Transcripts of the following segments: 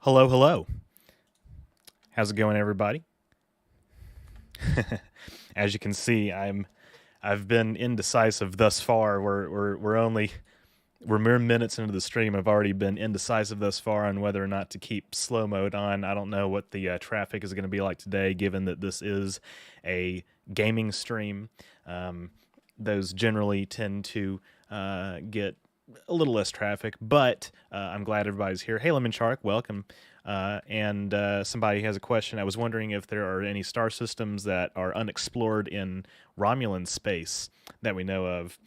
Hello, hello. How's it going, everybody? As you can see, I've been indecisive thus far. We're mere minutes into the stream. I've already been indecisive thus far on whether or not to keep slow mode on. I don't know what the traffic is going to be like today, given that this is a gaming stream. Those generally tend to get a little less traffic, but I'm glad everybody's here. Hey, Lemon Shark, welcome. And somebody has a question. I was wondering if there are any star systems that are unexplored in Romulan space that we know of.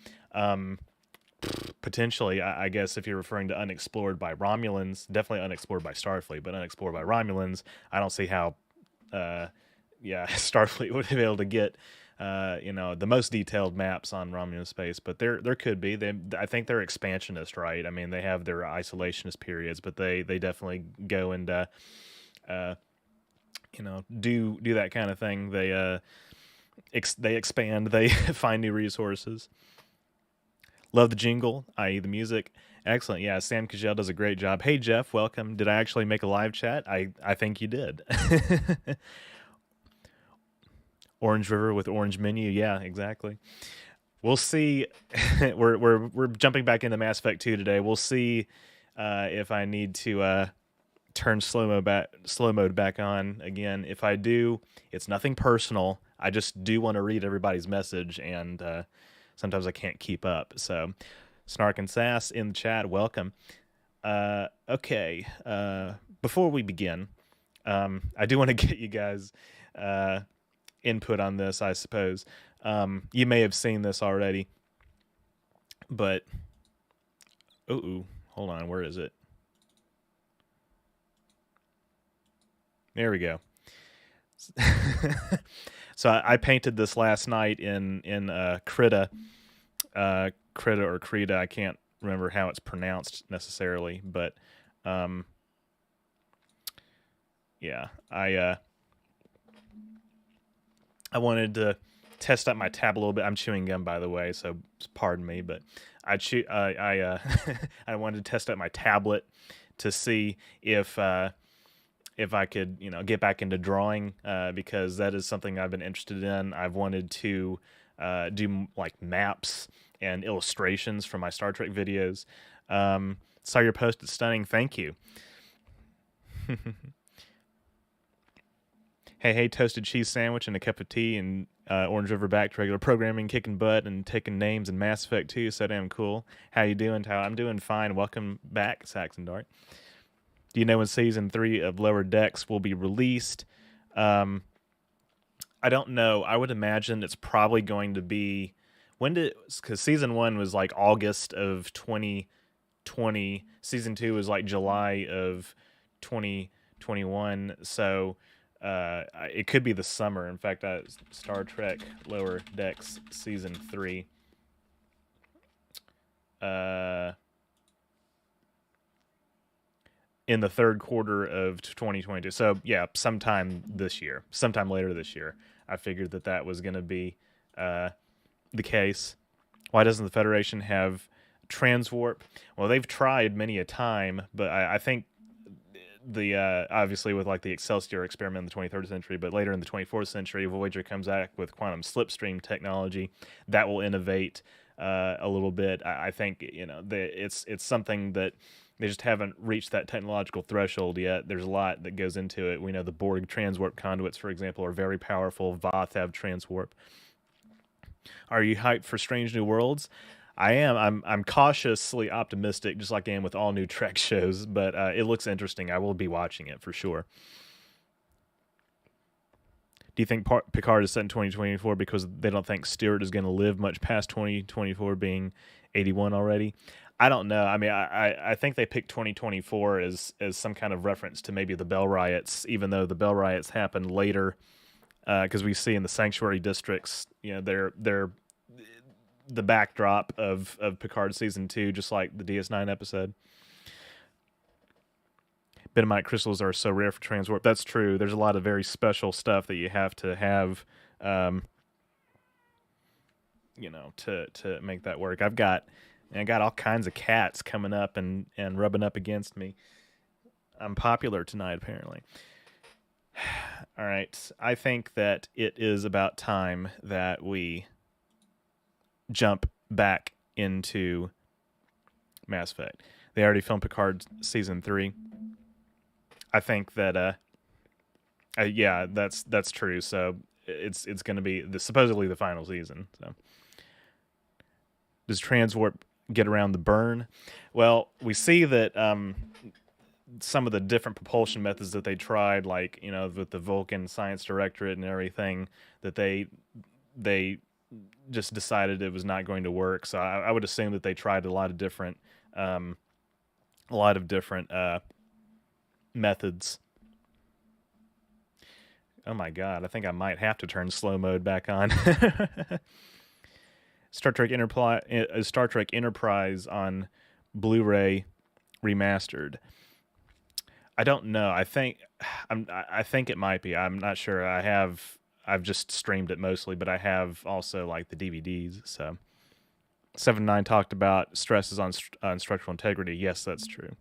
Potentially, I guess if you're referring to unexplored by Romulans, definitely unexplored by Starfleet, but unexplored by Romulans, I don't see how, Starfleet would be able to get, the most detailed maps on Romulan space. But there could be. I think they're expansionist, right? I mean, they have their isolationist periods, but they definitely go and, do that kind of thing. They expand. They find new resources. Love the jingle, i.e. the music. Excellent. Yeah, Sam Cagel does a great job. Hey, Jeff, welcome. Did I actually make a live chat? I think you did. Orange River with Orange Menu. Yeah, exactly. We'll see. we're jumping back into Mass Effect 2 today. We'll see if I need to turn slow mode back on again. If I do, it's nothing personal. I just do want to read everybody's message, and sometimes I can't keep up. So, Snark and Sass in the chat, welcome. Okay. Before we begin, I do want to get you guys input on this, I suppose. You may have seen this already, but hold on, where is it? There we go. So I painted this last night in Krita, Krita or Krita. I can't remember how it's pronounced necessarily, but yeah, I wanted to test out my tab a little bit. I'm chewing gum, by the way, so pardon me, but I wanted to test out my tablet to see if I could, get back into drawing, because that is something I've been interested in. I've wanted to do like maps and illustrations for my Star Trek videos. Saw your post; it's stunning. Thank you. Hey, toasted cheese sandwich and a cup of tea, and OrangeRiver back to regular programming, kicking butt and taking names in Mass Effect 2. So damn cool. How you doing, Tyler? I'm doing fine. Welcome back, Saxon Dart. Do you know when season 3 of Lower Decks will be released? I don't know. I would imagine it's probably going to be because season 1 was like August of 2020. Season 2 was like July of 2021. So it could be the summer. In fact, Star Trek Lower Decks season 3. In the third quarter of 2022. So yeah, sometime later this year. I figured that was going to be the case. Why doesn't the Federation have transwarp? Well, they've tried many a time, but I think the obviously with like the Excelsior experiment in the 23rd century, but later in the 24th century, Voyager comes back with quantum slipstream technology that will innovate a little bit. I think it's something that they just haven't reached that technological threshold yet. There's a lot that goes into it. We know the Borg transwarp conduits, for example, are very powerful. Voth have transwarp. Are you hyped for Strange New Worlds? I am. I'm cautiously optimistic, just like I am with all new Trek shows, but it looks interesting. I will be watching it for sure. Do you think Picard is set in 2024 because they don't think Stewart is going to live much past 2024, being 81 already? I don't know. I mean, I think they picked 2024 as some kind of reference to maybe the Bell riots, even though the Bell riots happened later, because we see in the sanctuary districts, they're the backdrop of Picard season 2, just like the DS9 episode. Benamite crystals are so rare for transwarp. That's true. There's a lot of very special stuff that you have to have, to make that work. I got all kinds of cats coming up and rubbing up against me. I'm popular tonight, apparently. All right. I think that it is about time that we jump back into Mass Effect. They already filmed Picard season 3. I think that yeah, that's true. So it's going to be supposedly the final season. So does transwarp get around the burn? Well, we see that some of the different propulsion methods that they tried, like with the Vulcan Science Directorate and everything, that they just decided it was not going to work. So I would assume that they tried a lot of different methods. Oh my god, I think I might have to turn slow mode back on. Star Trek Enterprise on Blu-ray remastered. I don't know. I think it might be. I'm not sure. I've just streamed it mostly, but I have also like the DVDs. So 7-9 talked about stresses on structural integrity. Yes, that's true.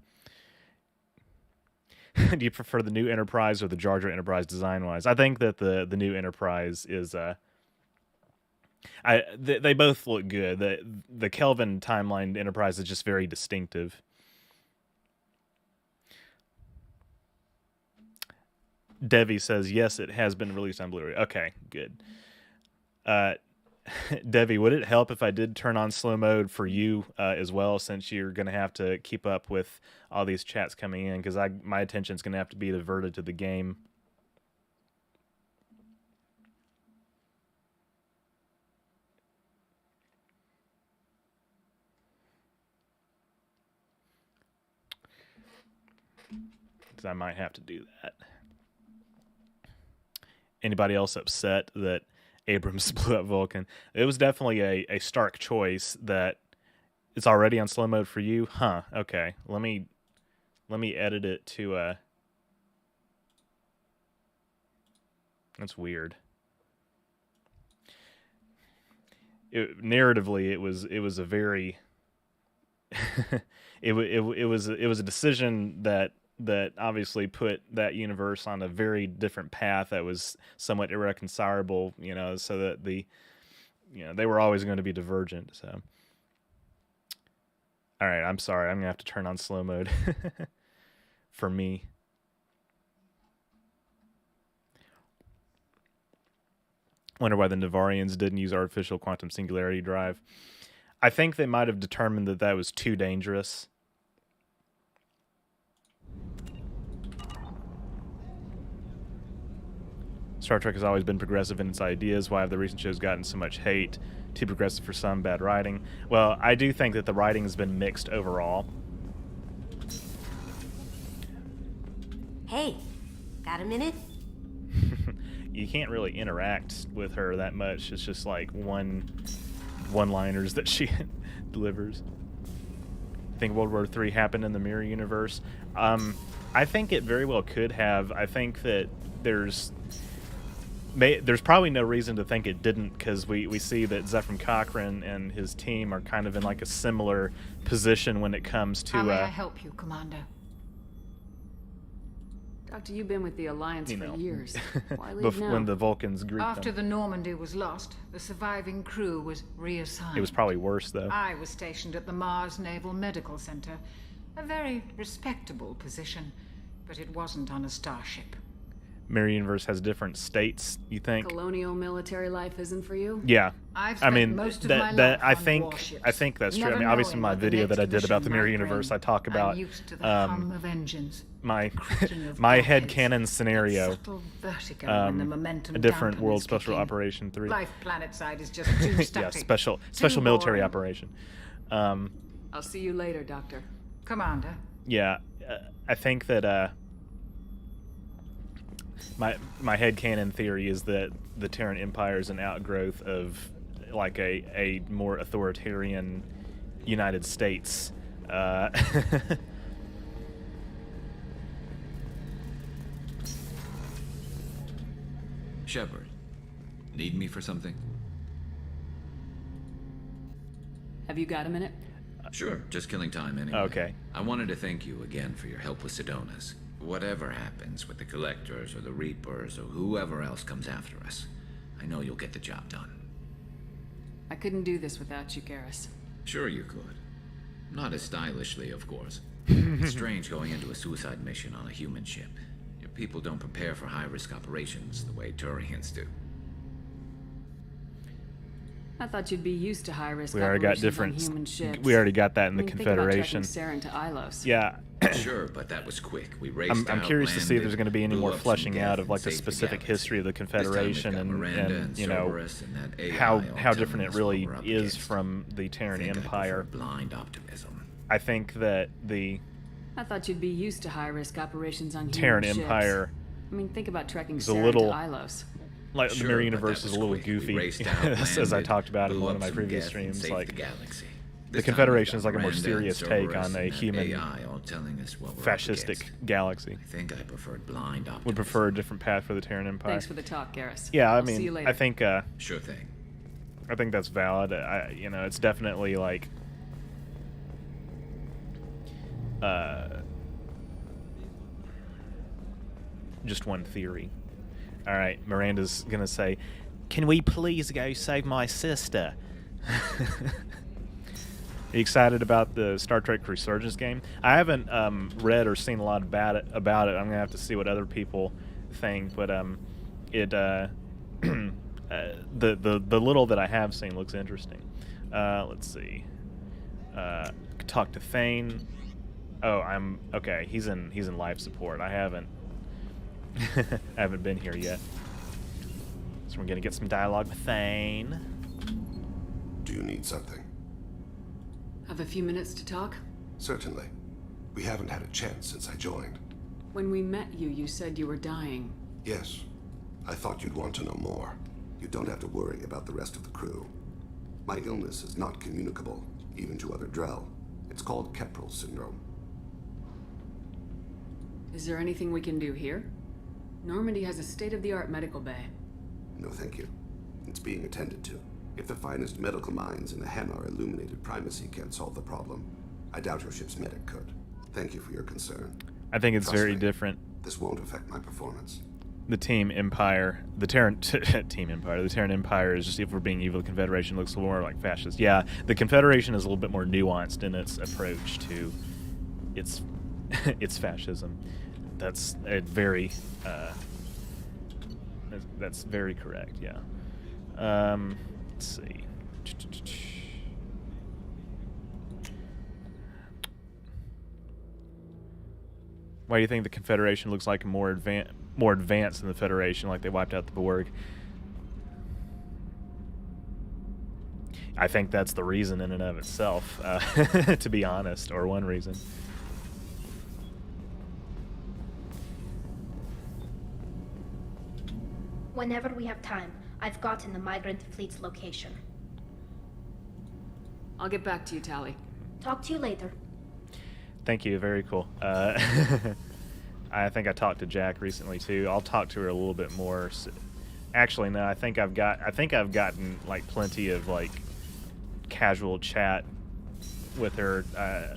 Do you prefer the new Enterprise or the Jar Jar Enterprise design-wise? I think that the new Enterprise is they both look good. The Kelvin timeline Enterprise is just very distinctive. Devi says yes, it has been released on Blu-ray. Okay, good. Devi, would it help if I did turn on slow mode for you as well, since you're going to have to keep up with all these chats coming in? Because my attention's going to have to be diverted to the game. Because I might have to do that. Anybody else upset that Abrams blew up Vulcan? It was definitely a stark choice that it's already on slow mode for you. Huh, okay. Let me edit it to that's weird. Narratively, it was a very it was a decision that obviously put that universe on a very different path that was somewhat irreconcilable, so that they were always going to be divergent. So, all right, I'm sorry, I'm gonna have to turn on slow mode for me. Wonder why the Navarians didn't use artificial quantum singularity drive. I think they might have determined that was too dangerous. Star Trek has always been progressive in its ideas. Why have the recent shows gotten so much hate? Too progressive for some, bad writing. Well, I do think that the writing has been mixed overall. Hey, got a minute? You can't really interact with her that much. It's just like one-liners that she delivers. I think World War III happened in the mirror universe. I think it very well could have. I think that there's probably no reason to think it didn't, because we see that Zefram Cochrane and his team are kind of in like a similar position when it comes to... How may I help you, Commander? Doctor, you've been with the Alliance for years. Why leave before, now? when the Vulcans greet After them. the Normandy was lost, the surviving crew was reassigned. It was probably worse, though. I was stationed at the Mars Naval Medical Center. A very respectable position, but it wasn't on a starship. Mirror Universe has different states, you think? Colonial military life isn't for you? Yeah. I've spent most of my life I on think warships, that's true. I never mean, obviously, knowing my what the video that I next did about the mission Mirror might Universe, bring. I talk about I'm used to the hum of engines, my creaking of my bulkheads, headcanon scenario. subtle vertigo when the momentum A different dampens World Special kick in. Operation 3. Life planet side is just too Yeah, static. special Too military boring. operation. I'll see you later, Doctor. Commander. Yeah, I think that my headcanon theory is that the Terran Empire is an outgrowth of like a more authoritarian United States. Shepard, need me for something? Have you got a minute? Sure, just killing time anyway. Okay. I wanted to thank you again for your help with Sidonis. Whatever happens with the Collectors or the Reapers or whoever else comes after us, I know you'll get the job done. I couldn't do this without you, Garrus. Sure you could. Not as stylishly, of course. It's strange going into a suicide mission on a human ship. Your people don't prepare for high-risk operations the way Turians do. I thought you'd be used to high-risk We already got operations on different. human ships. We already got that in I the mean, think about Confederation. tracking Saren to Ilos. Yeah. Sure, but that was quick. We raced I'm out, curious to see if landed, there's going to be any blew more up some fleshing out death, of like and the saved specific galaxy. history of the This time we've Confederation got Miranda and you know Cerberus and that AI how all telling different it us really what we're up is against. from the I Terran think I Empire. prefer blind optimism. I think that the I thought you'd be used to high-risk operations on Terran human Empire, ships. I mean, think about trekking is a Saren little- to Ilos. like the Sure, Mirror but Universe that is was a little quick. We goofy, raced out, as I landed, talked about in blew one up of my some previous death, and streams. saved Like the galaxy. the This time Confederation we've is got like a more Miranda serious and take Cerberus on a and that human AI all telling us what we're up fascistic against. galaxy. I think I preferred blind optimism. Would prefer a different path for the Terran Empire. Thanks for the talk, Garrus. Yeah, I I'll see you mean, later. I think Sure thing. that's valid. It's definitely like just one theory. All right, Miranda's gonna say, "Can we please go save my sister?" Are you excited about the Star Trek Resurgence game? I haven't read or seen a lot about it. I'm gonna have to see what other people think, but it the little that I have seen looks interesting. Let's see. Talk to Thane. Oh, I'm okay. He's in life support. I haven't I haven't been here yet. So we're gonna get some dialogue with Thane. Do you need something? Have a few minutes to talk? Certainly. We haven't had a chance since I joined. When we met you, you said you were dying. Yes. I thought you'd want to know more. You don't have to worry about the rest of the crew. My illness is not communicable, even to other Drell. It's called Keprel syndrome. Is there anything we can do here? Normandy has a state-of-the-art medical bay. No, thank you. It's being attended to. If the finest medical minds in the Hanar illuminated primacy can't solve the problem, I doubt your ship's medic could. Thank you for your concern. I think it's Trust very me, different. This won't affect my performance. The Team Empire, the Terran Team Empire, the Terran Empire is just, if we're being evil, the Confederation looks a little more like fascist. Yeah, the Confederation is a little bit more nuanced in its approach to its its fascism. That's a very that's very correct. Yeah. Let's see. Why do you think the Confederation looks like more advanced than the Federation, like they wiped out the Borg? I think that's the reason in and of itself, to be honest, or one reason. Whenever we have time, I've gotten the migrant fleet's location. I'll get back to you, Tally. Talk to you later. Thank you. Very cool. I think I talked to Jack recently too. I'll talk to her a little bit more. Actually, no. I think I've gotten like plenty of like casual chat with her.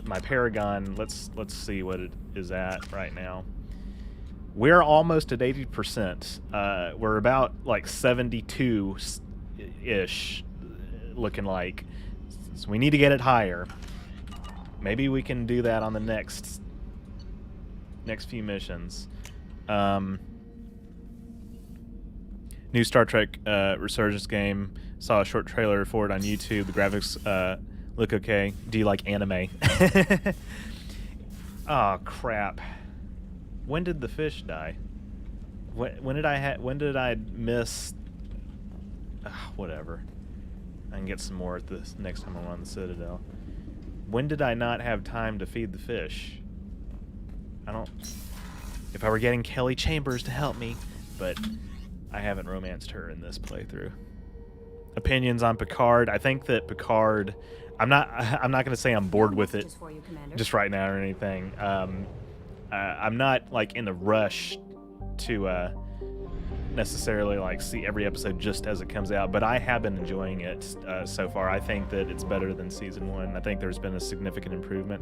My Paragon. Let's see what it is at right now. We're almost at 80%. We're about like 72-ish, looking like. So we need to get it higher. Maybe we can do that on the next few missions. New Star Trek Resurgence game. Saw a short trailer for it on YouTube. The graphics look okay. Do you like anime? Oh crap! When did the fish die? When did I miss? Whatever. I can get some more at the next time I'm on the Citadel. When did I not have time to feed the fish? I don't... If I were getting Kelly Chambers to help me, but I haven't romanced her in this playthrough. Opinions on Picard. I think that Picard... I'm not going to say I'm bored with it just right now or anything. I'm not like in a rush to necessarily like see every episode just as it comes out, but I have been enjoying it so far. I think that it's better than season 1. I think there's been a significant improvement.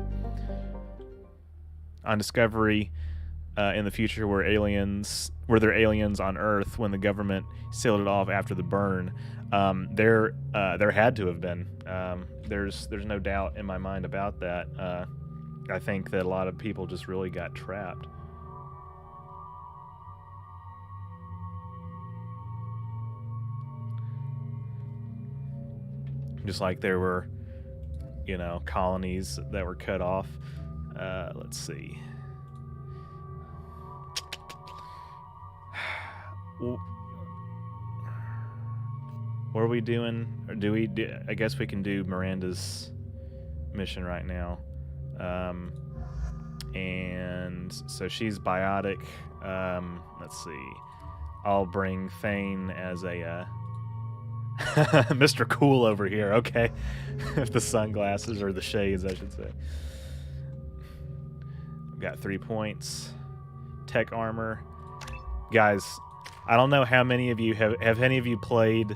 On Discovery, in the future, were there aliens on Earth when the government sealed it off after the burn? There had to have been. There's no doubt in my mind about that. I think that a lot of people just really got trapped. Just like there were, colonies that were cut off. Let's see. What are we doing? Or I guess we can do Miranda's mission right now. And so she's biotic. Let's see. I'll bring Thane as a Mr. Cool over here. Okay. The sunglasses, or the shades, I should say. We've got 3 points. Tech armor. Guys, I don't know how many of you have any of you played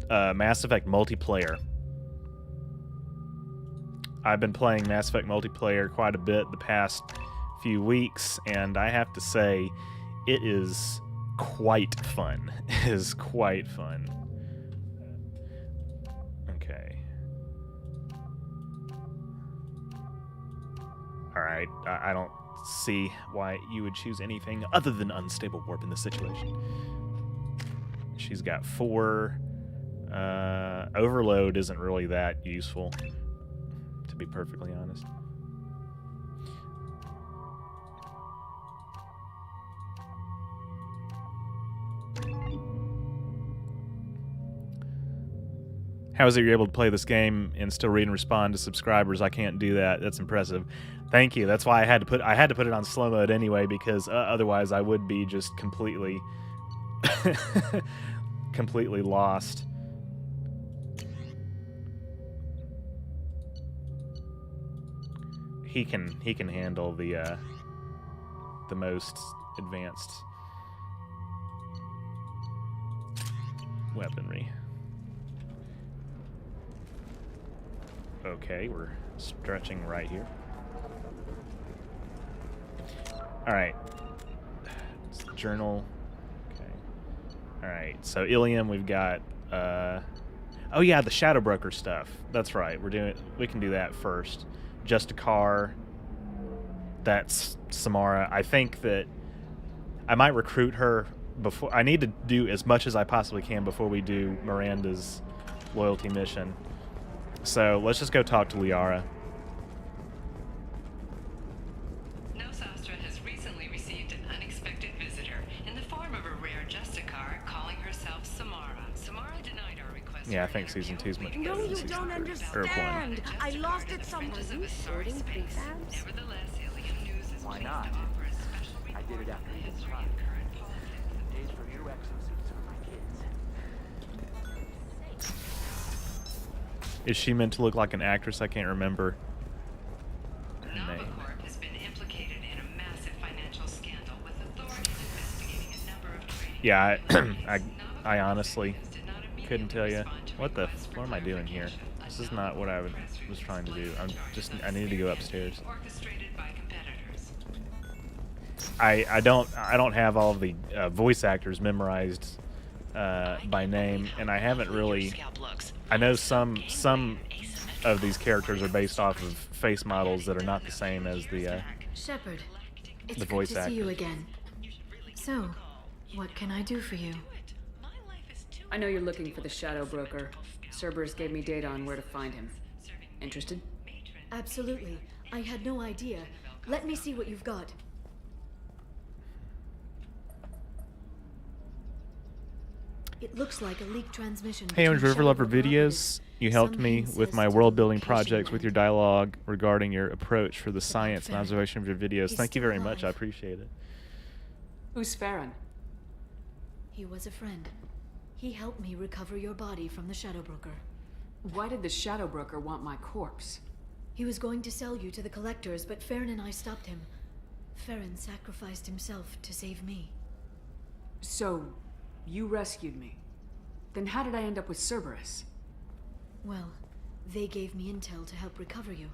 Mass Effect multiplayer. I've been playing Mass Effect multiplayer quite a bit the past few weeks, and I have to say, it is quite fun. It is quite fun. Okay. Alright, I don't see why you would choose anything other than unstable warp in this situation. She's got 4. Overload isn't really that useful, to be perfectly honest. How is it you're able to play this game and still read and respond to subscribers? I can't do that. That's impressive. Thank you. That's why I had to put it on slow mode anyway, because otherwise I would be just completely completely lost. He can handle the most advanced weaponry. Okay, we're stretching right here. Alright. Journal. Okay. Alright, so Illium, we've got oh yeah, the Shadow Broker stuff. That's right. We can do that first. Just a car. That's Samara. I think that I might recruit her before. I need to do as much as I possibly can before we do Miranda's loyalty mission. So let's just go talk to Liara. Nosastra has recently received an unexpected visitor in the form of a rare Justicar calling herself Samara. Samara denied our request. Yeah, I think season 2's much better No, than you season don't 3. understand. I lost it somewhere. Of a sorry space. Nevertheless, Illium News is Why pleased not? to offer a special I did report it on after the you did history try. and current politics. Days for new exosuits for my kids. Is she meant to look like an actress? I can't remember her name. Novacorp has been implicated in a massive financial scandal with authorities investigating a number of trading. Yeah, I Novacorp honestly executives did not couldn't tell you. immediately respond to What the? requests for What am I doing here? clarification. This is not what I was trying to do. I needed to go upstairs. Orchestrated by competitors. I don't have all of the voice actors memorized by name, and I haven't really. I know some of these characters are based off of face models that are not the same as the Shepard, it's the good voice to see you actors. again. So, what can I do for you? I know you're looking for the Shadow Broker. Cerberus gave me data on where to find him. Interested? Absolutely. I had no idea. Let me see what you've got. It looks like a leaked transmission. Hey, between OrangeRiver Shadow Lover Broker Videos. operatives. You helped Some me hints with as my to the world building location projects with your and dialogue regarding your approach for the science and Farron. observation of your videos. He's Thank you still very much. I alive. appreciate it. Who's Farron? He was a friend. He helped me recover your body from the Shadow Broker. Why did the Shadow Broker want my corpse? He was going to sell you to the collectors, but Farron and I stopped him. Farron sacrificed himself to save me. So, you rescued me. Then how did I end up with Cerberus? Well, they gave me intel to help recover you.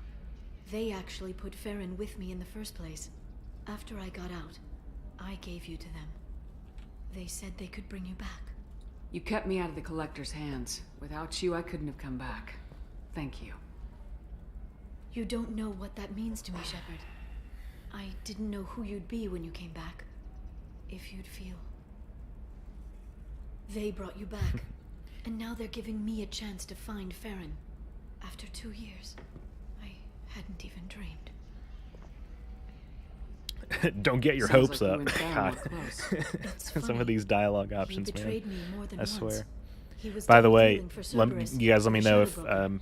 They actually put Farron with me in the first place. After I got out, I gave you to them. They said they could bring you back. You kept me out of the Collector's hands. Without you, I couldn't have come back. Thank you. You don't know what that means to me, Shepard. I didn't know who you'd be when you came back. If you'd feel. They brought you back. And now they're giving me a chance to find Farron. After 2 years. I hadn't even dreamed. Don't get your Sounds hopes like you up. and Farron God. were close. It's Some funny. of these dialogue He options, man. betrayed me more than I once. swear. He was By the done way, dealing for let Cerberus you guys let me and the know Shadow if Broker.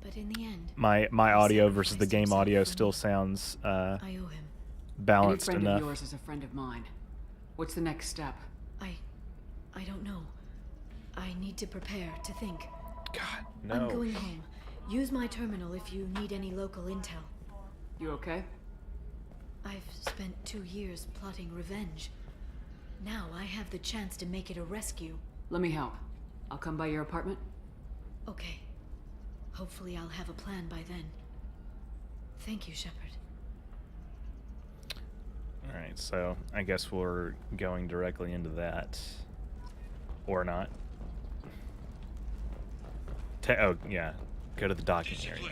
But in the end, my he audio versus the sacrificed game himself audio for me. still sounds I owe him. balanced Any friend enough. of yours is a friend of mine. What's the next step? I don't know. I need to prepare to think. God, I'm no. going home. Use my terminal if you need any local intel. You okay? I've spent 2 years plotting revenge. Now I have the chance to make it a rescue. Let me help. I'll come by your apartment. Okay. Hopefully I'll have a plan by then. Thank you, Shepard. Alright, so I guess we're going directly into that. Or not. Oh, yeah. Go to the docking area.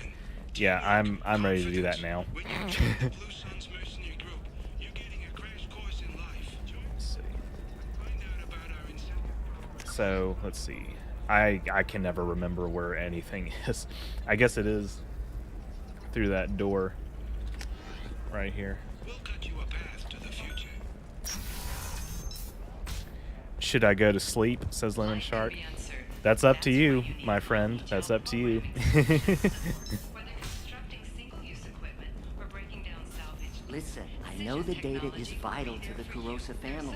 Yeah, I'm ready to do that now. When you join the Blue Suns mercenaries, So let's see. I can never remember where anything is. I guess it is through that door right here. We'll cut you a path to the future. Should I go to sleep? Says Lemon Shark. That's up to you, my friend. That's up to you. Listen, I know the data is vital to the Kurosa family.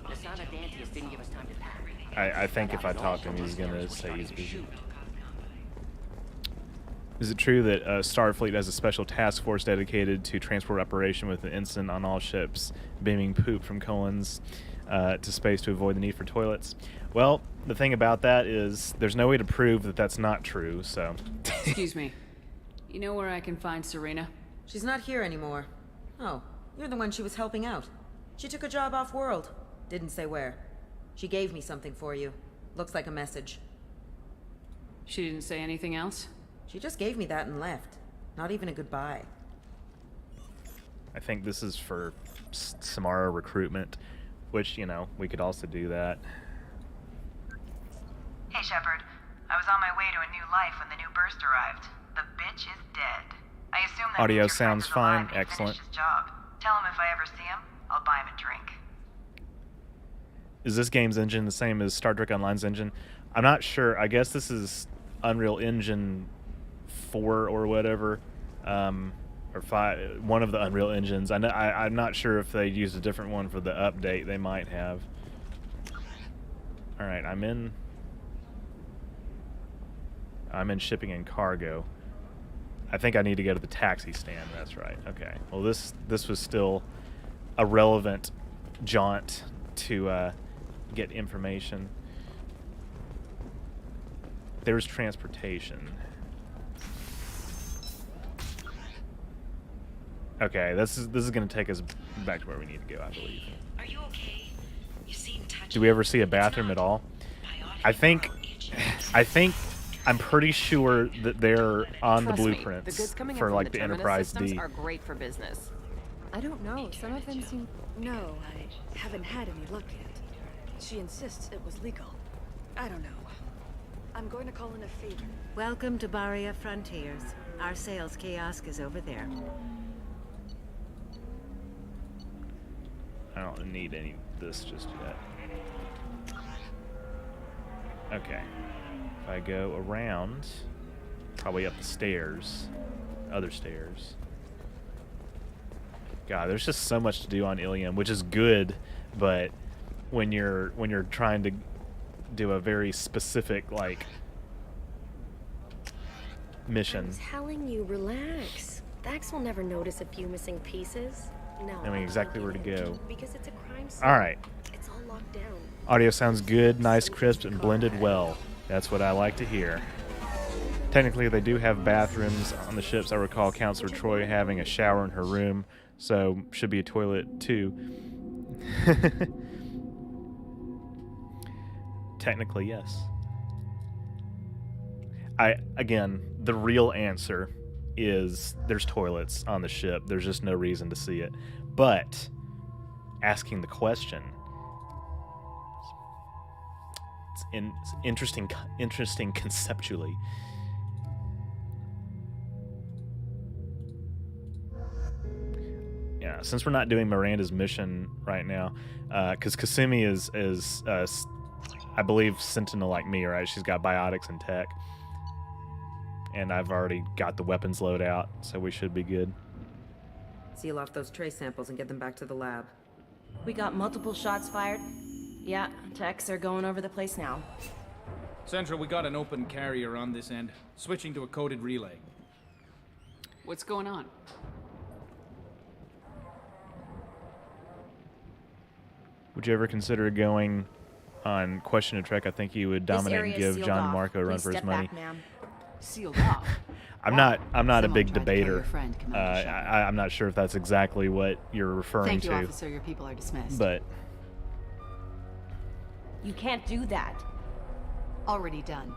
Nasana Dantius didn't give us time to pack. I think if I talk to him, he's gonna say he's busy. Is it true that Starfleet has a special task force dedicated to transport operation with an instant on all ships, beaming poop from colons to space to avoid the need for toilets? Well, the thing about that is there's no way to prove that that's not true, so... Excuse me. You know where I can find Serena? She's not here anymore. Oh, you're the one she was helping out. She took a job off-world. Didn't say where. She gave me something for you. Looks like a message. She didn't say anything else? She just gave me that and left. Not even a goodbye. I think this is for Samara recruitment, which, you know, we could also do that. Hey, Shepard. I was on my way to a new life when the new burst arrived. The bitch is dead. I assume that Audio means your friend sounds is alive fine. and he Excellent. finished his job. Tell him if I ever see him, I'll buy him a drink. Is this game's engine the same as Star Trek Online's engine? I'm not sure. I guess this is Unreal Engine 4 or whatever, or 5. One of the Unreal engines. I'm not sure if they used a different one for the update. They might have. All right, I'm in shipping and cargo. I think I need to go to the taxi stand. That's right. Okay. Well, this was still a relevant jaunt to get information. There's transportation. Okay, this is going to take us back to where we need to go, I believe. Are you okay? You seem touchy. Do we ever see a bathroom at all? I think I'm pretty sure that they're on the blueprints for like the Enterprise D. Are great for business. I don't know. Some of them seem... No, I haven't had any luck yet. She insists it was legal. I don't know. I'm going to call in a favor. Welcome to Baria Frontiers. Our sales kiosk is over there. I don't need any of this just yet. Okay. If I go around, probably up the stairs, other stairs. God, there's just so much to do on Illium, which is good, but when you're trying to do a very specific like mission. I'm telling you, relax. Dax will never notice a few missing pieces. No. I mean exactly where to go. Because it's a crime scene. All right. It's all locked down. Audio sounds good, nice, crisp, and blended well. That's what I like to hear. Technically, they do have bathrooms on the ships. I recall Counselor Troy having a shower in her room, so should be a toilet too. Technically, yes. Again, the real answer is there's toilets on the ship. There's just no reason to see it. But asking the question, it's interesting conceptually. Yeah, since we're not doing Miranda's mission right now, because Kasumi is I believe Sentinel like me, right? She's got biotics and tech. And I've already got the weapons loadout, so we should be good. Seal off those trace samples and get them back to the lab. We got multiple shots fired. Yeah, techs are going over the place now. Central, we got an open carrier on this end. Switching to a coded relay. What's going on? Would you ever consider going on Question to Trek? I think you would dominate and give John Marco a run for his money. Sealed off. I'm not a big debater. I'm not sure if that's exactly what you're referring Thank to. you, officer. Your people are dismissed. But you can't do that. Already done.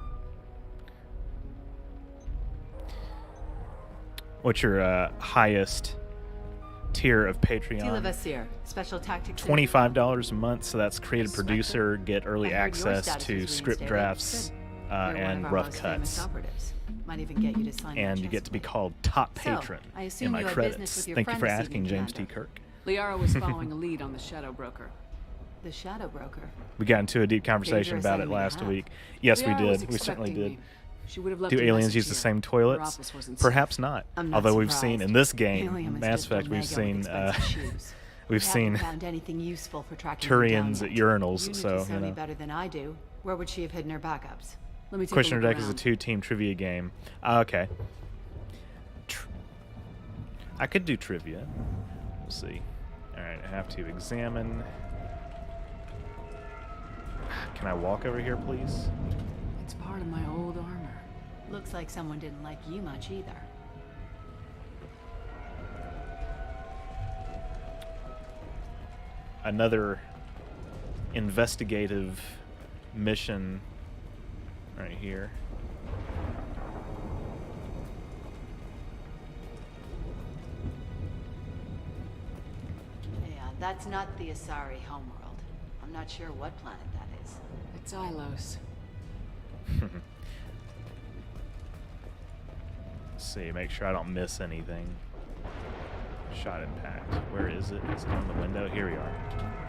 What's your highest tier of Patreon. Special tactics. $25 a month, so that's creative producer, get early access to script drafts and rough cuts. Might even get you to sign and you get to be called top patron in my credits. Thank you for asking, James T. Kirk. Liara was following a lead on the Shadow Broker. The Shadow Broker? We got into a deep conversation about it last week. Yes, we did. We certainly did. Do aliens use the same toilets? Perhaps not. Although we've seen in this game, Mass Effect, we've seen found anything useful for tracking Turians at urinals. So you know. Better than I do. Where would she have hidden her backups? Let me take Questioner a look Deck is a 2-team trivia game. Okay. I could do trivia. We'll see. Alright, I have to examine. Can I walk over here, please? It's part of my old armor. Looks like someone didn't like you much either. Another investigative mission right here. Yeah, that's not the Asari homeworld. I'm not sure what planet that is. It's Ilos. Let's see, make sure I don't miss anything. Shot impact. Where is it? Is it on the window? Here we are.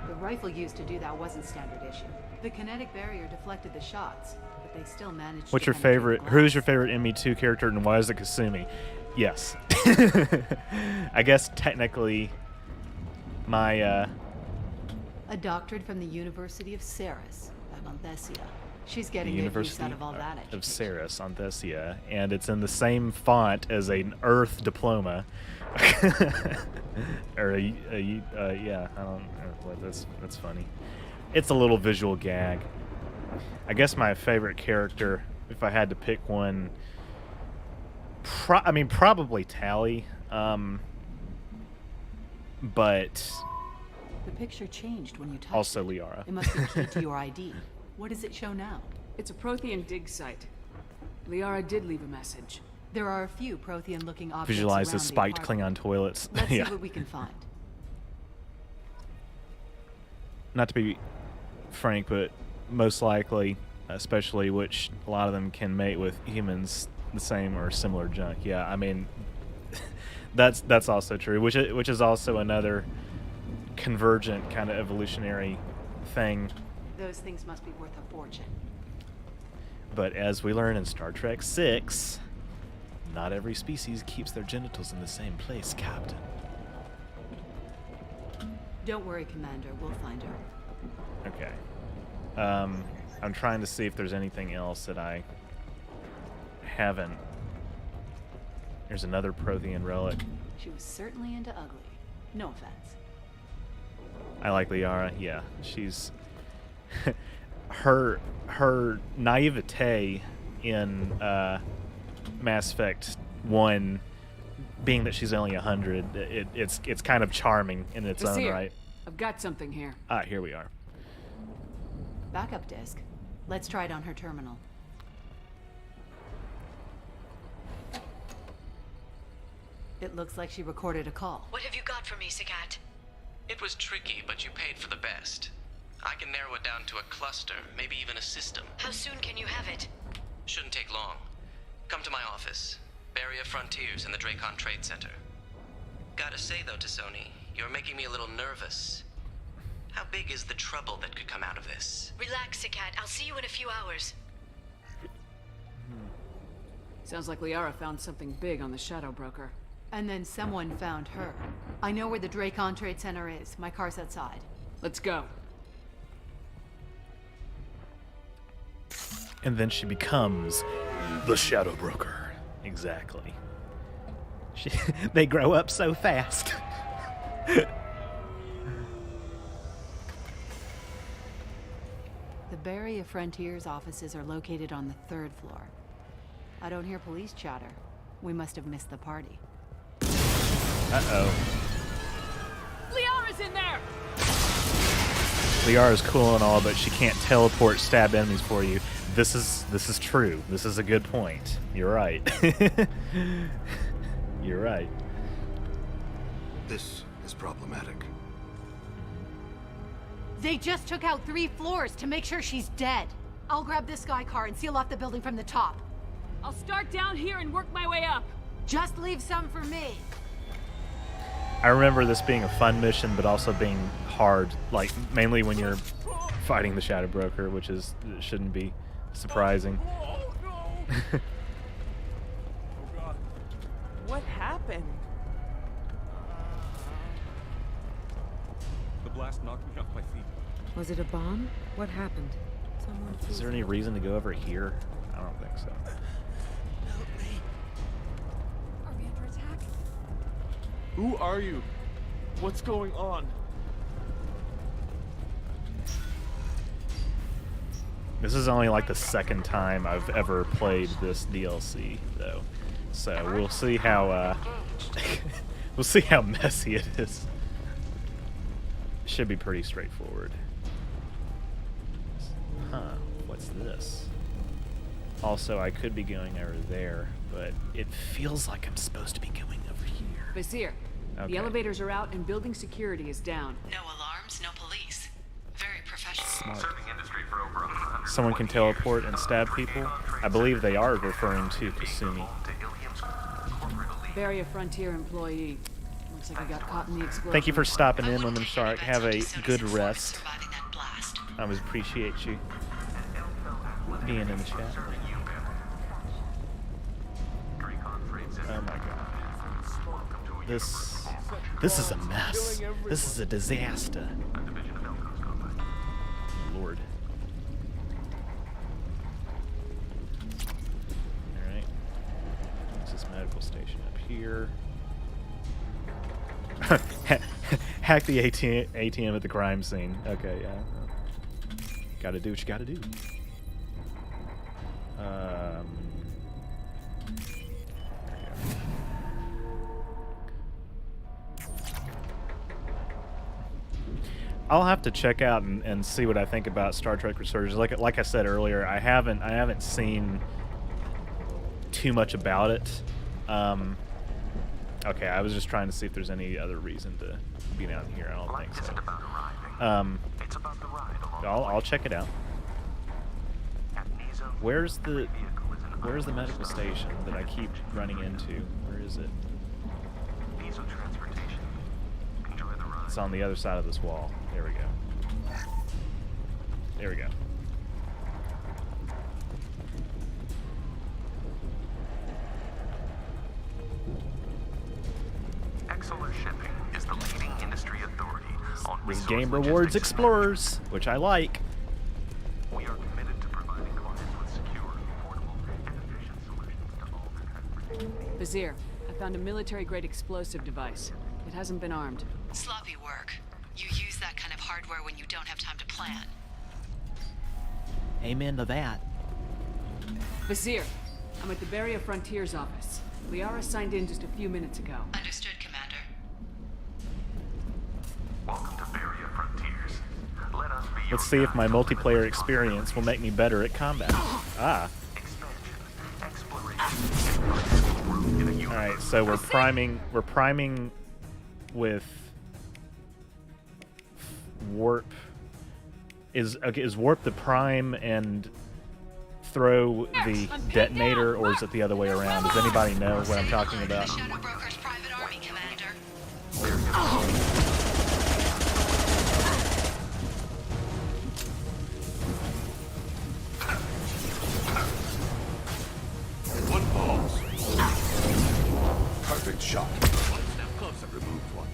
The rifle used to do that wasn't standard issue. The kinetic barrier deflected the shots, but they still managed What's to your favorite? Who's your favorite ME2 character, and why is it Kasumi? Yes. I guess technically my a doctorate from the University of Ceres on Thessia. She's getting the good use University out of all that of Ceres on Thessia, and it's in the same font as an Earth diploma. Or yeah, I don't know. That's funny. It's a little visual gag. I guess my favorite character, if I had to pick one, probably Tally. But the picture changed when you touched also it. Liara. It must be key to your ID. What does it show now? It's a Prothean dig site. Liara did leave a message. There are a few Prothean-looking objects Visualize the around spiked apartment. Klingon toilets. Let's Yeah. see what we can find. Not to be frank, but most likely, especially which a lot of them can mate with humans, the same or similar junk. Yeah, I mean, that's also true. Which is also another convergent kind of evolutionary thing. Those things must be worth a fortune. But as we learn in Star Trek VI, not every species keeps their genitals in the same place, Captain. Don't worry, Commander. We'll find her. Okay. I'm trying to see if there's anything else that I haven't. There's another Prothean relic. She was certainly into ugly. No offense. I like Liara. Yeah, she's her naivete in Mass Effect 1, being that she's only 100, it's kind of charming in its own right. I've got something here. Ah, here we are. Backup disk. Let's try it on her terminal. It looks like she recorded a call. What have you got for me, Sagat? It was tricky, but you paid for the best. I can narrow it down to a cluster, maybe even a system. How soon can you have it? Shouldn't take long. Come to my office. Barrier Frontiers in the Dracon Trade Center. Gotta say though, T'Soni, you're making me a little nervous. How big is the trouble that could come out of this? Relax, Sagat. I'll see you in a few hours. Sounds like Liara found something big on the Shadow Broker. And then someone found her. I know where the Dracon Trade Center is. My car's outside. Let's go. And then she becomes the Shadow Broker. Exactly. They grow up so fast. The Barrier Frontiers offices are located on the 3rd floor. I don't hear police chatter. We must have missed the party. Uh-oh. Liara's in there! Liara's cool and all, but she can't teleport stab enemies for you. This is true. This is a good point. You're right. You're right. This is problematic. They just took out 3 floors to make sure she's dead. I'll grab this guy car and seal off the building from the top. I'll start down here and work my way up. Just leave some for me. I remember this being a fun mission, but also being hard, like mainly when you're fighting the Shadow Broker, which shouldn't be surprising. What happened? The blast knocked me off my feet. Was it a bomb? What happened? Is there any reason to go over here? I don't think so. Are we under attack? Who are you? What's going on? This is only like the second time I've ever played this DLC, though, so we'll see how we'll see how messy it is. Should be pretty straightforward. Huh? What's this? Also, I could be going over there, but it feels like I'm supposed to be going over here. Vizier, Okay. the elevators are out and building security is down. No alarms, no police. Very professional. Smart. Someone can teleport and stab people. I believe they are referring to Kasumi. Bury a Frontier employee. Looks like he got caught in the explosion. Thank you for stopping in, Lemon Shark. Have a good rest. I always appreciate you being in the chat. Oh my god. This is a mess. This is a disaster. Lord. Alright. There's this medical station up here. Hack the ATM at the crime scene. Okay, yeah. Gotta do what you gotta do. There we go. I'll have to check out and see what I think about Star Trek Resurgence. Like I said earlier, I haven't seen too much about it. Okay, I was just trying to see if there's any other reason to be down here. I don't think so. I'll check it out. Where's the medical station that I keep running into? Where is it? It's on the other side of this wall. There we go. There we go. Exolar Shipping is the leading industry authority on This resource game rewards logistics explorers, which I like. We are committed to providing clients with secure, affordable, and efficient solutions to all their transportation needs. Vizier, I found a military-grade explosive device. It hasn't been armed. Sloppy work. You use that kind of hardware when you don't have time to plan. Amen to that. Vizier, I'm at the Barrier Frontiers office. Liara signed in just a few minutes ago. Understood, Commander. Welcome to Barrier Frontiers. Let us be Let's see if my multiplayer experience will make me better at combat. Ah. Alright, so we're priming with warp. Is warp the prime and throw the detonator, or is it the other way around? Does anybody know what I'm talking about? Shadow Broker's private army, Commander. One pause. Perfect shot. One step closer. Removed one.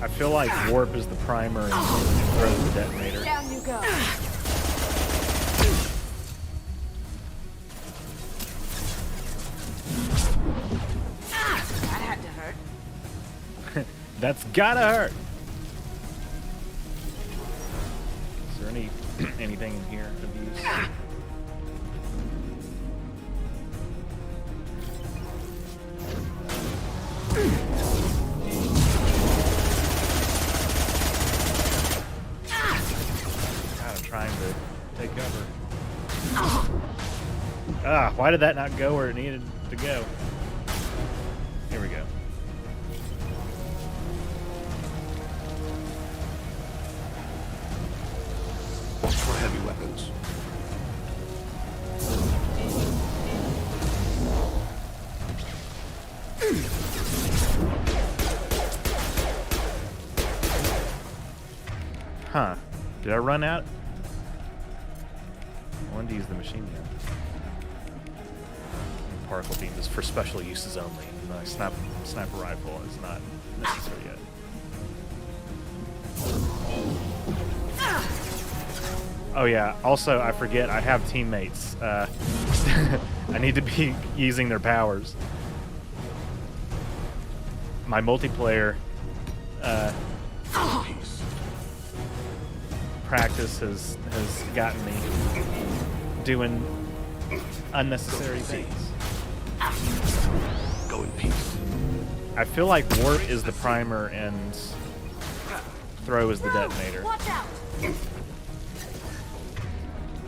I feel like warp is the primer and throws the detonator. Down you go. That had to hurt. That's gotta hurt. Is there anything in here of use? God, I'm trying to take cover. Ah, why did that not go where it needed to go? Here we go. Watch for heavy weapons. Huh. Did I run out? I wanted to use the machine gun. Particle beam is for special uses only. The sniper rifle is not necessary yet. Oh yeah, also I forget I have teammates. I need to be using their powers. My multiplayer practice has gotten me doing unnecessary things. Go in peace. I feel like warp is the primer and throw is the detonator. Watch out!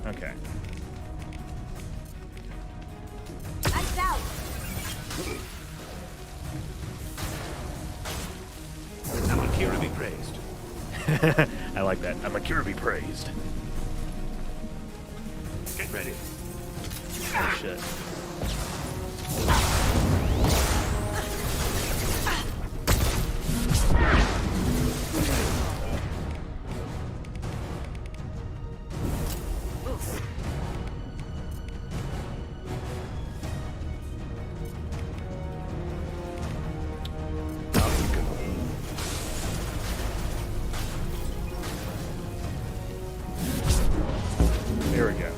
Okay. Lights out! I'm a Kira be praised. I like that. I'm a cure be praised. Get ready. Oh, shit. Here we go.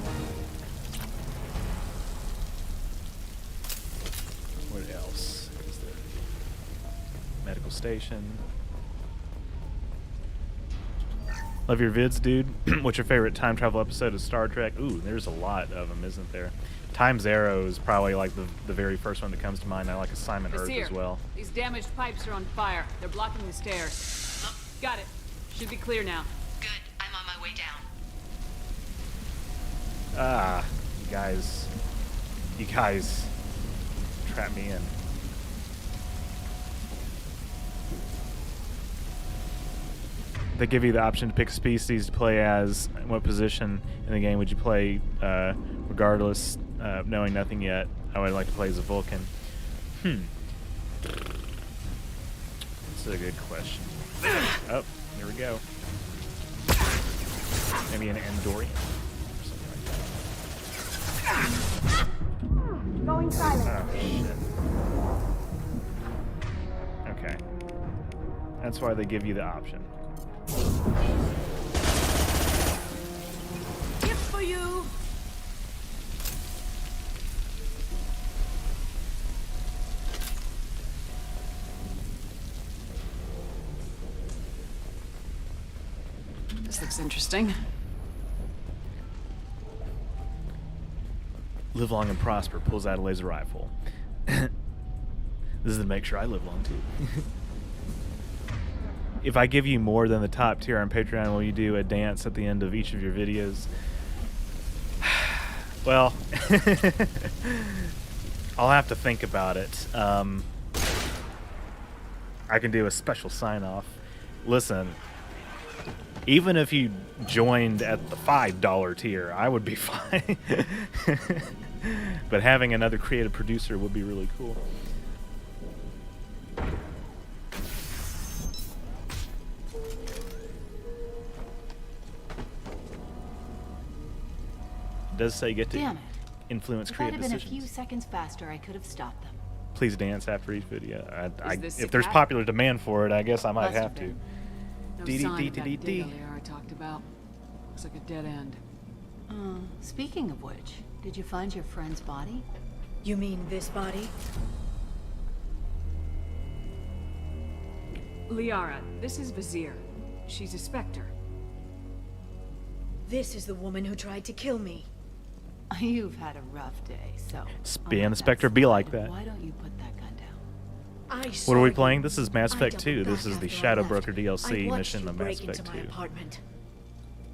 What else is there? Medical station. Love your vids, dude. What's your favorite time travel episode of Star Trek? Ooh, there's a lot of them, isn't there? Time Zero is probably like the very first one that comes to mind. I like Assignment Earth as well. These damaged pipes are on fire. They're blocking the stairs. Got it. Should be clear now. Good. I'm on my way down. Ah, you guys trap me in. They give you the option to pick a species to play as. What position in the game would you play, regardless, knowing nothing yet? I would like to play as a Vulcan. That's a good question. Oh, here we go. Maybe an Andorian. Going silent. Oh, shit. Okay. That's why they give you the option. Gift for you. This looks interesting. Live long and prosper. Pulls out a laser rifle. This is to make sure I live long too. If I give you more than the top tier on Patreon, will you do a dance at the end of each of your videos? Well, I'll have to think about it. I can do a special sign-off. Listen, even if you joined at the $5 tier, I would be fine. But having another creative producer would be really cool. It does say get to Damn it. influence If I'd creative have been decisions. a few seconds faster, I could have stopped them. Please dance after each video. this If there's Sikat? popular demand for it, I guess I might Must have to. been. No Dee dee sign dee of that dee data dee. layer I talked about. Looks like a dead end. Speaking of which, did you find your friend's body? You mean this body? Liara, this is Vizier. She's a Spectre. This is the woman who tried to kill me. You've had a rough day, so... Being the Spectre be like that. Why don't you put that gun down? What are we playing? This is Mass I Effect 2. doubled This back is the after I Shadow left. Broker I DLC watched mission you of Mass break into Effect my 2. apartment.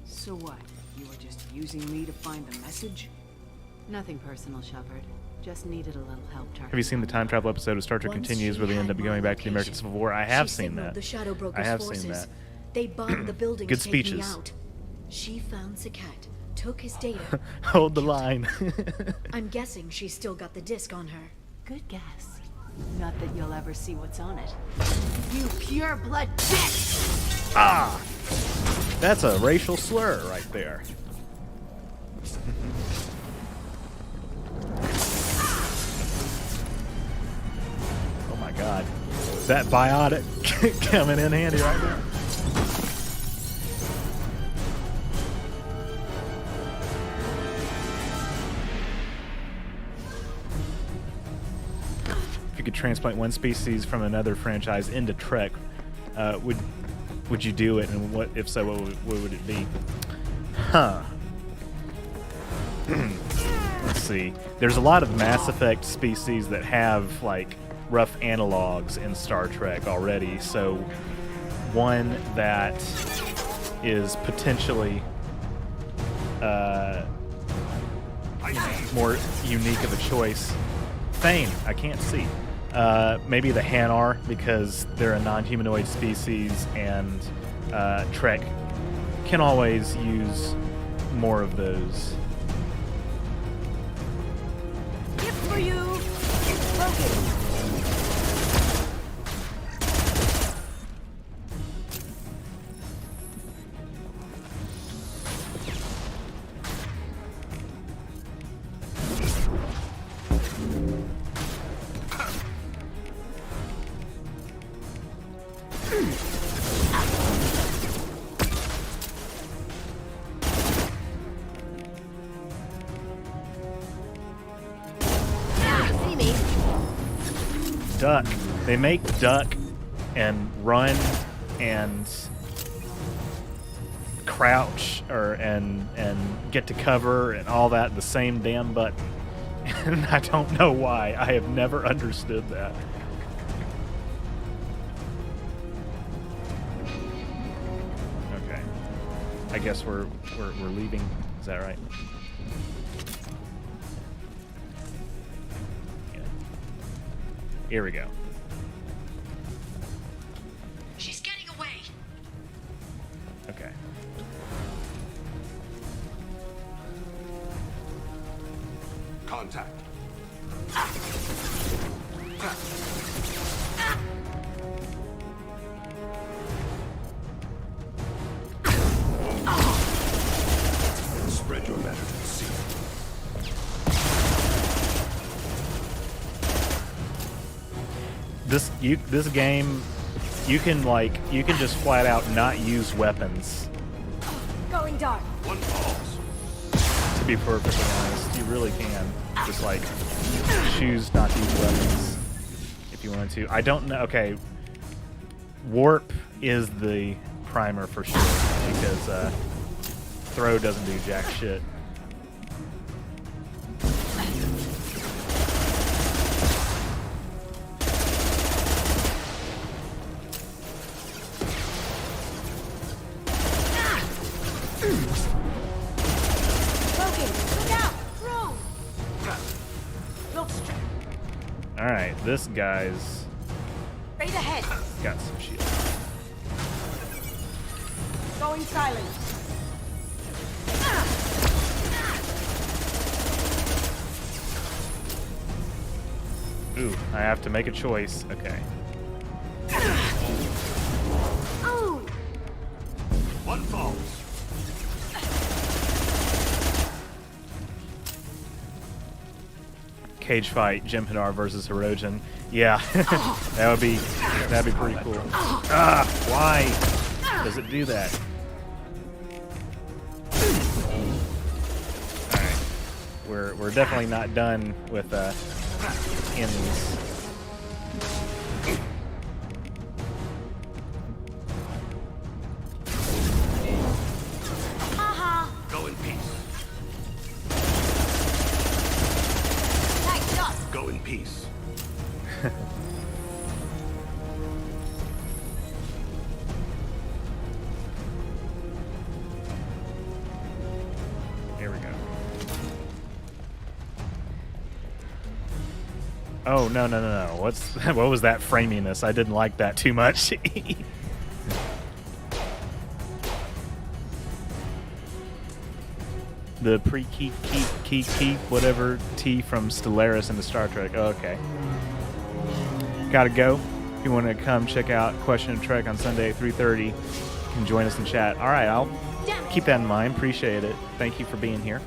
So what? You were just using me to find the message? Nothing personal, Shepard. Just needed a little help. Have you seen the time travel episode of Star Trek Continues where they end up going back to the American Civil War? I have seen that. The Shadow Broker's I have forces. seen that. They bombed the building Good to take me speeches. out. She found Sakat, took his data. Hold the line. I'm guessing she's still got the disc on her. Good guess. Not that you'll ever see what's on it. You pure blood bitch! Ah! That's a racial slur right there. Oh my god. That biotic coming in handy right now. If you could transplant one species from another franchise into Trek, would you do it, and what if so? What would it be? Huh. Let's see. There's a lot of Mass Effect species that have like rough analogs in Star Trek already. So one that is potentially more unique of a choice. Thane, I can't see. Maybe the Hanar, because they're a non-humanoid species, and Trek can always use more of those. Gift for you! Broken! Duck. They make duck and run and crouch and get to cover and all that the same damn button. And I don't know why. I have never understood that. Okay. I guess we're leaving. Is that right? Here we go. She's getting away. Okay. Contact. Spread your matter to the sea. This game, you can just flat out not use weapons. Going dark. One falls. To be perfectly honest, you really can just like choose not to use weapons if you wanted to. I don't know. Okay, warp is the primer for sure because throw doesn't do jack shit. Alright, this guy's Right ahead. got some shield. Going silent. Ooh, I have to make a choice. Okay. Oh. One falls. Cage fight, Jem'Hadar versus Hirogen. Yeah, that'd be pretty cool. Ah, why does it do that? All right, we're definitely not done with enemies. Go in peace. Nice shot. Go in peace. Oh, no. What was that framiness? I didn't like that too much. The keep, whatever T from Stellaris into Star Trek. Oh, okay. Gotta go. If you want to come check out Question of Trek on Sunday at 3:30, you can join us in chat. All right, I'll keep that in mind. Appreciate it. Thank you for being here.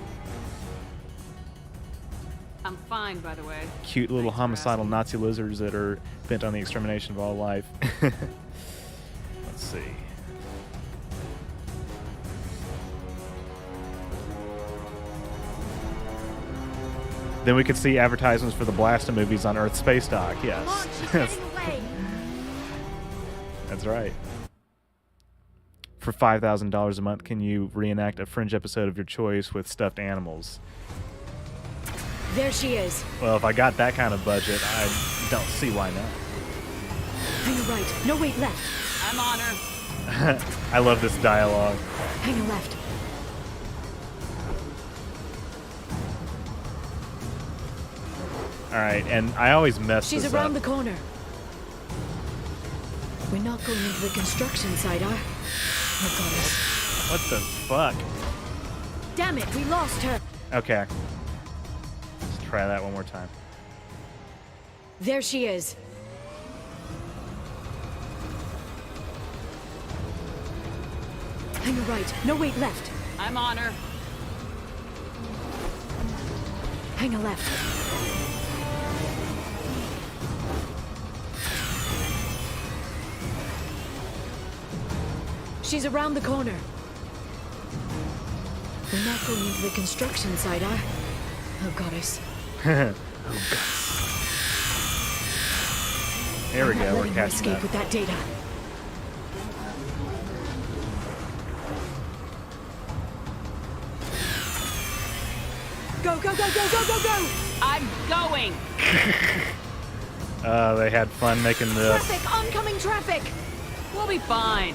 I'm fine, by the way. Cute little homicidal Nazi lizards that are bent on the extermination of all life. Let's see. Then we could see advertisements for the Blasta movies on Earth Space Dock. Yes. That's right. For $5,000 a month, can you reenact a Fringe episode of your choice with stuffed animals? There she is. Well, if I got that kind of budget, I don't see why not. Hang a right. No, wait, left. I'm on her. I love this dialogue. Hang a left. All right, and I always mess She's this around up. the corner. We're not going into the construction site, are? Oh, goodness. What the fuck? Damn it, we lost her. Okay. Let's try that one more time. There she is. Hang a right. No, wait, left. I'm on her. Hang a left. She's around the corner. We're not going into the construction site, are? Oh, goddess. Oh, goddess. There we go. We're catching escape up. with that data. Go, go, go, go, go, go, go! I'm going! They had fun making this. Traffic! Oncoming traffic! We'll be fine.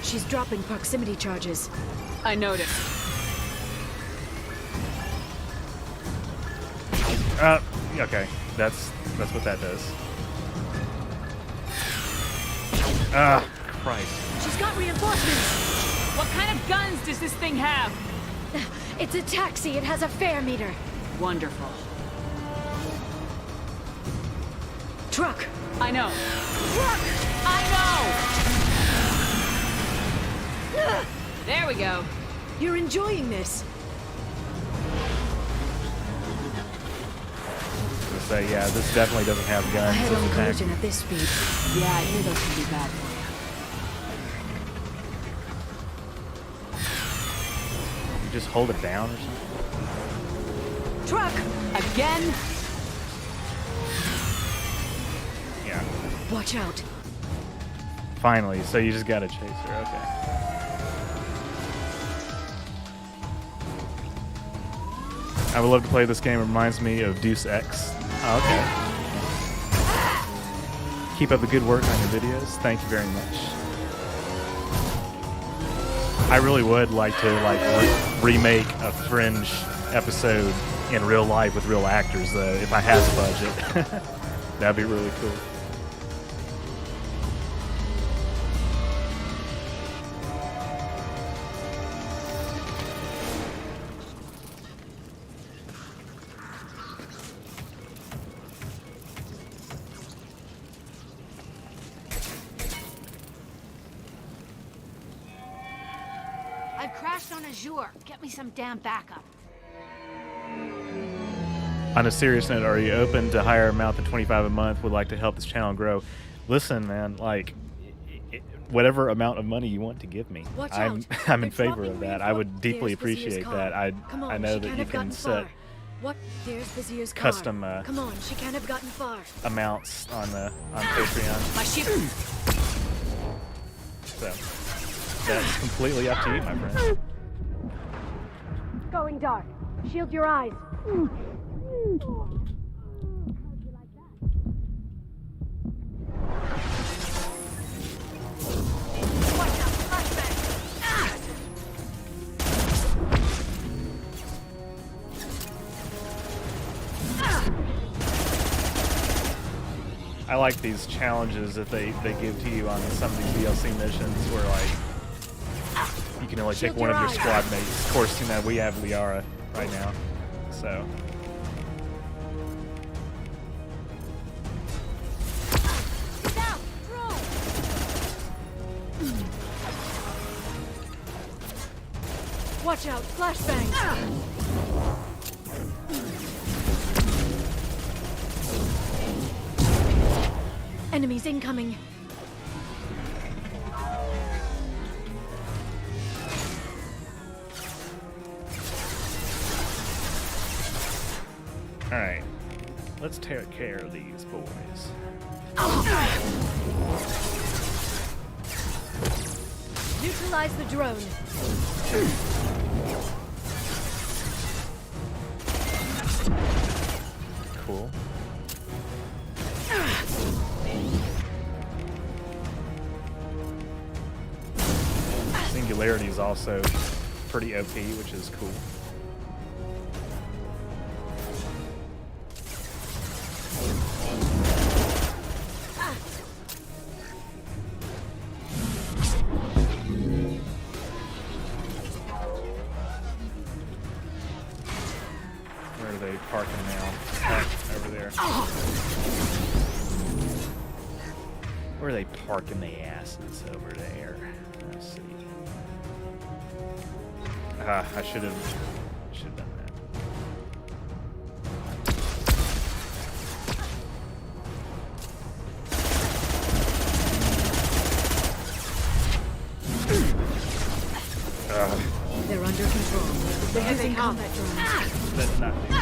She's dropping proximity charges. I noticed. Okay. That's what that does. Ah, Christ. She's got reinforcements! What kind of guns does this thing have? It's a taxi. It has a fare meter. Wonderful. Truck! I know. Truck! I know! There we go. You're enjoying this. Say, yeah, this definitely doesn't have guns. Head-on collision at this speed. Yeah, I hear those can be bad for You just hold it down or something? Truck! Again? Yeah. Watch out. Finally, so you just gotta chase her, okay. I would love to play this game. It reminds me of Deus Ex. Oh, okay. Keep up the good work on your videos. Thank you very much. I really would like to remake a Fringe episode in real life with real actors, though, if I had the budget. That'd be really cool. I've crashed on Azure. Get me some damn backup. On a serious note, are you open to higher amount than $25 a month? Would like to help this channel grow. Listen, man, like, whatever amount of money you want to give me, I'm in favor of that. I would deeply appreciate that. I know that you can set What? There's the Zier's car. custom Come on, she can't have gotten far. amounts on Patreon. My ship. So that's completely up to you, my friend. Going dark. Shield your eyes. I like these challenges that they give to you on some of these DLC missions where like you can only take one of your squad mates. Of course, you know, we have Liara right now, so. Watch out, flashbang! Enemies incoming. Alright, let's take care of these boys. Neutralize the drone. Cool. Singularity is also pretty OP, which is cool. Where are they parking now? Oh, over there. Where are they parking the asses over there? Let's see. I should have done that. They're under control. They're using combat drones. That's not the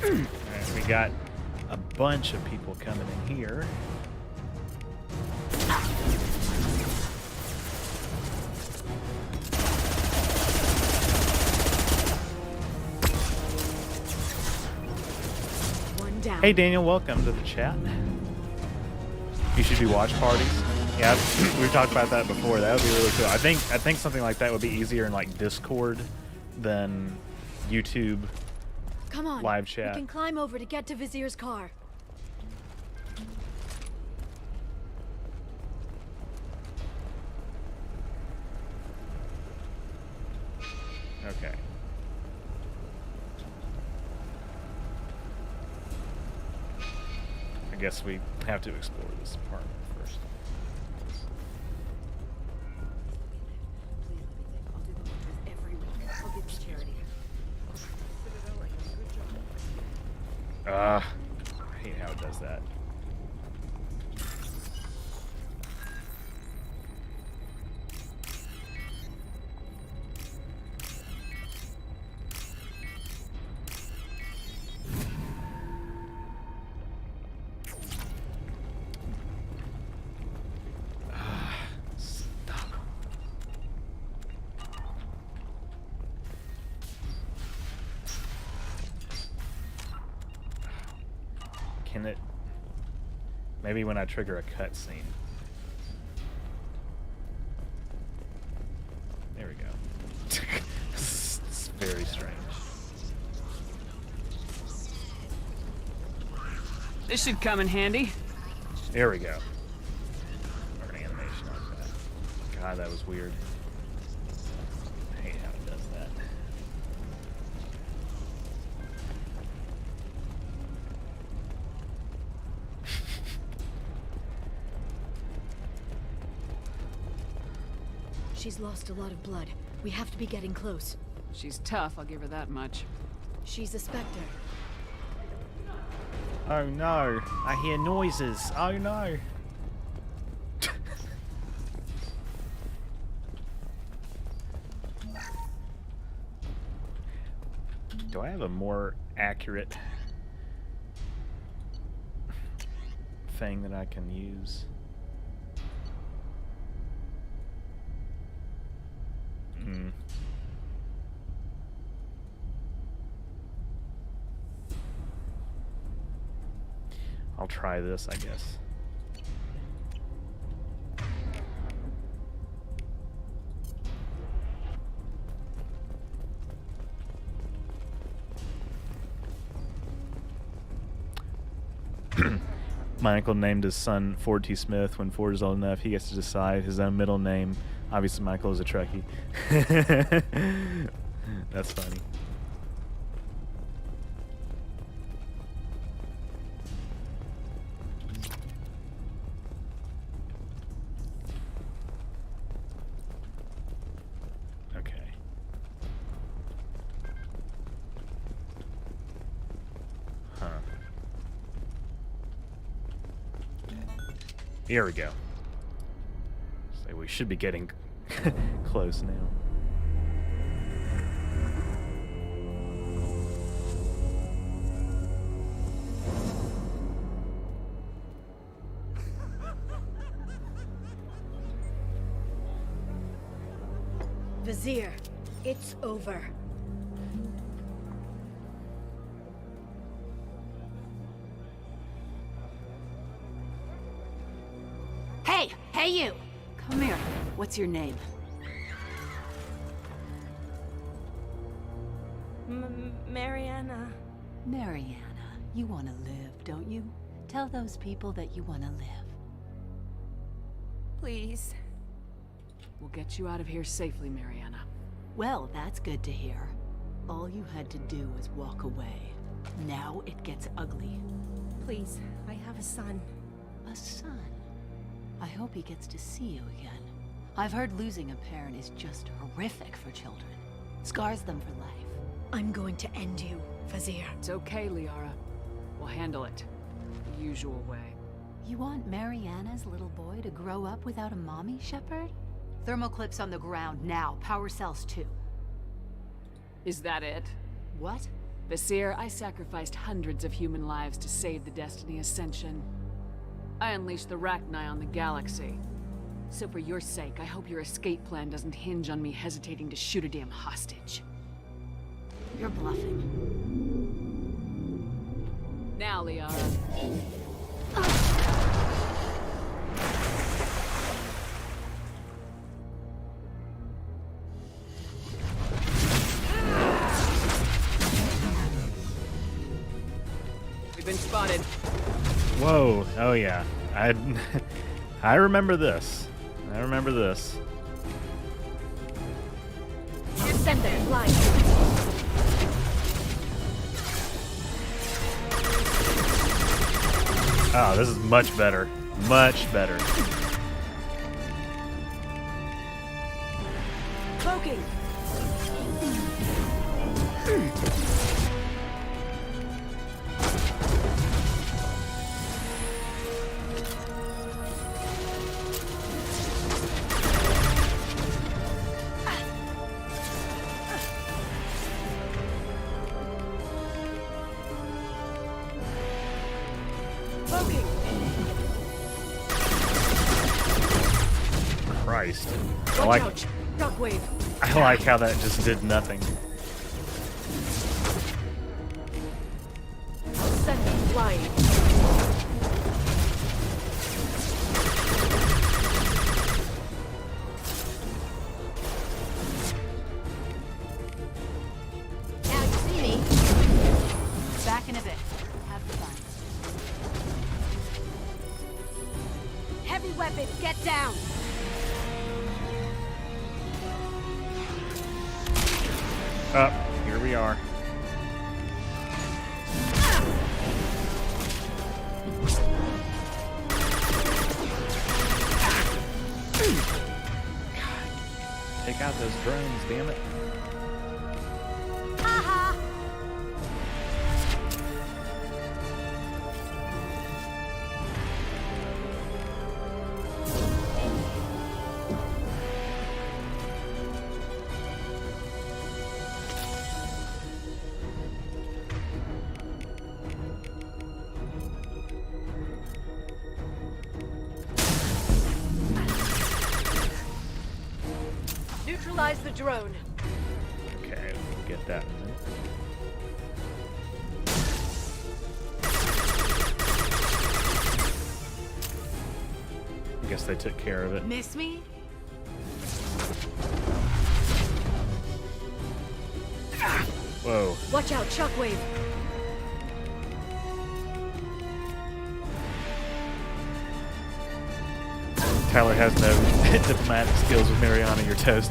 Alright, we got a bunch of people coming in here. One down. Hey Daniel, welcome to the chat. You should do watch parties. Yeah, we've talked about that before. That would be really cool. I think something like that would be easier in like Discord than YouTube. Come on. Live chat. We can climb over to get to Vizier's car. Okay. I guess we have to explore this apartment first. I hate how it does that. Stop. Can it... Maybe when I trigger a cutscene. There we go. It's very strange. This should come in handy. There we go. Or an animation like that. God, that was weird. I hate how it does that. She's lost a lot of blood. We have to be getting close. She's tough, I'll give her that much. She's a Spectre. Oh no, I hear noises. Oh no. Do I have a more accurate thing that I can use? I'll try this, I guess. My uncle named his son Ford T. Smith. When Ford is old enough, he gets to decide his own middle name. Obviously, Michael is a Trekkie. That's funny. Okay. Huh. Here we go. So we should be getting close now. Vizier, it's over. Hey you! Come here. What's your name? Mariana. Mariana. You want to live, don't you? Tell those people that you want to live. Please. We'll get you out of here safely, Mariana. Well, that's good to hear. All you had to do was walk away. Now it gets ugly. Please, I have a son. A son? I hope he gets to see you again. I've heard losing a parent is just horrific for children. Scars them for life. I'm going to end you, Vizier. It's okay, Liara. We'll handle it the usual way. You want Mariana's little boy to grow up without a mommy, Shepard? Thermal clips on the ground now. Power cells too. Is that it? What? Vizier, I sacrificed hundreds of human lives to save the Destiny Ascension. I unleashed the Rachni on the galaxy. So for your sake, I hope your escape plan doesn't hinge on me hesitating to shoot a damn hostage. You're bluffing. Now, Liara. We've been spotted. Whoa! Oh yeah, I remember this. I remember this. Send them flying. Oh, this is much better. Much better. Cloaking. Christ. Watch out. Shockwave. I like how that just did nothing. Send them flying. Now you see me. Back in a bit. Have fun. Heavy weapon, get down. Up. Here we are. Take out those drones, damn it. Stabilize the drone. Okay, we'll get that in a minute. I guess they took care of it. Miss me? Whoa. Watch out, shockwave. Tyler has no diplomatic skills with Mariana. You're toast.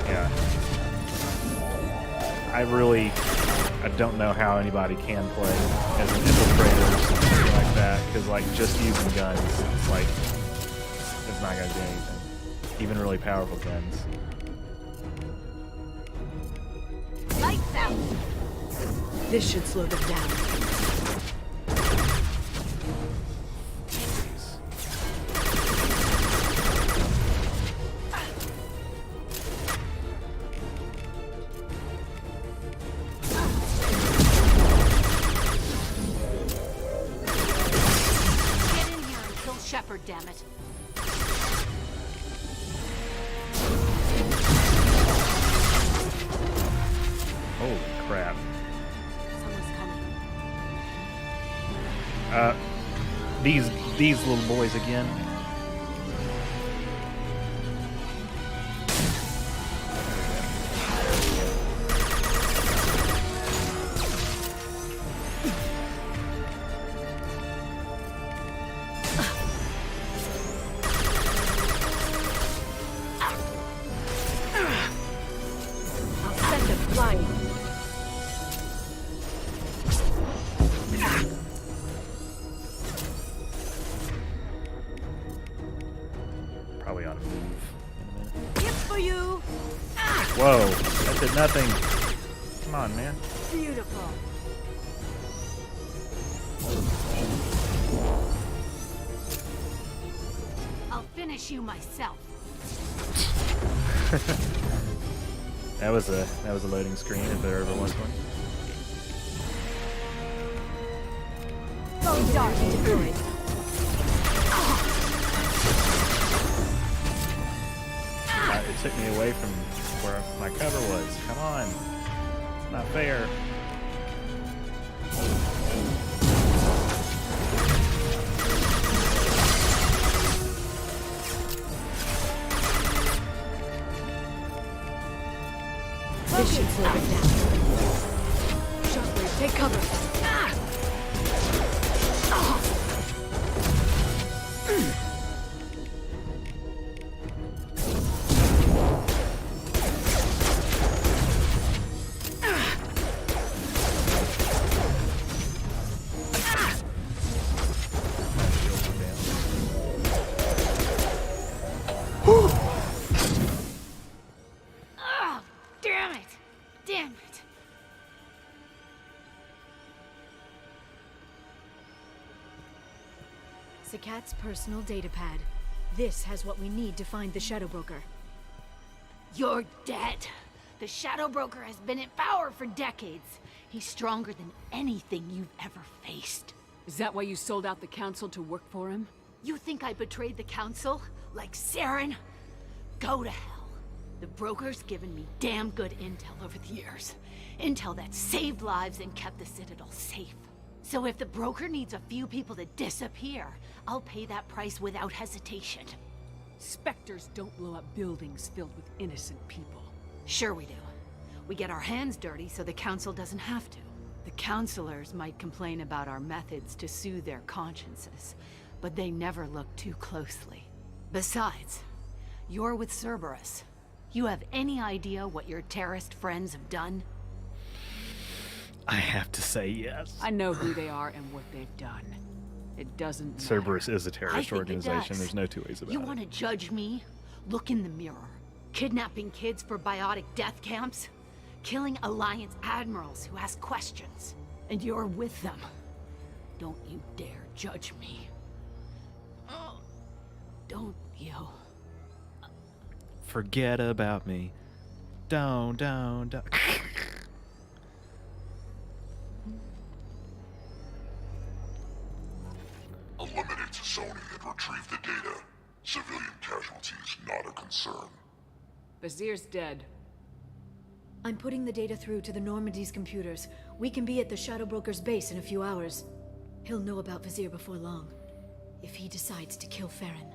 Yeah. I don't know how anybody can play as an infiltrator or something like that, because like just using guns, it's like it's not gonna do anything. Even really powerful guns. Lights out! This should slow them down. Get in here and kill Shepard, damn it. Holy crap. Someone's coming. These little boys again. I'll send them flying. Probably ought to move in a minute. It's for you. Whoa, that did nothing. Come on, man. Beautiful. I'll finish you myself. That was a loading screen if there ever was one. Going dark deployed. It took me away from where my cover was. Come on. It's not fair. This should slow them down. Shockwave, take cover. Oh, damn it! Damn it! Sakat's personal data pad. This has what we need to find the Shadow Broker. You're dead. The Shadow Broker has been in power for decades. He's stronger than anything you've ever faced. Is that why you sold out the Council to work for him? You think I betrayed the Council? Like Saren? Go to hell. The Broker's given me damn good intel over the years. Intel that saved lives and kept the Citadel safe. So if the Broker needs a few people to disappear, I'll pay that price without hesitation. Spectres don't blow up buildings filled with innocent people. Sure we do. We get our hands dirty so the Council doesn't have to. The Councilors might complain about our methods to soothe their consciences, but they never look too closely. Besides, you're with Cerberus. You have any idea what your terrorist friends have done? I have to say yes. I know who they are and what they've done. It doesn't matter. Cerberus is a terrorist I think it organization. does. There's no two ways about You it. want to judge me? Look in the mirror. Kidnapping kids for biotic death camps? Killing Alliance admirals who ask questions. And you're with them. Don't you dare judge me. Oh, don't you? Forget about me. Don't. to Sony and retrieve the data. Civilian casualties not a concern. Vizier's dead. I'm putting the data through to the Normandy's computers. We can be at the Shadow Broker's base in a few hours. He'll know about Vizier before long. If he decides to kill Farron.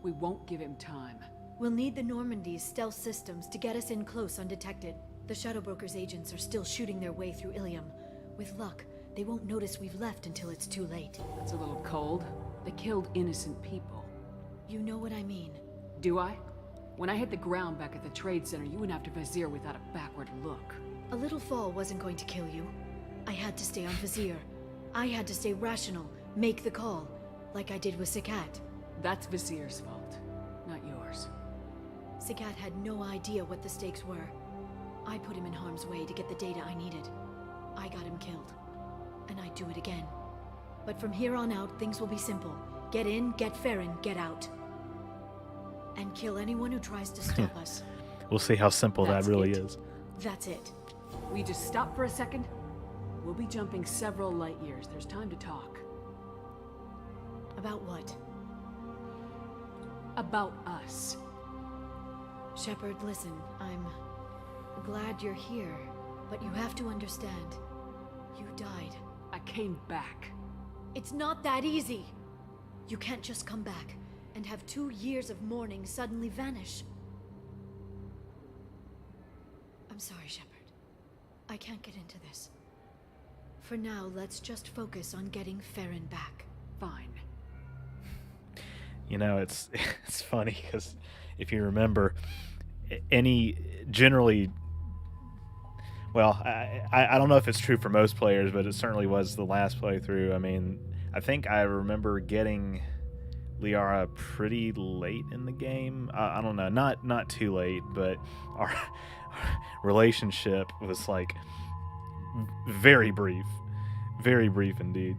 We won't give him time. We'll need the Normandy's stealth systems to get us in close undetected. The Shadow Broker's agents are still shooting their way through Illium. With luck, they won't notice we've left until it's too late. That's a little cold. They killed innocent people. You know what I mean. Do I? When I hit the ground back at the trade center, you went after Vizier without a backward look. A little fall wasn't going to kill you. I had to stay on Vizier. I had to stay rational, make the call, like I did with Sakat. That's Vizier's fault, not yours. Sakat had no idea what the stakes were. I put him in harm's way to get the data I needed. I got him killed. And I'd do it again. But from here on out, things will be simple. Get in, get Farron, get out. And kill anyone who tries to stop us. We'll see how simple That's that really it. is. That's it. We just stop for a second? We'll be jumping several light years. There's time to talk. About what? About us. Shepard, listen, I'm glad you're here, but you have to understand. You died. I came back. It's not that easy. You can't just come back and have 2 years of mourning suddenly vanish. I'm sorry, Shepard. I can't get into this. For now, let's just focus on getting Farron back. Fine. You know, it's funny because if you remember, generally, well, I don't know if it's true for most players, but it certainly was the last playthrough. I mean, I think I remember getting Liara pretty late in the game. I don't know, not too late, but our relationship was like very brief indeed.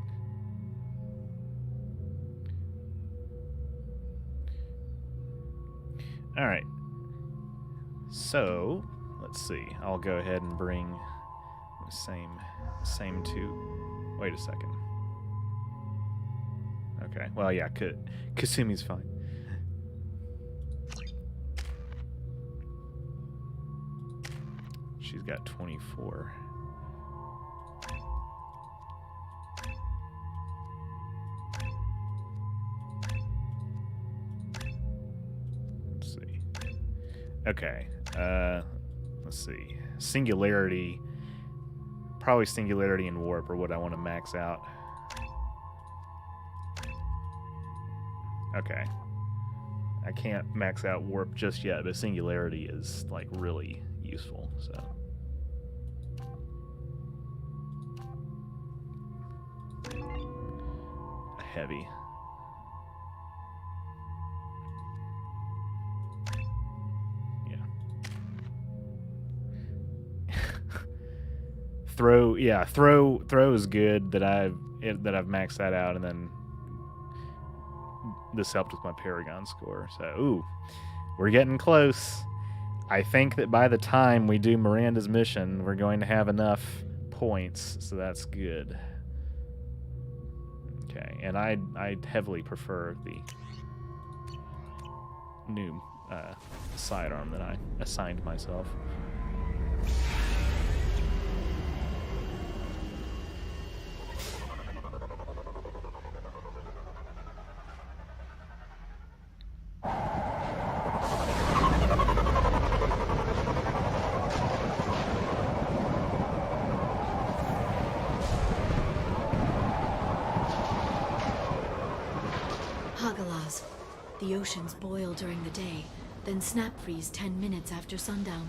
All right, so let's see. I'll go ahead and bring the same two. Wait a second. Okay. Well, yeah, Kasumi's fine. She's got 24. Let's see. Okay. Let's see. Singularity. Probably Singularity and Warp are what I want to max out. Okay. I can't max out Warp just yet, but Singularity is like really useful, so. Heavy. Yeah. Throw is good that I've maxed that out, and then this helped with my Paragon score. So, ooh, we're getting close. I think that by the time we do Miranda's mission, we're going to have enough points, so that's good. Okay, and I heavily prefer the new sidearm that I assigned myself. The oceans boil during the day, then snap freeze 10 minutes after sundown.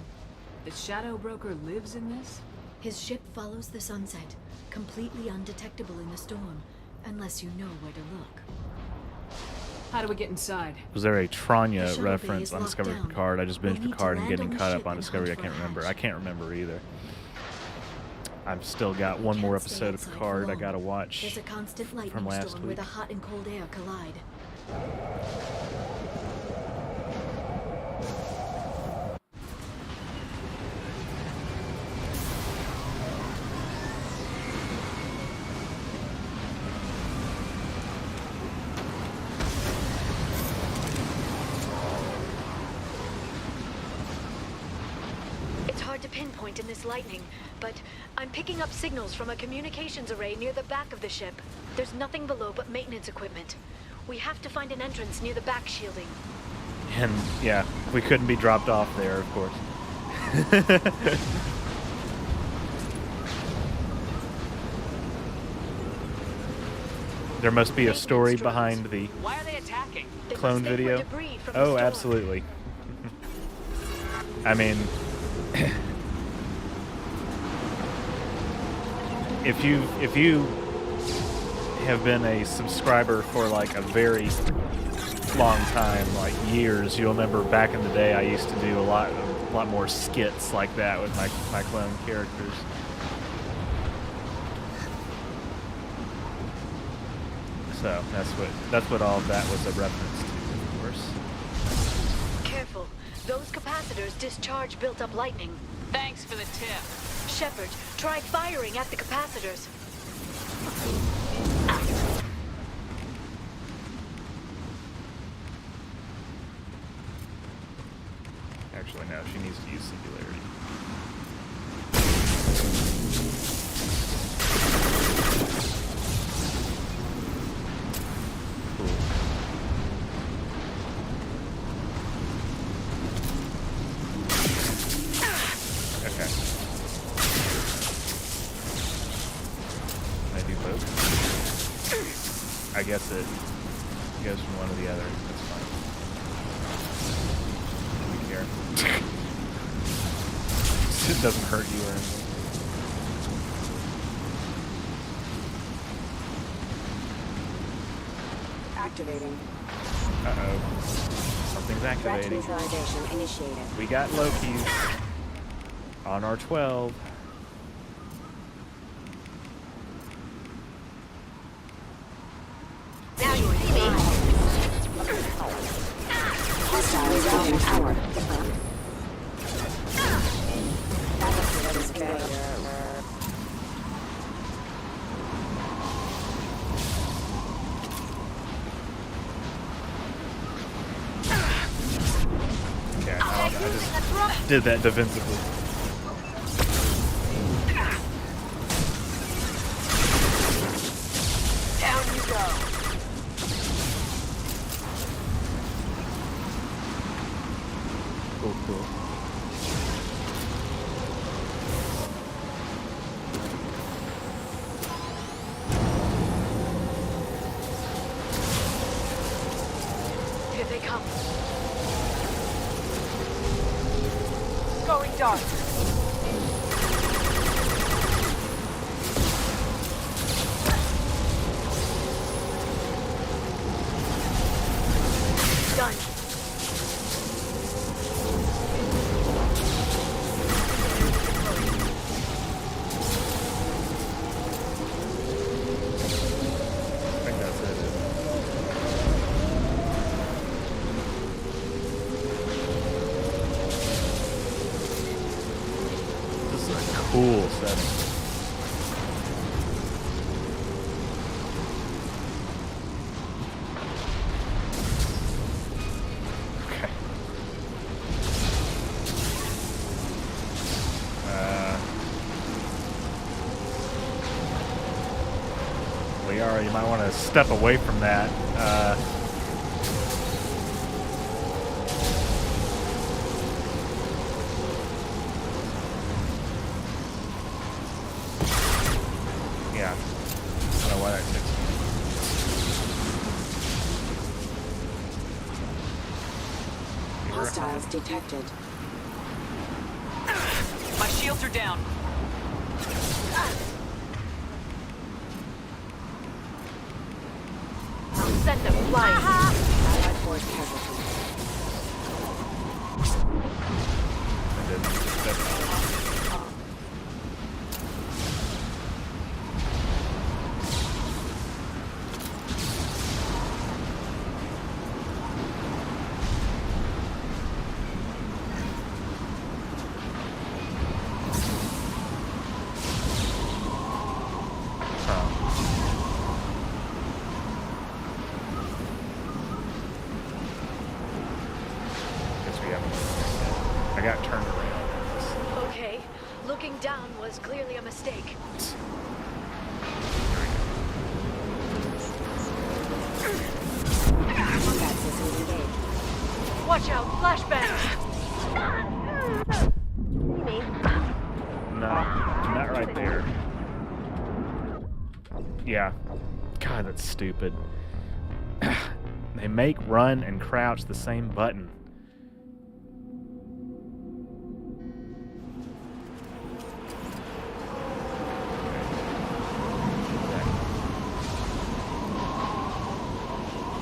The Shadow Broker lives in this? His ship follows the sunset, completely undetectable in the storm, unless you know where to look. How do we get inside? Was there a Tranya reference on Discovery Picard? I just binged Picard and getting caught up on Discovery. I can't remember. I can't remember either. I've still got one more episode of Picard I gotta watch. There's a constant lightning from last storm week. where the hot and cold air collide. to pinpoint in this lightning, but I'm picking up signals from a communications array near the back of the ship. There's nothing below but maintenance equipment. We have to find an entrance near the back shielding. And yeah, we couldn't be dropped off there, of course. There must be a story behind the Why are they attacking? clone video. Oh, absolutely. I mean, if you have been a subscriber for like a very long time, like years, you'll remember back in the day I used to do a lot more skits like that with my clone characters. So that's what all of that was a reference to, of course. Careful. Those capacitors discharge built-up lightning. Thanks for the tip. Shepard, try firing at the capacitors. Actually, no, she needs to use singularity. Cool. Okay. I do both. I guess it goes from one to the other. That's fine. I don't care. It doesn't hurt you or anything. Activating. Uh-oh. Something's activating. Neutralization initiated. We got Loki's on our 12. Now you see me. Hostile is within power. Okay, I just did that defensively. Down you go. Cool. Here they come. Going dark. Done. I think that's it. This is a cool setting. Okay. Liara, you might want to step away from that. Yeah. I don't know why that takes me. Hostiles detected. My shields are down. I'll send them flying. Allied force casualty. I did. That's guess we haven't. I got turned around. Okay, Going down was clearly a mistake. Watch out, flashbang! No, not right there. Yeah. God, that's stupid. They make run and crouch the same button.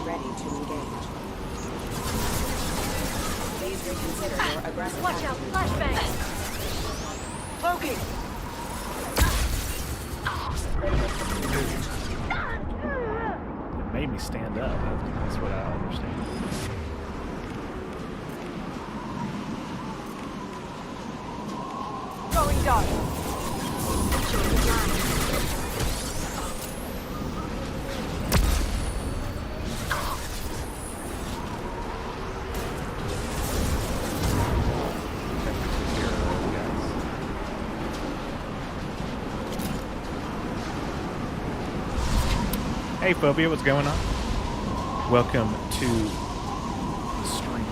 Ready to engage. Please reconsider your aggressive. Watch out, flashbang! Loki! It made me stand up. That's what I understand. Going dark. Hey Phobia, what's going on? Welcome to the stream.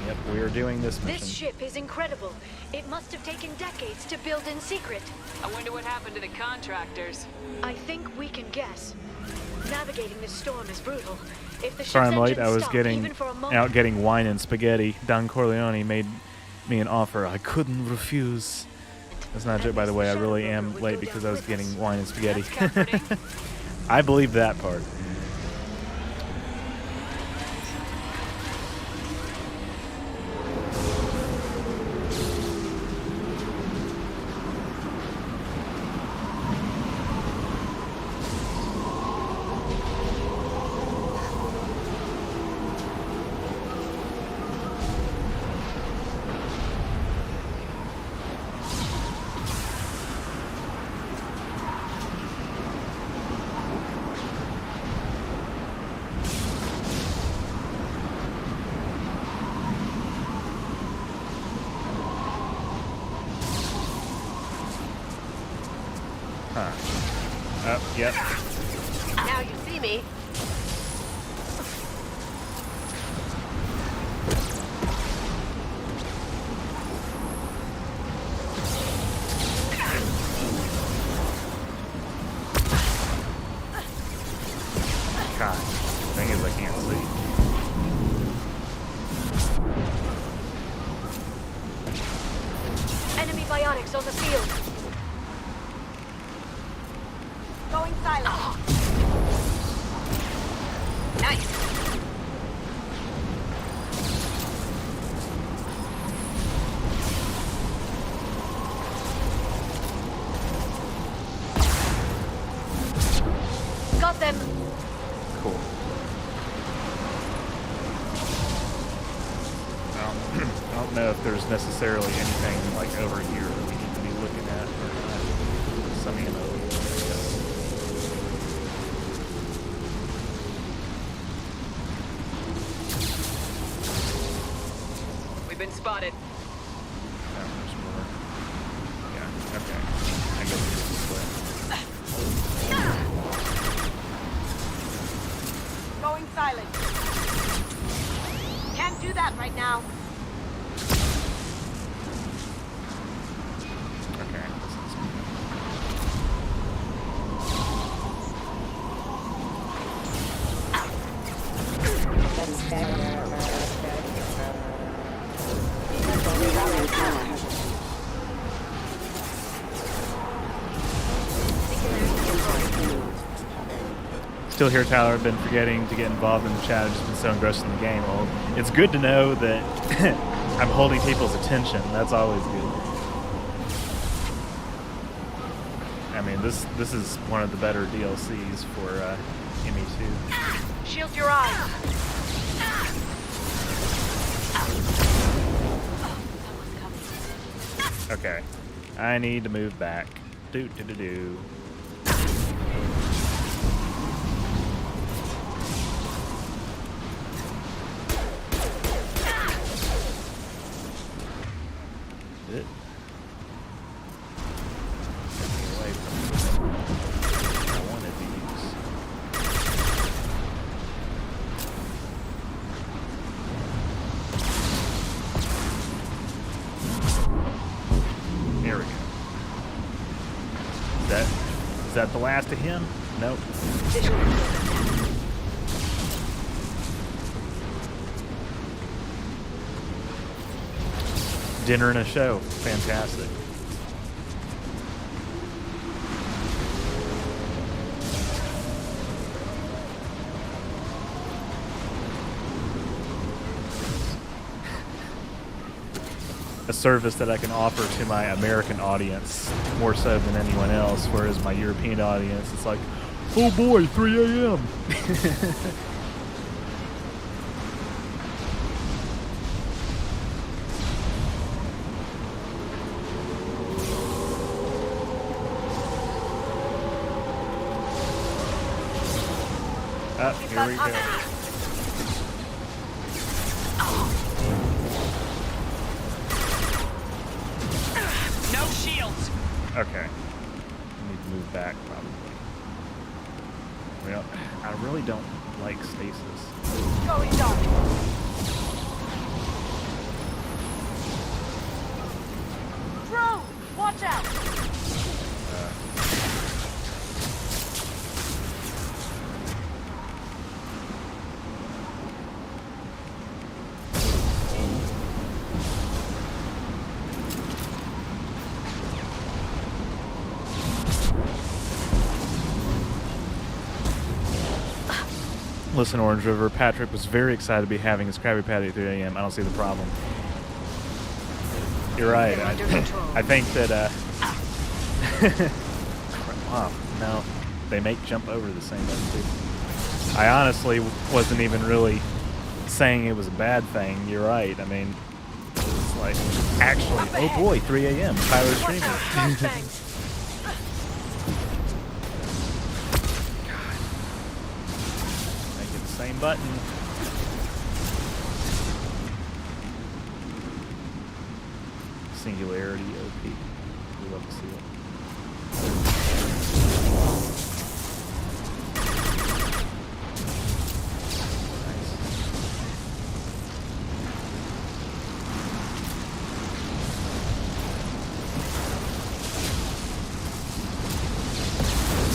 Yep, we are doing this mission. This ship is incredible. It must have taken decades to build in secret. I wonder what happened to the contractors. I think we can guess. Navigating this storm is brutal. If the ship's Sorry I'm late, engines I was stopped getting even for a moment, out getting wine and spaghetti. Don Corleone made me an offer I couldn't refuse. That's not a joke, by the way. I really am late because I was getting wine and spaghetti. I believe that part. Yep. Now you see me. God, the thing is I can't see. enemy biotics on the field. Going silent. Nice. Got them. Cool. I don't know if there's necessarily anything like over here that we need to be looking at or not. Some ammo. We've been spotted. No, there's more. Yeah, okay. I guess it's this way. Going silent. Can't do that right now. Okay. Still here, Tyler. I've been forgetting to get involved in the chat. I've just been so engrossed in the game. Well, it's good to know that I'm holding people's attention. That's always good. I mean, this is one of the better DLCs for ME2. Shield your eyes. Okay, I need to move back. Do do do do. that the last of him? Nope. Dinner and a show. Fantastic. A service that I can offer to my American audience more so than anyone else, whereas my European audience, it's like, oh boy, 3 a.m. Here we go. No shields. Okay. I need to move back, probably. Well, I really don't like stasis. Going dark. Drone, watch out. Listen, Orange River, Patrick was very excited to be having his Krabby Patty at 3 a.m. I don't see the problem. You're right. I think that, oh, no. They make jump over the same button, too. I honestly wasn't even really saying it was a bad thing. You're right. I mean, it's like, actually, oh boy, 3 a.m. Tyler's streaming. Same button. Singularity OP. We love to see it. Nice.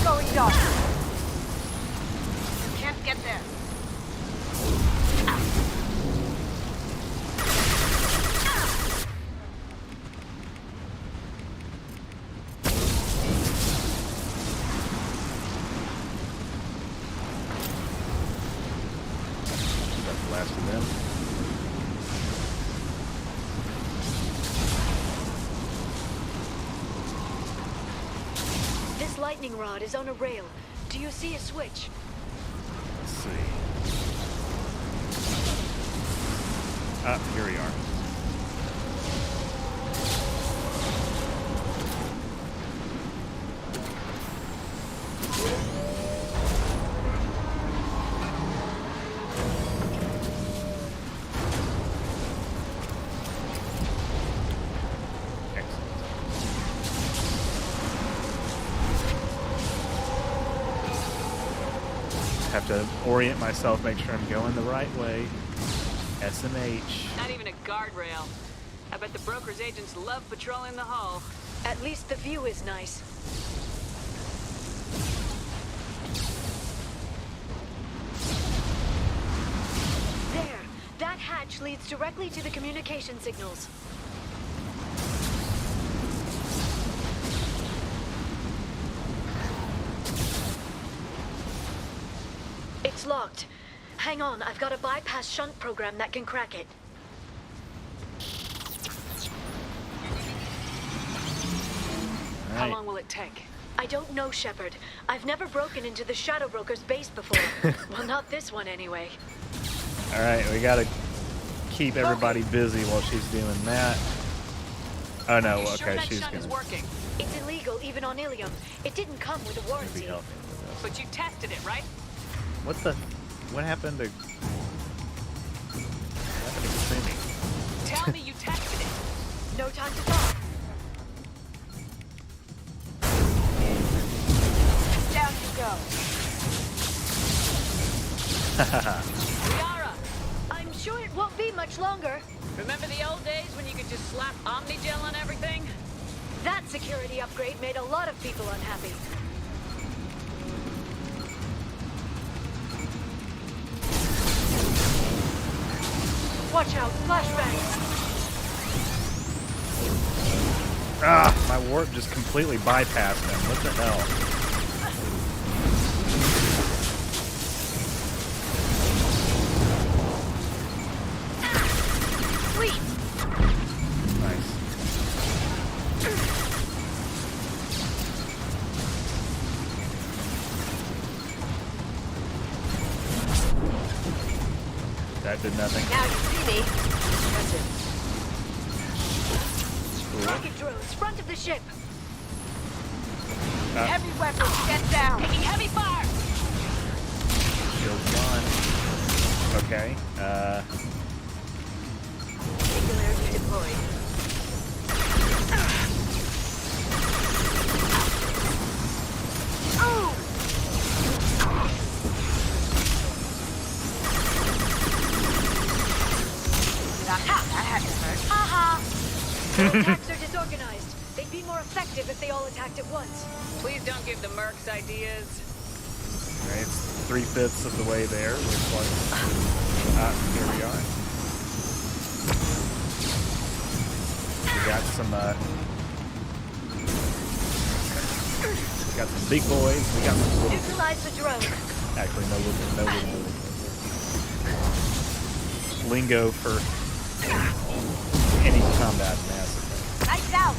Going dark. Can't get there. This lightning rod is on a rail. Do you see a switch? Let's see. Here we are. Have to orient myself, make sure I'm going the right way. SMH. Not even a guardrail. I bet the broker's agents love patrolling the hull. At least the view is nice. There! That hatch leads directly to the communication signals. It's locked. Hang on, I've got a bypass shunt program that can crack it. How long will it take? I don't know, Shepard. I've never broken into the Shadow Broker's base before. Well, not this one anyway. Alright, we gotta keep everybody busy while she's doing that. Oh no, okay, sure that she's shunt gonna is working? It's illegal, even on Illium. It didn't come with a warranty. But you tested it, right? What happened to Simi? Tell me you tested it. No time to talk. Down you go. Liara! I'm sure it won't be much longer. Remember the old days when you could just slap Omnigel on everything? That security upgrade made a lot of people unhappy. Watch out, flashbangs! Ah, my warp just completely bypassed him. What the hell? Sweet! Nice. That did nothing. Now you see me. Cool. Rocket drones, front of the ship. Ah. Heavy weapons, get down. Taking heavy fire. Shield on. Okay. Singularity deployed. Oh! That had to hurt. Haha! The attacks are disorganized. They'd be more effective if they all attacked at once. Please don't give the mercs ideas. Alright, it's 3/5 of the way there. Looks like. Here we are. We got some, we got some big boys. We got some little. Neutralize the drone. Actually, no little. Lingo for any combat massacre. Lights out!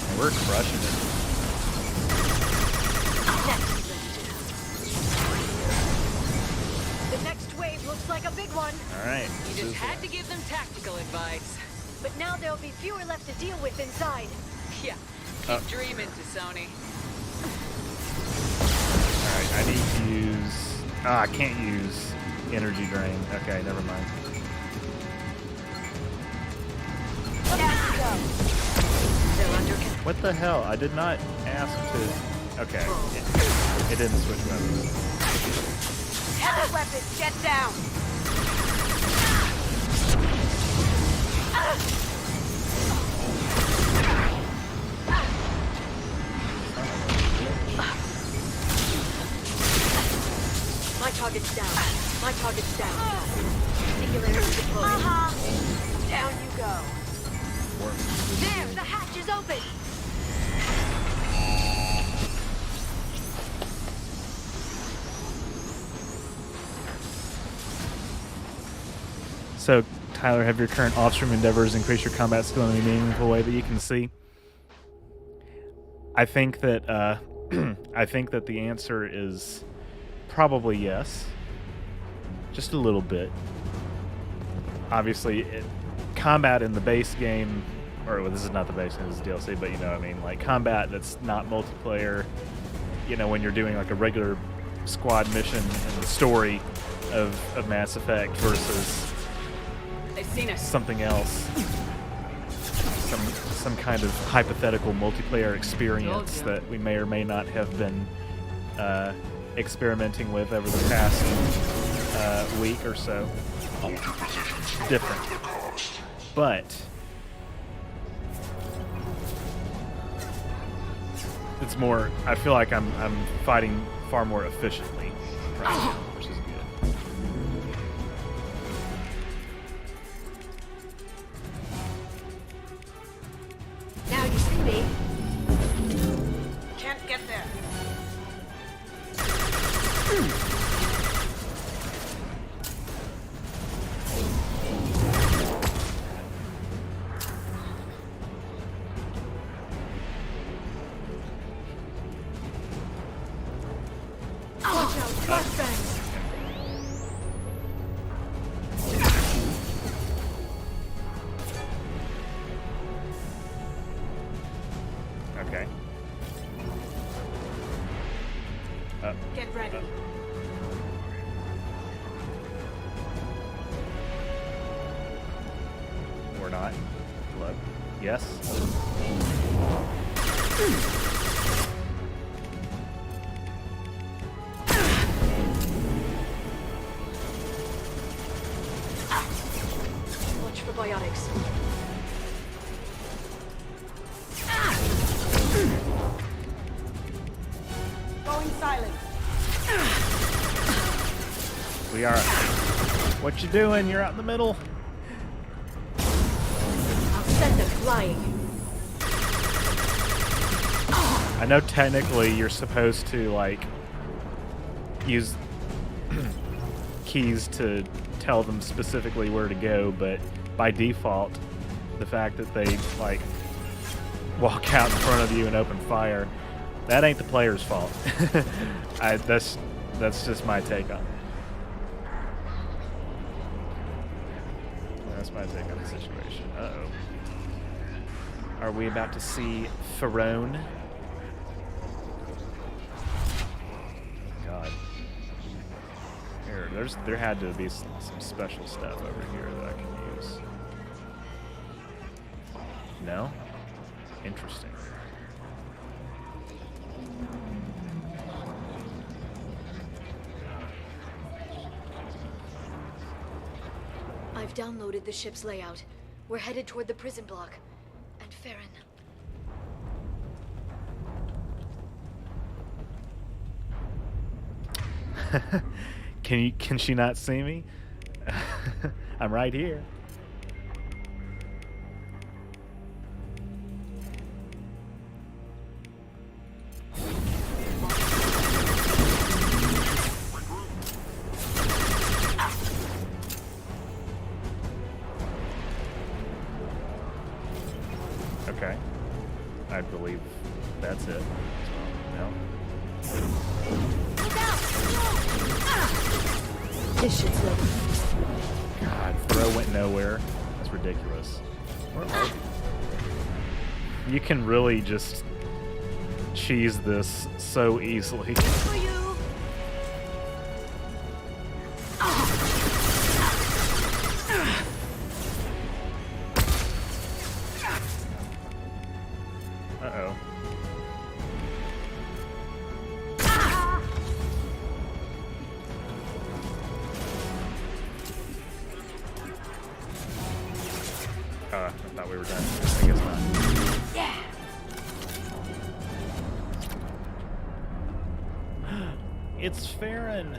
And we're crushing it. The next wave looks like a big one. Alright. You just had to give them tactical advice. But now there'll be fewer left to deal with inside. Yeah. Keep dreaming, Sony. Alright, I need to use... I can't use energy drain. Okay, never mind. What the hell? I did not ask to... Okay. It didn't switch weapons. Heavy weapons, get down! My target's down. My target's down. Singularity deployed. Down you go. There, the hatch is open. So, Tyler, have your current off-stream endeavors increased your combat skill in a meaningful way that you can see? I think that I think that the answer is probably yes. Just a little bit. Obviously, combat in the base game, or well, this is not the base game, this is DLC, but you know what I mean, like combat that's not multiplayer, you know, when you're doing like a regular squad mission in the story of Mass Effect versus They've seen us. something else. Some kind of hypothetical multiplayer experience that we may or may not have been experimenting with over the past week or so. Different. But it's more, I feel like I'm fighting far more efficiently right now, which is good. Now you see me. Can't get there. Watch out, flashbangs. Okay. Get ready. Or not. Hello. Yes. Watch for biotics. Going silent. We are. What you doing? You're out in the middle. I'll send them flying. I know technically you're supposed to like use keys to tell them specifically where to go, but by default, the fact that they like walk out in front of you and open fire, that ain't the player's fault. That's just my take on it. That's my take on the situation. Uh-oh. Are we about to see Pharaoh? God. There had to be some special stuff over here that I can use. No? Interesting. I've downloaded the ship's layout. We're headed toward the prison block. And Farron. Can she not see me? I'm right here. Okay. I believe that's it. No. This shit's low. God, throw went nowhere. That's ridiculous. Where are you? You can really just cheese this so easily. For you. Uh-oh. I thought we were done. I guess not. Yeah. It's Farron.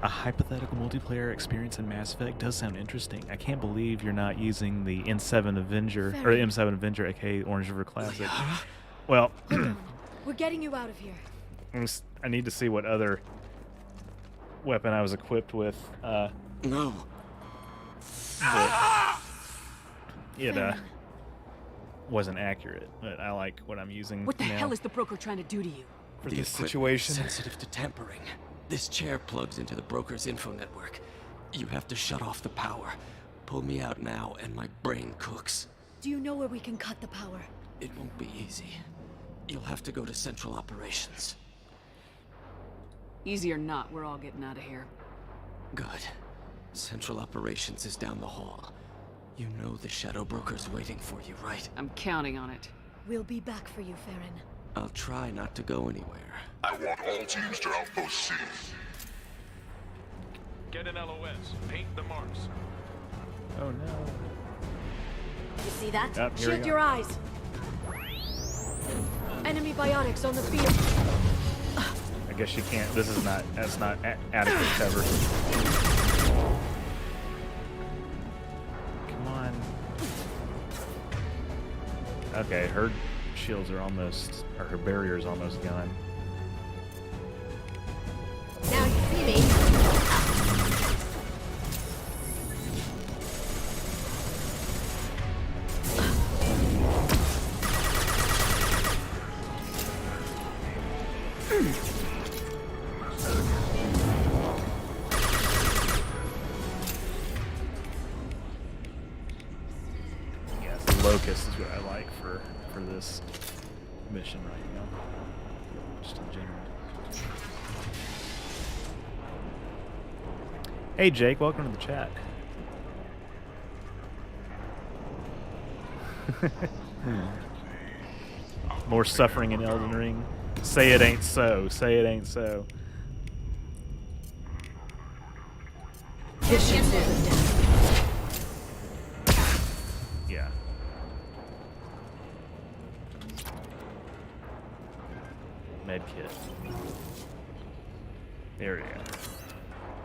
A hypothetical multiplayer experience in Mass Effect does sound interesting. I can't believe you're not using the N7 Avenger or M7 Avenger, aka OrangeRiver Classic. Well, We're getting you out of here. I need to see what other weapon I was equipped with. No. It wasn't accurate, but I like what I'm using. What the now hell is the broker trying to do to you? for The this equipment situation? is sensitive to tampering. This chair plugs into the broker's info network. You have to shut off the power. Pull me out now, and my brain cooks. Do you know where we can cut the power? It won't be easy. You'll have to go to Central Operations. Easy or not, we're all getting out of here. Good. Central Operations is down the hall. You know the Shadow Broker's waiting for you, right? I'm counting on it. We'll be back for you, Farron. I'll try not to go anywhere. I want all teams to Outpost C. Get an LOS. Paint the marks. Oh no. You see that? Yep, here we Shield go. your eyes. Enemy biotics on the field. I guess you can't. That's not adequate cover. Come on. Okay, her shields are almost, or her barrier's almost gone. Now you see me. Yes, the Locust is what I like for this mission right now. Just in general. Hey Jake, welcome to the chat. More suffering in Elden Ring. Say it ain't so. Say it ain't so. Yeah. Med kit. There we go.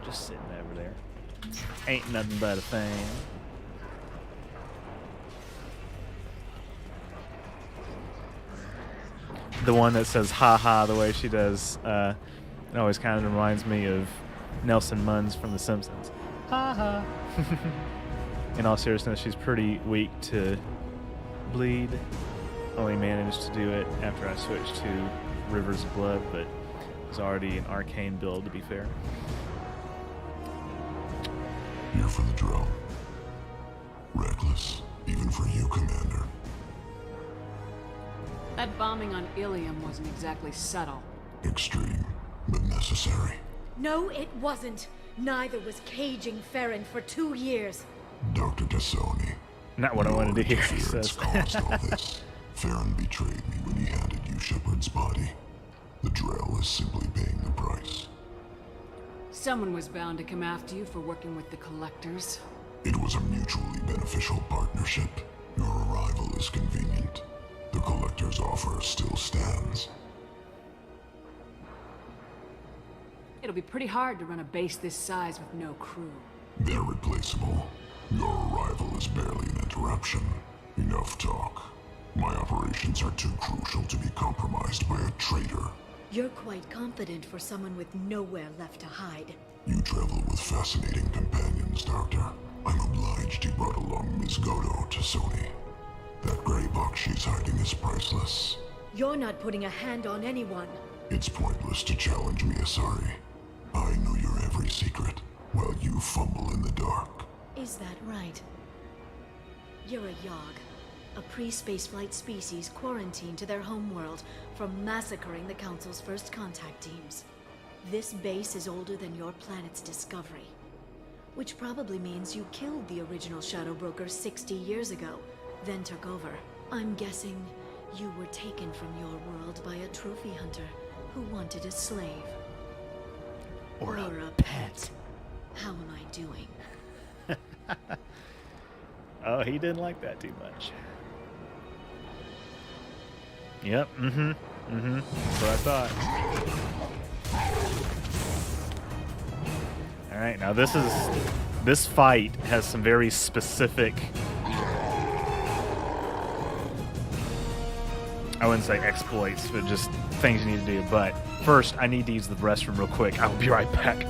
Just sitting over there. Ain't nothing but a thing. The one that says "ha ha" the way she does, it always kind of reminds me of Nelson Muntz from The Simpsons. Ha ha. In all seriousness, she's pretty weak to bleed. Only managed to do it after I switched to Rivers of Blood, but it was already an arcane build, to be fair. Here for the drone. Reckless, even for you, Commander. That bombing on Illium wasn't exactly subtle. Extreme, but necessary. No, it wasn't. Neither was caging Farron for 2 years. Dr. Tassoni. Not what I wanted to hear, he interference says. caused all this. Farron betrayed me when he handed you Shepard's body. The Drell is simply paying the price. Someone was bound to come after you for working with the Collectors. It was a mutually beneficial partnership. Your arrival is convenient. The Collector's offer still stands. It'll be pretty hard to run a base this size with no crew. They're replaceable. Your arrival is barely an interruption. Enough talk. My operations are too crucial to be compromised by a traitor. You're quite confident for someone with nowhere left to hide. You travel with fascinating companions, Doctor. I'm obliged you brought along Ms. Godo to Sony. That gray box she's hiding is priceless. You're not putting a hand on anyone. It's pointless to challenge me, Asari. I know your every secret, while you fumble in the dark. Is that right? You're a Yogg, a pre-spaceflight species quarantined to their homeworld from massacring the Council's first contact teams. This base is older than your planet's discovery, which probably means you killed the original Shadow Broker 60 years ago, then took over. I'm guessing you were taken from your world by a trophy hunter who wanted a slave. Or a pet. How am I doing? Oh, he didn't like that too much. Yep, that's what I thought. Alright, now this fight has some very specific, I wouldn't say exploits, but just things you need to do. But first, I need to use the restroom real quick. I'll be right back.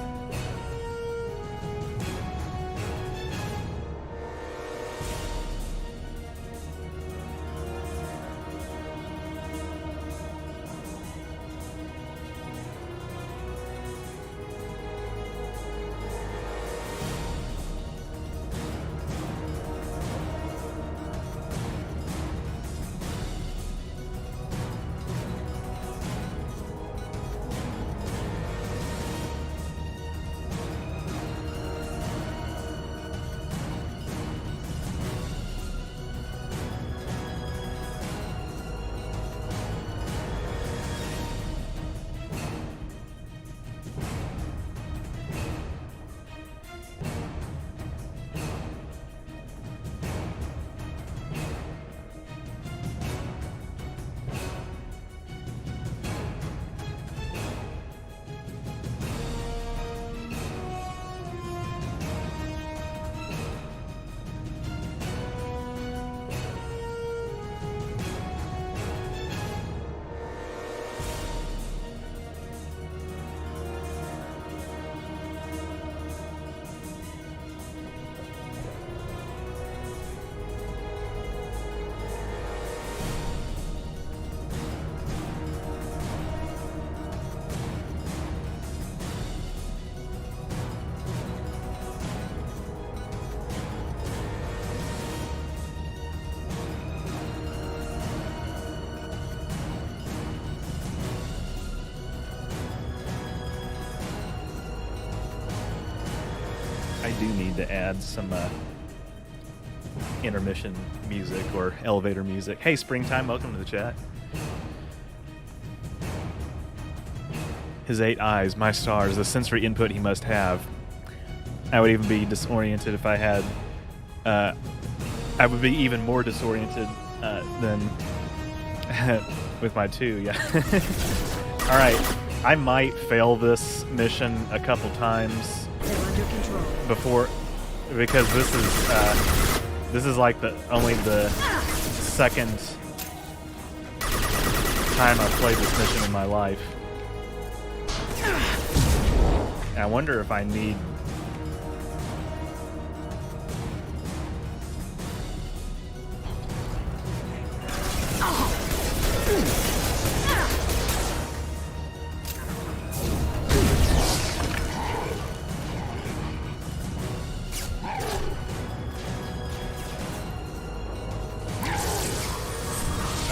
I do need to add some intermission music or elevator music. Hey, Springtime, welcome to the chat. His 8 eyes, my stars, the sensory input he must have. I would even be disoriented if I had... I would be even more disoriented than with my 2, yeah. Alright, I might fail this mission a couple times before... Because this is like only the second time I've played this mission in my life. And I wonder if I need...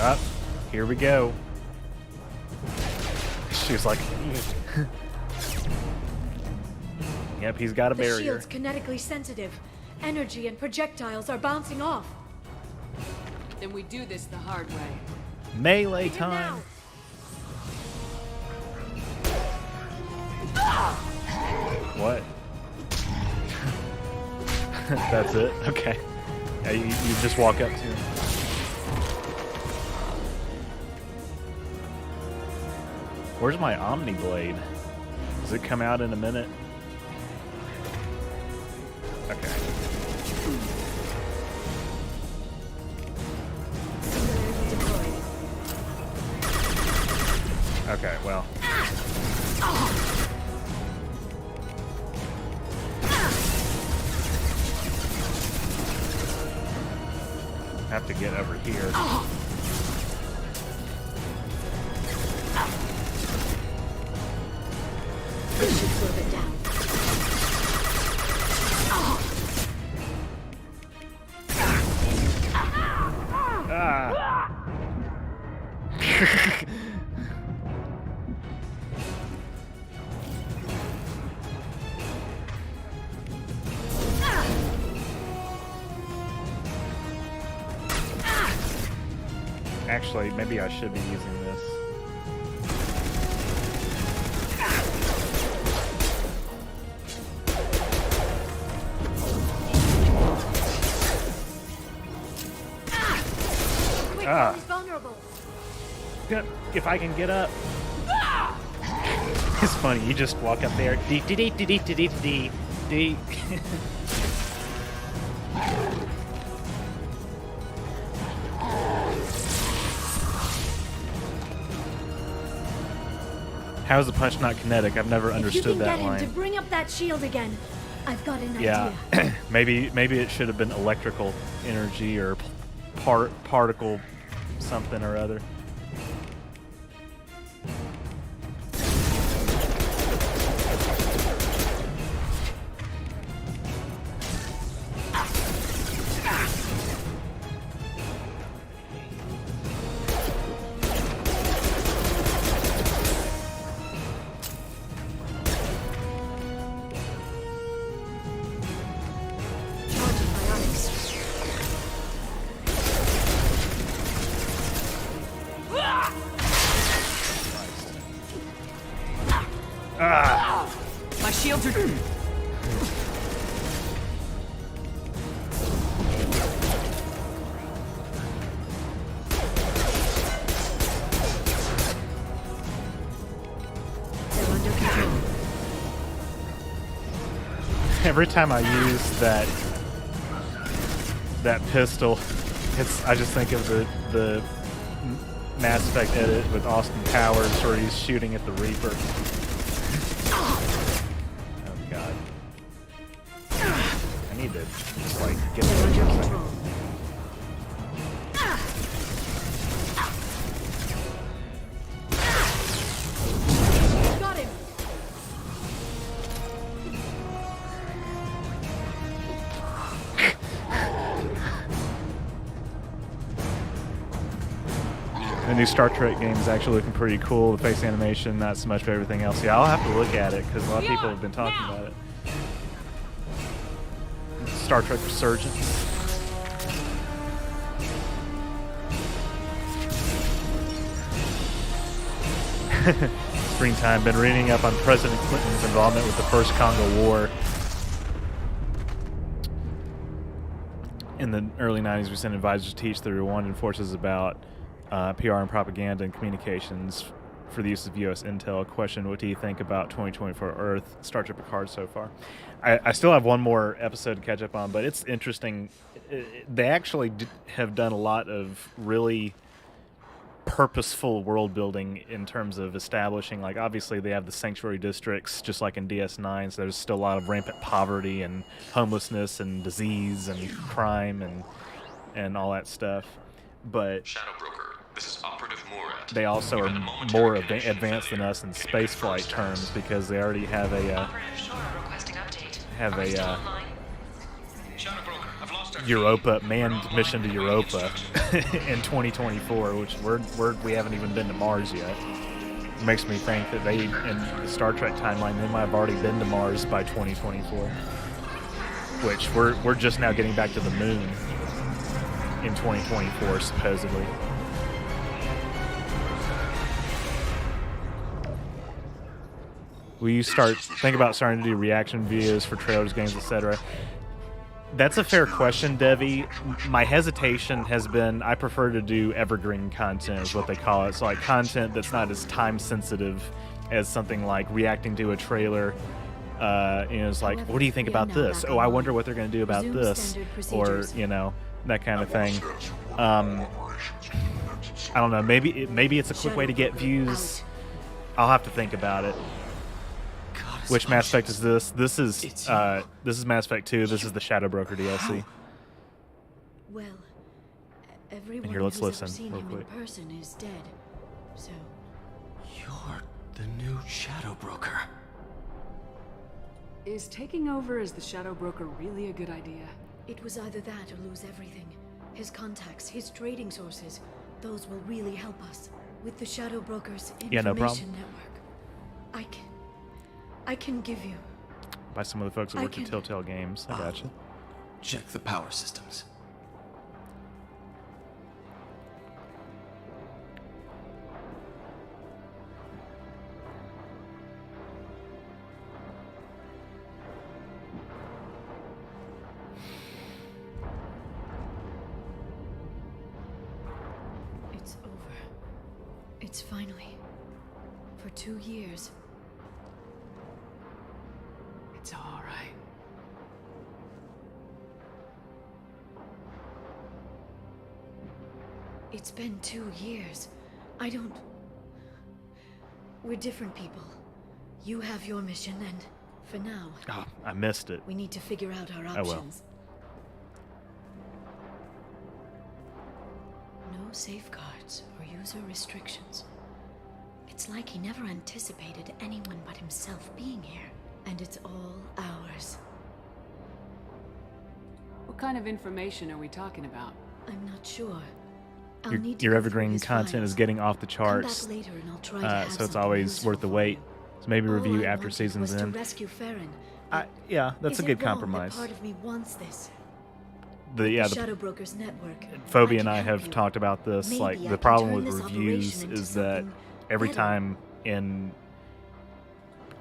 Up, here we go. She was like, yep, he's got a barrier. The shield's kinetically sensitive. Energy and projectiles are bouncing off. Then we do this the hard way. Melee time. What? That's it? Okay. Yeah, you just walk up to him. Where's my Omni Blade? Does it come out in a minute? Okay. Okay, well. Have to get over here. This should slow it down. Ah. Actually, maybe I should be using this. Ah. Vulnerable. If I can get up. It's funny, you just walk up there. Dee dee dee dee dee dee dee dee. How is the punch not kinetic? I've never understood that line. If you can get him to bring up that shield again, I've got an idea. maybe it should have been electrical energy or particle something or other. My shields are... Every time I use that pistol, I just think of the Mass Effect edit with Austin Powers where he's shooting at the Reaper. Oh god. I need to just like get it under control. Got him. The new Star Trek game is actually looking pretty cool. The face animation, not so much, but everything else. Yeah, I'll have to look at it because a lot of people have been talking about it. Star Trek Resurgence. screen time. Been reading up on President Clinton's involvement with the first Congo War. In the early 90s, we sent advisors to teach the Rwandan forces about PR and propaganda and communications for the use of U.S. intel. Question, what do you think about 2024 Earth, Star Trek Picard so far? I still have one more episode to catch up on, but it's interesting. They actually have done a lot of really purposeful world building in terms of establishing, like, obviously they have the sanctuary districts just like in DS9, so there's still a lot of rampant poverty and homelessness and disease and crime and all that stuff, but Shadow Broker, this is Operative Murat. they also are more advanced than us in space flight terms, because they already have a Europa manned mission to Europa in 2024, which we haven't even been to Mars yet. It makes me think that they, in the Star Trek timeline, they might have already been to Mars by 2024, which we're just now getting back to the moon in 2024, supposedly. Will you think about starting to do reaction videos for trailers, games, etc.? That's a fair question, Devi. My hesitation has been, I prefer to do evergreen content, is what they call it. So like content that's not as time sensitive as something like reacting to a trailer. It's like, what do you think about this? Oh, I wonder what they're going to do about this, or that kind of thing. I don't know. Maybe it's a quick way to get views. I'll have to think about it. Which Mass Effect is this? This is Mass Effect 2. This is the Shadow Broker DLC. Well, everyone And here, let's who's listen ever seen real him quick. in person is dead. So You're the new Shadow Broker. Is taking over as the Shadow Broker really a good idea? it was either that or lose everything. His contacts, his trading sources, those will really help us. With the Shadow Broker's information network. I can give you. By some of the folks that work at Telltale Games. I gotcha. Check the power systems. It's over. It's finally. For 2 years. It's all right. It's been 2 years. I don't... We're different people. You have your mission, and for now... Oh, I missed it. We need to figure out our Oh, well. options. No safeguards or user restrictions. It's like he never anticipated anyone but himself being here. And it's all ours. What kind of information are we talking about? I'm not sure. I'll need to Your go evergreen through his content files. is getting off the Come back charts, later and I'll try to have so it's something always useful worth the for wait. you. So maybe All review I after wanted season's was to end. rescue Farron. Yeah, that's a Is good it wrong compromise. that part of me wants this? The Shadow Broker's network. Phoebe I and can I help have you. talked about this. Maybe Like I the can problem turn with this reviews operation into is that something every better. time in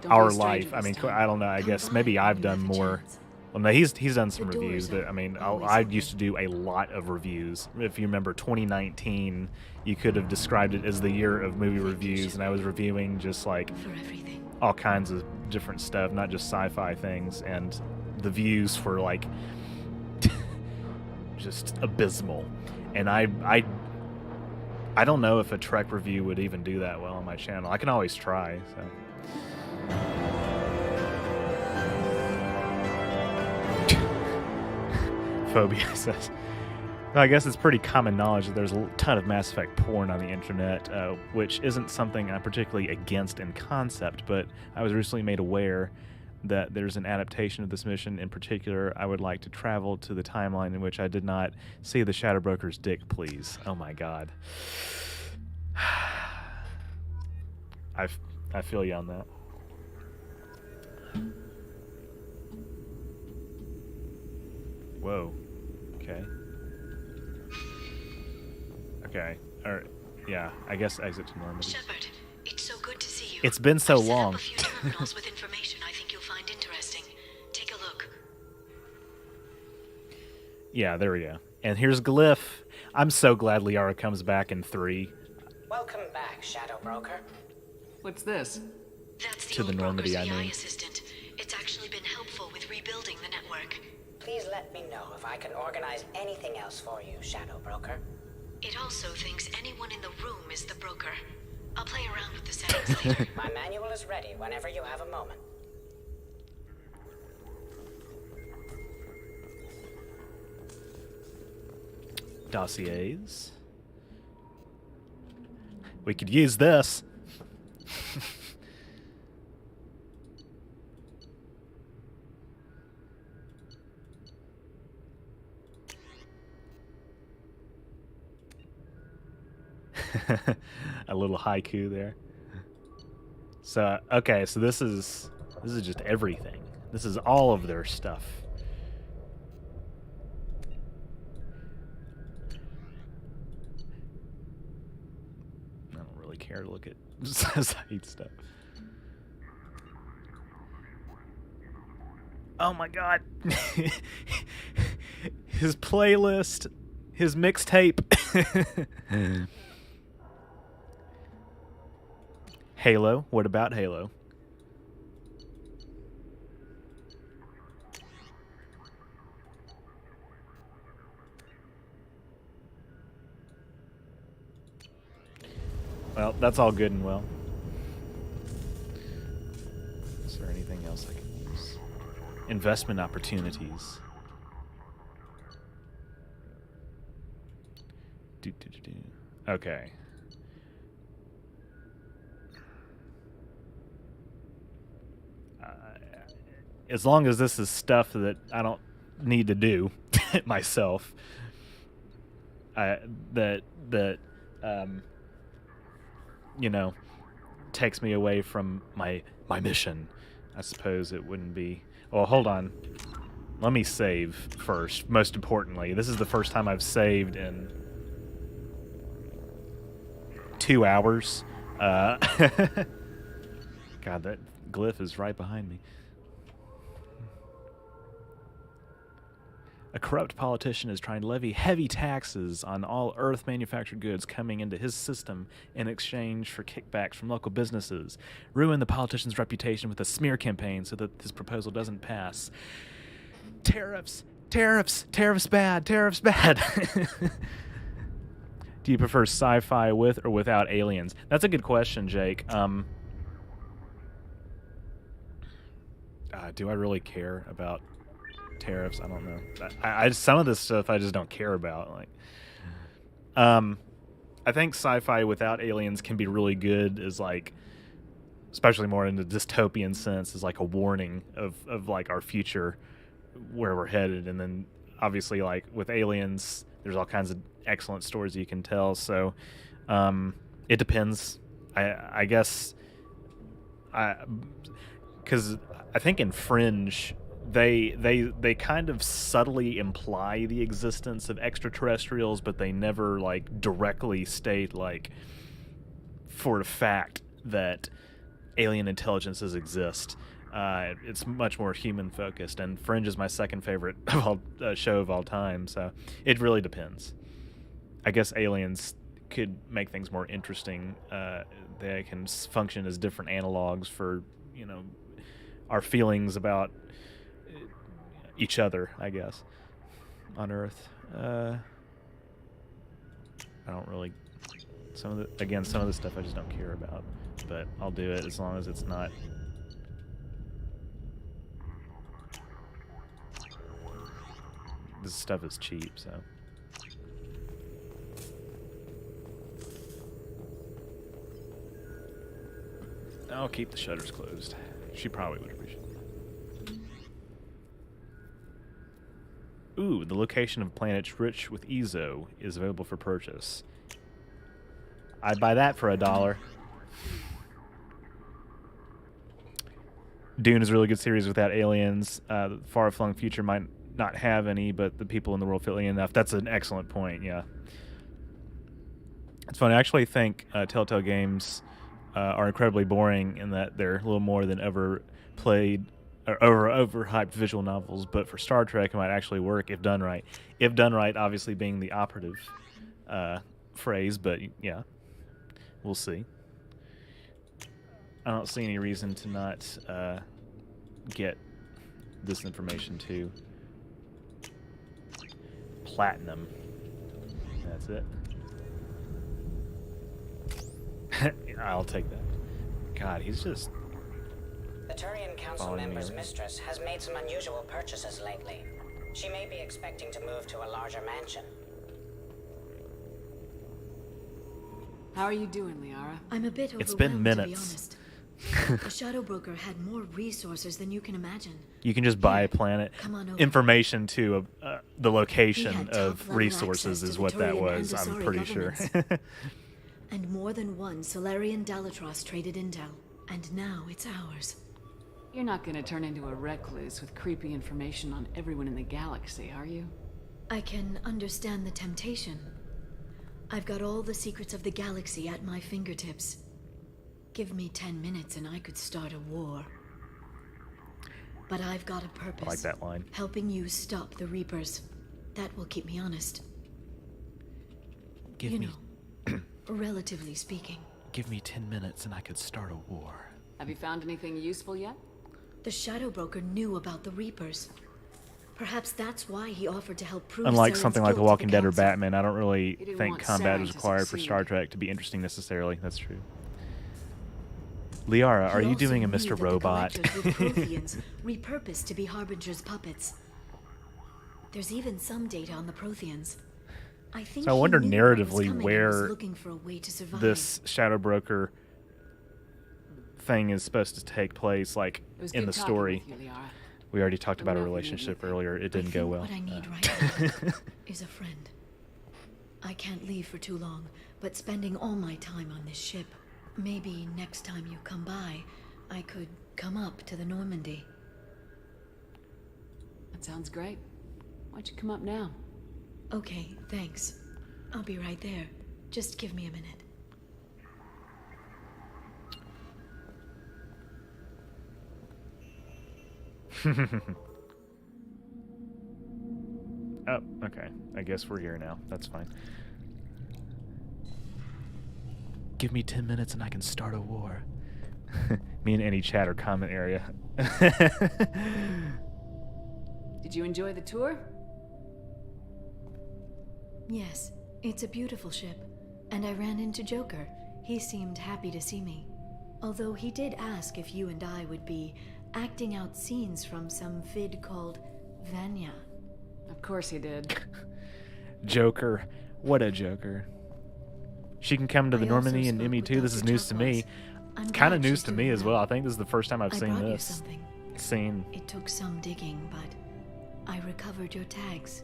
Don't be our a stranger life, I mean, this time. I don't know. I guess maybe I've done more. Well, no, he's done some reviews, but I mean, I used to do a lot of reviews. If you remember 2019, you could have described it as the year of movie reviews, and I was reviewing just like all kinds of different stuff, not just sci-fi things, and the views were like just abysmal. And I don't know if a Trek review would even do that well on my channel. I can always try. So. Phobia says, well, I guess it's pretty common knowledge that there's a ton of Mass Effect porn on the internet, which isn't something I'm particularly against in concept, but I was recently made aware that there's an adaptation of this mission. In particular, I would like to travel to the timeline in which I did not see the Shadow Broker's dick, please. Oh my god. I feel you on that. Whoa. Okay. Okay. Alright. Yeah, I guess exit to Normandy. Shepard, it's so good to see you. It's been so long. I've set up a few terminals with information I think you'll find interesting. Take a look. Yeah, there we go. And here's Glyph. I'm so glad Liara comes back in 3. Welcome back, Shadow Broker. What's this? That's the To the old Normandy, broker's I AI mean. assistant. It's actually been helpful with rebuilding the network. Please let me know if I can organize anything else for you, Shadow Broker. It also thinks anyone in the room is the broker. I'll play around with the settings later. My manual is ready whenever you have a moment. Dossiers. We could use this. A little haiku there. So okay, so this is just everything. This is all of their stuff. I don't really care to look at side stuff. Oh my god. His playlist, his mixtape. Halo. What about Halo? Well, that's all good and well. Is there anything else I can use? Investment opportunities. Okay. As long as this is stuff that I don't need to do myself, that you know, takes me away from my mission, I suppose it wouldn't be. Well, hold on. Let me save first. Most importantly, this is the first time I've saved in 2 hours. God, that glyph is right behind me. A corrupt politician is trying to levy heavy taxes on all Earth-manufactured goods coming into his system in exchange for kickbacks from local businesses. Ruin the politician's reputation with a smear campaign so that his proposal doesn't pass. Tariffs, tariffs, tariffs bad, tariffs bad. Do you prefer sci-fi with or without aliens? That's a good question, Jake. Do I really care about tariffs? I don't know. I some of this stuff I just don't care about. Like, I think sci-fi without aliens can be really good. Is like, especially more in the dystopian sense, is like a warning of like our future, where we're headed. And then obviously, like with aliens, there's all kinds of excellent stories you can tell. So it depends. I guess because I think in Fringe they kind of subtly imply the existence of extraterrestrials, but they never like directly state like for a fact that alien intelligences exist. It's much more human focused, and Fringe is my second favorite of all, show of all time. So it really depends. I guess aliens could make things more interesting. They can function as different analogs for, you know, our feelings about each other, I guess, on Earth. I don't really. Some of the stuff I just don't care about, but I'll do it as long as it's not. This stuff is cheap, so. I'll keep the shutters closed. She probably would appreciate it. Ooh, the location of planets rich with Ezo is available for purchase. I'd buy that for $1. Dune is a really good series without aliens. The far-flung future might not have any, but the people in the world feel alien enough. That's an excellent point, yeah. It's funny. I actually think Telltale Games are incredibly boring in that they're little more than overplayed or overhyped visual novels. But for Star Trek, it might actually work if done right. If done right, obviously being the operative phrase, but yeah, we'll see. I don't see any reason to not get this information too. Platinum. That's it. I'll take that. God, he's just... The Turian Council member's mistress has made some unusual purchases lately. She may be expecting to move to a larger mansion. How are you doing, Liara? I'm a bit overwhelmed, It's been minutes. to be honest. The Shadow Broker had more resources than you can imagine. You can just buy a planet. Come on over. Information to the location He had of top-level resources access is to what the that Turian was, and I'm Asari pretty sure. And more than one Solarian Dalatros traded intel. And now it's ours. You're not gonna turn into a recluse with creepy information on everyone in the galaxy, are you? I can understand the temptation. I've got all the secrets of the galaxy at my fingertips. Give me 10 minutes and I could start a war. But I've got a purpose. I like that line. Helping you stop the Reapers. That will keep me honest. Give me... relatively speaking. Give me 10 minutes and I could start a war. Have you found anything useful yet? The Shadow Broker knew about the Reapers. Perhaps that's why he offered to help prove Unlike Saren's something like The guilt to Walking Dead or Council. Batman, I don't really didn't think want combat Saren is to required for succeed. Star Trek to be interesting necessarily. That's true. Liara, He are you also doing a knew Mr. that the Robot? collectors were Protheans, repurposed to be Harbinger's puppets. There's even some data on the Protheans. I think So I he wonder knew what was narratively coming and was where looking for a way to survive. this Shadow Broker thing is supposed to take place, like, It was in good the talking story. with you, Liara. We already talked about a Let me know if you need relationship anything. earlier. It didn't go well. What I need right now is a friend. I can't leave for too long, but spending all my time on this ship. Maybe next time you come by, I could come up to the Normandy. That sounds great. Why'd you come up now? Okay, thanks. I'll be right there. Just give me a minute. Oh, okay. I guess we're here now. That's fine. Give me 10 minutes and I can start a war. Me and any chat or comment area. Did you enjoy the tour? Yes, it's a beautiful ship. And I ran into Joker. He seemed happy to see me. Although he did ask if you and I would be acting out scenes from some vid called Vanya. Of course he did. Joker. What a Joker. She can come to the I Normandy also and spoke with ME2. This is Dr. news to me. Chakwas. I'm Kind glad of news she's to me doing as well. well. I think this is the first time I've I seen brought you this something. scene. It took some digging, but I recovered your tags.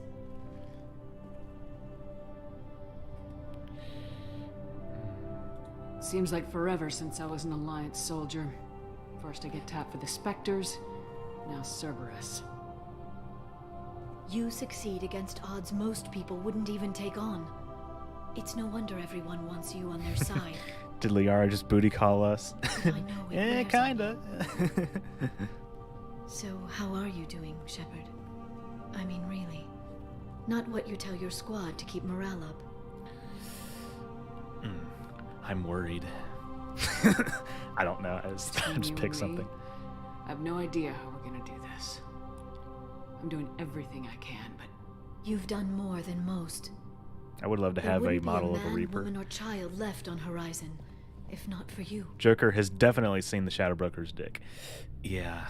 Seems like forever since I was an Alliance soldier. First I get tapped for the Spectres, now Cerberus. You succeed against odds most people wouldn't even take on. It's no wonder everyone wants you on their side. Did Liara just booty call us? I know it wears on kinda. So, how are you doing, Shepard? I mean, really. Not what you tell your squad to keep morale up. I'm worried. I don't know. I just You picked and something. me, I have no idea how we're gonna do this. I'm doing everything I can, but You've done more than most. I would love to There have a wouldn't be model of a man, Reaper. woman, or child left on Horizon, if not for you. Joker has definitely seen the Shadow Broker's dick. Yeah.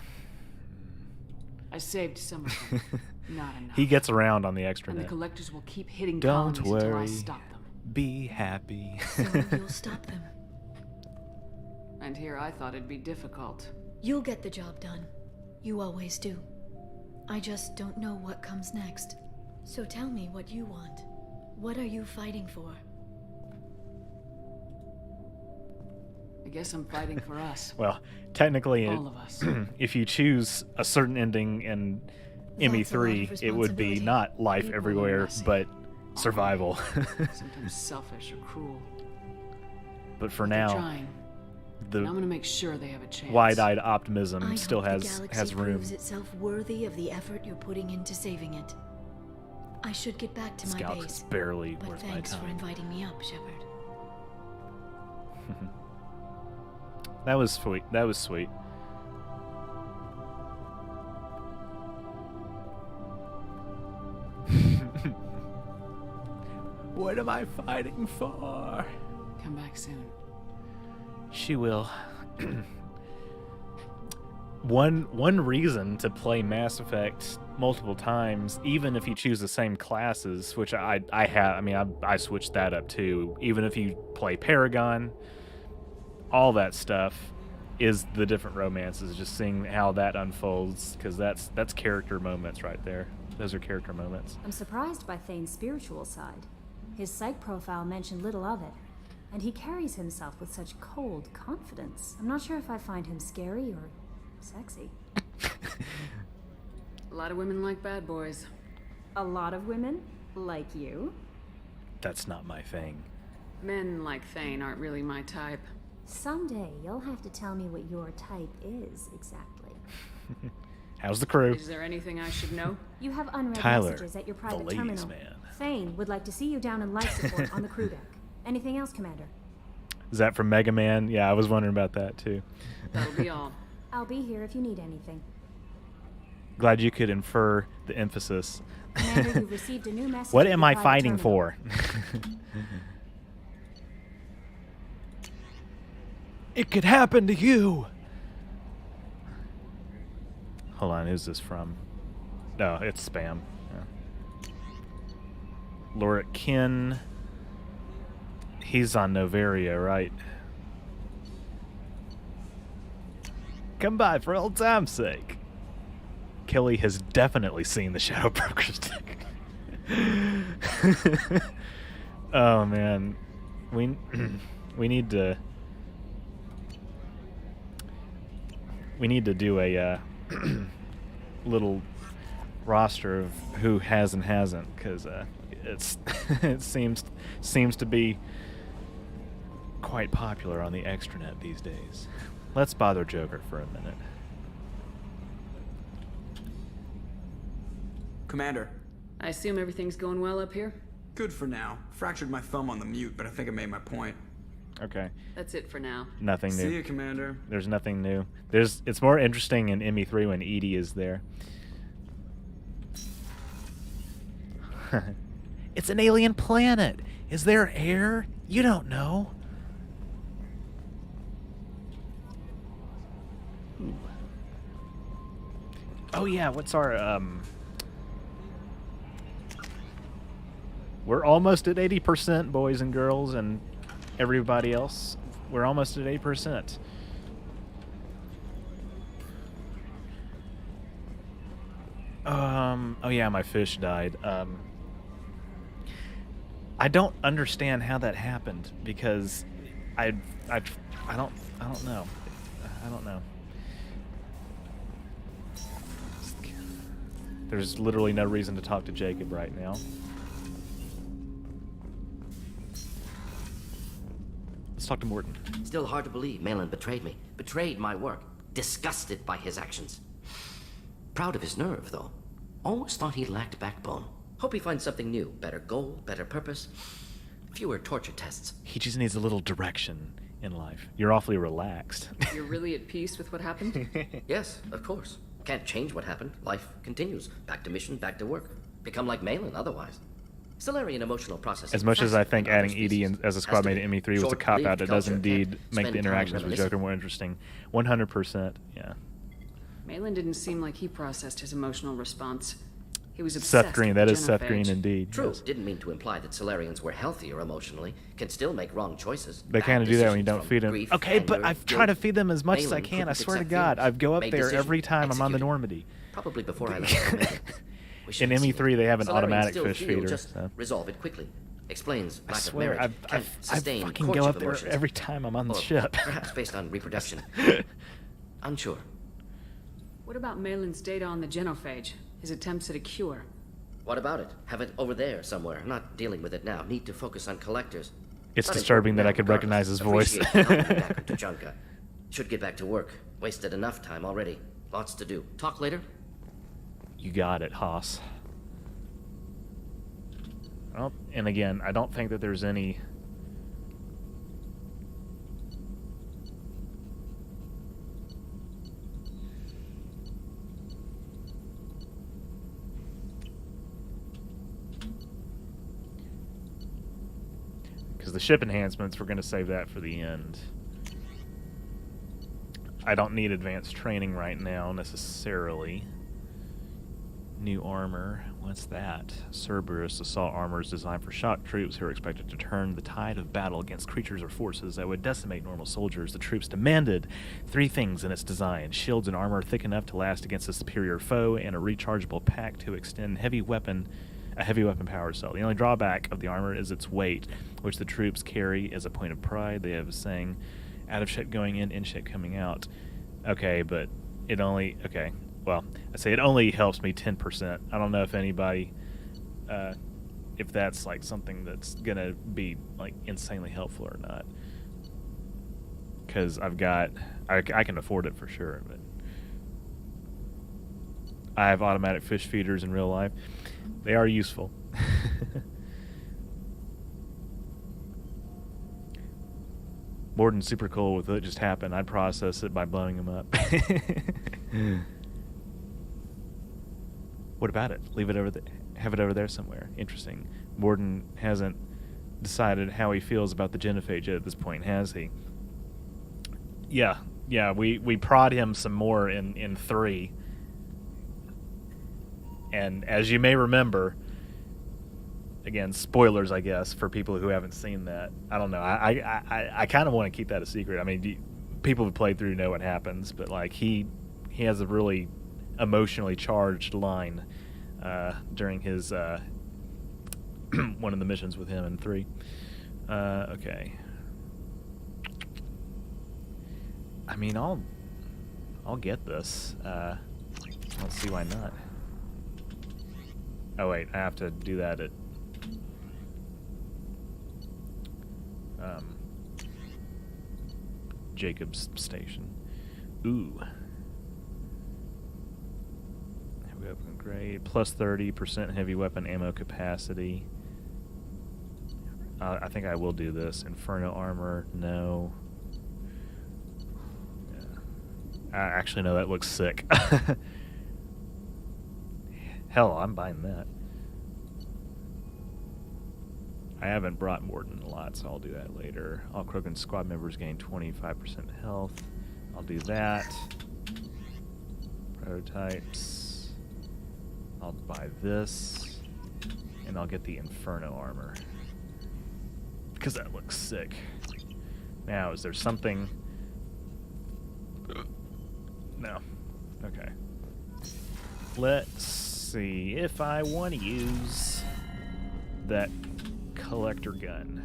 I saved some of them. Not enough. He gets around on the extra And the net. collectors will keep hitting Don't colonies until I worry. stop them. Be happy. So you'll stop them. And here I thought it'd be difficult. You'll get the job done. You always do. I just don't know what comes next. So tell me what you want. What are you fighting for? I guess I'm fighting for us. Well, technically, All of us. if you choose a certain ending in That's a lot ME3, of it would be responsibility. not life People are everywhere, messy. but survival. Sometimes selfish or cruel. But for They're now, trying. the I'm gonna make sure they have a chance. wide-eyed optimism I still hope has the galaxy has room. proves itself worthy of the effort you're putting into saving it. I should get back to This my galaxy's base. barely But worth my thanks for time. inviting me up, Shepard. That was sweet. That was sweet. What am I fighting for? Come back soon. She will. One reason to play Mass Effect multiple times, even if you choose the same classes, which I have. I mean, I switched that up too. Even if you play Paragon, all that stuff is the different romances. Just seeing how that unfolds, because that's character moments right there. Those are character moments. I'm surprised by Thane's spiritual side. His psych profile mentioned little of it, and he carries himself with such cold confidence. I'm not sure if I find him scary or sexy. A lot of women like bad boys. A lot of women? Like you? That's not my thing. Men like Thane aren't really my type. Someday you'll have to tell me what your type is exactly. How's the crew? Is there anything I should know? You have unread Tyler, messages at your the private ladies' terminal. man. Thane would like to see you down in life support on the crew deck. Anything else, Commander? Is that from Mega Man? Yeah, I was wondering about that too. That'll be all. I'll be here if you need anything. Glad you could infer the emphasis. Commander, you've received a new message. What at am your I private fighting terminal. for? It could happen to you. Hold on, who's this from? No, it's spam. Yeah. Laura Kin. He's on Novaria, right? Come by for old time's sake. Kelly has definitely seen the Shadow Broker's deck. Oh man, we need to do a little roster of who has and hasn't, because it seems to be quite popular on the extranet these days. Let's bother Joker for a minute. Commander. I assume everything's going well up here? Good for now. Fractured my thumb on the mute, but I think I made my point. Okay. That's it for now. Nothing new. See you, Commander. There's nothing new. It's more interesting in ME3 when Edie is there. It's an alien planet. Is there air? You don't know. Ooh. Oh yeah, what's our we're almost at 80%, boys and girls, and everybody else. We're almost at 8%. Oh yeah, my fish died. I don't understand how that happened, because I don't know. I don't know. There's literally no reason to talk to Jacob right now. Let's talk to Morton. Still hard to believe Malin betrayed me. Betrayed my work. Disgusted by his actions. Proud of his nerve, though. Almost thought he lacked backbone. Hope he finds something new. Better goal, better purpose. Fewer torture tests. He just needs a little direction in life. You're awfully relaxed. You're really at peace with what happened? Yes, of course. Can't change what happened. Life continues. Back to mission, back to work. Become like Malin otherwise. Solarian emotional processing. As much as I think adding Edie as a squad mate in ME3 was a cop-out, it does indeed make the interactions with Joker more interesting. 100%, yeah. Malin didn't seem like he processed his emotional response. He was obsessed Seth Green, with that the is Seth genophage. Green indeed. True. Yes. Didn't mean to imply that Solarians were healthier emotionally. Can still make wrong choices. They kind of do that when you don't feed them. Grief, Okay, but anger, I try to guilt. feed them as much as I Malin can. I couldn't swear to accept God, feelings. I go up Made there decisions, every time I'm on the executed. Normandy. Probably before I left Commander. Wish In I'd seen ME3, it. they have an Solarians automatic still fish feel, feeder. Just So. resolve it quickly. Explains I lack of swear, marriage. I Can't sustain fucking courtship go up there emotions. every time I'm on the Or ship. Perhaps based on reproduction. Unsure. What about Malin's data on the genophage? His attempts at a cure? What about it? Have it over there somewhere. Not dealing with it now. Need to focus on collectors. It's Not disturbing important that I now, could recognize his voice. Appreciate you helping me back to Tuchanka. Should get back to work. Wasted enough time already. Lots to do. Talk later? You got it, Haas. Well, and again, I don't think that there's any... Because the ship enhancements, we're going to save that for the end. I don't need advanced training right now, necessarily. New armor. What's that? Cerberus assault armor is designed for shock troops who are expected to turn the tide of battle against creatures or forces that would decimate normal soldiers. The troops demanded 3 things in its design: shields and armor thick enough to last against a superior foe, and a rechargeable pack to extend a heavy weapon power cell. The only drawback of the armor is its weight, which the troops carry as a point of pride. They have a saying, out of shit going in shit coming out. Okay, but it only... Okay, well, I say it only helps me 10%. I don't know if anybody... if that's, like, something that's gonna be, like, insanely helpful or not. Because I've got... I can afford it for sure, but... I have automatic fish feeders in real life. They are useful. Morden's super cool with it just happened. I'd process it by blowing him up. What about it? Leave it over there. Have it over there somewhere. Interesting. Morden hasn't decided how he feels about the genophage at this point, has he? Yeah. We prod him some more in 3. And as you may remember, again, spoilers, I guess, for people who haven't seen that. I don't know. I kind of want to keep that a secret. I mean, people who played through know what happens, but like he has a really emotionally charged line during his one of the missions with him in 3. Okay. I mean, I'll get this. Let's see why not. Oh wait, I have to do that at Jacob's station. Ooh. Heavy weapon grade, plus 30% heavy weapon ammo capacity. I think I will do this. Inferno armor, no. Yeah. Actually, no, that looks sick. Hell, I'm buying that. I haven't brought Morden a lot, so I'll do that later. All Krogan squad members gain 25% health. I'll do that. Prototypes. I'll buy this. And I'll get the Inferno armor. Because that looks sick. Now, is there something... No. Okay. Let's see if I want to use that collector gun.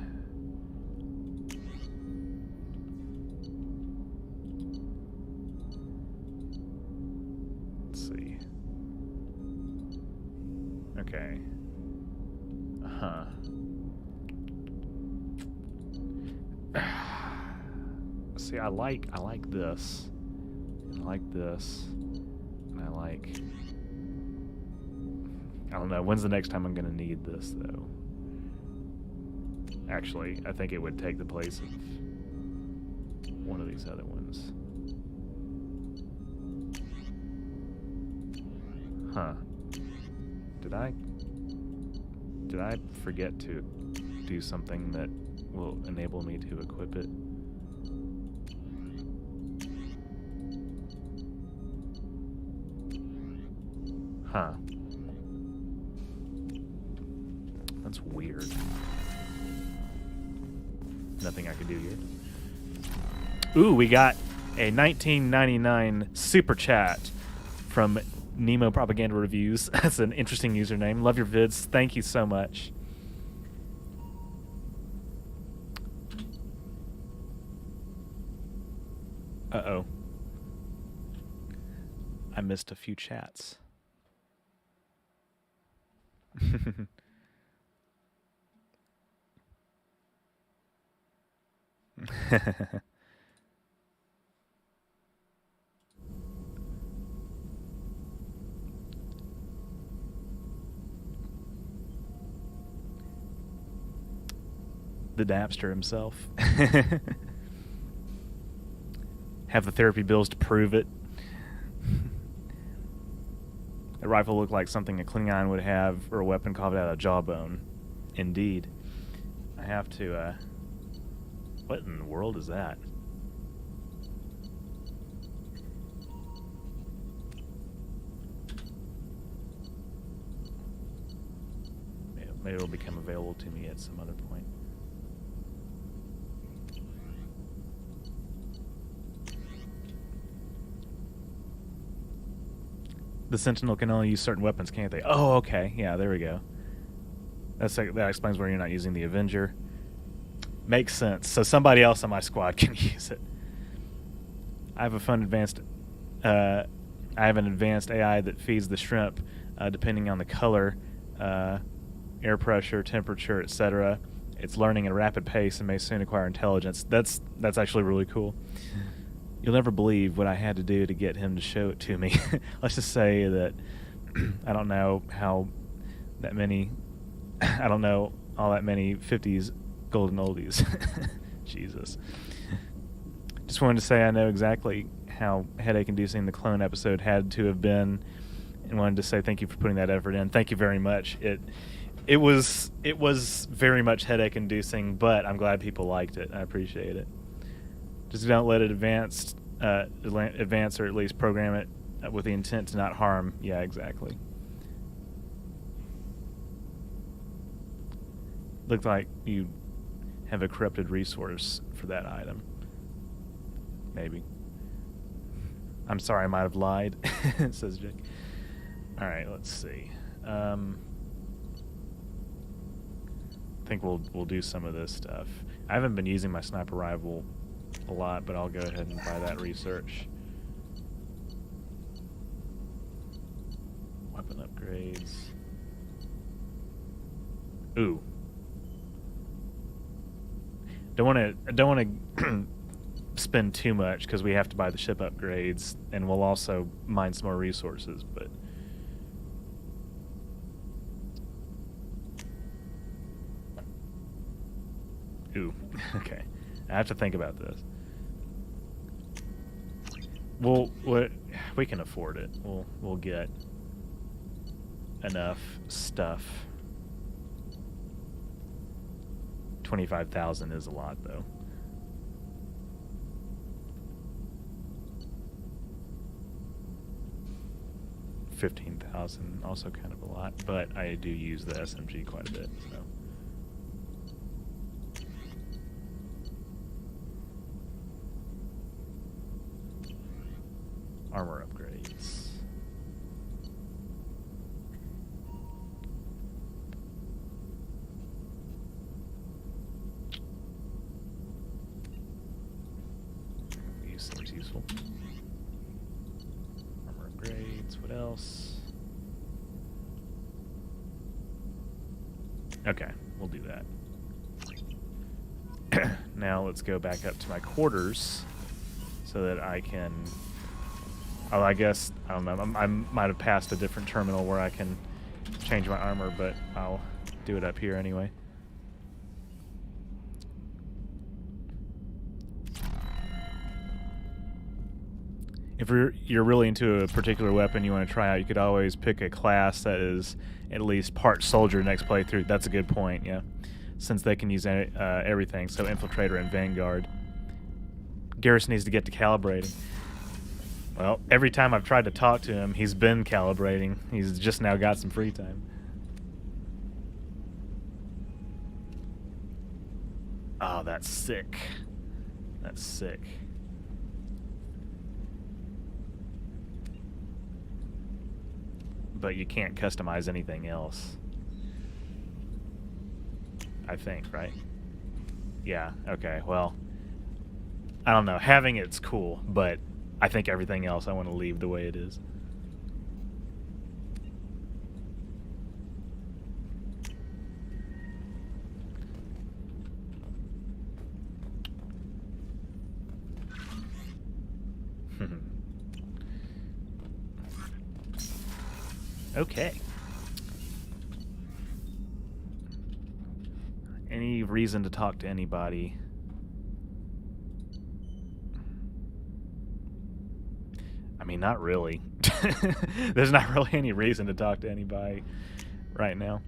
Let's see. Okay. Huh. See, I like this. I like this. And I like... I don't know. When's the next time I'm going to need this, though? Actually, I think it would take the place of one of these other ones. Huh. Did I forget to do something that will enable me to equip it? Huh. That's weird. Nothing I can do here. Ooh, we got a 1999 super chat from Nemo Propaganda Reviews. That's an interesting username. Love your vids. Thank you so much. Uh-oh. I missed a few chats. The Dapster himself. Have the therapy bills to prove it. The rifle looked like something a Klingon would have, or a weapon carved out of jawbone. Indeed. I have to, what in the world is that? Maybe it'll become available to me at some other point. The Sentinel can only use certain weapons, can't they? Oh, okay. Yeah, there we go. That explains why you're not using the Avenger. Makes sense. So somebody else on my squad can use it. I have an advanced AI that feeds the shrimp, depending on the color, air pressure, temperature, etc. It's learning at a rapid pace and may soon acquire intelligence. That's actually really cool. You'll never believe what I had to do to get him to show it to me. Let's just say that I don't know all that many 50s golden oldies. Jesus. Just wanted to say I know exactly how headache-inducing the clone episode had to have been, and wanted to say thank you for putting that effort in. Thank you very much. It was very much headache-inducing, but I'm glad people liked it. I appreciate it. Just don't let it advance, or at least program it with the intent to not harm. Yeah, exactly. Looked like you have a corrupted resource for that item. Maybe. I'm sorry, I might have lied, says Jake. Alright, let's see. I think we'll do some of this stuff. I haven't been using my sniper rifle a lot, but I'll go ahead and buy that research. Weapon upgrades. Ooh. Don't want to spend too much because we have to buy the ship upgrades, and we'll also mine some more resources, but ooh, okay. I have to think about this. We can afford it. We'll get enough stuff. 25,000 is a lot, though. $15,000 also kind of a lot, but I do use the SMG quite a bit, so. Armor upgrades. These seems useful. Armor upgrades. What else? Okay, we'll do that. Now let's go back up to my quarters so that I can. Oh, I guess, I don't know, I might have passed a different terminal where I can change my armor, but I'll do it up here anyway. If you're really into a particular weapon you want to try out, you could always pick a class that is at least part soldier next playthrough. That's a good point, yeah. Since they can use everything, so Infiltrator and Vanguard. Garrus needs to get to calibrating. Well, every time I've tried to talk to him, he's been calibrating. He's just now got some free time. Oh, that's sick. That's sick. But you can't customize anything else. I think, right? Yeah, okay, well. I don't know. Having it's cool, but I think everything else I want to leave the way it is. Okay. Any reason to talk to anybody? I mean, not really. There's not really any reason to talk to anybody right now.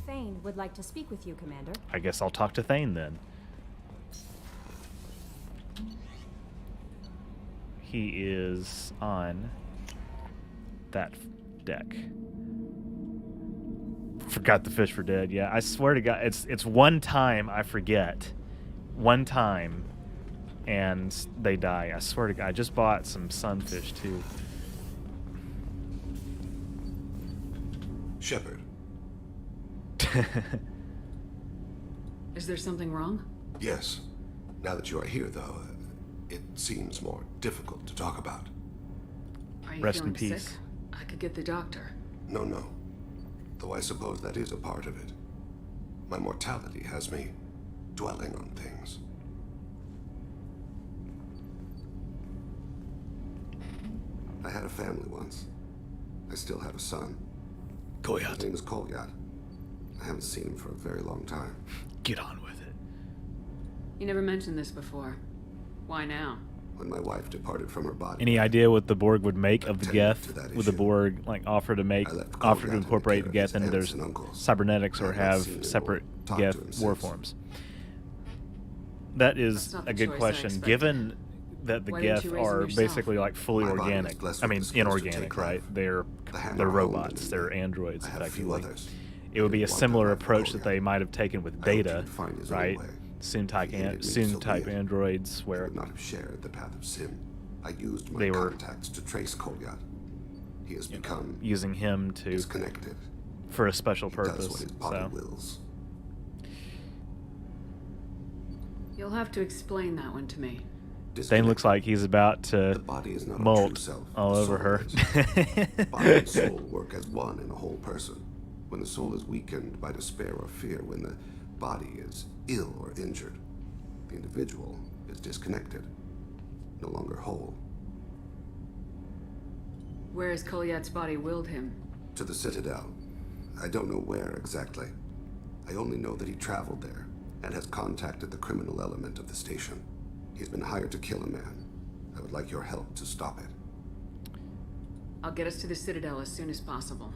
Thane would like to speak with you, Commander. I guess I'll talk to Thane then. He is on that deck. Forgot the fish for dead. Yeah, I swear to God, it's one time I forget. One time, and they die. I swear to God, I just bought some sunfish too. Shepard. Is there something wrong? Yes. Now that you are here, though, it seems more difficult to talk about. Are you Rest in feeling peace. sick? I could get the doctor. No. Though I suppose that is a part of it. My mortality has me dwelling on things. I had a family once. I still have a son. Koyat. His name is Kolyat. I haven't seen him for a very long time. Get on with it. You never mentioned this before. Why now? When my wife departed from her body. Any idea what the Borg would make of the Geth? that Would the issue. Borg offer to incorporate the Geth into their cybernetics, or have separate Geth warforms? That is not the a good choice I question. expected. Given that the Why didn't Geth you raise them are yourself? basically like fully My body organic. was blessed I with mean, the skills to inorganic, take right? life. They're The hammer they're honed robots. in They're me. androids, I have a few effectively. others. It would be a Want similar that life approach for that they might have taken with I hoped Data, he'd find his own right? way. Soon He hated me so type be it. androids, He where would not have shared the path of sin. I used my they were contacts to trace Kolyat. He has become using him to disconnected. for a special He does purpose. what his body So wills. You'll have to explain that one to me. Thane looks like he's about to Body is not a molt true self. all The over soul her. is. Body and soul work as one in a whole person. When the soul is weakened by despair or fear, when the body is ill or injured, the individual is disconnected, no longer whole. Where has Kolyat's body willed him? To the Citadel. I don't know where exactly. I only know that he traveled there and has contacted the criminal element of the station. He's been hired to kill a man. I would like your help to stop it. I'll get us to the Citadel as soon as possible.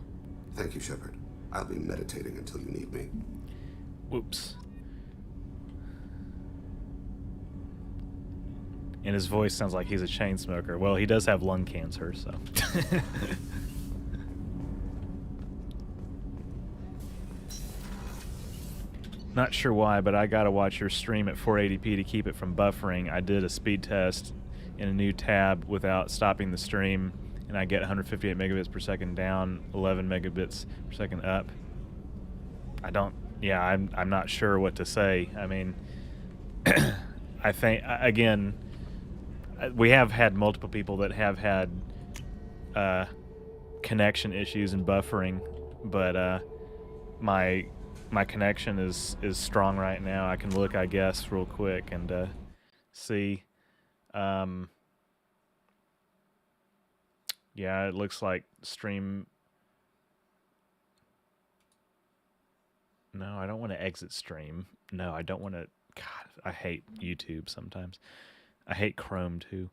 Thank you, Shepard. I'll be meditating until you need me. Whoops. And his voice sounds like he's a chain smoker. Well, he does have lung cancer, so. Not sure why, but I gotta watch your stream at 480p to keep it from buffering. I did a speed test in a new tab without stopping the stream, and I get 158 megabits per second down, 11 megabits per second up. I'm not sure what to say. I mean, I think, again, we have had multiple people that have had connection issues and buffering, but my connection is strong right now. I can look, I guess, real quick and see. Yeah, it looks like stream. No, I don't want to exit stream. No, I don't want to. God, I hate YouTube sometimes. I hate Chrome too.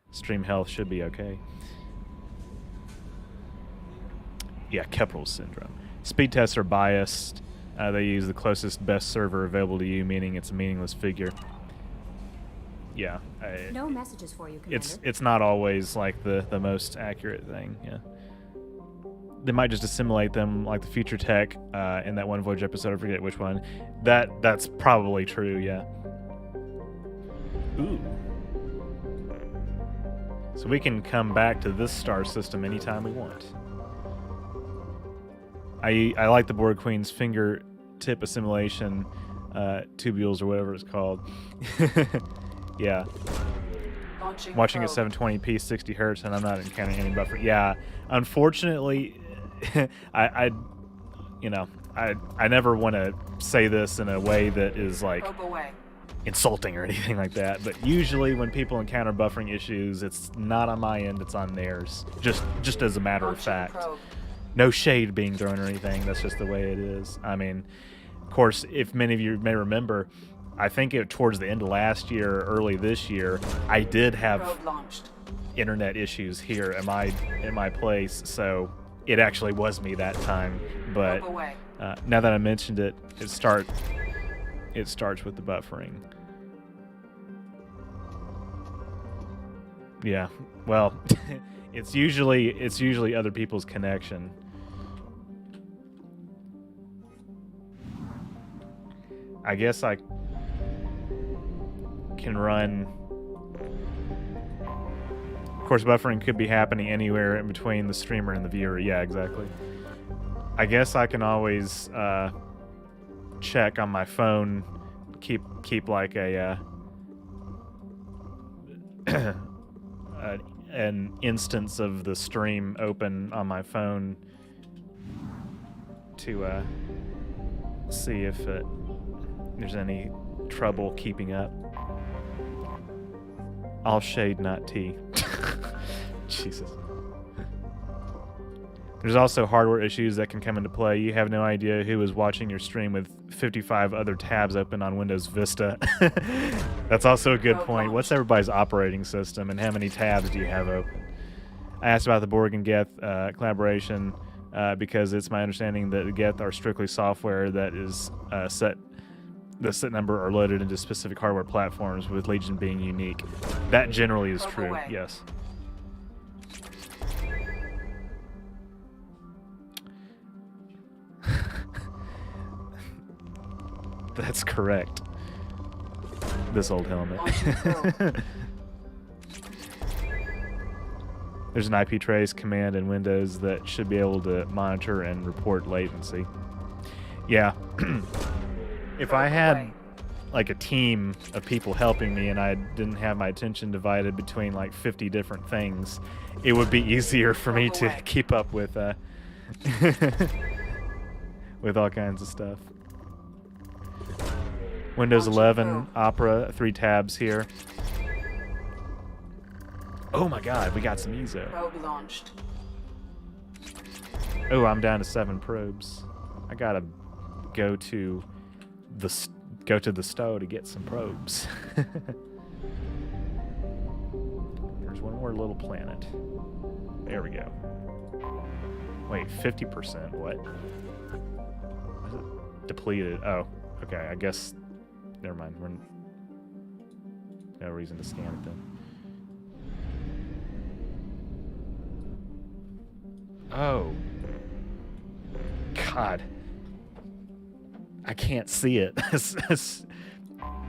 Stream health should be okay. Yeah, Keppel's syndrome. Speed tests are biased. They use the closest best server available to you, meaning it's a meaningless figure. Yeah. No messages for you, Commander. It's not always like the most accurate thing. Yeah. They might just assimilate them like the future tech in that one Voyage episode. I forget which one. That's probably true. Yeah. Ooh. So we can come back to this star system anytime we want. I like the Borg Queen's fingertip assimilation tubules or whatever it's called. Yeah. Watching at 720p 60 hertz and I'm not encountering any buffer. Yeah, unfortunately, I never want to say this in a way that is like insulting or anything like that. But usually when people encounter buffering issues, it's not on my end, it's on theirs. Just as a matter of fact. No shade being thrown or anything. That's just the way it is. I mean, of course, if many of you may remember, I think towards the end of last year, early this year, I did have internet issues here in my place, so it actually was me that time. But now that I mentioned it, it starts with the buffering. Yeah, well, it's usually other people's connection. I guess I can run. Of course, buffering could be happening anywhere in between the streamer and the viewer. Yeah, exactly. I guess I can always check on my phone, keep like a an instance of the stream open on my phone to see if there's any trouble keeping up. All shade, not tea. Jesus. There's also hardware issues that can come into play. You have no idea who is watching your stream with 55 other tabs open on Windows Vista. That's also a good point. What's everybody's operating system, and how many tabs do you have open? I asked about the Borg and Geth collaboration because it's my understanding that Geth are strictly software that is the set number are loaded into specific hardware platforms, with Legion being unique. That generally is true, yes. That's correct. This old helmet. There's an IP trace command in Windows that should be able to monitor and report latency. Yeah. If I had like a team of people helping me and I didn't have my attention divided between like 50 different things, it would be easier for me to keep up with with all kinds of stuff. Windows 11, Opera, 3 tabs here. Oh my god, we got some EZO. Probe launched. Oh, I'm down to 7 probes. I gotta go to the stow to get some probes. There's one more little planet. There we go. Wait, 50%? What? Is it depleted? Oh, okay. I guess. Never mind. We're no reason to scan it then. Oh. God. I can't see it. It's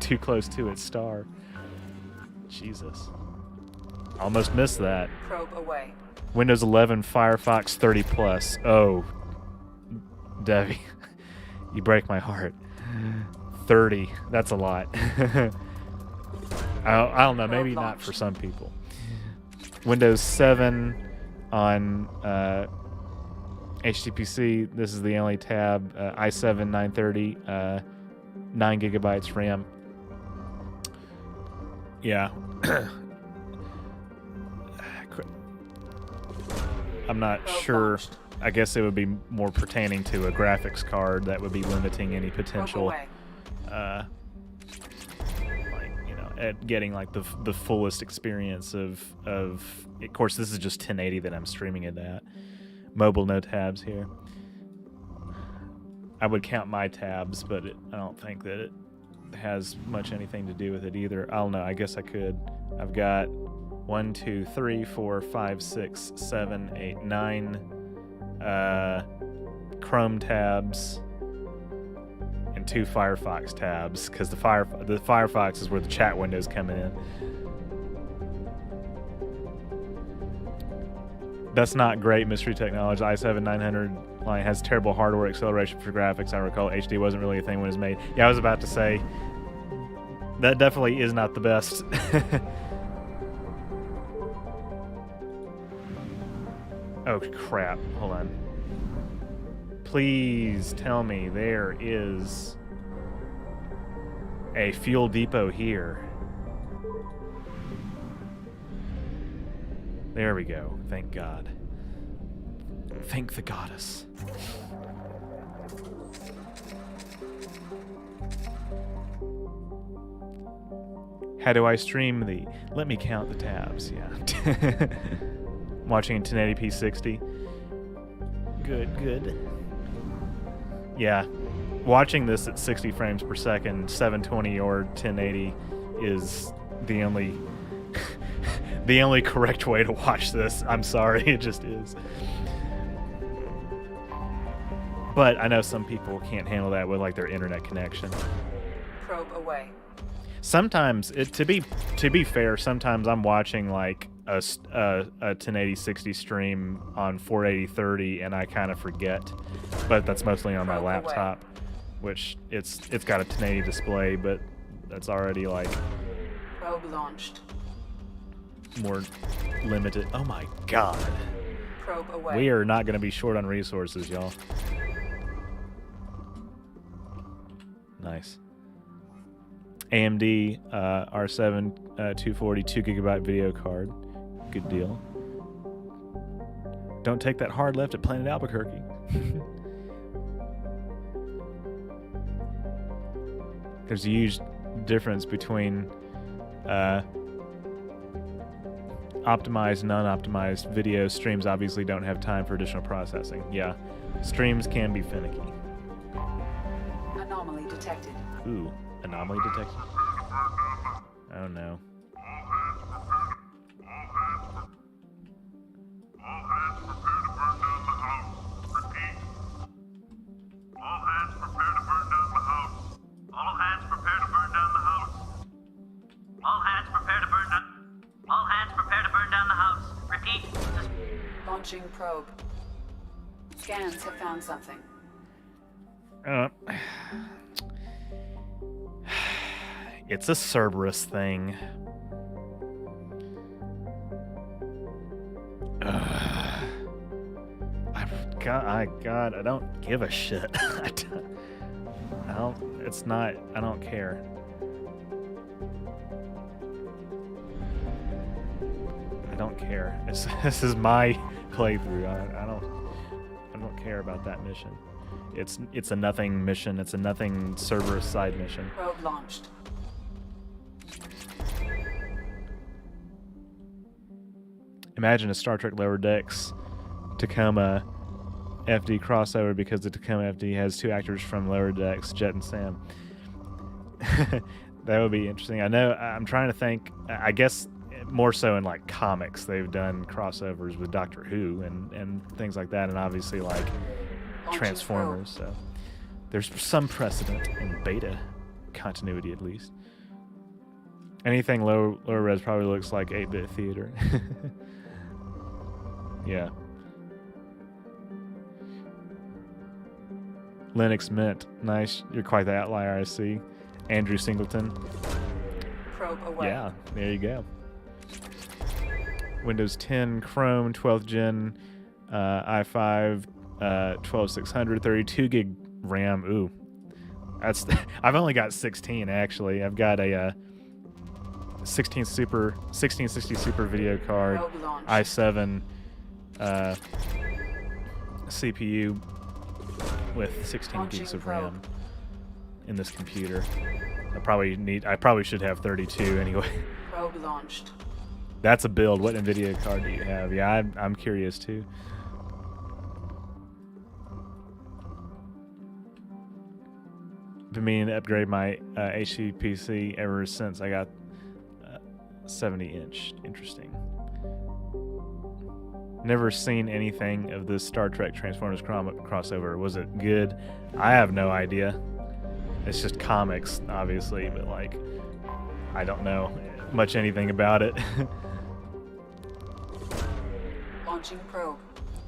too close to its star. Jesus. Almost missed that. Probe away. Windows 11 Firefox 30 Plus. Oh. Debbie. You break my heart. 30. That's a lot. I don't know. Maybe not for some people. Windows 7 on HTPC. This is the only tab. i7 930. 9 gigabytes RAM. Yeah. I'm not sure. I guess it would be more pertaining to a graphics card that would be limiting any potential like, you know, at getting like the fullest experience of course this is just 1080 that I'm streaming it at. Mobile, no tabs here. I would count my tabs, but I don't think that it has much anything to do with it either. I don't know. I guess I could. I've got 1, 2, 3, 4, 5, 6, 7, 8, 9 Chrome tabs and 2 Firefox tabs, because the Firefox is where the chat windows come in. That's not great mystery technology. i7 900 line has terrible hardware acceleration for graphics. I recall HD wasn't really a thing when it was made. Yeah, I was about to say that definitely is not the best. Oh crap, hold on. Please tell me there is a fuel depot here. There we go. Thank God. Thank the goddess. How do I stream the... Let me count the tabs, yeah. Watching in 1080p 60. Good. Yeah. Watching this at 60 frames per second, 720 or 1080 is the only... the only correct way to watch this. I'm sorry, it just is. But I know some people can't handle that with like their internet connection. Probe away. Sometimes, to be fair, sometimes I'm watching like a 1080 60 stream on 480 30 and I kind of forget, but that's mostly on my laptop, which it's got a 1080 display, but that's already like probe launched. More limited. Oh my God. Probe away. We are not going to be short on resources, y'all. Nice. AMD R7 240 2GB video card. Good deal. Don't take that hard left at Planet Albuquerque. There's a huge difference between optimized and non-optimized video. Streams obviously don't have time for additional processing. Yeah, streams can be finicky. Anomaly detected. Ooh, anomaly detected? Oh no. Launching probe. Scans have found something. It's a Cerberus thing. God, I don't give a shit. I don't care. I don't care. This is my playthrough. I don't care about that mission. It's a nothing mission. It's a nothing Cerberus side mission. Probe launched. Imagine a Star Trek Lower Decks Tacoma FD crossover, because the Tacoma FD has two actors from Lower Decks, Jet and Sam. That would be interesting. I know. I'm trying to think. I guess more so in like comics, they've done crossovers with Doctor Who and things like that, and obviously like Transformers. So there's some precedent in beta continuity, at least. Anything lower res probably looks like 8-bit theater. Yeah. Linux Mint. Nice. You're quite the outlier, I see. Andrew Singleton. Probe away. Yeah, there you go. Windows 10, Chrome, 12th gen, i5, 12600, 32 gig RAM. Ooh. I've only got 16 actually. I've got a 1660 Super video card, i7 CPU with 16 gigs of RAM in this computer. I probably should have 32 anyway. Probe launched. That's a build. What NVIDIA card do you have? Yeah, I'm curious too. Been meaning to upgrade my HP PC ever since I got 70-inch. Interesting. Never seen anything of this Star Trek Transformers crossover. Was it good? I have no idea. It's just comics, obviously, but like, I don't know much anything about it. Launching probe.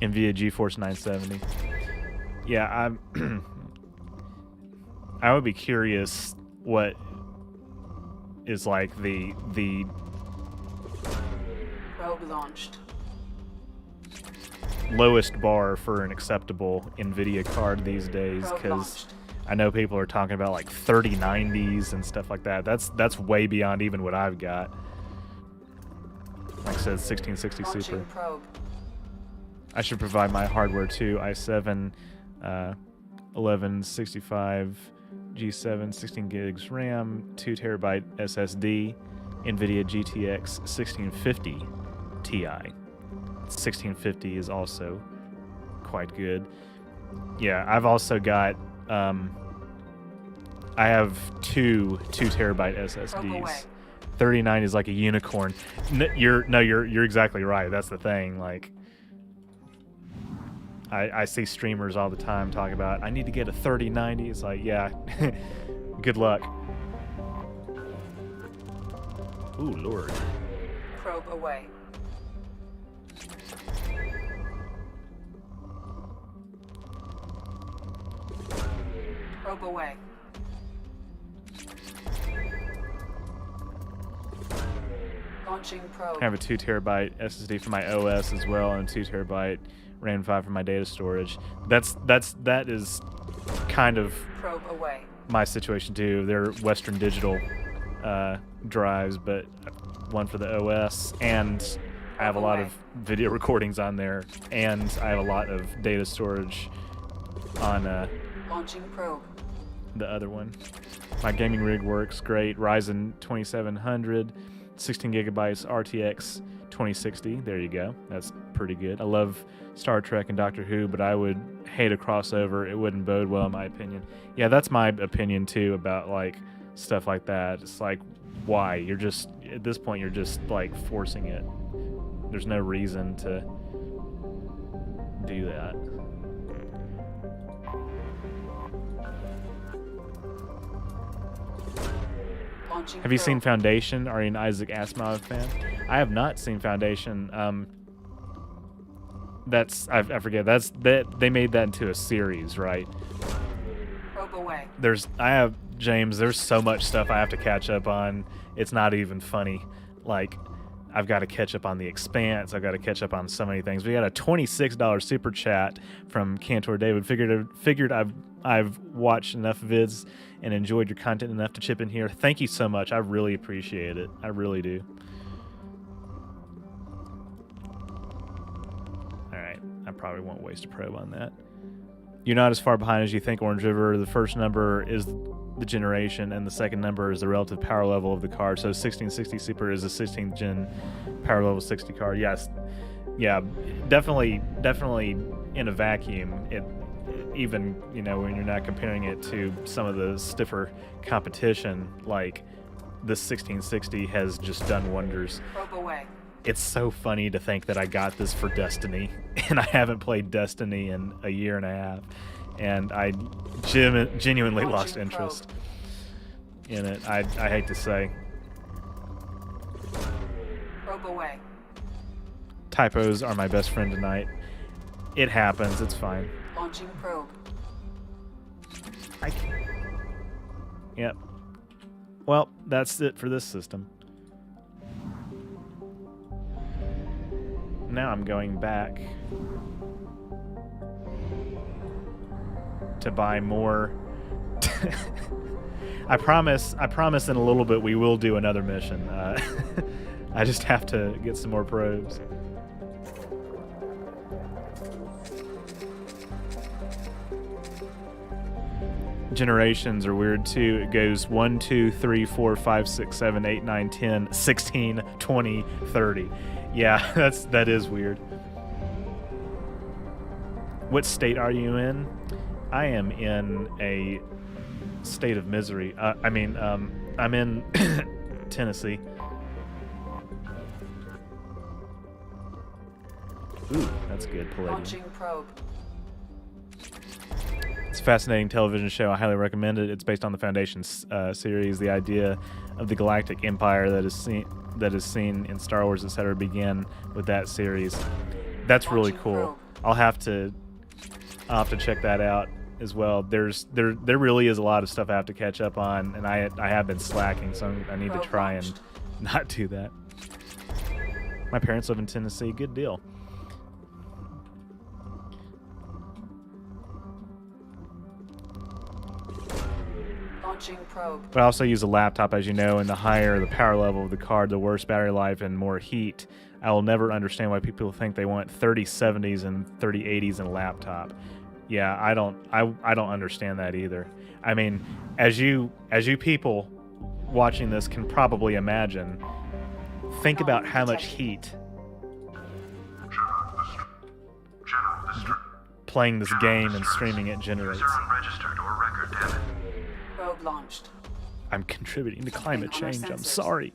NVIDIA GeForce 970. Yeah, I would be curious what is like the probe launched. Lowest bar for an acceptable NVIDIA card these days, because I know people are talking about like 3090s and stuff like that. That's way beyond even what I've got. Like I said, 1660 Super. Probe. I should provide my hardware too. i7 1165 G7, 16 gigs RAM, 2 terabyte SSD, NVIDIA GTX 1650 Ti. 1650 is also quite good. Yeah, I've also got I have two 2 terabyte SSDs. 39 is like a unicorn. You're exactly right. That's the thing. Like, I see streamers all the time talking about, I need to get a 3090. It's like, yeah, good luck. Ooh, Lord. Probe away. Probe away. Launching probe. I have a 2 terabyte SSD for my OS as well, and a 2 terabyte RAM 5 for my data storage. That is kind of Probe away. my situation too. They're Western Digital drives, but one for the OS, and I have a lot of video recordings on there, and I have a lot of data storage on Launching probe. the other one. My gaming rig works great. Ryzen 2700, 16 gigabytes RTX 2060. There you go. That's pretty good. I love Star Trek and Doctor Who, but I would hate a crossover. It wouldn't bode well in my opinion. Yeah, that's my opinion too about like stuff like that. It's like, why? You're just, at this point, you're just like forcing it. There's no reason to do that. Have you seen Foundation? Are you an Isaac Asimov fan? I have not seen Foundation. That's I forget. They made that into a series, right? Probe away. There's so much stuff I have to catch up on. It's not even funny. Like, I've got to catch up on The Expanse. I've got to catch up on so many things. We got a $26 super chat from Cantor David. Figured I've watched enough vids and enjoyed your content enough to chip in here. Thank you so much. I really appreciate it. I really do. All right. I probably won't waste a probe on that. You're not as far behind as you think, OrangeRiver. The first number is the generation, and the second number is the relative power level of the card. So 1660 Super is a 16th gen power level 60 card. Yes, yeah, definitely in a vacuum. It even, you know, when you're not comparing it to some of the stiffer competition, like the 1660 has just done wonders. Probe away. It's so funny to think that I got this for Destiny, and I haven't played Destiny in a year and a half, and I genuinely lost interest in it. I hate to say. Probe away. Typos are my best friend tonight. It happens. It's fine. Launching probe. Yep. Well, that's it for this system. Now I'm going back to buy more. I promise in a little bit we will do another mission. I just have to get some more probes. Generations are weird too. It goes 1, 2, 3, 4, 5, 6, 7, 8, 9, 10, 16, 20, 30. Yeah, that is weird. What state are you in? I am in a state of misery. I'm in Tennessee. Ooh, that's good. Palladium. Launching probe. It's a fascinating television show. I highly recommend it. It's based on the Foundation series. The idea of the galactic empire that is seen in Star Wars, etc., began with that series. That's really cool. I'll have to check that out as well. There really is a lot of stuff I have to catch up on, and I have been slacking, so I need to try and not do that. My parents live in Tennessee. Good deal. Launching probe. But I also use a laptop, as you know, and the higher the power level of the card, the worse battery life and more heat. I will never understand why people think they want 3070s and 3080s in a laptop. Yeah, I don't understand that either. I mean, as you people watching this can probably imagine, think about how much heat playing this game and streaming it generates. Probe launched. I'm contributing to climate change. I'm sorry.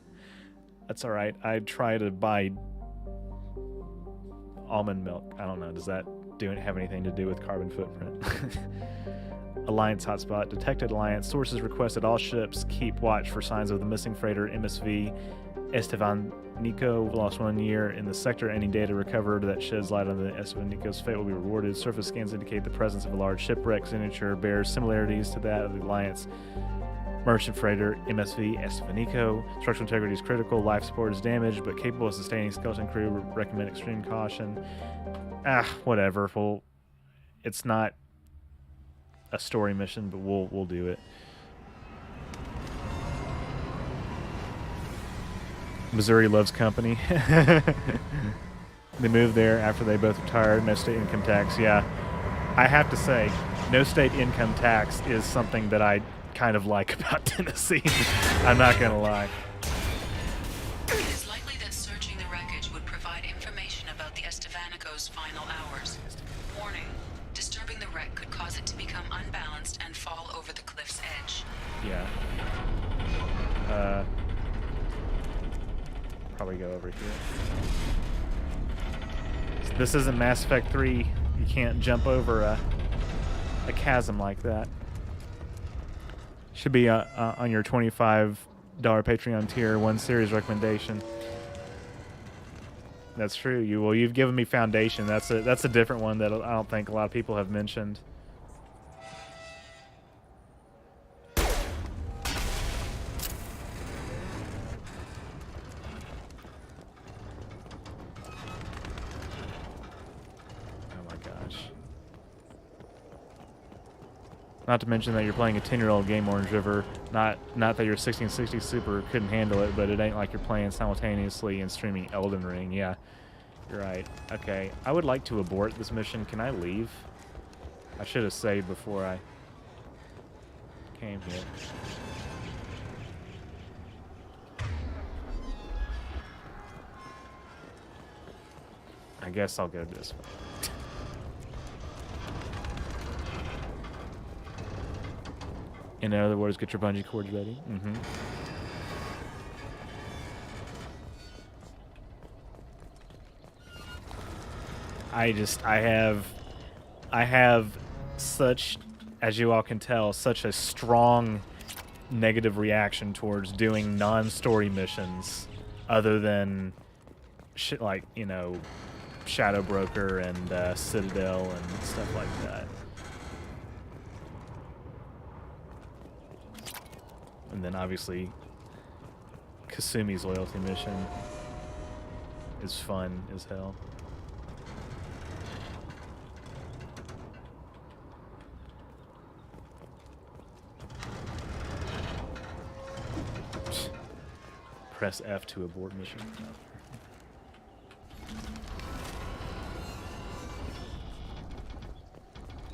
That's all right. I try to buy almond milk. I don't know. Does that have anything to do with carbon footprint? Alliance hotspot detected. Alliance sources requested all ships keep watch for signs of the missing freighter MSV Estevanico. Lost 1 year in the sector. Any data recovered that sheds light on the Estevanico's fate will be rewarded. Surface scans indicate the presence of a large shipwreck. Signature bears similarities to that of the Alliance merchant freighter MSV Estevanico. Structural integrity is critical. Life support is damaged, but capable of sustaining skeleton crew. Recommend extreme caution. Whatever. Well, it's not a story mission, but we'll do it. Missouri loves company. They moved there after they both retired. No state income tax. Yeah, I have to say, no state income tax is something that I kind of like about Tennessee. I'm not gonna lie. It is likely that searching the wreckage would provide information about the Estevanico's final hours. Warning: disturbing the wreck could cause it to become unbalanced and fall over the cliff's edge. Yeah. Probably go over here. This isn't Mass Effect 3. You can't jump over a chasm like that. Should be on your $25 Patreon tier, one series recommendation. That's true. You've given me Foundation. That's a different one that I don't think a lot of people have mentioned. Not to mention that you're playing a 10-year-old game, OrangeRiver. Not that your 1660 Super couldn't handle it, but it ain't like you're playing simultaneously and streaming Elden Ring. Yeah, you're right. Okay, I would like to abort this mission. Can I leave? I should have saved before I came here. I guess I'll go this way. In other words, get your bungee cords ready. I have such, as you all can tell, such a strong negative reaction towards doing non-story missions other than shit like, you know, Shadow Broker and Citadel and stuff like that. And then obviously Kasumi's loyalty mission is fun as hell. Press F to abort mission.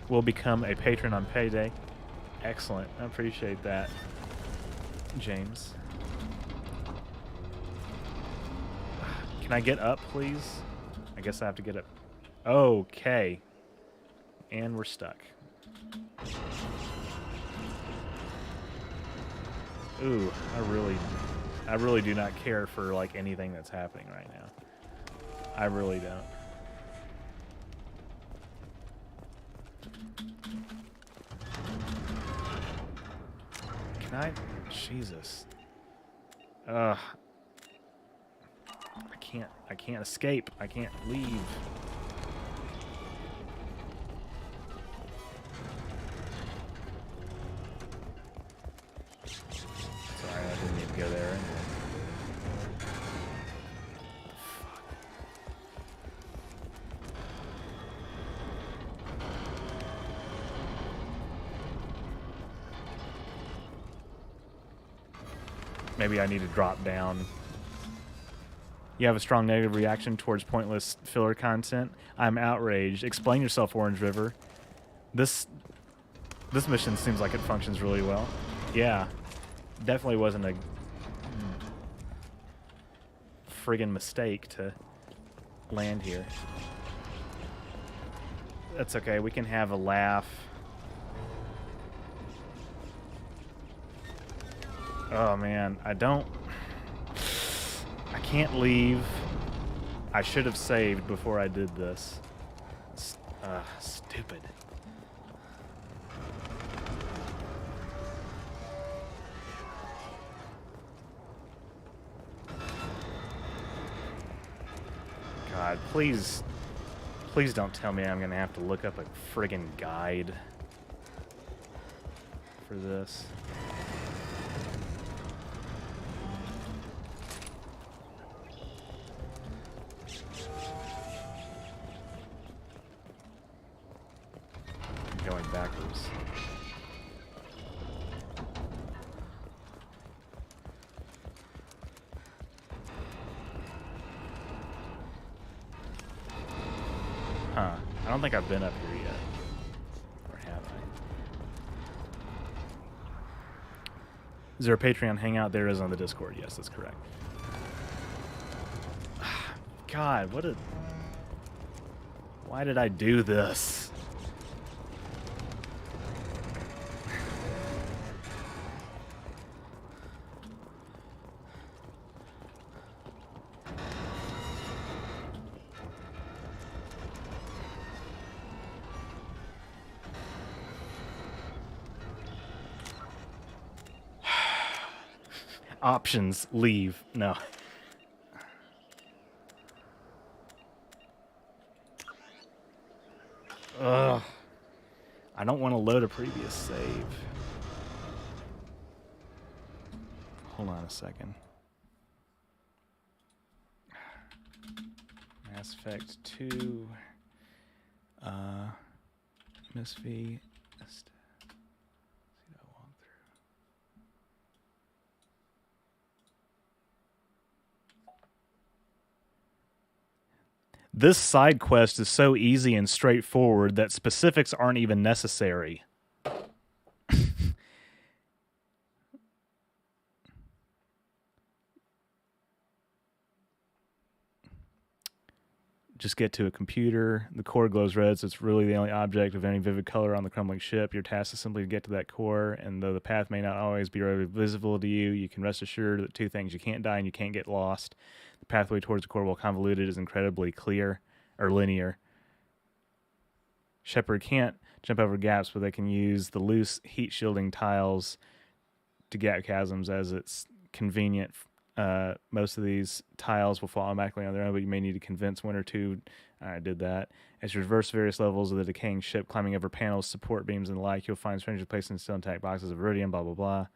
Will become a patron on payday. Excellent. I appreciate that, James. Can I get up, please? I guess I have to get up. Okay. And we're stuck. Ooh, I really do not care for like anything that's happening right now. I really don't. Can I? Jesus. I can't escape. I can't leave. Sorry, I didn't need to go there. Maybe I need to drop down. You have a strong negative reaction towards pointless filler content. I'm outraged. Explain yourself, OrangeRiver. This mission seems like it functions really well. Yeah. Definitely wasn't a friggin' mistake to land here. That's okay. We can have a laugh. Oh man, I can't leave. I should have saved before I did this. Stupid. God, please don't tell me I'm gonna have to look up a friggin' guide for this. I'm going backwards. Huh. I don't think I've been up here yet. Or have I? Is there a Patreon hangout? There is on the Discord. Yes, that's correct. God, why did I do this? Options, leave. No. Ugh. I don't want to load a previous save. Hold on a second. Mass Effect 2. MSV. This side quest is so easy and straightforward that specifics aren't even necessary. Just get to a computer. The core glows red, so it's really the only object of any vivid color on the crumbling ship. Your task is simply to get to that core, and though the path may not always be readily visible to you, you can rest assured that two things: you can't die and you can't get lost. The pathway towards the core, while convoluted, is incredibly clear, or linear. Shepard can't jump over gaps, but they can use the loose heat shielding tiles to gap chasms as it's convenient. Most of these tiles will fall automatically on their own, but you may need to convince one or two. I did that. As you traverse various levels of the decaying ship, climbing over panels, support beams, and the like, you'll find strangers placed in still intact boxes of iridium, blah, blah, blah.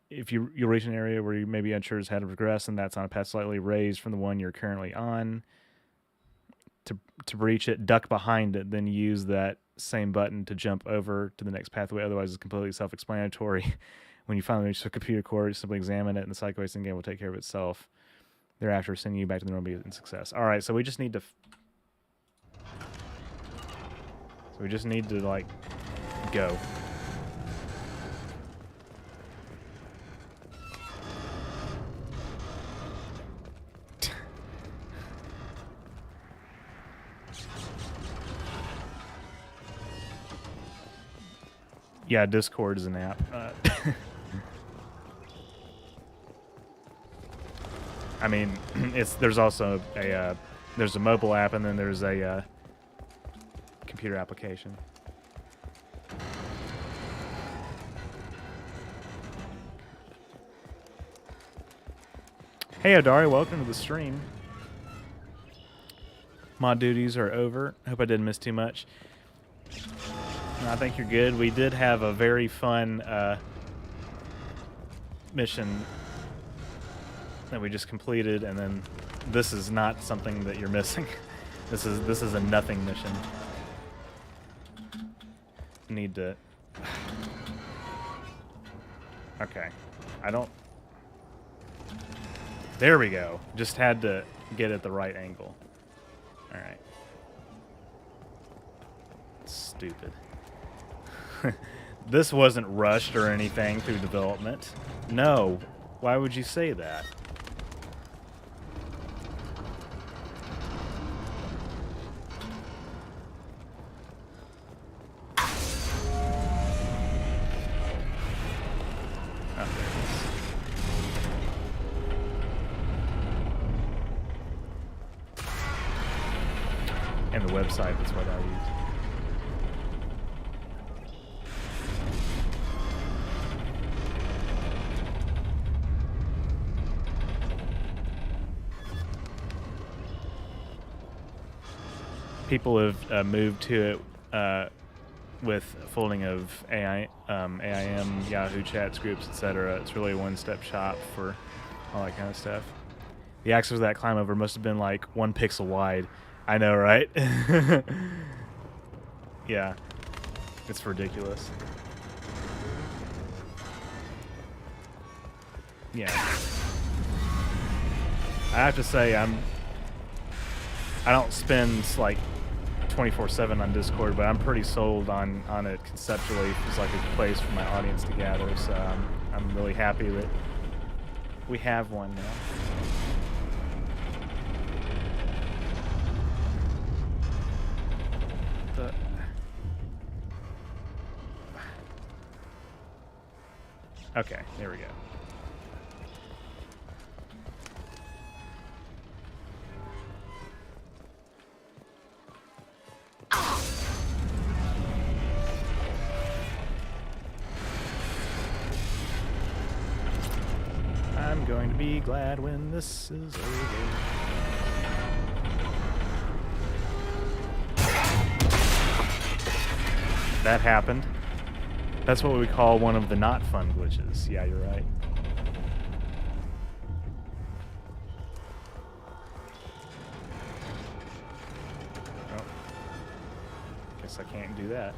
If you'll reach an area where you may be unsure as how to progress, and that's on a path slightly raised from the one you're currently on. To breach it, duck behind it, then use that same button to jump over to the next pathway. Otherwise, it's completely self-explanatory. When you finally reach the computer core, you simply examine it, and the side quest in game will take care of itself. Thereafter, sending you back to the room in success. All right, so we just need to. Like go. Yeah, Discord is an app. I mean, there's also there's a mobile app, and then there's a computer application. Hey Odari, welcome to the stream. Mod duties are over. Hope I didn't miss too much. I think you're good. We did have a very fun mission that we just completed, and then this is not something that you're missing. This is a nothing mission. Need to. Okay. I don't... There we go. Just had to get at the right angle. Alright. Stupid. This wasn't rushed or anything through development. No. Why would you say that? And the website, that's what I use. People have moved to it with folding of AIM, Yahoo chats, groups, etc. It's really a one-step shop for all that kind of stuff. The axis of that climb over must have been like 1 pixel wide. I know, right? Yeah. It's ridiculous. Yeah. I have to say, I don't spend like 24/7 on Discord, but I'm pretty sold on it conceptually as like a place for my audience to gather. So I'm really happy that we have one now. Okay, there we go. I'm going to be glad when this is over. That happened. That's what we call one of the not fun glitches. Yeah, you're right. Oh. Guess I can't do that.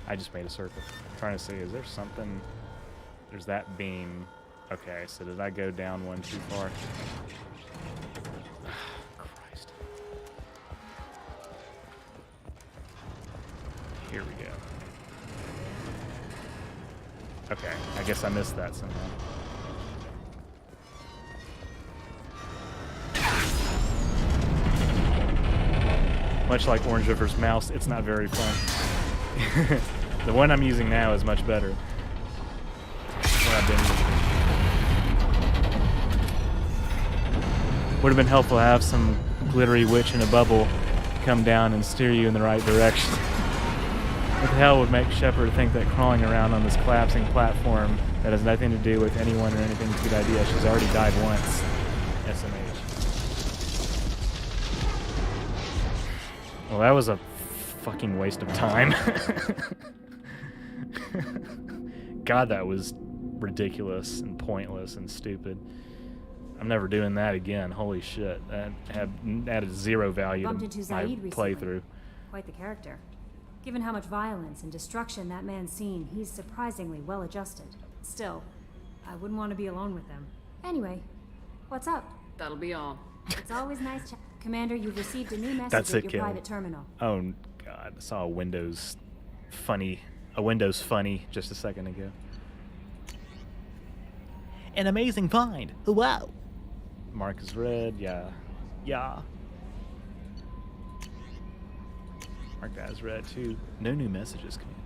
I just made a circle. I'm trying to see, is there something? There's that beam. Okay, so did I go down one too far? Christ. Here we go. Okay, I guess I missed that somehow. Much like OrangeRiver's mouse, it's not very fun. The one I'm using now is much better. What I've been using. Would have been helpful to have some glittery witch in a bubble come down and steer you in the right direction. What the hell would make Shepard think that crawling around on this collapsing platform that has nothing to do with anyone or anything is a good idea? She's already died once. SMH. Well, that was a fucking waste of time. God, that was ridiculous and pointless and stupid. I'm never doing that again. Holy shit. That had added zero value to my playthrough. Quite the character. Given how much violence and destruction that man's seen, he's surprisingly well adjusted. Still, I wouldn't want to be alone with him. Anyway, what's up? That'll be all. It's always nice Commander, you've received a new message That's at it, your private terminal. Oh God, I saw a Windows funny just a second ago. An amazing find. Wow. Mark is red. Yeah. Yeah. Mark that is red too. No new messages coming.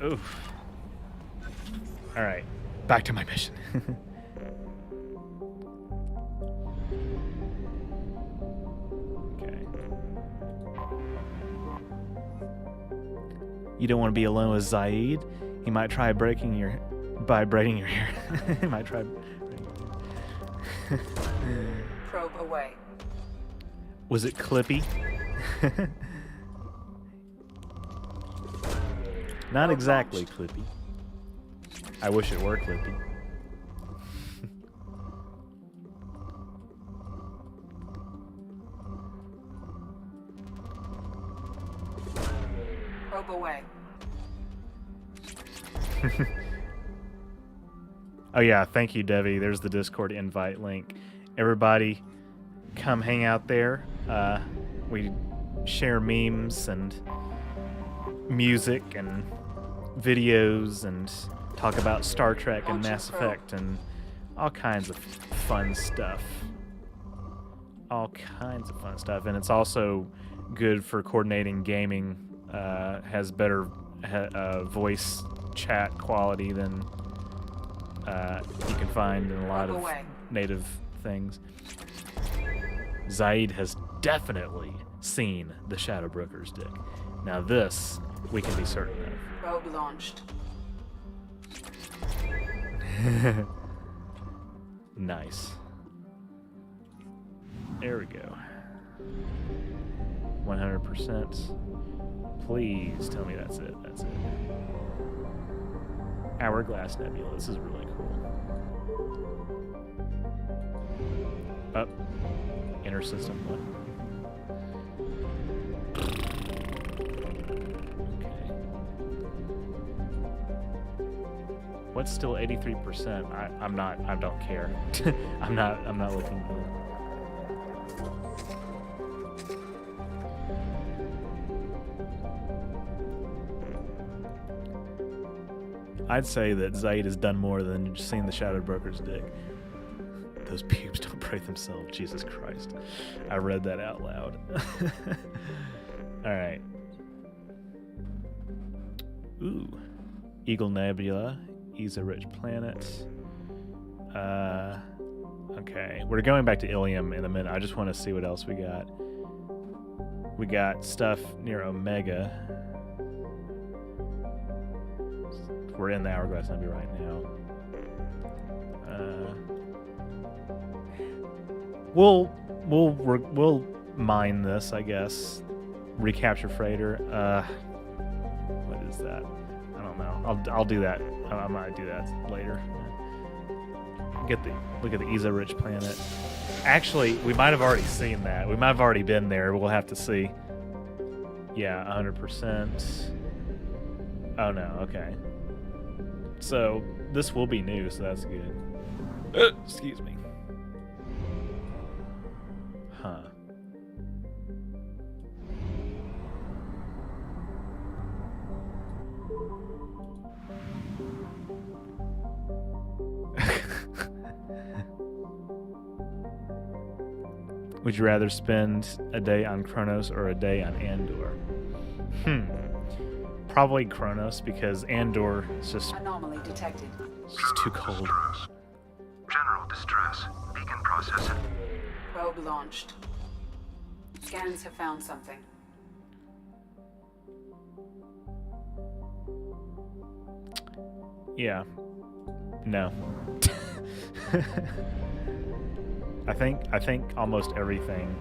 Oof. All right. Back to my mission. You don't want to be alone with Zaid. He might try braiding your hair. He might try. Probe away. Was it Clippy? Not exactly Clippy. I wish it were Clippy. Probe away. Oh yeah, thank you, Devi. There's the Discord invite link. Everybody, come hang out there. We share memes and music and videos and talk about Star Trek and Mass Effect and all kinds of fun stuff. All kinds of fun stuff. And it's also good for coordinating gaming. Has better voice chat quality than you can find in a lot of native things. Zaid has definitely seen the Shadow Broker's dick. Now this, we can be certain of. Probe launched. Nice. There we go. 100%. Please tell me that's it. That's it. Hourglass Nebula. This is really cool. Up. Inner system. Okay. What's still 83%? I'm not. I don't care. I'm not looking for it. I'd say that Zaid has done more than just seeing the Shadow Broker's dick. Those pubes don't break themselves. Jesus Christ. I read that out loud. Alright. Ooh. Eagle Nebula. He's a rich planet. Okay. We're going back to Illium in a minute. I just want to see what else we got. We got stuff near Omega. We're in the Hourglass Nebula right now. We'll mine this, I guess. Recapture freighter. What is that? I don't know. I'll do that. I might do that later. Look at the Isa rich planet. Actually, we might have already seen that. We might have already been there. We'll have to see. Yeah, 100%. Oh no. Okay. So this will be new, so that's good. Excuse me. Huh. Would you rather spend a day on Kronos or a day on Andor? Probably Kronos, because Andor is just... Anomaly detected. It's just too cold. General distress. Beacon processing. Probe launched. Scans have found something. Yeah. No. I think almost everything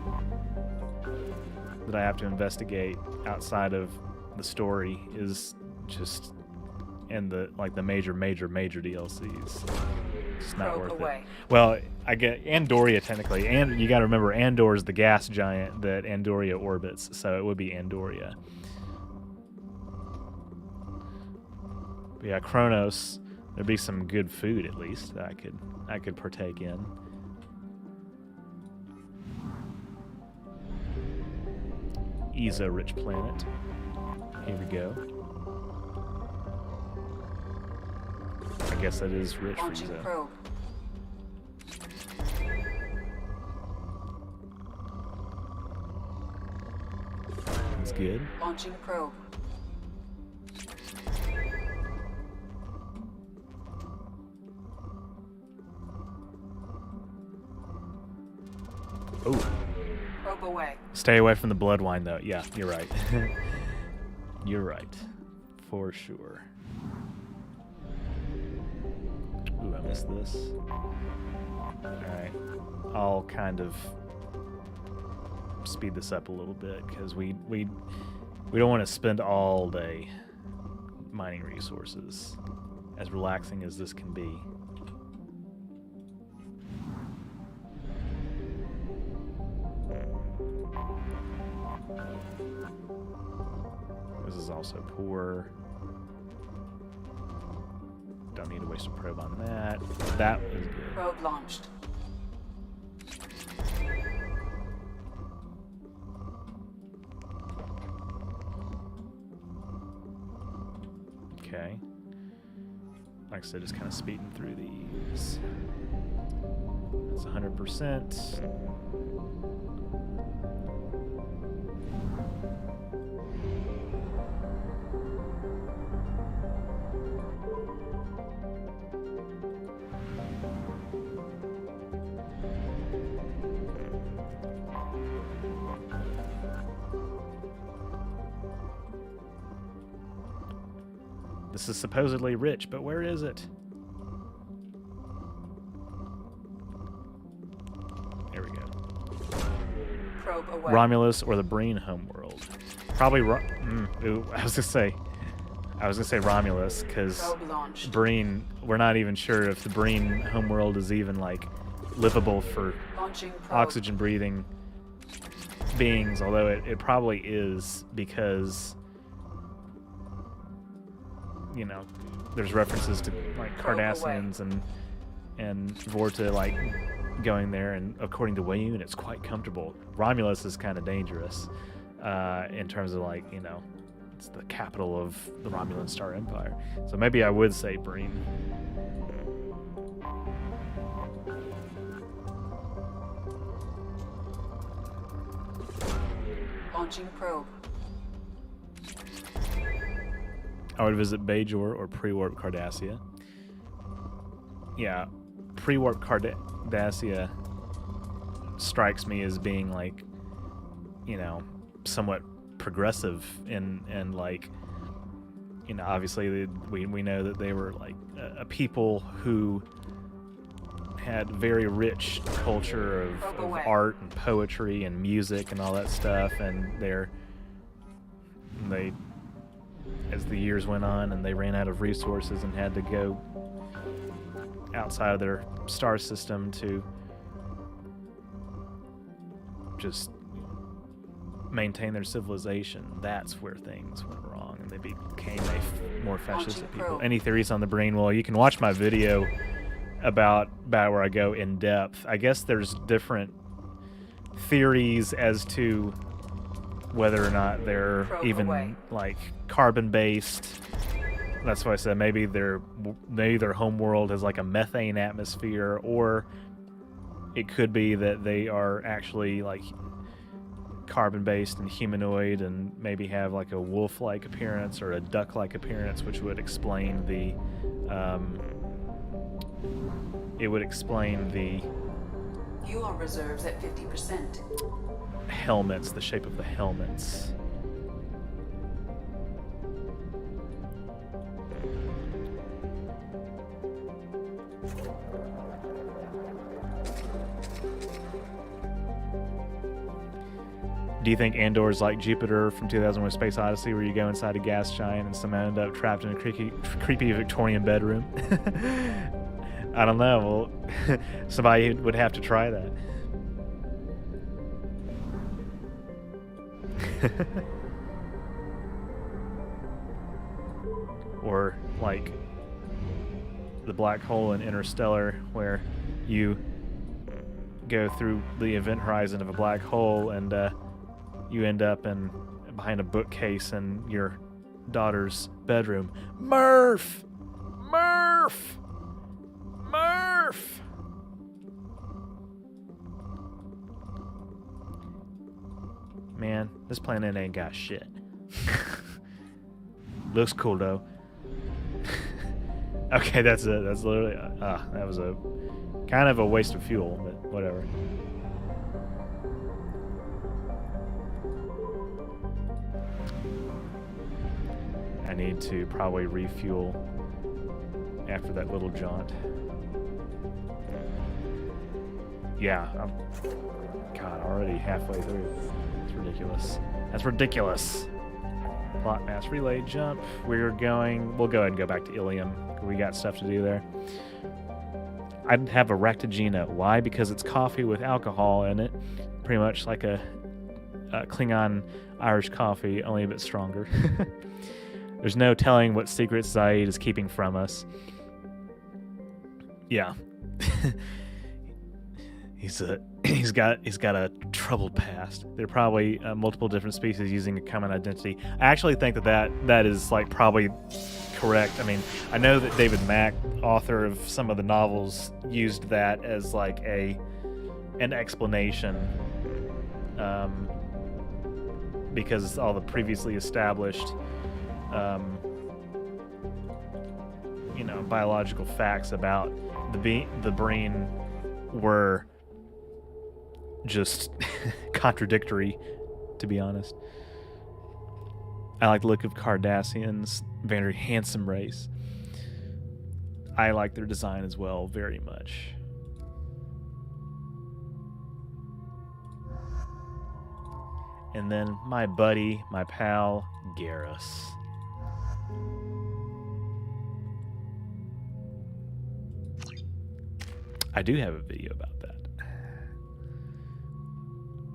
that I have to investigate outside of the story is just in the major DLCs. It's not worth it. Well, I get Andoria technically, and you got to remember Andor is the gas giant that Andoria orbits, so it would be Andoria. But yeah, Kronos, there'd be some good food at least that I could partake in. Isa rich planet. Here we go. I guess that is rich for Isa. Probe. That's good. Launching probe. Oh. Probe away. Stay away from the blood wine, though. Yeah, you're right. You're right. For sure. Ooh, I missed this. Alright. I'll kind of speed this up a little bit because we don't want to spend all day mining resources, as relaxing as this can be. This is also poor. Don't need to waste a probe on that. That is good. Probe launched. Okay. Like I said, just kind of speeding through these. That's 100%. This is supposedly rich, but where is it? There we go. Probe away. Romulus or the Breen homeworld. Probably I was gonna say Romulus, because Breen, we're not even sure if the Breen homeworld is even like livable for oxygen breathing beings, although it probably is, because you know, there's references to like Cardassians and Vorta like going there, and according to Wayun, it's quite comfortable. Romulus is kind of dangerous in terms of like, you know, it's the capital of the Romulan Star Empire. So maybe I would say Breen. Launching probe. I would visit Bajor or pre-warp Cardassia. Yeah, pre-warp Cardassia strikes me as being like, you know, somewhat progressive and like, you know, obviously we know that they were like a people who had very rich culture of art and poetry and music and all that stuff, and they as the years went on and they ran out of resources and had to go outside of their star system to just maintain their civilization. That's where things went wrong, and they became more fascistic people. Any theories on the Breen? Well, you can watch my video about where I go in depth. I guess there's different theories as to whether or not they're even like carbon-based. That's why I said maybe their homeworld has like a methane atmosphere, or it could be that they are actually like carbon-based and humanoid, and maybe have like a wolf-like appearance or a duck-like appearance, which would explain the Fuel reserves at 50%. helmets, the shape of the helmets. Do you think Andor's like Jupiter from 2001: Space Odyssey, where you go inside a gas giant and somehow end up trapped in a creepy Victorian bedroom? I don't know. Well, somebody would have to try that. Or like the black hole in Interstellar, where you go through the event horizon of a black hole and you end up behind a bookcase in your daughter's bedroom. Murph! Murph! Murph! Man, this planet ain't got shit. Looks cool though. Okay, that's it. That's literally that was a kind of a waste of fuel, but whatever. I need to probably refuel after that little jaunt. yeah, God, already halfway through. It's ridiculous. That's ridiculous. Plot mass relay jump. We'll go ahead and go back to Illium. We got stuff to do there. I'd have a Ractagina. Why? Because it's coffee with alcohol in it. Pretty much like a Klingon Irish coffee, only a bit stronger. There's no telling what secrets Zaid is keeping from us. Yeah. He's got a troubled past. There are probably multiple different species using a common identity. I actually think that is like probably correct. I mean, I know that David Mack, author of some of the novels, used that as like an explanation, because all the previously established, biological facts about the brain were just contradictory, to be honest. I like the look of Cardassians, very handsome race. I like their design as well, very much. And then my buddy, my pal, Garrus. I do have a video about that.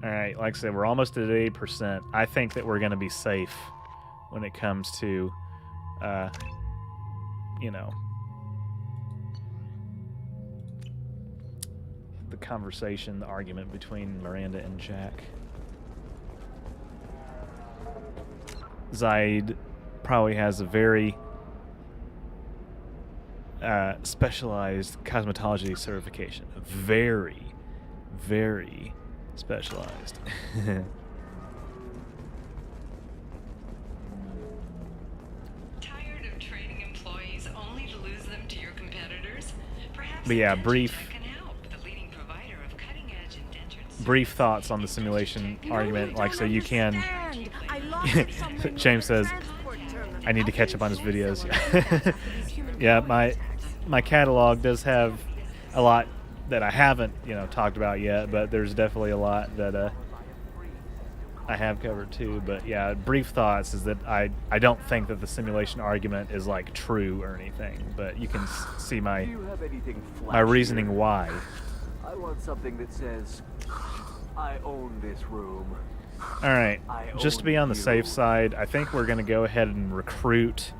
Alright, like I said, we're almost at 80%. I think that we're going to be safe when it comes to, the conversation, the argument between Miranda and Jack. Zaid probably has a very specialized cosmetology certification. Very, very specialized. Tired of training employees only to lose them to your competitors? Perhaps But yeah, can help. The leading provider of cutting-edge indentured brief thoughts on the simulation argument. Like, so you can... James says, I need to catch up on his videos. Yeah, my catalog does have a lot that I haven't, talked about yet, but there's definitely a lot that I have covered too. But yeah, brief thoughts is that I don't think that the simulation argument is like true or anything, but you can see my reasoning why. I want something that says, I own this room. Alright, just to be on the safe side, I think we're going to go ahead and recruit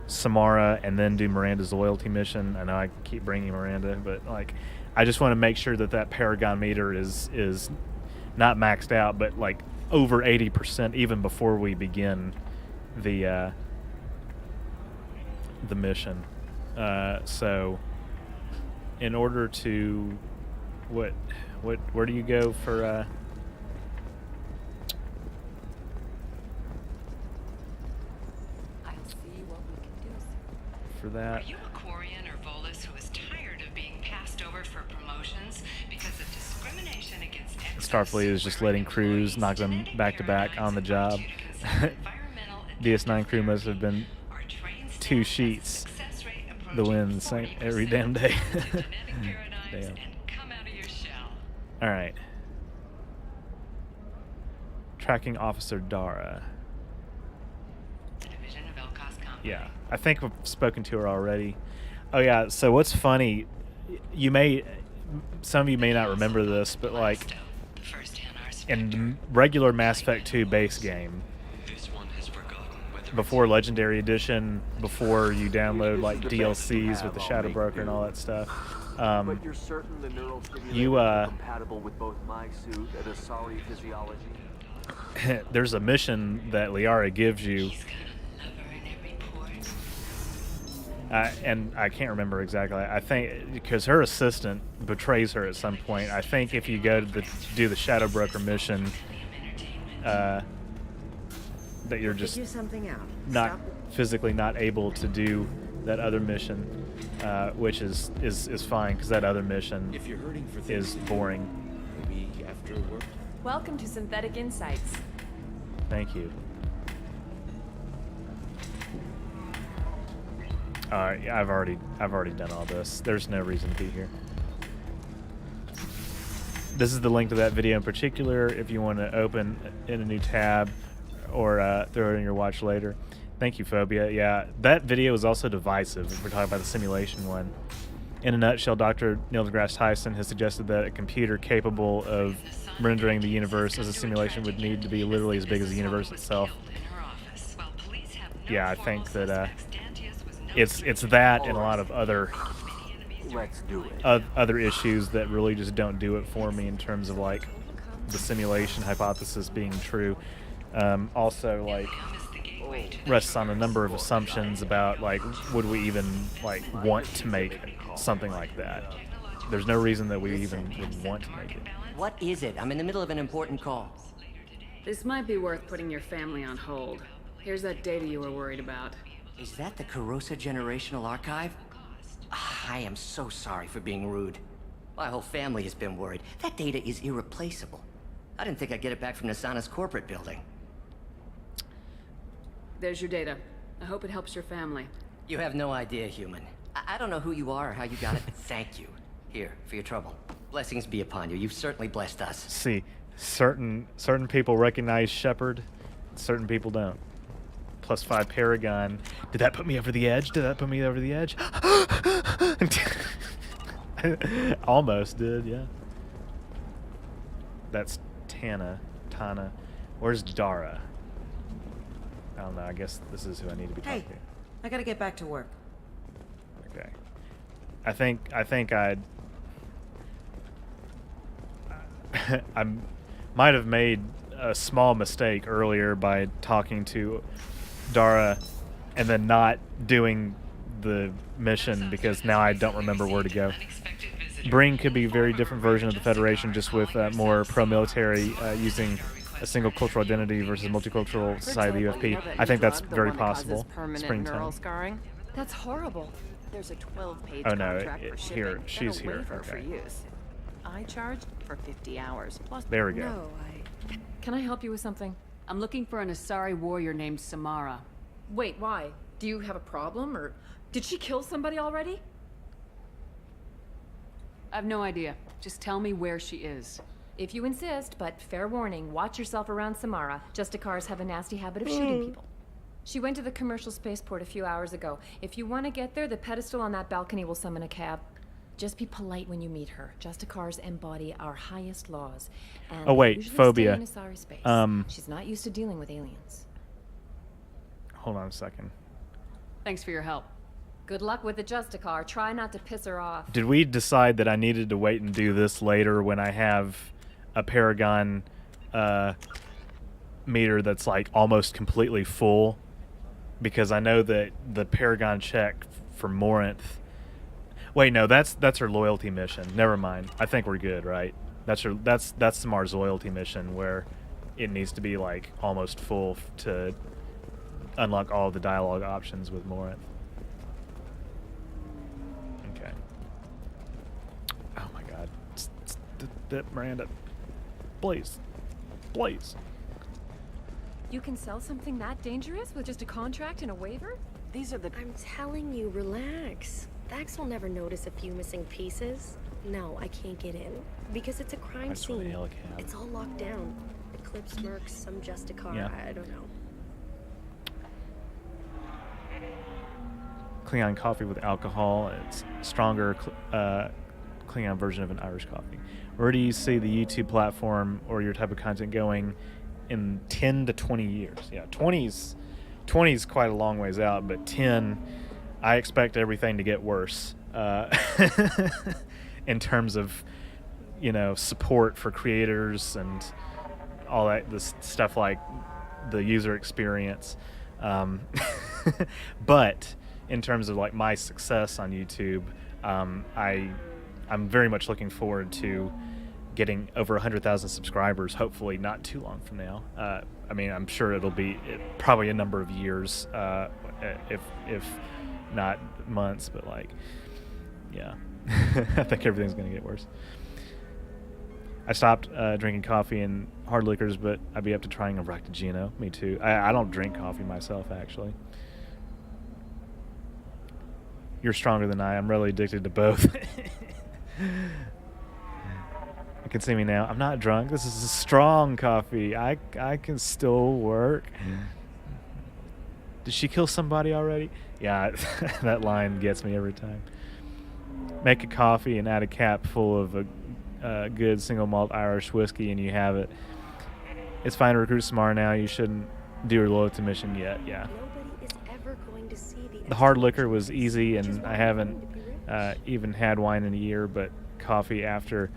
Samara and then do Miranda's loyalty mission. I know I keep bringing Miranda, but like, I just want to make sure that Paragon meter is not maxed out, but like over 80% even before we begin the mission. So in order to where do you go for for that? Are you a Quarian or Volus who is tired of being passed over for promotions because of discrimination against Starfleet is just letting crews knock them back to back on the job. DS9 crew must have been 2 sheets the wind same every damn day. Damn. Alright. Tracking Officer Dara. Yeah, I think we've spoken to her already. Oh yeah, so what's funny, some of you may not remember this, but like in the regular Mass Effect 2 base game, before Legendary Edition, before you download like DLCs with the Shadow Broker and all that stuff, but you're certain the neural you compatible with both my suit and Asari physiology? There's a mission that Liara gives you. And I can't remember exactly. I think because her assistant betrays her at some point. I think if you go to do the Shadow Broker mission, that you're just not physically not able to do that other mission, which is fine because that other mission is boring. Maybe after work. Welcome to Synthetic Insights. Thank you. Alright, I've already done all this. There's no reason to be here. this is the link to that video in particular if you want to open in a new tab or throw it in your watch later. Thank you, Phobia. Yeah, that video is also divisive if we're talking about the simulation one. In a nutshell, Dr. Neil deGrasse Tyson has suggested that a computer capable of rendering the universe as a simulation would need to be literally as big as the universe itself. Yeah, I think that it's that and a lot of other other issues that really just don't do it for me in terms of like the simulation hypothesis being true. Also, like, rests on a number of assumptions about like would we even like want to make something like that. There's no reason that we even would want to make it. What is it? I'm in the middle of an important call. This might be worth putting your family on hold. Here's that data you were worried about. Is that the Carosa Generational Archive? I am so sorry for being rude. My whole family has been worried. That data is irreplaceable. I didn't think I'd get it back from Nasana's corporate building. There's your data. I hope it helps your family. You have no idea, human. I don't know who you are or how you got it, but thank you. Here, for your trouble. Blessings be upon you. You've certainly blessed us. See, certain people recognize Shepard, certain people don't. +5 Paragon. Did that put me over the edge? Did that put me over the edge? Almost did, yeah. That's Tana. Where's Dara? I don't know. I guess this is who I need to be talking to. I gotta get back to work. Okay. I think I'd I might have made a small mistake earlier by talking to Dara and then not doing the mission because now I don't remember where to go. Bring could be a very different version of the Federation, just with more pro-military, using a single cultural identity versus multicultural society, the UFP. I think that's very possible. Springtime. Scarring. That's horrible. There's a 12-page Oh no, contract for shipping, here, she's then a here. waiver for Okay. use. I charge for 50 hours plus. There we go. No, Can I help you with something? I'm looking for an Asari warrior named Samara. Wait, why? Do you have a problem, or did she kill somebody already? I've no idea. Just tell me where she is. If you insist, but fair warning, watch yourself around Samara. Justicars have a nasty habit of shooting people. She went to the commercial spaceport a few hours ago. If you want to get there, the pedestal on that balcony will summon a cab. Just be polite when you meet her. Justicars embody our highest laws. And Oh wait, usually Phobia. stay in Asari space. She's not used to dealing with aliens. Hold on a second. Thanks for your help. Good luck with the Justicar. Try not to piss her off. Did we decide that I needed to wait and do this later when I have a Paragon meter that's like almost completely full? Because I know that the Paragon check for Morinth. Wait, no, that's her loyalty mission. Never mind. I think we're good, right? That's Samar's loyalty mission where it needs to be like almost full to unlock all of the dialogue options with Morinth. Okay. Oh my God, Miranda, please. You can sell something that dangerous with just a contract and a waiver? These are the... I'm telling you, relax. Vax will never notice a few missing pieces. No, I can't get in. Because it's a crime scene. It's all locked down. Eclipse mercs, some Justicar, Yeah. I don't know. Klingon coffee with alcohol. It's stronger Klingon version of an Irish coffee. Where do you see the YouTube platform or your type of content going in 10 to 20 years? Yeah, 20's quite a long ways out, but 10, I expect everything to get worse in terms of, support for creators and all that, this stuff like the user experience. But in terms of like my success on YouTube, I'm very much looking forward to getting over 100,000 subscribers, hopefully not too long from now. I mean, I'm sure it'll be probably a number of years, if not months, but like, yeah. I think everything's going to get worse. I stopped drinking coffee and hard liquors, but I'd be up to trying a Ractigino. Me too. I don't drink coffee myself, actually. You're stronger than I. I'm really addicted to both. I can see me now. I'm not drunk. This is a strong coffee. I can still work. Did she kill somebody already? Yeah, that line gets me every time. Make a coffee and add a cap full of a good single malt Irish whiskey, and you have it. It's fine to recruit Samara now. You shouldn't do your loyalty mission yet. Yeah. Nobody is ever going to see The hard liquor was easy, and I haven't even had wine in a year, but coffee after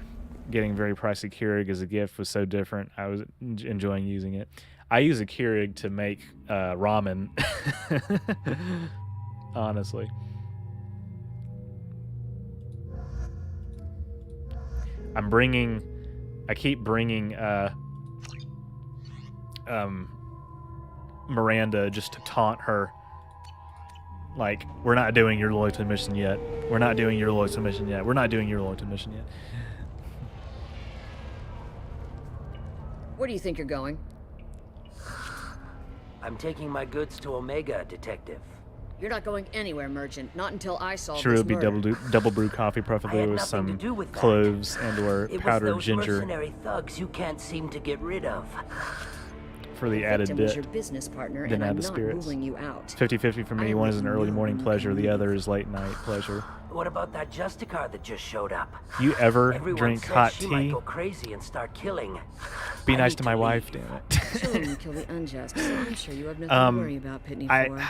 getting very pricey Keurig as a gift was so different. I was enjoying using it. I use a Keurig to make ramen, honestly. I keep bringing Miranda just to taunt her. Like, we're not doing your loyalty mission yet. We're not doing your loyalty mission yet. We're not doing your loyalty mission yet. Where do you think you're going? I'm taking my goods to Omega, Detective. You're not going anywhere, Merchant. Not until I solve Sure, this it'll be murder. double brew coffee, preferably with some cloves and or powdered ginger Mercenary thugs you can't seem to get rid of. for the added Victim bit. was your business partner, Then and add I'm the not spirits. ruling you out. 50-50 for me. One is an early morning pleasure. The other is late night pleasure. What about that Justicar that just showed up? You ever Everyone drink says hot she might tea? go crazy and start killing. Be I nice need to my wife, damn it. Killing and kill the unjust. So I'm sure you have nothing to worry about, Pitney Four.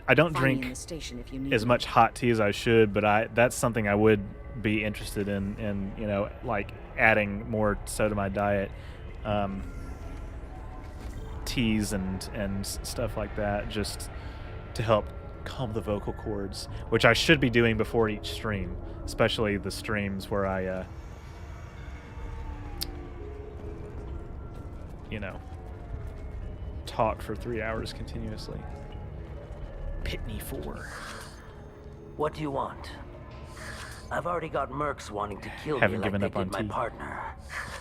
I don't Find me in drink the station if you need as me. much hot tea as I should, but that's something I would be interested in you know, like adding more so to my diet. Teas and stuff like that, just to help calm the vocal cords, which I should be doing before each stream, especially the streams where I you know, talk for 3 hours continuously. Pitney 4. What do you want? I've already got mercs wanting to kill Haven't me like given they up on did my tea. partner.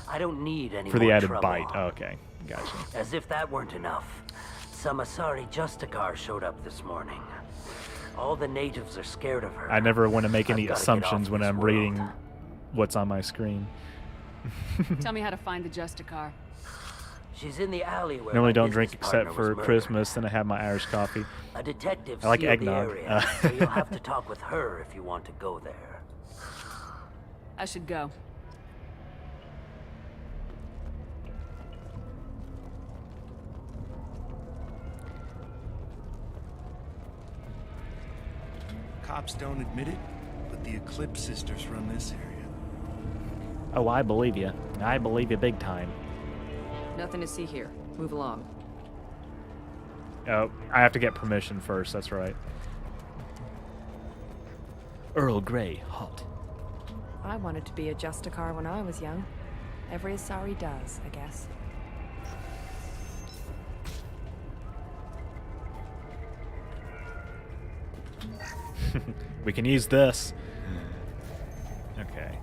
I don't need any For the more added trouble. bite. Oh, okay, gotcha. As if that weren't enough, some Asari Justicar showed up this morning. All the natives are scared of her. I never want to make any I've gotta get assumptions off when this I'm world. reading what's on my screen. Tell me how to find the Justicar. She's in the alley where Normally my don't drink business except partner for was murdered. Christmas, then I have my Irish coffee. A detective I like sealed eggnog. the area, so you'll have to talk with her if you want to go there. I should go. Cops don't admit it, but the Eclipse sisters run this area. Oh, I believe you. I believe you big time. Nothing to see here. Move along. Oh, I have to get permission first, that's right. Earl Grey, hot. I wanted to be a Justicar when I was young. Every Asari does, I guess. We can use this. Okay.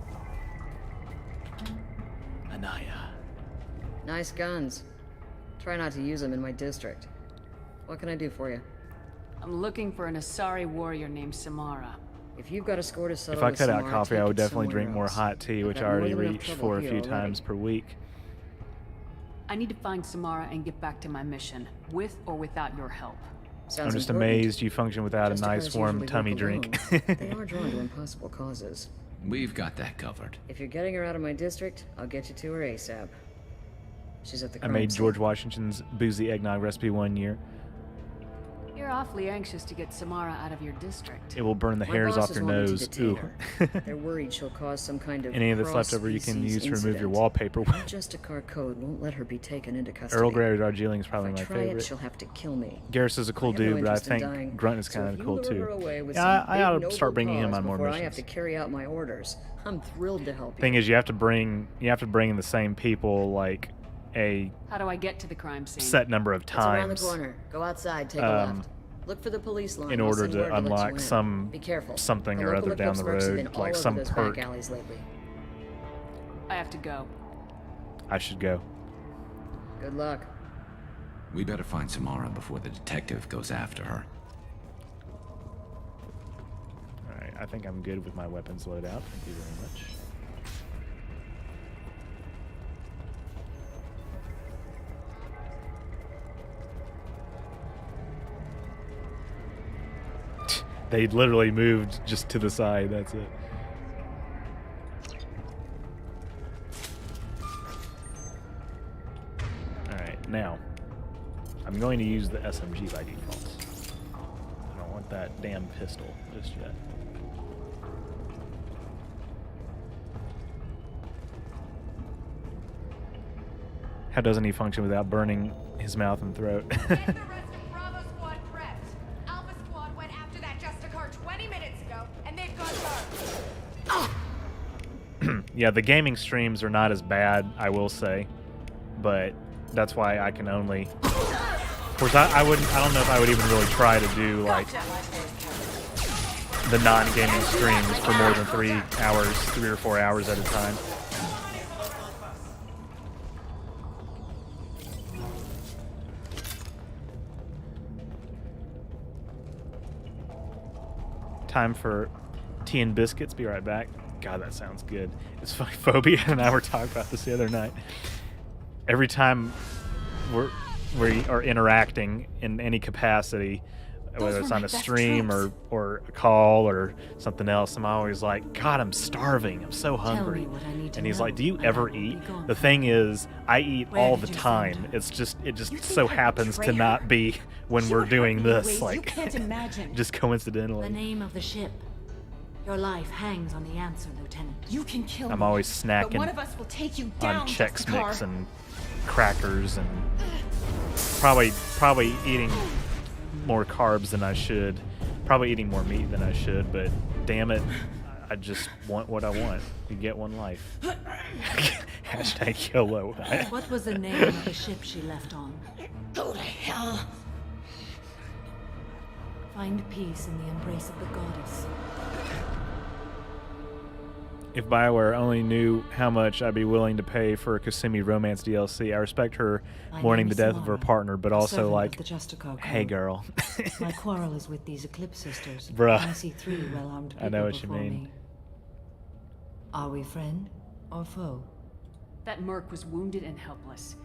Anaya. Nice guns. Try not to use them in my district. What can I do for you? I'm looking for an Asari warrior named Samara. If you've got a score to settle If I with cut out Samara, coffee, take I it would definitely somewhere drink more else. hot tea, I've which I got more already than enough reach trouble for a here few already. times per week. I need to find Samara and get back to my mission, with or without your help. I'm just amazed you function without a nice Justicars warm usually tummy work drink. alone. They are drawn to impossible causes. We've got that covered. If you're getting her out of my district, I'll get you to her ASAP. She's at the I crime made scene. George Washington's boozy eggnog recipe one year. You're awfully anxious to get Samara out of your district. It will burn the My hairs off bosses your want me to nose. detain Ooh. her. They're worried she'll cause some kind of Any of that's left over you can cross-species use to remove your incident. wallpaper. My Justicar code won't let her be taken into custody. Earl Grey Darjeeling is probably If I my try favorite. it, she'll have to kill me. Garrus is a cool I have no dude, but I interest in think dying. Grunt is So kind if of you cool lure too. her away with Yeah, some I big, ought to noble start bringing him cause on more before I have missions. to carry out my orders. I'm thrilled to help you. Thing is, you have to bring in the same people like a How do I get to the crime scene? set number of It's around the times corner. Go outside, take a left. Look for the police line. in I'll order send word to let you unlock in. some Be careful. something The or local other down Eclipse the mercs have been road, all like over some those perk. back alleys lately. I have to go. I should go. Good luck. We better find Samara before the detective goes after her. Alright, I think I'm good with my weapons loadout. Thank you very much. They literally moved just to the side. That's it. All right, now I'm going to use the SMG by default. I don't want that damn pistol just yet. How doesn't he function without burning his mouth and throat? Get the rest of Bravo Squad prepped. Alpha Squad went after that Justicar 20 minutes ago, and they've gone dark. Yeah, the gaming streams are not as bad, I will say, but that's why I can only. Of course, I don't know if I would even really try to do like the non-gaming streams for more than 3 hours, 3 or 4 hours at a time. Time for tea and biscuits. Be right back. God, that sounds good. It's funny. Phobia and I were talking about this the other night. Every time we are interacting in any capacity, whether it's on a stream or a call or something else, I'm always like, God, I'm starving. I'm so hungry. And he's like, do you ever eat? The thing is, I eat all the time. It just so happens to not be when we're doing this. Like, you can't imagine. just coincidentally. The name of the ship. Your life hangs on the answer, Lieutenant. You can kill I'm me, always snacking but one of us will take you down, on Chex Justicar. Mix and crackers and probably eating more carbs than I should. Probably eating more meat than I should, but damn it, I just want what I want. You get one life. Hashtag YOLO. What was the name of the ship she left on? Go to hell. Find peace in the embrace of the goddess. If BioWare only knew how much I'd be willing to pay for a Kasumi romance DLC, I respect her mourning the death of her partner, but also like, hey girl. My quarrel is with these Eclipse sisters. Bruh. I see 3 well-armed people I know what you before mean. me. Are we friend or foe? That merc was wounded and helpless.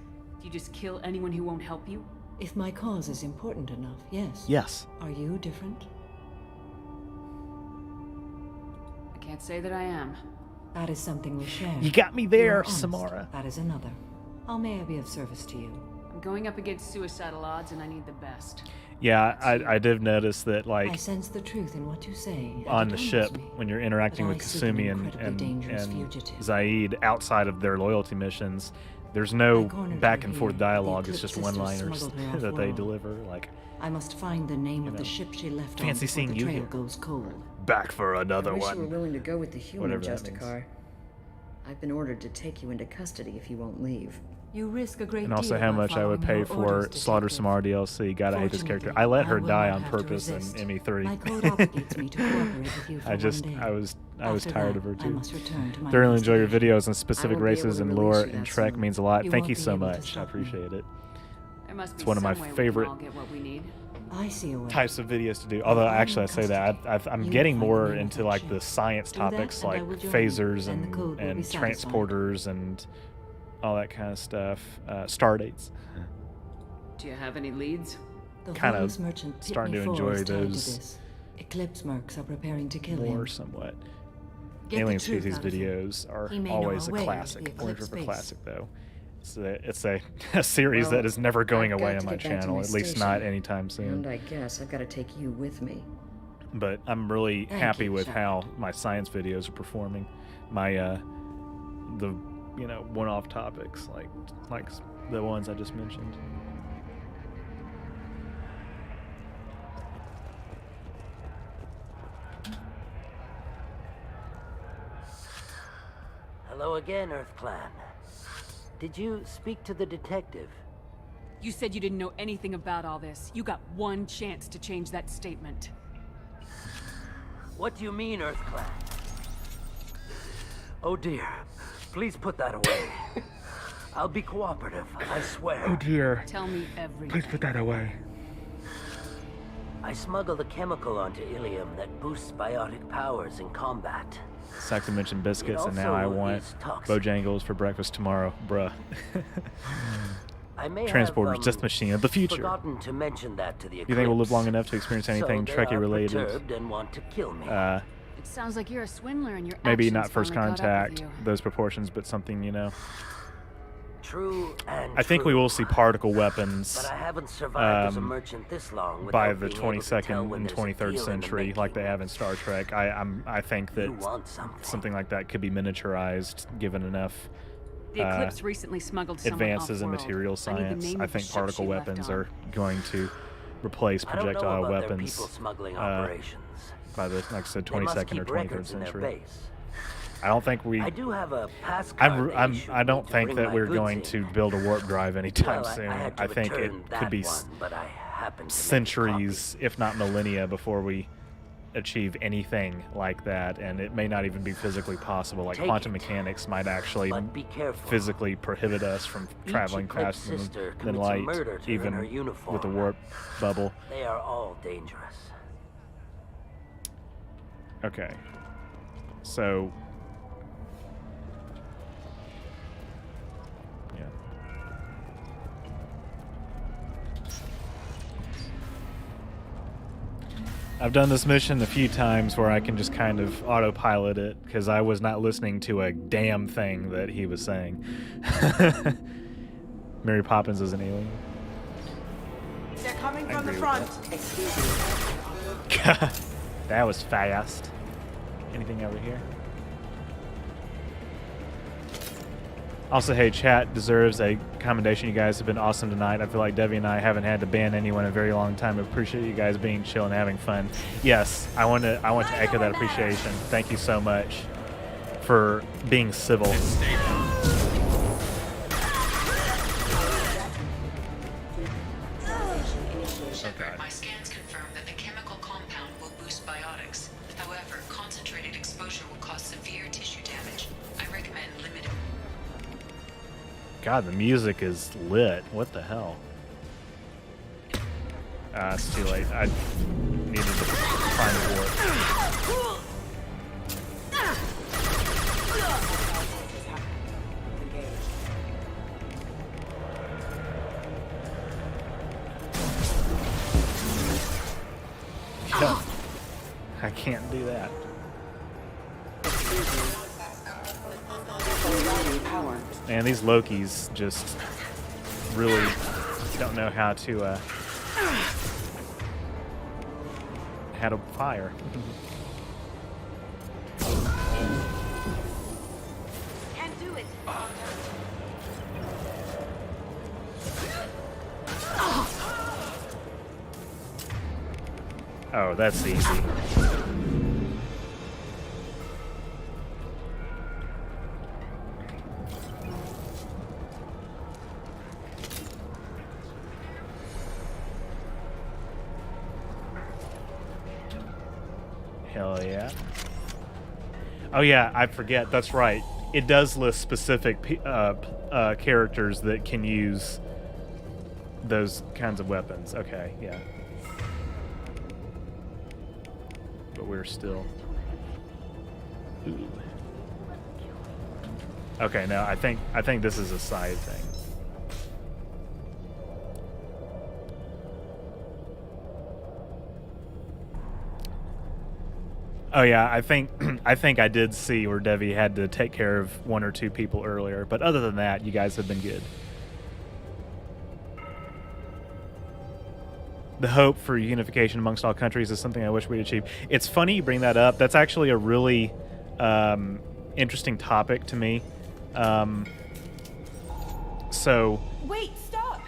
Do you just kill anyone who won't help you? If my cause is important enough, yes. Yes. Are you different? I can't say that I am. That is something we share. You got me there, You are honest. Samara. That is another. How may I be of service to you? I'm going up against suicidal odds and I need the best. Yeah, I did notice that, I like, sense the truth in what you say. and on it the humbles ship, me. when you're interacting But with I seek an Kasumi incredibly dangerous and fugitive. Zaid outside of their loyalty missions, there's no back and forth dialogue. It's just one-liners that they deliver. Like, I must find the name of the ship she left fancy on before seeing the you trail here. goes cold. Back for another I wish one. you were willing to go with the human, Whatever that means. Justicar. I've been ordered to take you into custody if you won't leave. You risk a great And also deal how by much I would pay following your for orders, Slaughter Detective. Samara DLC. Gotta hate this character. Fortunately, I let her I will die not on have to purpose in resist. ME3. My code obligates me to cooperate with you for I just, one day. I was After tired that, of her I too. must return to my Thoroughly enjoy your investigation. videos on specific won't be able races to and release lore you and that Trek soon. means a lot. You Thank won't you be so able to much. I stop me. appreciate it. There must be It's one of my some way we favorite can all get what we need. I see a way. types of videos to do. Although actually I say that I'm You getting will find more the name of into that like ship. the science Do that, topics and I like will join you. phasers Then the code will and be satisfied. transporters and all that kind of stuff. Star dates. Do you have any leads? The Kind of Horus merchant starting to Pitney enjoy Four is tied to those this. Eclipse mercs are preparing to kill more him. somewhat. Get the Alien truth Species out of him. videos are He may know always a a way to classic. the Orange Eclipse River base. classic though. It's a series Well, that is never going I've away got on to my get back to channel, my at least station. not anytime soon. And I guess I've got to take you with me. But I'm really Thank happy you, with Shepard. how my science videos are performing. My the one-off topics like the ones I just mentioned. Hello again, Earth Clan. Did you speak to the detective? You said you didn't know anything about all this. You got one chance to change that statement. What do you mean, Earth Clan? Oh dear. Please put that away. I'll be cooperative, I swear. Oh dear. Tell me everything. Please put that away. I smuggled a chemical onto Illium that boosts biotic powers in combat. Saxon mentioned biscuits, and now also I want is toxic. Bojangles for breakfast tomorrow, bruh. I may transporters, have, just the machine of the future. forgotten to mention that to the Eclipse. You think we'll live long enough to experience anything so Trekkie related? perturbed and want to kill me. It sounds like you're a swindler and your Maybe actions not first finally caught up with contact, you. those proportions, but something, you know. True and I think we will see particle weapons But I haven't survived as a merchant this long by without the being able to tell 22nd when and there's a 23rd deal in the century, like they have in Star Trek. I think that You want something. like that could be miniaturized, given enough The Eclipse recently smuggled someone advances in off-world. material I need the science. name I of the think ship particle she left weapons on. are going to replace I don't know projectile about their weapons people smuggling operations. by the, like I said, They must 22nd or keep 23rd records in their century. base. I don't think we. I do have a pass card they issued I me don't to think bring that my we're goods going in. to build a warp drive anytime Well, soon. I had to think it return could that be one, but I happened to centuries, if not millennia, before we achieve anything like that, and it may not even be physically possible. Like Take quantum it, mechanics might actually but be careful. physically prohibit us from Each traveling Eclipse faster sister than commits a light, murder to even earn her uniform. with the warp bubble. They are all dangerous. Okay, so yeah. I've done this mission a few times where I can just kind of autopilot it because I was not listening to a damn thing that he was saying. Mary Poppins is an alien. They're coming from the agree front. God, that was fast. Anything over here? Also, hey, chat deserves a commendation. You guys have been awesome tonight. I feel like Debbie and I haven't had to ban anyone in a very long time. I appreciate you guys being chill and having fun. Yes, I want to echo that appreciation. Thank you so much for being civil. Shepard, my scans confirm that the chemical compound will boost biotics. However, concentrated exposure will cause severe tissue damage. I recommend limited. God, the music is lit. What the hell? It's too late. I needed to find the warp. No, I can't do that. Man, these Lokis just really don't know how to fire. Can't do it. Oh, that's easy. Hell yeah. Oh yeah, I forget. That's right. It does list specific characters that can use those kinds of weapons. Okay, yeah. But we're still... Ooh. Okay, no, I think this is a side thing. Oh yeah, I think I did see where Devi had to take care of one or two people earlier, but other than that, you guys have been good. The hope for unification amongst all countries is something I wish we'd achieve. It's funny you bring that up. That's actually a really interesting topic to me. So Wait, stop!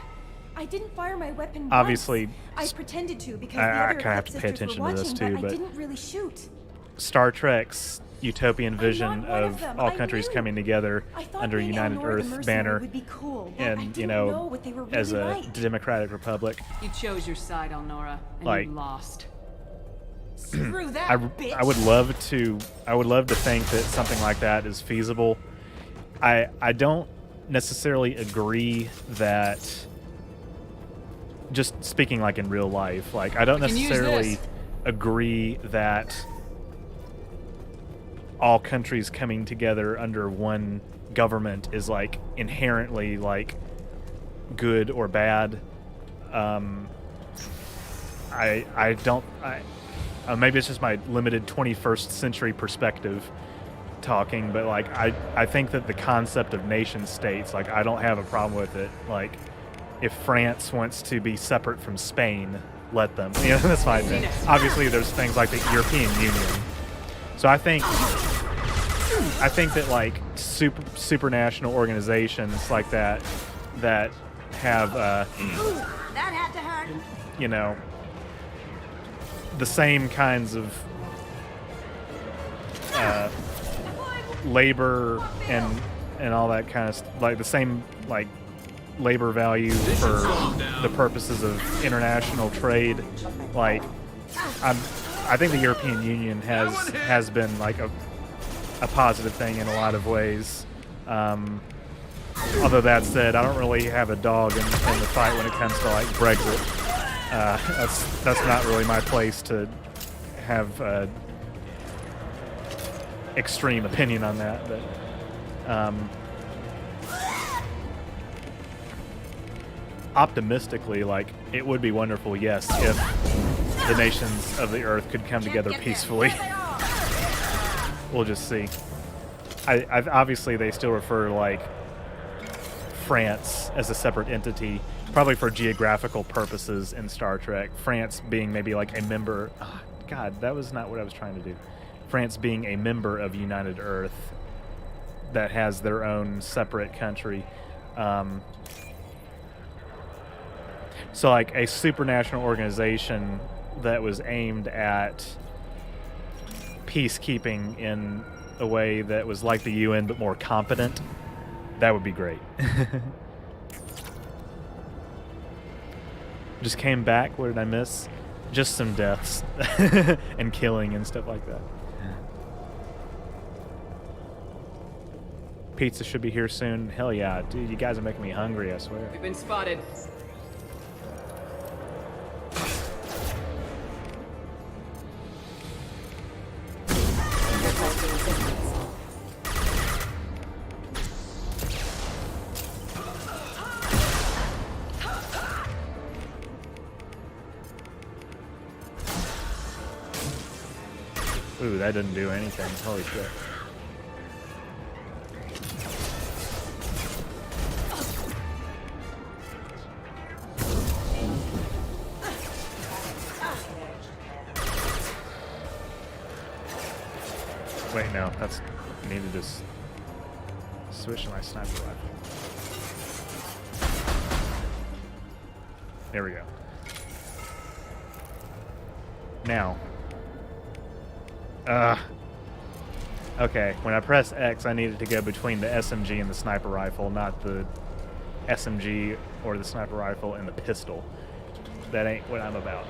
I didn't fire my weapon obviously, once. I pretended to because I the other kind of have Eclipse to pay sisters attention were to this watching, too, but I but didn't really shoot. Star Trek's utopian vision one of of them. all I countries knew. coming together I thought under a being United Elnor the Earth Mercenary banner, would be cool, but I and didn't know what they were as really a like. democratic republic. You chose your side, Elnora, and Like- you lost. Screw that, bitch! I would love to think that something like that is feasible. I don't necessarily agree that, just speaking like in real life, like I don't We can use necessarily this. agree that all countries coming together under one government is like inherently like good or bad. Maybe it's just my limited 21st century perspective talking, but like I think that the concept of nation states, like I don't have a problem with it. Like if France wants to be separate from Spain, let them. You know, that's fine. Obviously, there's things like the European Union. So I think that like supranational organizations like that have that had to hurt. You know, the same kinds of labor and all that kind of like the same like labor value for the purposes of international trade. Like I think the European Union has been like a positive thing in a lot of ways. Although that said, I don't really have a dog in the fight when it comes to like Brexit. That's not really my place to have extreme opinion on that. But optimistically, like it would be wonderful, yes, if the nations of the earth could come together peacefully. We'll just see. I've obviously they still refer to like France as a separate entity, probably for geographical purposes in Star Trek. France being maybe like a member. Oh, God, that was not what I was trying to do. France being a member of United Earth that has their own separate country. So like a supranational organization that was aimed at peacekeeping in a way that was like the UN but more competent, that would be great. Just came back. What did I miss? Just some deaths and killing and stuff like that. Pizza should be here soon. Hell yeah. Dude, you guys are making me hungry, I swear. We've been spotted. Ooh, that didn't do anything. Holy shit. Wait, no, that's... I need to just switch to my sniper rifle. There we go. Now. Okay, when I press X, I needed to go between the SMG and the sniper rifle, not the SMG or the sniper rifle and the pistol. That ain't what I'm about.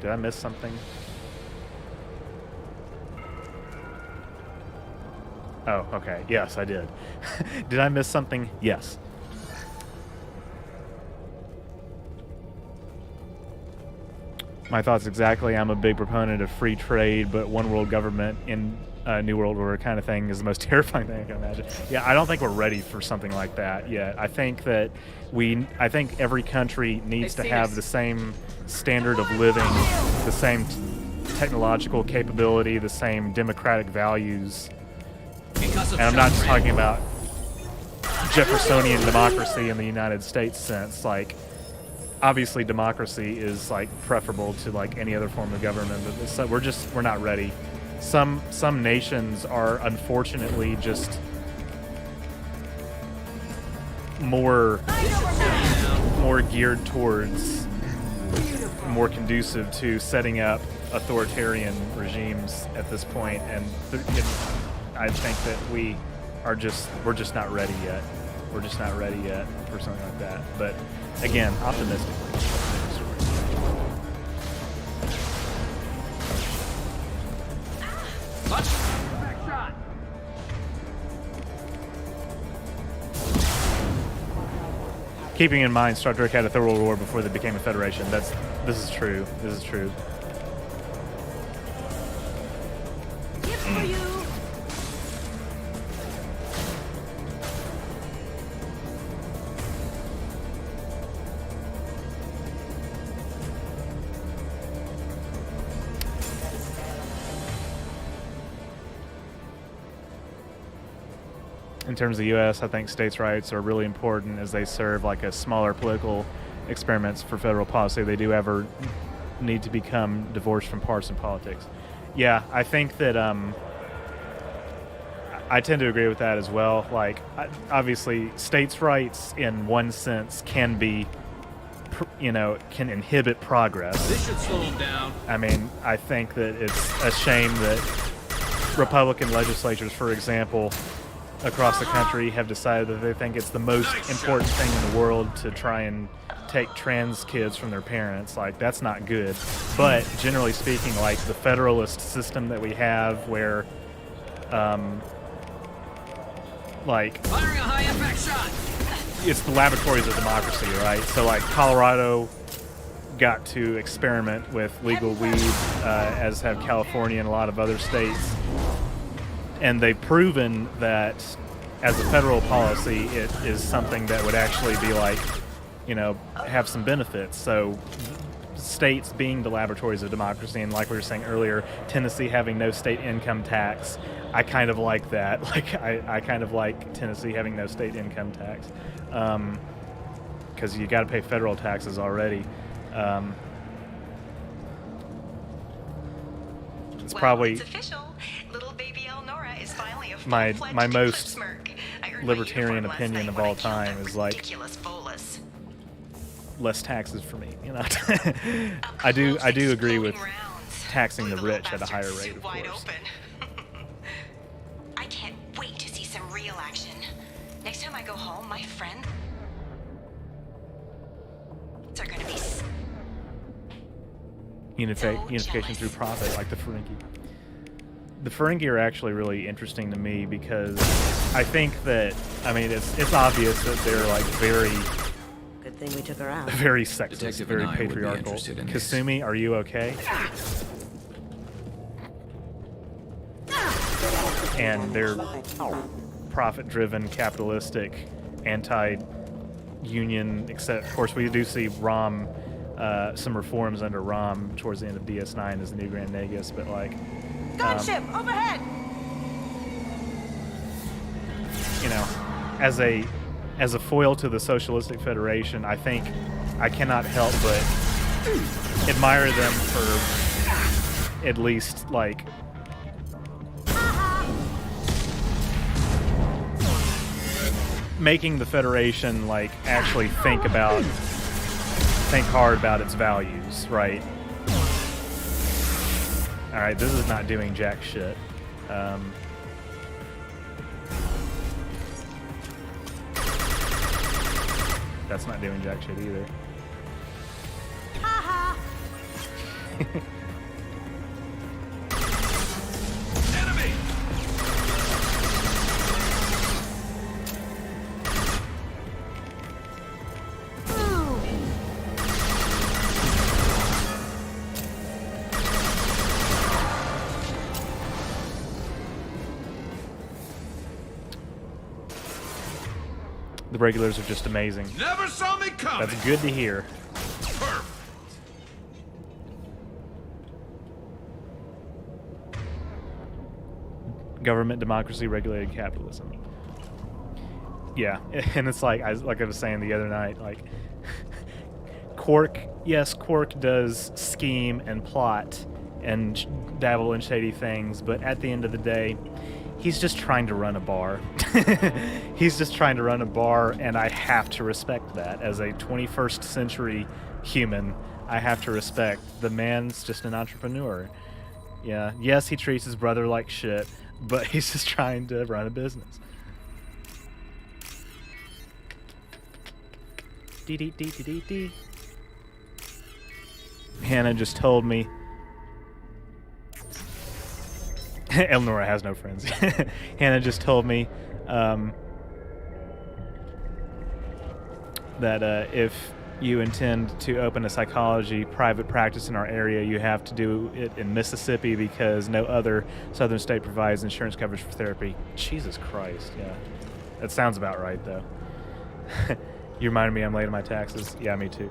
Did I miss something? Oh, okay. Yes, I did. Did I miss something? Yes. My thoughts exactly. I'm a big proponent of free trade, but one world government in New World Order kind of thing is the most terrifying thing I can imagine. Yeah, I don't think we're ready for something like that yet. I think that I think every country needs to have the same standard of living, the same technological capability, the same democratic values. And I'm not just talking about Jeffersonian democracy in the United States sense. Like, obviously democracy is like preferable to like any other form of government, but we're not ready. Some nations are unfortunately just more geared towards, more conducive to setting up authoritarian regimes at this point, and I think that we're just not ready yet. We're just not ready yet for something like that. But again, optimistically. Keeping in mind, Star Trek had a third world war before they became a federation. This is true. This is true. terms of the U.S., I think states' rights are really important as they serve like a smaller political experiments for federal policy. They do ever need to become divorced from partisan politics. Yeah, I think that I tend to agree with that as well. Like, obviously, states' rights in one sense can be, can inhibit progress. This should slow them down. I mean, I think that it's a shame that Republican legislatures, for example, across the country have decided that they think it's the most important thing in the world to try and take trans kids from their parents. Like, that's not good. But generally speaking, like the federalist system that we have where like firing a high impact shot. It's the laboratories of democracy, right? So like Colorado got to experiment with legal weed, as have California and a lot of other states. And they've proven that as a federal policy, it is something that would actually be like, have some benefits. So states being the laboratories of democracy, and like we were saying earlier, Tennessee having no state income tax, I kind of like that. Like, I kind of like Tennessee having no state income tax, because you got to pay federal taxes already. It's probably it's official. Little baby Elnora is finally a my most libertarian opinion of all time is like less taxes for me. I do agree with taxing the rich at a higher rate, of course. I can't wait to see some real action. Next time I go home, my friends are going to be unification through profit, like the Ferengi. The Ferengi are actually really interesting to me because I think that, it's obvious that they're like very... Good thing we took her out. Very sexist, very patriarchal. Kasumi, are you okay? And they're profit-driven, capitalistic, anti-union, except, of course, we do see Rom, some reforms under Rom towards the end of DS9 as the new Grand Nagus, but like... Gunship, overhead! As a foil to the Socialistic Federation, I think I cannot help but admire them for at least, like, making the Federation, like, actually think hard about its values, right? Alright, this is not doing jack shit. That's not doing jack shit either. Enemy! The regulars are just amazing. Never saw me coming. That's good to hear. Perfect. Government, democracy, regulated capitalism. Yeah, and it's like I was saying the other night, like Quark does scheme and plot and dabble in shady things, but at the end of the day, he's just trying to run a bar. He's just trying to run a bar, and I have to respect that. As a 21st century human, I have to respect the man's just an entrepreneur. Yeah, yes, he treats his brother like shit, but he's just trying to run a business. Dee. Hannah just told me Elnora has no friends. Hannah just told me that if you intend to open a psychology private practice in our area, you have to do it in Mississippi because no other southern state provides insurance coverage for therapy. Jesus Christ, yeah. That sounds about right, though. You reminded me I'm late on my taxes. Yeah, me too.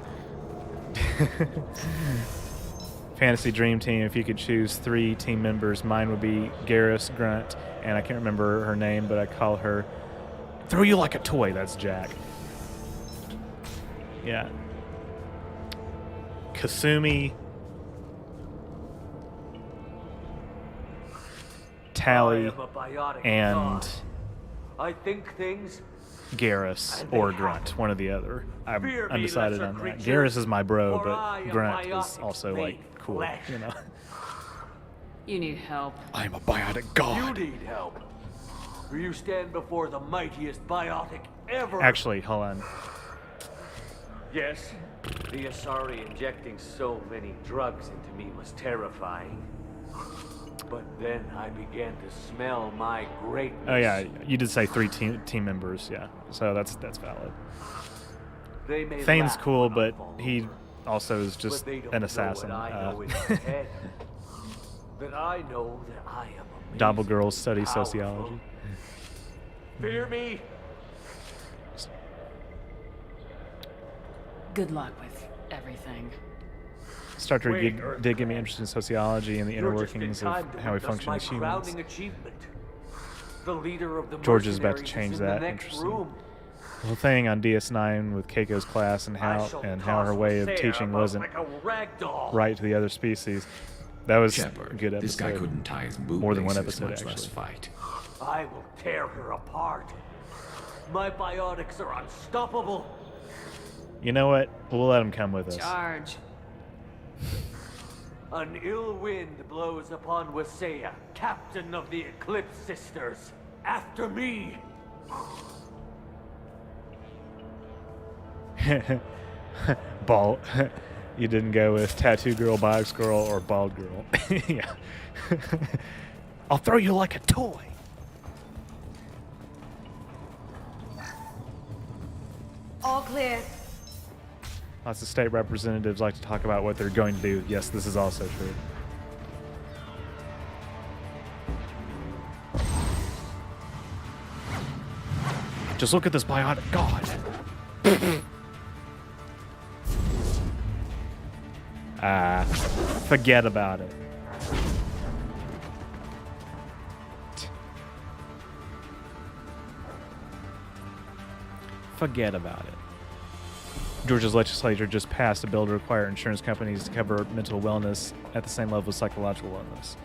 Fantasy Dream Team, if you could choose 3 team members, mine would be Garrus, Grunt, and I can't remember her name, but I call her Throw you like a toy. That's Jack. Yeah. Kasumi, Tally, and I think things. Garrus or Grunt, one or the other. I'm undecided on that. Garrus is my bro, but Grunt is also like cool, you know. You need help. I am a biotic god. You need help. For you stand before the mightiest biotic ever. Actually, hold on. Yes, the Asari injecting so many drugs into me was terrifying. But then I began to smell my greatness. Oh yeah, you did say 3 team members, yeah. So that's valid. Thane's cool, but he also is just an assassin. That I know that I am Double girls study sociology. Fear me. Good luck with everything. Star Trek did get me interested in sociology and the inner workings of how we function as humans. George is about to change that. Interesting. The whole thing on DS9 with Keiko's class and how her way of teaching wasn't right to the other species. That was a good episode. This guy couldn't tie his bootlaces, more than one episode, much less actually. fight. I will tear her apart. My biotics are unstoppable. You know what? We'll let him come with us. Charge. An ill wind blows upon Wasea, captain of the Eclipse Sisters. After me. Bald. You didn't go with tattoo girl, box girl, or bald girl. Yeah. I'll throw you like a toy. All clear. Lots of state representatives like to talk about what they're going to do. Yes, this is also true. Just look at this biotic god. Forget about it. Forget about it. Georgia's legislature just passed a bill to require insurance companies to cover mental wellness at the same level as psychological wellness.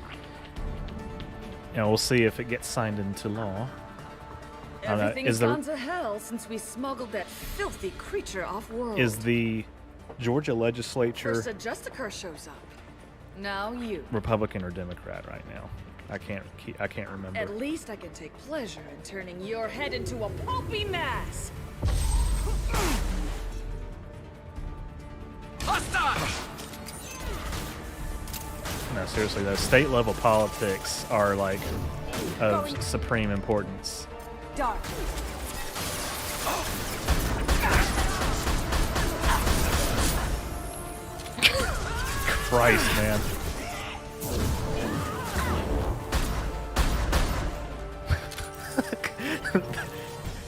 And we'll see if it gets signed into law. Everything's gone to hell since we smuggled that filthy creature off-world. Is the Georgia legislature First a Justicar shows up. Now you. Republican or Democrat right now? I can't remember. At least I can take pleasure in turning your head into a pulpy mass. No, seriously, though, state level politics are like of supreme importance. Dark. Christ, man.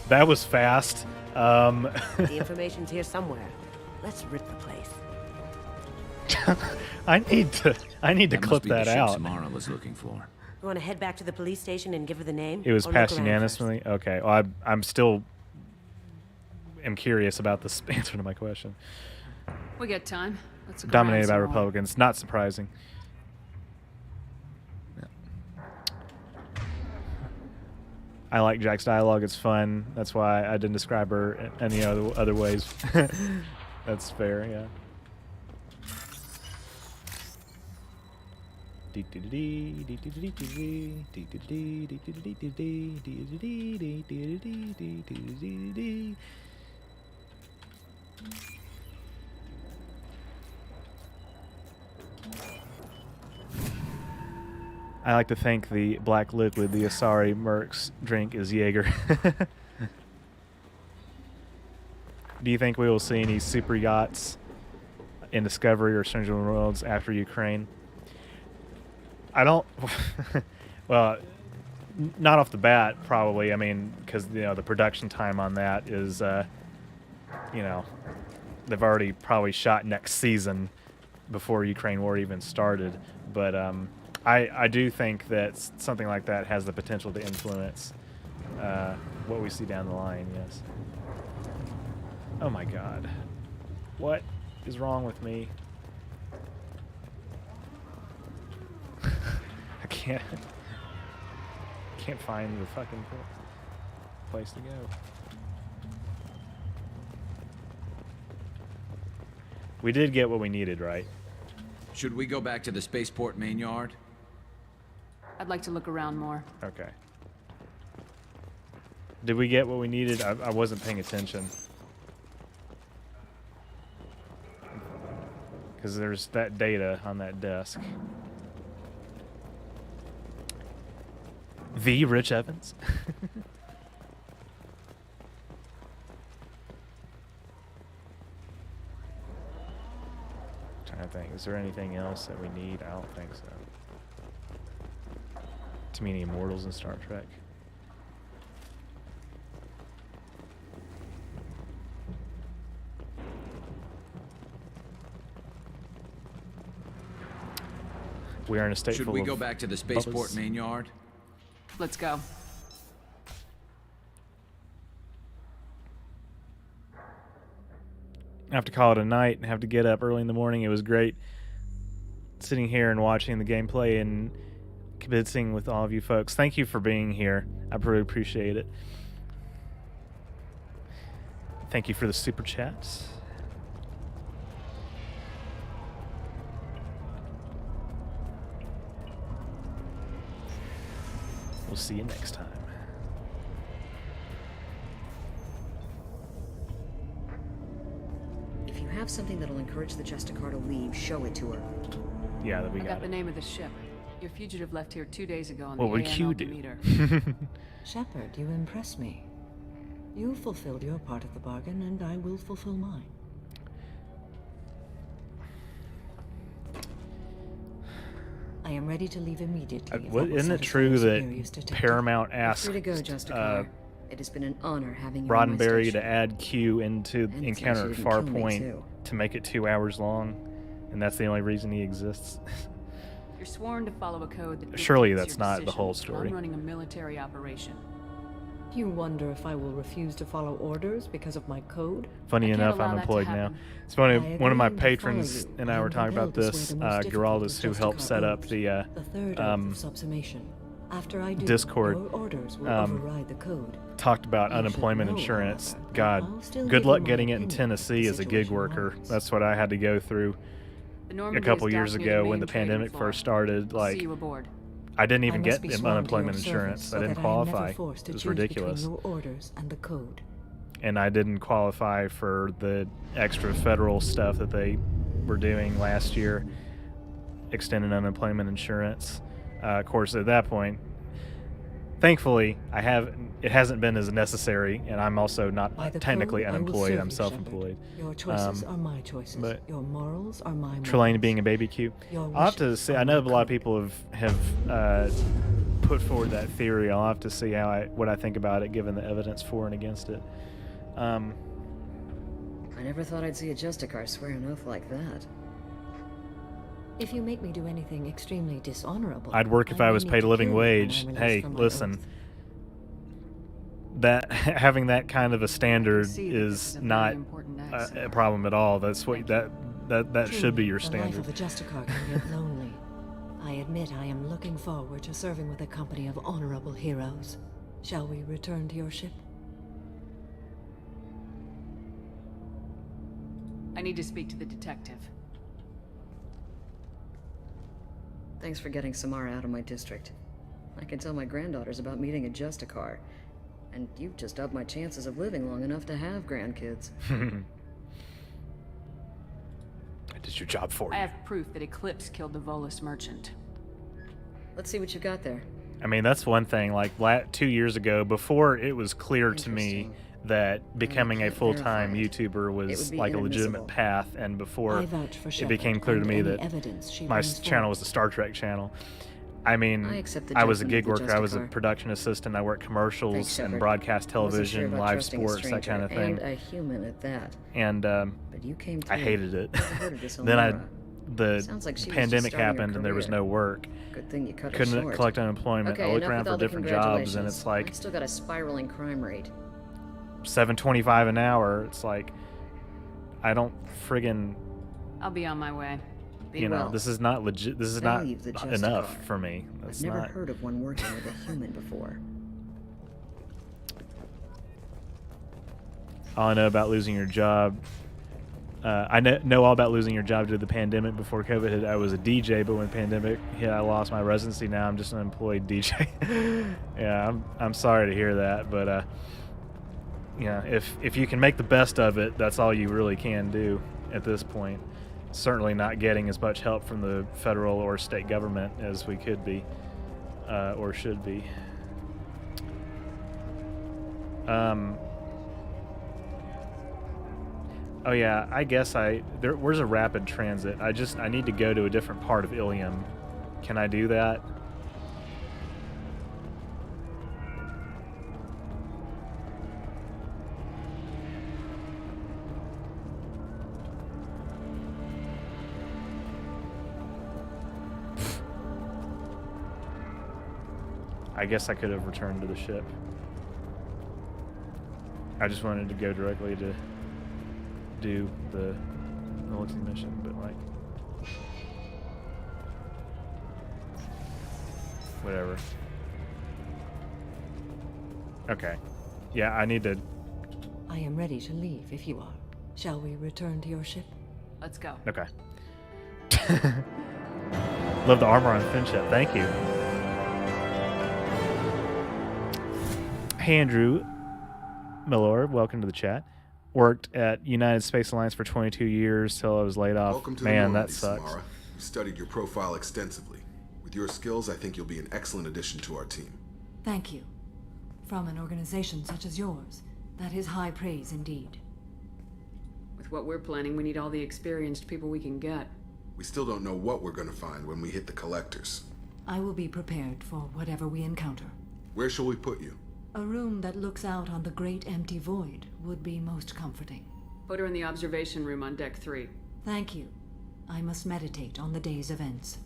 That was fast. The information's here somewhere. Let's rip the place. I need to clip that out. Samara was looking for. You want to head back to the police station and give her the name? It was Or passed look around unanimously. Okay, well, I'm still am curious about this answer to my question. We got time. Let's look Dominated by around some more. Republicans. Not surprising. I like Jack's dialogue. It's fun. That's why I didn't describe her any other ways. That's fair, yeah. I like to think the black liquid the Asari mercs drink is Jaeger. Do you think we will see any super yachts in Discovery or Stranger Worlds after Ukraine? I don't. Well, not off the bat, probably. I mean, because the production time on that is, they've already probably shot next season before Ukraine war even started. But I do think that something like that has the potential to influence what we see down the line, yes. Oh my god. What is wrong with me? I can't find the fucking place to go. We did get what we needed, right? Should we go back to the spaceport main yard? I'd like to look around more. Okay. Did we get what we needed? I wasn't paying attention. Because there's that data on that desk. The Rich Evans? Trying to think. Is there anything else that we need? I don't think so. Too many immortals in Star Trek. We are in a state Should full we of go back to the spaceport bubbles. main yard? Let's go. I have to call it a night and have to get up early in the morning. It was great sitting here and watching the gameplay and convincing with all of you folks. Thank you for being here. I really appreciate it. Thank you for the super chats. We'll see you next time. If you have something that'll encourage the Justicar to leave, show it to her. Yeah, that we I got got the it. name of the ship. Your fugitive left here 2 days ago on What the would AN Q do? altimeter. Shepard, you impress me. You fulfilled your part of the bargain, and I will fulfill mine. I am ready to leave immediately. if that will Isn't it satisfy true your that superiors, detective. Paramount You're asked free to go, Justicar. It has been an honor having you on my Roddenberry station. to add Q into And it Encounter seems at you didn't kill me, Farpoint too. to make it 2 hours long, and that's the only reason he exists? You're sworn to follow a code that Surely dictates that's your not the decisions, whole but story. I'm running a military operation. You wonder if I will refuse to follow orders because of my code? Funny I can't enough, allow I'm that to employed now. happen. It's funny, I one of my agree to follow patrons you. and I I were am talking about compelled to this, swear the most difficult Geraldus, of who helped Justicar set up oaths. the third oath of subsummation. After I do, Discord, your orders will override the code. talked about You should unemployment know, insurance. however, that God, I'll still good give luck you my getting it in opinion Tennessee if as the a gig situation worker. warrants. That's what I had to go through The a Normandy couple is years docked near ago the when main the trading pandemic floor. first started. I'll Like, see you aboard. I didn't even I get must be sworn to unemployment your insurance. service I so didn't that I am never qualify. forced to It was choose ridiculous. between your orders and the code. And I didn't qualify for the extra federal stuff that they were doing last year, extended unemployment insurance. Of course, at that point, thankfully, it hasn't been as necessary, and I'm also not By the technically code, I will unemployed. serve I'm you, self-employed. Shepard. Your choices are my choices. But Your morals are my morals. Trelane being a baby Q. Your I'll have to wishes see. are I know my a lot of people have put forward that theory. I'll have to see what I think about it, given the evidence for and against it. I never thought I'd see a Justicar swear an oath like that. If you make me do anything extremely dishonorable, I'd work if I may was need paid to a living kill you when wage. I'm released Hey, from my listen. oath. That having that kind of a standard see that this is is a very not important act, a problem at all. That's what that should be your The life standard. of a Justicar can get lonely. I admit I am looking forward to serving with a company of honorable heroes. Shall we return to your ship? I need to speak to the detective. Thanks for getting Samara out of my district. I can tell my granddaughters about meeting a Justicar. And you've just upped my chances of living long enough to have grandkids. I did your job for I you. have proof that Eclipse killed the Volus merchant. Let's see what you got there. I mean, that's one thing. Like 2 years ago, before it was clear to me that becoming a full-time YouTuber was be like a legitimate inadmissible. path, and before I vouch for it became Shepard clear to and me any that evidence she my brings channel forward. was the Star Trek channel. I mean, I accept the I was a judgment gig of the worker. I was a Justicar. production assistant. I worked commercials Thanks, and Shepard. broadcast I wasn't sure television, about live trusting a sports, that kind of stranger, thing. And a human at that. And But you came I through. hated it. Never heard of this Then I Elmira. Sounds like she was just pandemic starting her happened and there was career. no work. Good thing you cut her Couldn't short. collect unemployment. Okay, I looked enough around with for all the different jobs, and it's like I've still got a spiraling crime rate. $7.25 an hour. It's like I don't friggin'. I'll be on my way. You know, this is not legit. This is not Value the Justicar. enough for me. That's I've never not. heard of one working with a human before. All I know about losing your job. I know all about losing your job due to the pandemic. Before COVID hit, I was a DJ, but when the pandemic hit, I lost my residency. Now I'm just an employed DJ. Yeah, I'm sorry to hear that, but yeah, if you can make the best of it, that's all you really can do at this point. Certainly not getting as much help from the federal or state government as we could be, or should be. Oh yeah, I guess where's a rapid transit? I need to go to a different part of Illium. Can I do that? I guess I could have returned to the ship. I just wanted to go directly to do the militancy mission, but like whatever. Okay. Yeah, I need to. I am ready to leave if you are. Shall we return to your ship? Let's go. Okay. Love the armor on Finship. Thank you. Hey, Andrew Miller, welcome to the chat. Worked at United Space Alliance for 22 years till I was laid off. Welcome to Man, the that sucks. Samara. We studied your profile extensively. With your skills, I think you'll be an excellent addition to our team. Thank you. From an organization such as yours, that is high praise indeed. With what we're planning, we need all the experienced people we can get. We still don't know what we're going to find when we hit the collectors. I will be prepared for whatever we encounter. Where shall we put you? A room that looks out on the great empty void would be most comforting. Put her in the observation room on deck 3. Thank you. I must meditate on the day's events.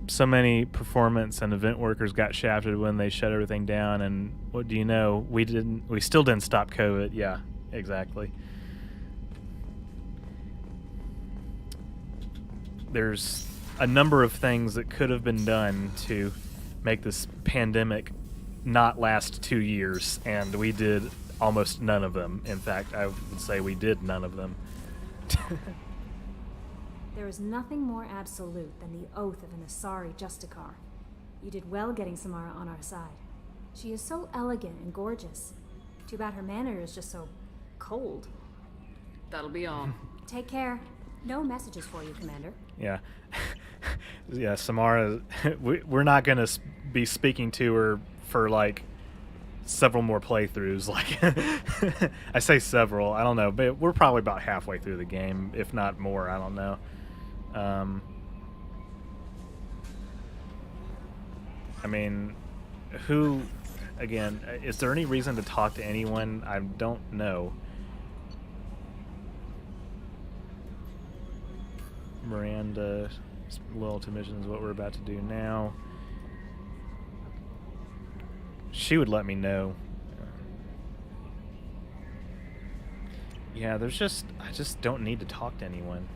So many performance and event workers got shafted when they shut everything down, and what do you know? We still didn't stop COVID. Yeah, exactly. There's a number of things that could have been done to make this pandemic not last 2 years, and we did almost none of them. In fact, I would say we did none of them. There is nothing more absolute than the oath of an Asari Justicar. You did well getting Samara on our side. She is so elegant and gorgeous. Too bad her manner is just so cold. That'll be all. Take care. No messages for you, Commander. Yeah. Yeah, Samara, we're not going to be speaking to her for like several more playthroughs. Like, I say several, I don't know, but we're probably about halfway through the game, if not more, I don't know. I mean, again, is there any reason to talk to anyone? I don't know. Miranda, loyalty mission is what we're about to do now. She would let me know. Yeah, I just don't need to talk to anyone.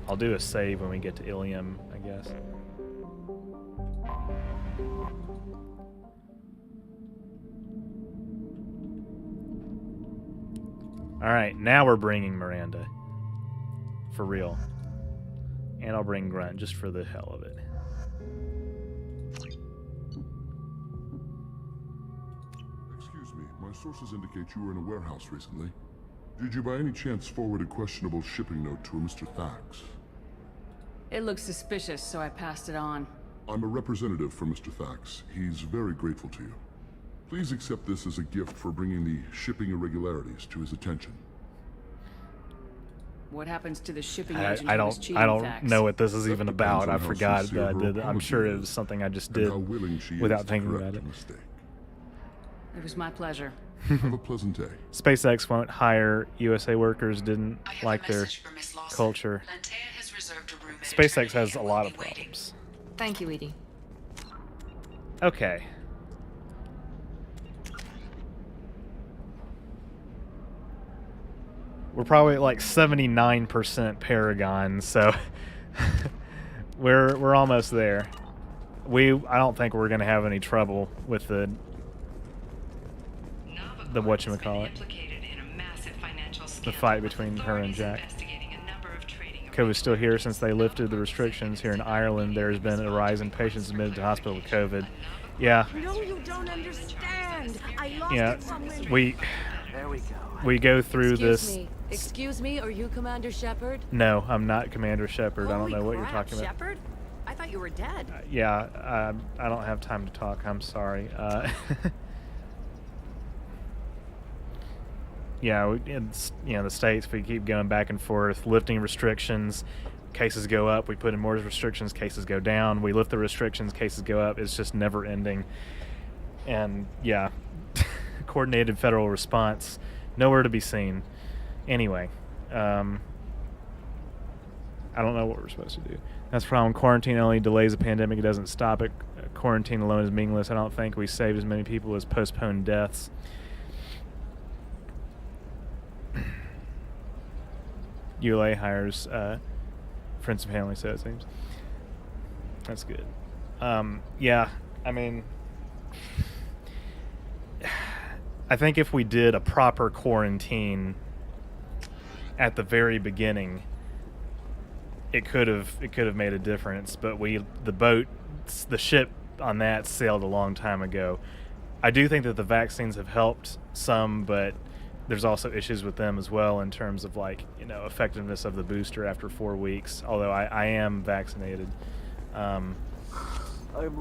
I'll do a save when we get to Illium, I guess. Alright, now we're bringing Miranda. For real. And I'll bring Grunt just for the hell of it. Excuse me, my sources indicate you were in a warehouse recently. Did you by any chance forward a questionable shipping note to a Mr. Thax? It looks suspicious, so I passed it on. I'm a representative for Mr. Thax. He's very grateful to you. Please accept this as a gift for bringing the shipping irregularities to his attention. What happens to the shipping agent I who was don't cheating Thax? know what this is even That about. depends I on how forgot sincere that I her did. I'm sure apology it was is, something I just and did how willing she is without to thinking correct about it. the mistake. It was my pleasure. Have a pleasant day. SpaceX won't hire USA workers. Didn't like their culture. SpaceX has a lot of problems. Thank you, Edie. Okay. We're probably at like 79% Paragon, so we're almost there. I don't think we're gonna have any trouble with the whatchamacallit. The fight between her and Jack. COVID's still here since they lifted the restrictions here in Ireland. There has been a rise in patients admitted to hospital with COVID. Yeah. No, you don't understand. I lost Yeah. it somewhere. There we go. We go through Excuse this. me. Excuse me, are you Commander Shepard? No, I'm not Commander Shepard. I don't know what you're talking about. Shepard? I thought you were dead. Yeah, I don't have time to talk. I'm sorry. Yeah, it's, the States, we keep going back and forth, lifting restrictions, cases go up, we put in more restrictions, cases go down, we lift the restrictions, cases go up. It's just never ending. And yeah, coordinated federal response, nowhere to be seen. Anyway, I don't know what we're supposed to do. That's the problem. Quarantine only delays the pandemic. It doesn't stop it. Quarantine alone is meaningless. I don't think we saved as many people as postponed deaths. ULA hires friends and family, so it seems. That's good. Yeah, I mean, I think if we did a proper quarantine at the very beginning, it could have made a difference. But the ship on that sailed a long time ago. I do think that the vaccines have helped some, but there's also issues with them as well in terms of effectiveness of the booster after 4 weeks. Although I am vaccinated. I'm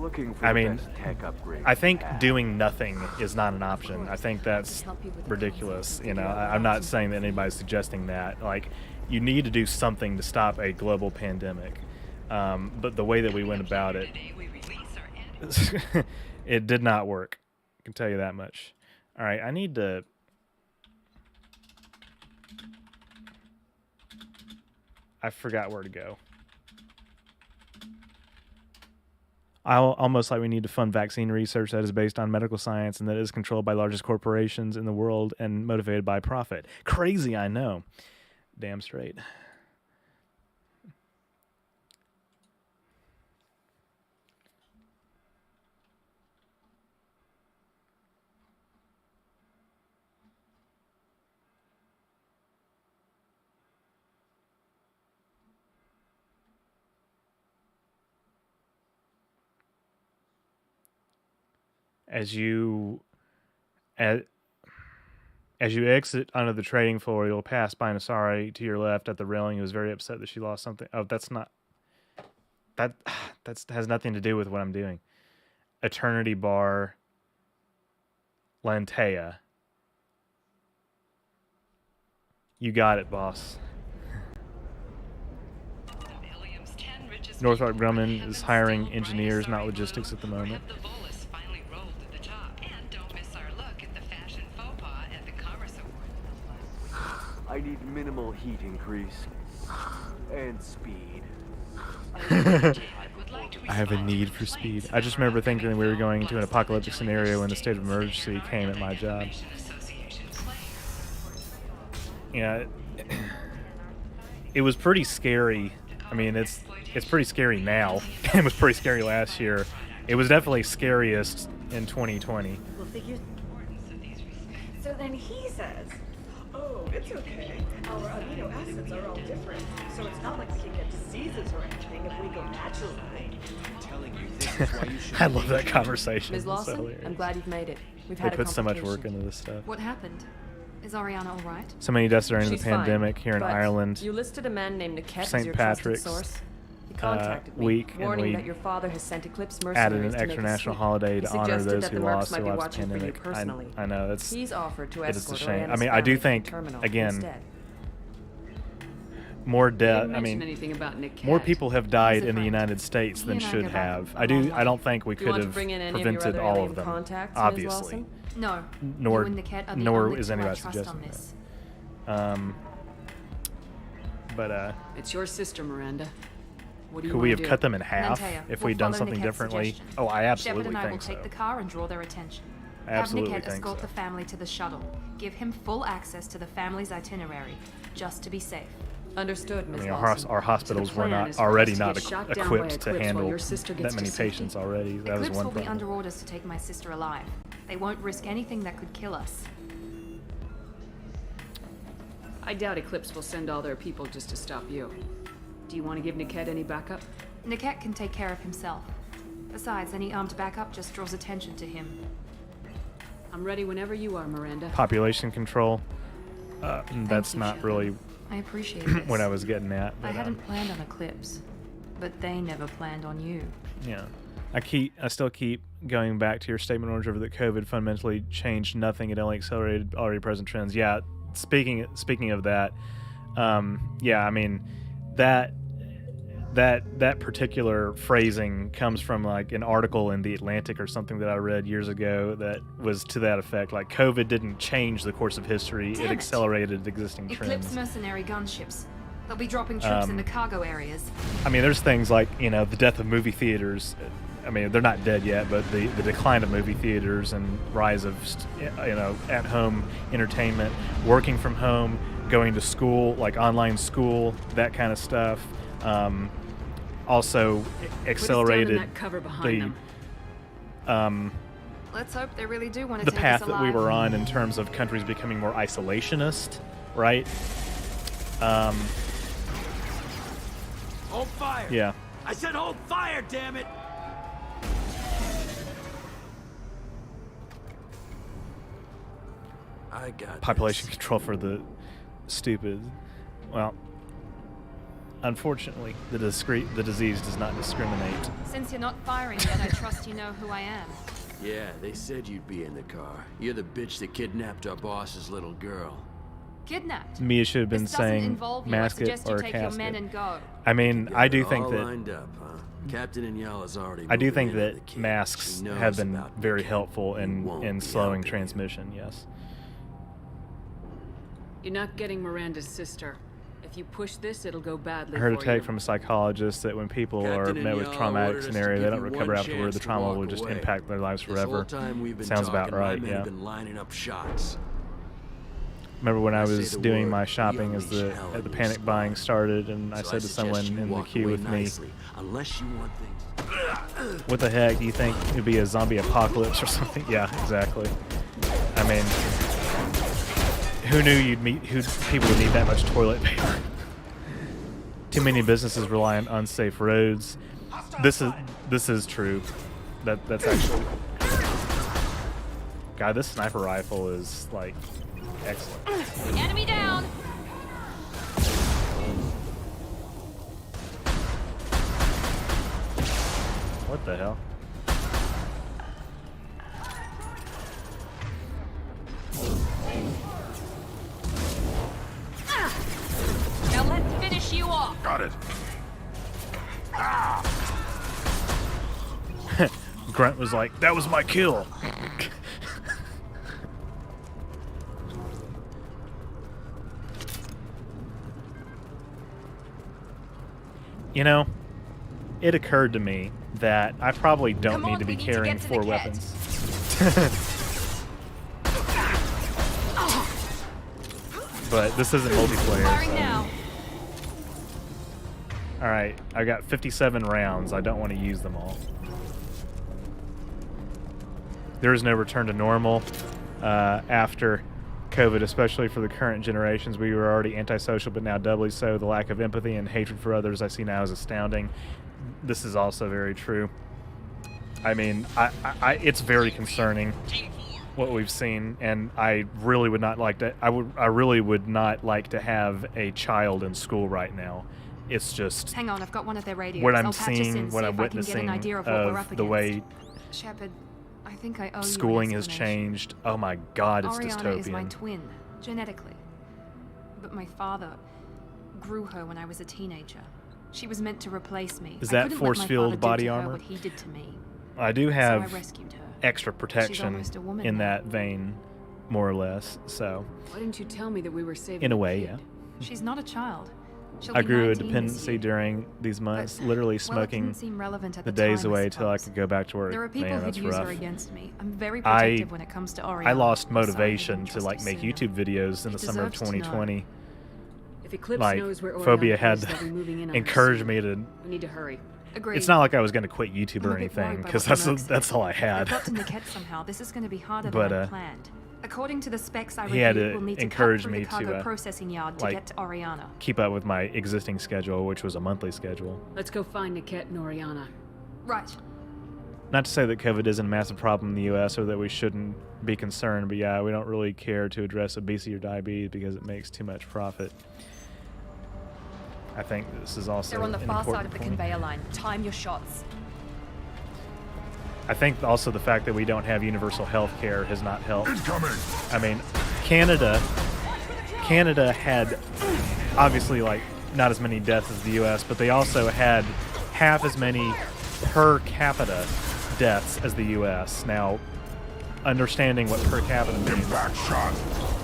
looking for the best tech upgrade. I think doing nothing is not an option. I think that's ridiculous. I'm not saying that anybody's suggesting that. Like, you need to do something to stop a global pandemic. But the way that we went about it, it did not work. I can tell you that much. All right, I need to. I forgot where to go. Almost like we need to fund vaccine research that is based on medical science and that is controlled by largest corporations in the world and motivated by profit. Crazy, I know. Damn straight. As you exit onto the trading floor, you'll pass by Nasari to your left at the railing, who was very upset that she lost something. Oh, that's has nothing to do with what I'm doing. Eternity Bar, Lantea. You got it, boss. Northrop Grumman is hiring engineers, not logistics at the moment. I need minimal heat increase and speed. I have a need for speed. I just remember thinking we were going into an apocalyptic scenario when the state of emergency came at my job. Yeah, it was pretty scary. I mean, it's pretty scary now. It was pretty scary last year. It was definitely scariest in 2020. So then he says, "Oh, it's okay. Our amino acids are all different, so it's not like we can get diseases or anything if we go naturally." I love that conversation. Ms. It's so Lawson, hilarious. I'm glad you've made it. We've They had a put so much work complication. into this stuff. What happened? Is Ariana all right? So many deaths during the She's fine, pandemic here in but Ireland. You listed a man named Niket as St. your Patrick's trusted source. He contacted me, week, and warning we that your father has sent Eclipse added mercenaries an to extra make a national sweep. holiday He to honor suggested those that who the mercs lost might their be lives to watching for you pandemic. personally. I know that's. He's offered to It is a escort shame. I Ariana's mean, I do family to the think terminal again. instead. more They death. didn't I mention mean, anything about Nick more Cat. people have died He's a in the friend. United States He than and I should go back have. a I long do. way. I don't think we Do you could want to have bring in any of your prevented other all alien of them. contacts, Ms. Obviously, Lawson? No. nor You and Niket are the nor only is two I anybody trust suggesting on that. this. But It's your sister, Miranda. What do you could we wanna have do? cut them in half Mantea, if we'll we'd done follow something Niket's differently? suggestion. Oh, I Shepard absolutely and I will think take so. the car and draw their attention. I absolutely Have Niket think escort so. the family to the shuttle. Give him full access to the family's itinerary, just to be safe. Understood, I Ms. mean, Lawson. our hospitals So the were plan not is for already us to not get shot down by equipped to Eclipse while handle your sister that gets many to safety. patients already. That was Eclipse one will be problem. under orders to take my sister alive. They won't risk anything that could kill us. I doubt Eclipse will send all their people just to stop you. Do you want to give Niket any backup? Niket can take care of himself. Besides, any armed backup just draws attention to him. I'm ready whenever you are, Miranda. Population control. That's you, not Shepard. really I appreciate this. what I was getting at. I But, hadn't planned on Eclipse, but they never planned on you. yeah, I still keep going back to your statement, OrangeRiver, that COVID fundamentally changed nothing. It only accelerated already present trends. Yeah, speaking of that, yeah, I mean that particular phrasing comes from like an article in the Atlantic or something that I read years ago that was to that effect. Like, COVID didn't change the course of history; Damn it it. accelerated existing Eclipse trends. mercenary gunships. They'll be dropping troops in the cargo areas. I mean, there's things like, the death of movie theaters. I mean, they're not dead yet, but the decline of movie theaters and rise of, at-home entertainment, working from home, going to school, like online school, that kind of stuff. Also accelerated that cover behind them. Let's hope they really do want to The take path us that alive. we were on in terms of countries becoming more isolationist, right? Hold fire! Yeah. I said hold fire, damn it! I got Population control for the stupid. Well, unfortunately, the disease does not discriminate. Since you're not firing yet, I trust you know who I am. Yeah, they said you'd be in the car. You're the bitch that kidnapped our boss's little girl. Kidnapped. Mia should have been This doesn't saying involve you. mask I it suggest or you take your men casket. and go. I mean, I do think all that lined up, huh? Captain Inyala's already I do moving think in on the that kid. masks She knows have been about very Niket. helpful You won't in be slowing helping transmission. Yes. You're not getting Miranda's sister. If you push this, it'll go badly I heard a for take you. from a psychologist that when people Captain are met with Inyala traumatic ordered us to scenario, they give don't you recover one afterward. chance The to trauma walk will just away. impact their lives This forever. whole time we've been Sounds talking, about right. my men Yeah. have been lining up shots. Remember when I say was the doing word, my we shopping as unleash the hell at on the your panic squad. buying started, and I So said to suggest someone you in the walk queue away with nicely, unless you want things. me, what the heck, do you think it'd be a zombie apocalypse or something? Yeah, exactly. I mean, who knew people would need that much toilet paper? Too many businesses rely on unsafe roads. This is true. That's actually. God, this sniper rifle is like excellent. Enemy down. What the hell? Now let's finish you off. Got it. Grunt was like, "That was my kill." It occurred to me that I probably don't need to be carrying 4 weapons. But this isn't multiplayer. Firing So. now. Alright, I got 57 rounds. I don't want to use them all. There is no return to normal after COVID, especially for the current generations. We were already antisocial, but now doubly so. The lack of empathy and hatred for others I see now is astounding. This is also very true. I mean, it's very concerning what we've seen, and I really would not like to. I really would not like to have a child in school right now. It's just Hang on, I've got one of their radios. what I'm I'll patch us seeing, in, what see I'm if I can get witnessing an idea of what we're up the way against. Shepard, I think I owe schooling you an has explanation. changed. Oh my God, it's Ariana dystopian. is my twin, genetically. But my father, grew her when I was a teenager. She was meant to replace me. Is I that couldn't let force my field father do body to her armor? what he did to me. I do So I have rescued her. extra She's protection almost a woman in now. that vein, more or less. So, Why didn't you tell me that we were saving in a the way, kid? yeah. She's not a child. She'll I be grew a 19 this dependency year. during these months, literally Well, it smoking didn't seem relevant at the the days time, I away till I suppose. could go back to work. There are people Man, who'd that's use rough. her against me. I'm very I protective when it comes to Oriana. lost I'm sorry I motivation didn't to trust like you make sooner. YouTube videos in He the summer of deserves to know. 2020. If Eclipse Like, knows where Phobia Oriana is, had they'll be moving in on her encouraged soon. me to. We need to hurry. Agreed. It's not like I was going to quit YouTube I'm or a bit worried anything, by because what the mercs that's all I had. They've got to Niket somehow. This is going to be harder But, than I planned. According to the specs I he had reviewed, to we'll need to encourage cut through me the cargo to, processing yard to like, get to Oriana. Keep up with my existing schedule, which was a monthly schedule. Let's go find Niket and Oriana. Right. Not to say that COVID isn't a massive problem in the U.S. or that we shouldn't be concerned, but yeah, we don't really care to address obesity or diabetes because it makes too much profit. I think this is also They're on the an far side important of the point. conveyor line. Time your shots. I think also the fact that we don't have universal health care has not helped. I mean, Canada had obviously like not as many deaths as the US, but they also had half as many per capita deaths as the US. Now, understanding what per capita means,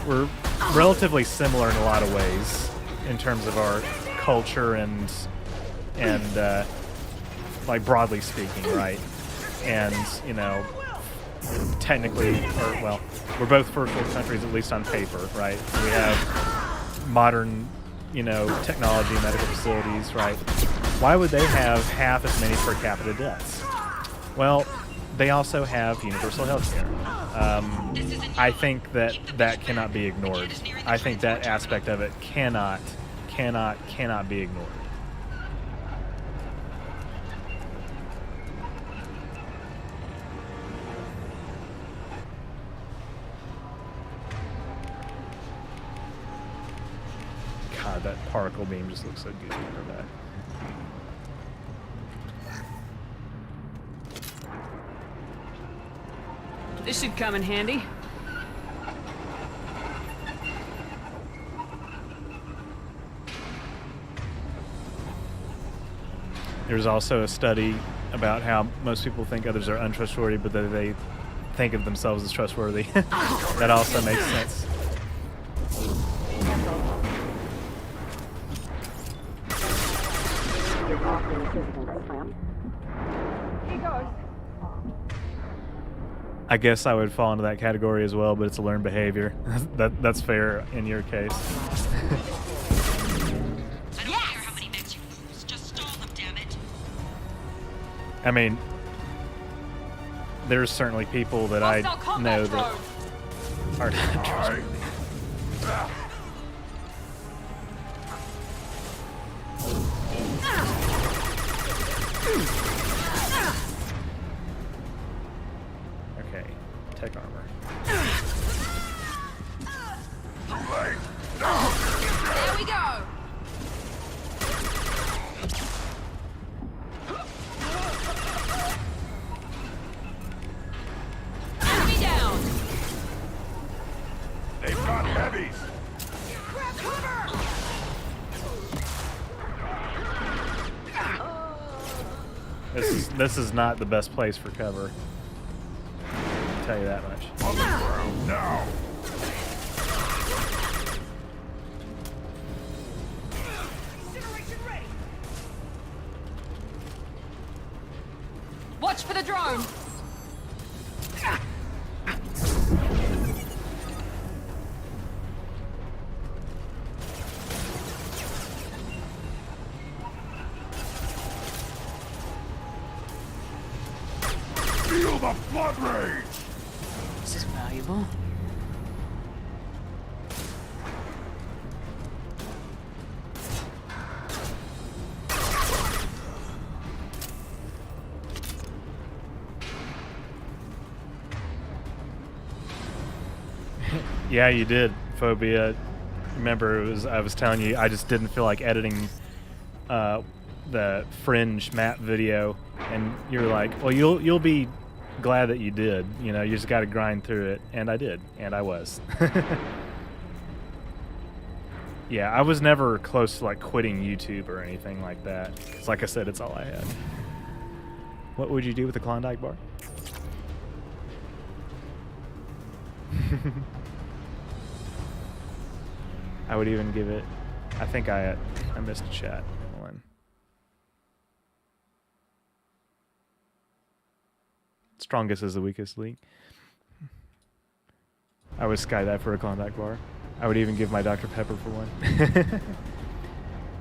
we're relatively similar in a lot of ways in terms of our culture and like broadly speaking, right? And, you know, technically, or well, we're both first world countries, at least on paper, right? We have modern, you know, technology, medical facilities, right? Why would they have half as many per capita deaths? Well, they also have universal health care. I think that cannot be ignored. I think that aspect of it cannot be ignored. God, that particle beam just looks so good under that. This should come in handy. There's also a study about how most people think others are untrustworthy, but that they think of themselves as trustworthy. That also makes sense. I guess I would fall into that category as well, but it's a learned behavior. That's fair in your case. I mean, there's certainly people that I know that are not trustworthy. Okay, tech armor. There we go. Enemy down. They've got heavies. Grab cover. This is not the best place for cover. I'll tell you that much. On the ground now. Watch for the drone. Feel the blood rage. This is valuable. Yeah, you did, Phobia. Remember, I was telling you, I just didn't feel like editing the Fringe map video, and you're like, well, you'll be glad that you did. You know, you just got to grind through it, and I did, and I was. Yeah, I was never close to like quitting YouTube or anything like that. 'Cause like I said, it's all I had. What would you do with the Klondike bar? I would even give it. I think I missed a chat. Hold on. Strongest is the weakest link. I would skydive for a Klondike bar. I would even give my Dr. Pepper for one.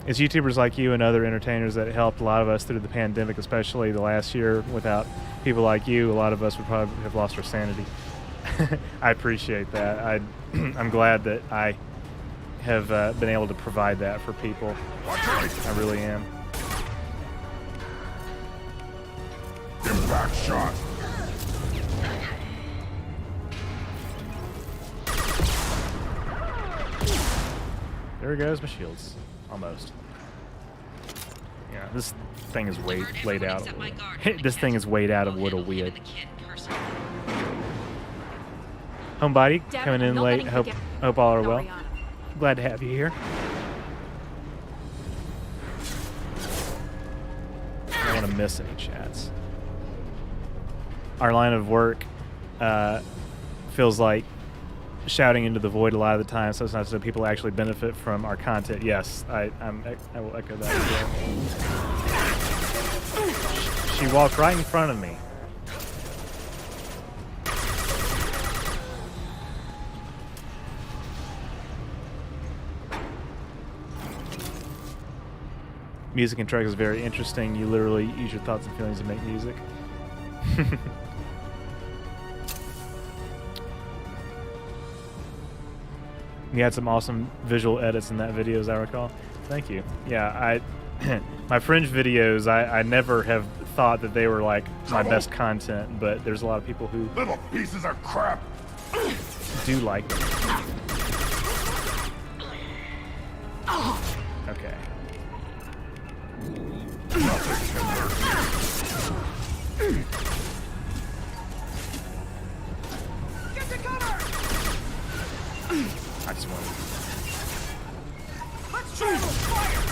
It's YouTubers like you and other entertainers that helped a lot of us through the pandemic, especially the last year. Without people like you, a lot of us would probably have lost our sanity. I appreciate that. I'm glad that I have been able to provide that for people. I really am. Impact shot. There goes my shields. Almost. Yeah, this thing is laid out. This thing is weighed out of little weird. Homebody coming in late. Hope all are well. Glad to have you here. I don't want to miss any chats. Our line of work feels like shouting into the void a lot of the time, so it's not so people actually benefit from our content. Yes, I will echo that as well. She walked right in front of me. Music and track is very interesting. You literally use your thoughts and feelings to make music. You had some awesome visual edits in that video, as I recall. Thank you. Yeah, my Fringe videos, I never have thought that they were like my best content, but there's a lot of people who Little pieces of crap. do like them. Okay. Get to cover! I just wanted. Let's try those fire!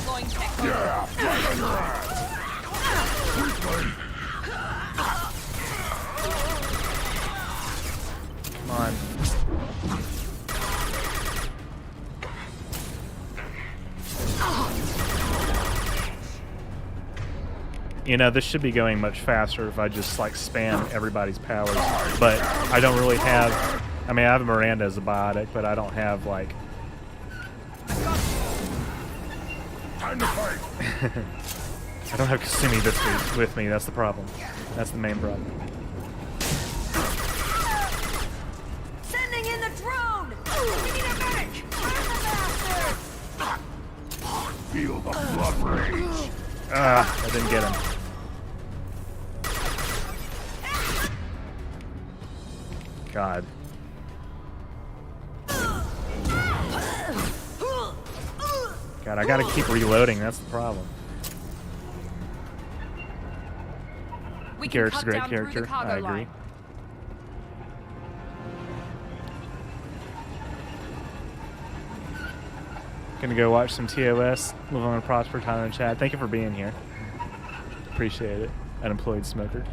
Going tech. Yeah, right on your ass. Quickly. Come on. You know, this should be going much faster if I just like spam everybody's powers, but I don't really have. I mean, I have Miranda as a biotic, but I don't have like. Time to fight. I don't have Kasumi with me. That's the problem. That's the main problem. Sending in the drone! We need a medic! Feel the blood rage. I didn't get him. God. God, I gotta keep reloading. That's the problem. Garrett's a great character. I agree. Gonna go watch some TOS. Move on to Prosper, Tyler, and Chad. Thank you for being here. Appreciate it. Unemployed smoker.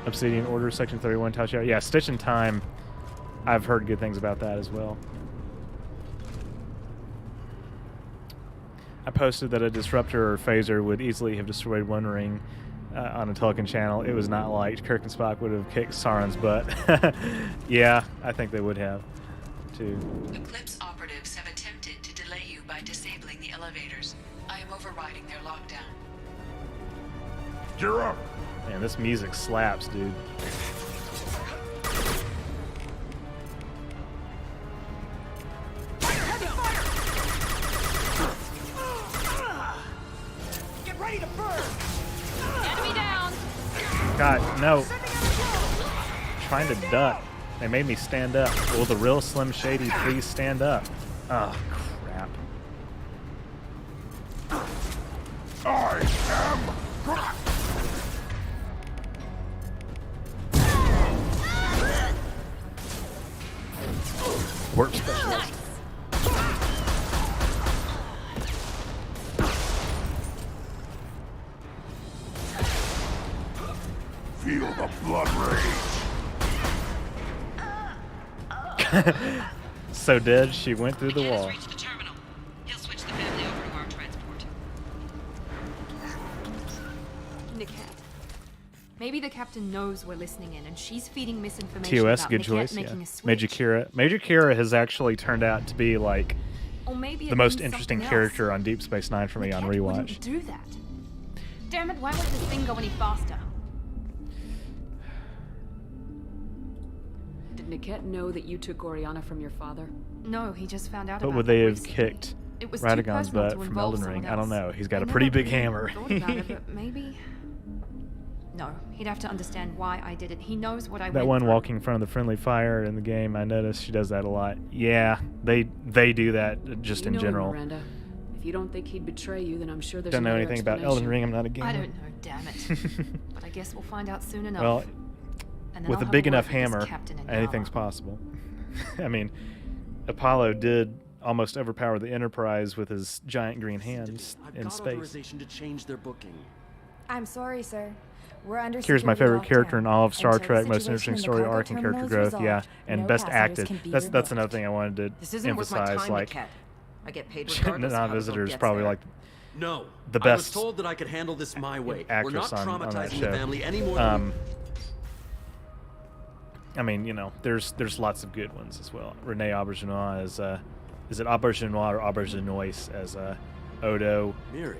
Obsidian Order, Section 31, touch out. Yeah, Stitch in Time. I've heard good things about that as well. I posted that a disruptor or phaser would easily have destroyed One Ring on a Tolkien channel. It was not liked. Kirk and Spock would have kicked Sauron's butt. Yeah, I think they would have, too. Eclipse operatives have attempted to delay you by disabling the elevators. I am overriding their lockdown. Gear up! Man, this music slaps, dude. Get ready to burn! Enemy down! God, no. Trying to duck. They made me stand up. Will the real Slim Shady please stand up? Oh, crap. I am trapped! Warp specialist. Feel the blood rage! So dead, she went through the wall. Niket. Maybe the captain knows we're listening in, and she's feeding misinformation TOS, about good Niket choice. making Yeah. a switch. Major Kira. Major Kira has actually turned out to be like Or maybe the it most means interesting something character on Deep Space Nine for me on Niket rewatch. wouldn't do that. Damn it! Why won't this thing go any faster? Did Niket know that you took Oriana from your father? No, he just found out But about would it they have recently. kicked It was too Radagon's personal butt to from involve Elden Ring? someone I don't else. know. He's got I a pretty never big really hammer. thought about it, but maybe. No, he'd have to understand why I did it. He knows what I That went one through. walking in front of the friendly fire in the game, I noticed she does that a lot. Yeah, they do that just You in know him, general. Miranda. If you don't think he'd betray you, then I'm sure there's Don't know another anything about Elden Ring. I'm not a gamer. I don't know, damn it. But I guess we'll find out soon enough. Well, And then with I'll a have big word enough with this hammer, captain in anything's Gala. possible. I mean, Apollo did almost overpower the Enterprise with his giant green hands in space. Authorization to change their booking. I'm sorry, sir. We're under Here's my favorite security character in all of Star Until the Trek, most situation interesting in the story cargo arc and terminal character is growth, yeah, resolved, and no best passengers acted. can be That's removed. another thing I wanted to This isn't worth my emphasize. time, Like, Niket. I get paid regardless of how the non-visitor boat is gets probably there. like No, the I was best told that I could handle this my way. We're actress not on that traumatizing show. the family anymore. I mean, you know, there's lots of good ones as well. Renee Auberjonois is it Auberjonois or Auberginois as Odo? Miri.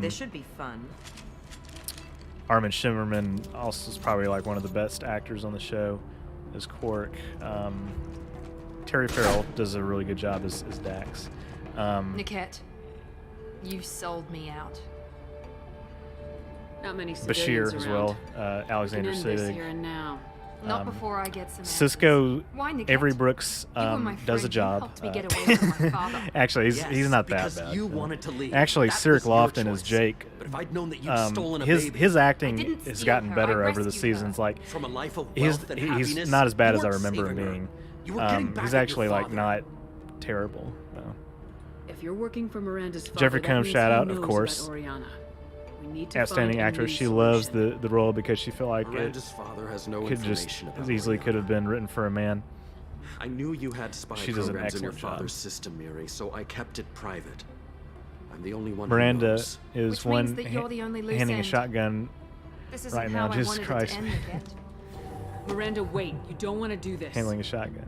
This should be fun. Armin Shimmerman also is probably like one of the best actors on the show as Quark. Terry Farrell does a really good job as Dax. Niket, you sold me out. Not many Bashir civilians as around. well. Alexander We can end this Siddig. here and now. Not before I get some Cisco Why, Niket? Avery Brooks You were my does a friend. You job. helped me get away from my father. Actually, he's Yes, not that because bad. you wanted to leave. Actually, That Cyril was your Lofton is choice. Jake. But if I'd known that you'd stolen a his baby, his I acting didn't has steal gotten her. better I over the rescued her. seasons. Like from a life of he's wealth and he's happiness, not as bad you as I weren't remember him saving her. being. You were getting back He's at your actually like father. not terrible. No. If you're working for Miranda's father, Jeffrey that Combs means shout he out, of knows about course. Oriana. We need to Outstanding find a actress. new She loves solution. the role because she felt like Miranda's father has no could just information as about easily Oriana. could have been written for a man. I knew you had spy She does an programs in your excellent job. father's system, Miri, so I kept it private. I'm the only one Miranda who knows. is Which one means that you're the only loose handing a end. shotgun This isn't right how now. I Jesus wanted Christ. it to end, Niket. Miranda, wait. You don't want to do this. Handling a shotgun.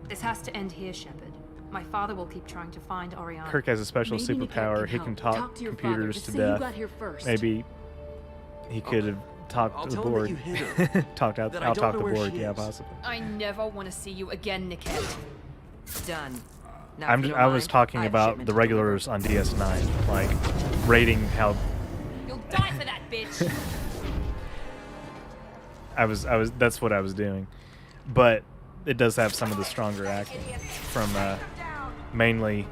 This has to end here, Shepard. My father will keep trying to find Oriana. Kirk has a special Maybe Niket superpower. can He can help. talk Talk to your father. computers Just to say you death. got here first. Maybe he could have I'll talked to the tell him that board. you hit her. Talked out. That I I'll don't talk know the where board. she Yeah, is. possibly. I never want to see you again, Niket. Done. Now, if you don't I was mind, talking I have a about shipment the to deliver. regulars on DS9, like rating how You'll die for that, bitch. I was. That's what I was doing, but it does have some of the stronger acting from mainly.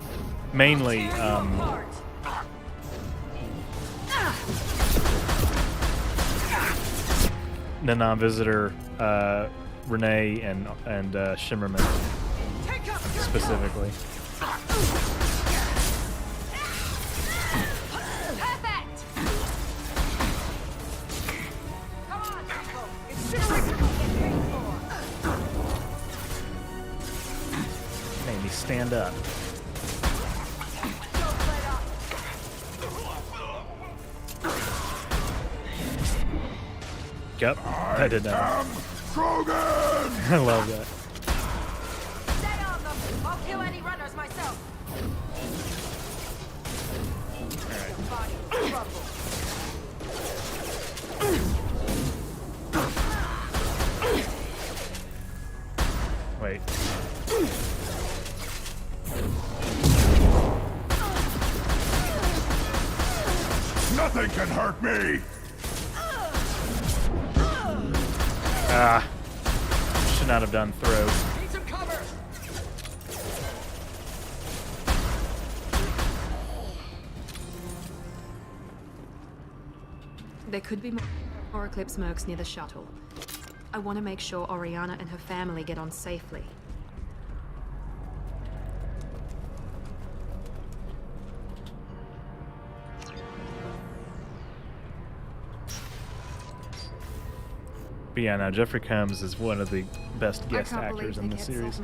The non-visitor Renee and Shimmerman specifically. Perfect! Come on, people. Incinerate what we get paid for. Made me stand up. Don't let up. Yep, I did that. Krogan! I love that. Stay on them. I'll kill any runners myself. Your body crumble. Wait. Nothing can hurt me! Ah. Should not have done throw. Need some cover. There could be more Eclipse mercs near the shuttle. I want to make sure Oriana and her family get on safely. But yeah, now Jeffrey Combs is one of the best guest actors in the series.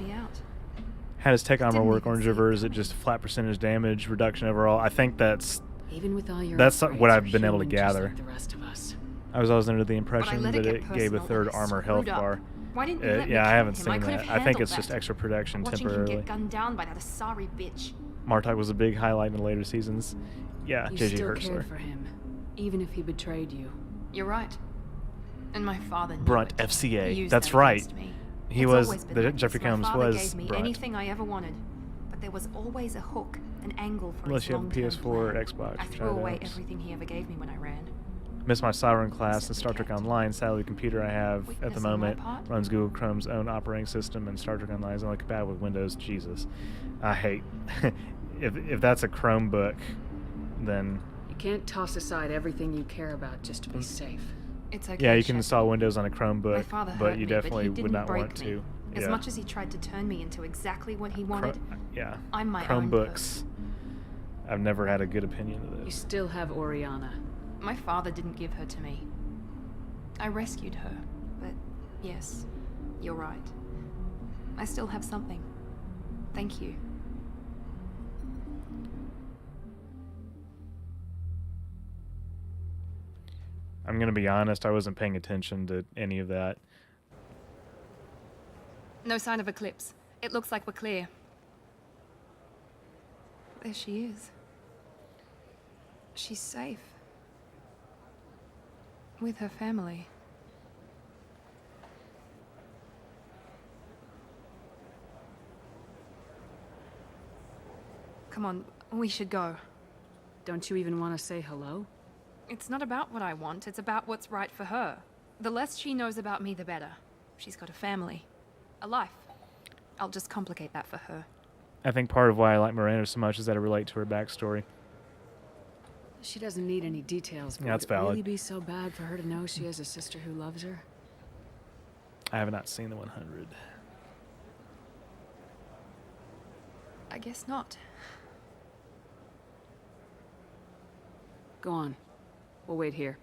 How does tech armor work? OrangeRiver, is it just flat percentage damage reduction overall? I think that's what I've been able to gather. Like the rest of us. I was always under the impression that it gave a third armor health bar. Why didn't you let me Yeah, I kill haven't him? seen could've that. I think handled it's just that. extra protection Watching him temporarily. get gunned down by that Asari bitch. Martok was a big highlight in the later seasons. Yeah, You JG still Hertzler. cared for him, even if he betrayed you. You're right. And my father knew Brunt it. FCA. He used That's that right. against me. He It's was always been the like Jeffrey this. Combs My father was gave me Brunt. anything I ever wanted, but there was always a hook, an angle for Unless his you have a long-term PS4 or plan. Xbox. I which threw away don't. everything he ever gave me when I ran. Miss my Siren class and Star Trek Online. Sadly, the computer I have at Weakness the on my moment part? runs Google Chrome's own operating system, and Star Trek Online is only compatible with Windows. Jesus, I hate. if that's a Chromebook, then You can't toss aside everything you care about just to be safe. It's okay. yeah, you can Shep. install Windows on a My Chromebook, father but hurt you me, definitely he would didn't not break want me. to. As Yeah. much as he tried to turn me into exactly what he wanted, Yeah, I'm my own Chromebooks. I've never had a good opinion of You this. still have Oriana. My father didn't give her to me. I rescued her, but yes, you're right. I still have something. Thank you. I'm gonna be honest. I wasn't paying attention to any of that. No sign of Eclipse. It looks like we're clear. There she is. She's safe. With her family. Come on, we should go. Don't you even want to say hello? It's not about what I want, it's about what's right for her. The less she knows about me, the better. She's got a family. A life. I'll just complicate that for her. I think part of why I like Miranda so much is that I relate to her backstory. She doesn't need any details. But Yeah, that's would it really valid. be so bad for her to know she has a sister who loves her? I have not seen the 100. I guess not. Go on. We'll wait here.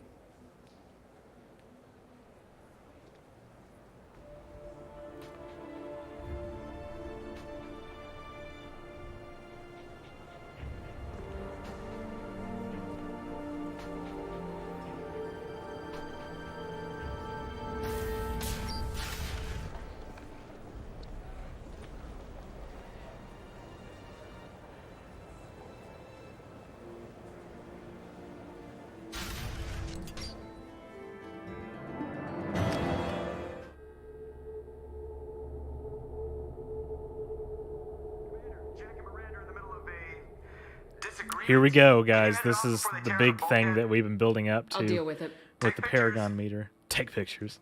Here we go, guys. This is the big thing that we've been building up to I'll deal with it. with the Paragon meter. Take pictures.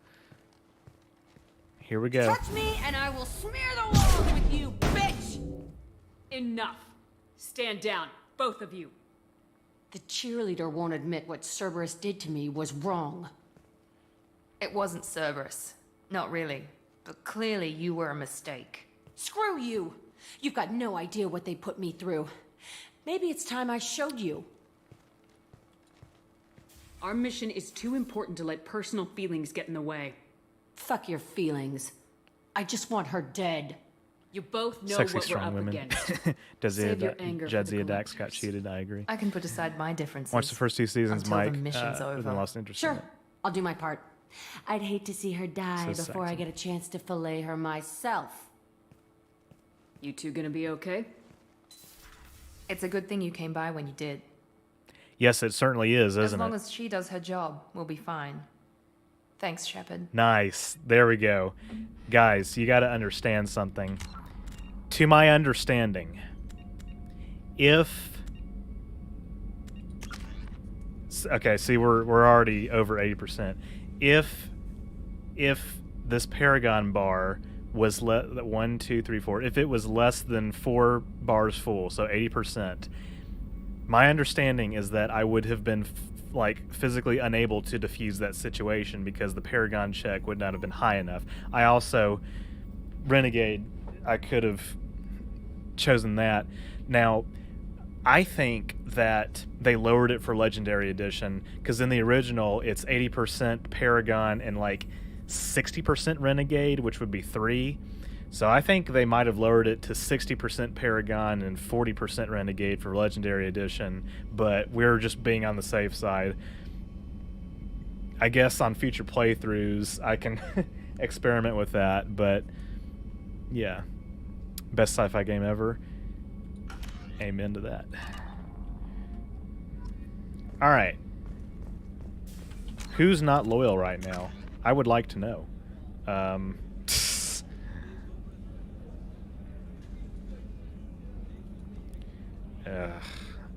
Here we go. Touch me and I will smear the walls with you, bitch! Enough. Stand down, both of you. The cheerleader won't admit what Cerberus did to me was wrong. It wasn't Cerberus. Not really. But clearly you were a mistake. Screw you! You've got no idea what they put me through. Maybe it's time I showed you. Our mission is too important to let personal feelings get in the way. Fuck your feelings. I just want her dead. You both know Sexy what we're strong up women. against. Save your anger for the Jadzia Dax got collectors. cheated. I agree. I can put aside my differences. Watch the first two seasons, until Mike. the mission's Then over. lost interest in Sure, it. I'll do my part. I'd hate to see her die So before I sexy. get a chance to fillet her myself. You two gonna be okay? It's a good thing you came by when you did. Yes, it certainly is, As isn't long it? as she does her job, we'll be fine. Thanks, Shepard. Nice. There we go. Guys, you got to understand something. To my understanding, if... Okay, see, we're already over 80%. If this Paragon bar was 1, 2, 3, 4, if it was less than 4 bars full, so 80%, my understanding is that I would have been like physically unable to defuse that situation because the Paragon check would not have been high enough. I also Renegade, I could have chosen that. Now, I think that they lowered it for Legendary Edition because in the original it's 80% Paragon and like 60% Renegade, which would be 3. So I think they might have lowered it to 60% Paragon and 40% Renegade for Legendary Edition, but we're just being on the safe side. I guess on future playthroughs I can experiment with that, but yeah. Best sci-fi game ever. Amen to that. Alright. Who's not loyal right now? I would like to know.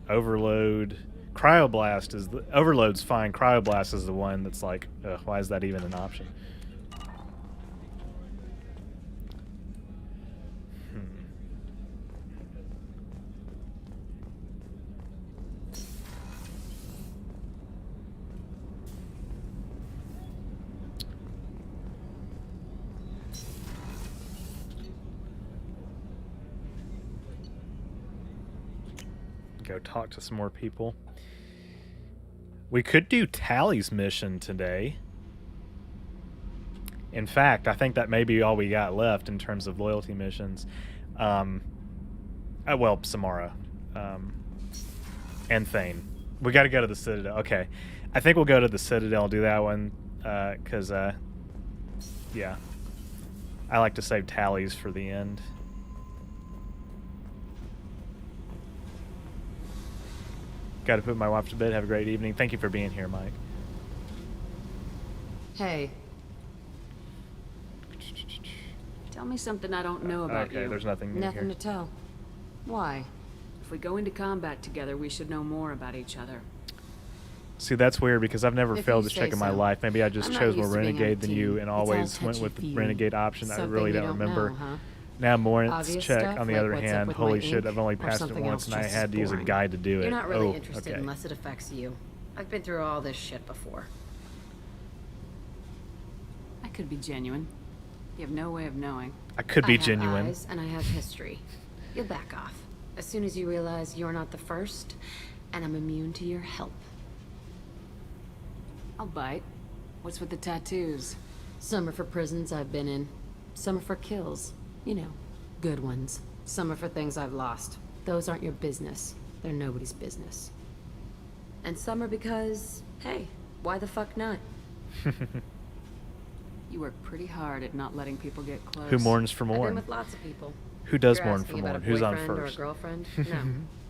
Overload. Cryoblast is the... Overload's fine. Cryoblast is the one that's like, why is that even an option? Go talk to some more people. We could do Tally's mission today. In fact, I think that may be all we got left in terms of loyalty missions. Well, Samara. And Thane. We got to go to the Citadel. Okay. I think we'll go to the Citadel, do that one. Because, yeah. I like to save Tallies for the end. Got to put my wife to bed. Have a great evening. Thank you for being here, Mike. Hey. Tell me something I don't know about you. Okay, there's nothing new Nothing here. to tell. Why? If we go into combat together, we should know more about each other. See, that's weird because I've never If failed you this check say in my so. life. Maybe I just I'm not chose more used to being on a Renegade than you team. and It's all always went with the touchy-feely. Renegade option. I Something really you don't don't remember. know, huh? Now, Morant's Obvious check, stuff, on the like other what's up hand, with holy my shit, ink, I've only or passed it something once else and I just had to use a boring. guide to do it. You're not really Oh, interested okay. unless it affects you. I've been through all this shit before. I could be genuine. You have no way of knowing. I could be have genuine. Eyes and I have history. You'll back off as soon as you realize you're not the first, and I'm immune to your help. I'll bite. What's with the tattoos? Some are for prisons I've been in. Some are for kills. You know, good ones. Some are for things I've lost. Those aren't your business. They're nobody's business. And some are because, hey, why the fuck not? You work pretty hard at not letting people get close. Who mourns for I've been mourn? with lots of people. Who does You're mourn asking for about mourn? a Who's on boyfriend first? Or a girlfriend? No.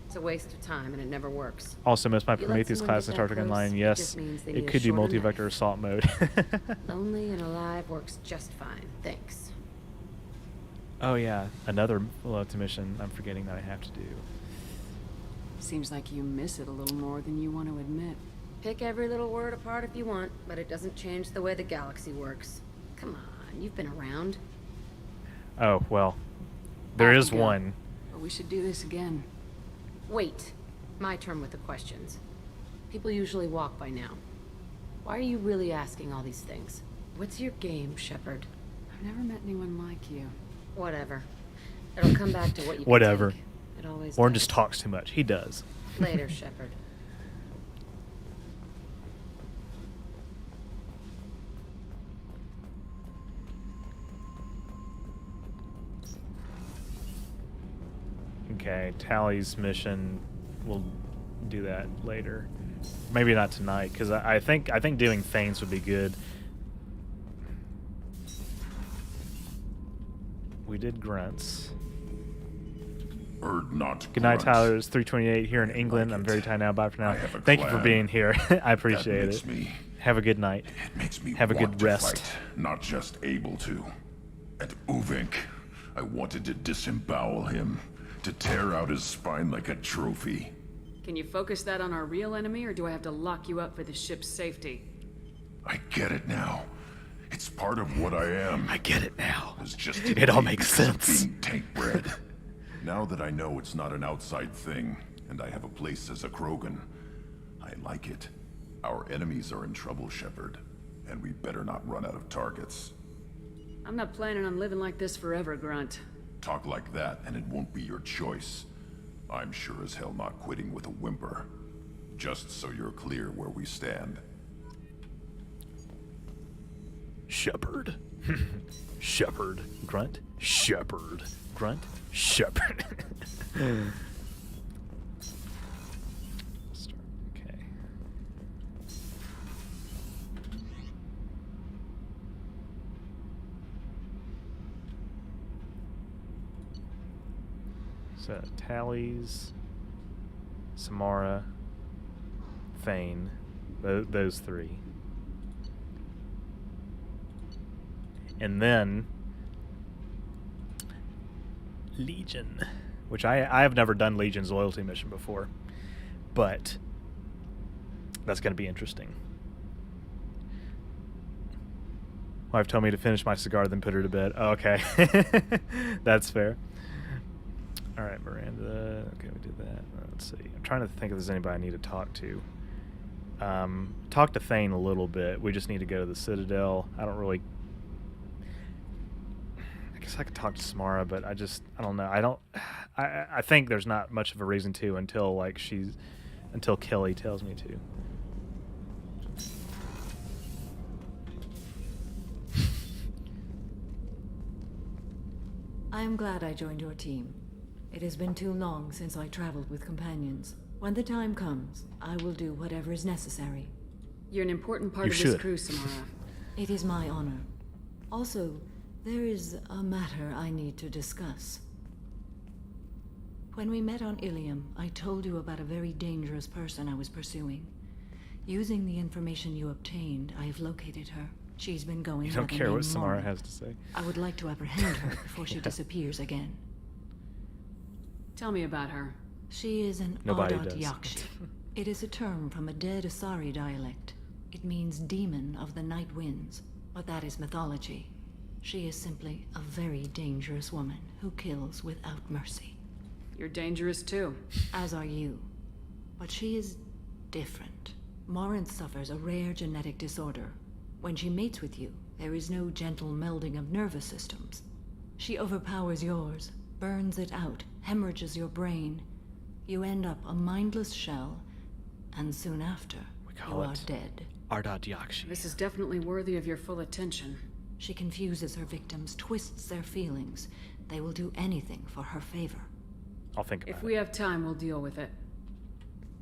It's a waste of time and it never works. Also missed my You let Prometheus someone class get in that Star Trek close, Online. it Yes, just means they it need a could do shorter multi-vector knife. assault mode. Lonely and alive works just fine. Thanks. Oh yeah, another loyalty mission I'm forgetting that I have to do. Seems like you miss it a little more than you want to admit. Pick every little word apart if you want, but it doesn't change the way the galaxy works. Come on, you've been around. Oh, well, there Off is you go. one. But we should do this again. Wait. My turn with the questions. People usually walk by now. Why are you really asking all these things? What's your game, Shepard? I've never met anyone like you. Whatever. It'll come back to what you can Whatever. take. It always Warren does. just talks too much. He does. Later, Shepard. Okay, Tally's mission, we'll do that later. Maybe not tonight, because I think doing Thane's would be good. We did grunts. Heard not Good night, grunt. Tyler. It's 3:28 here in England. I'm very tired now. Bye for now. Thank you for plan. being here. I appreciate makes it. me- Have a good night. It makes me Have a want good to rest. fight, not just able to. At Uvink, I wanted to disembowel him, to tear out his spine like a trophy. Can you focus that on our real enemy, or do I have to lock you up for the ship's safety? I get it now. It's part of what I am. I get it now. It's just It all innate makes because of sense. being tank bred. Now that I know it's not an outside thing, and I have a place as a Krogan, I like it. Our enemies are in trouble, Shepard, and we better not run out of targets. I'm not planning on living like this forever, Grunt. Talk like that, and it won't be your choice. I'm sure as hell not quitting with a whimper. Just so you're clear where we stand. Shepard. Shepard. Grunt. Shepard. Grunt. Shepard. Okay. So, Tallies, Samara, Thane, those three. And then Legion, which I have never done Legion's loyalty mission before, but that's going to be interesting. Wife told me to finish my cigar, then put her to bed. Oh, okay. That's fair. All right, Miranda. Okay, we did that. Let's see. I'm trying to think if there's anybody I need to talk to. Talk to Thane a little bit. We just need to go to the Citadel. I don't really... I guess I could talk to Samara, but I don't know. I think there's not much of a reason to until Kelly tells me to. I am glad I joined your team. It has been too long since I traveled with companions. When the time comes, I will do whatever is necessary. You're an important part of this crew, Samara. It is my honor. Also, there is a matter I need to discuss. When we met on Illium, I told you about a very dangerous person I was pursuing. Using the information you obtained, I have located her. She's been going. You don't care what Samara has to say. I would like to apprehend her before she disappears again. Tell me about her. She is an Ardat Yakshi. It is a term from a dead Asari dialect. It means demon of the night winds, but that is mythology. She is simply a very dangerous woman who kills without mercy. You're dangerous too. As are you. But she is different. Morinth suffers a rare genetic disorder. When she mates with you, there is no gentle melding of nervous systems. She overpowers yours, burns it out, hemorrhages your brain. You end up a mindless shell, and soon after, you are dead. Ardat Yakshi. This is definitely worthy of your full attention. She confuses her victims, twists their feelings. They will do anything for her favor. I'll think about it. If we have time, we'll deal with it.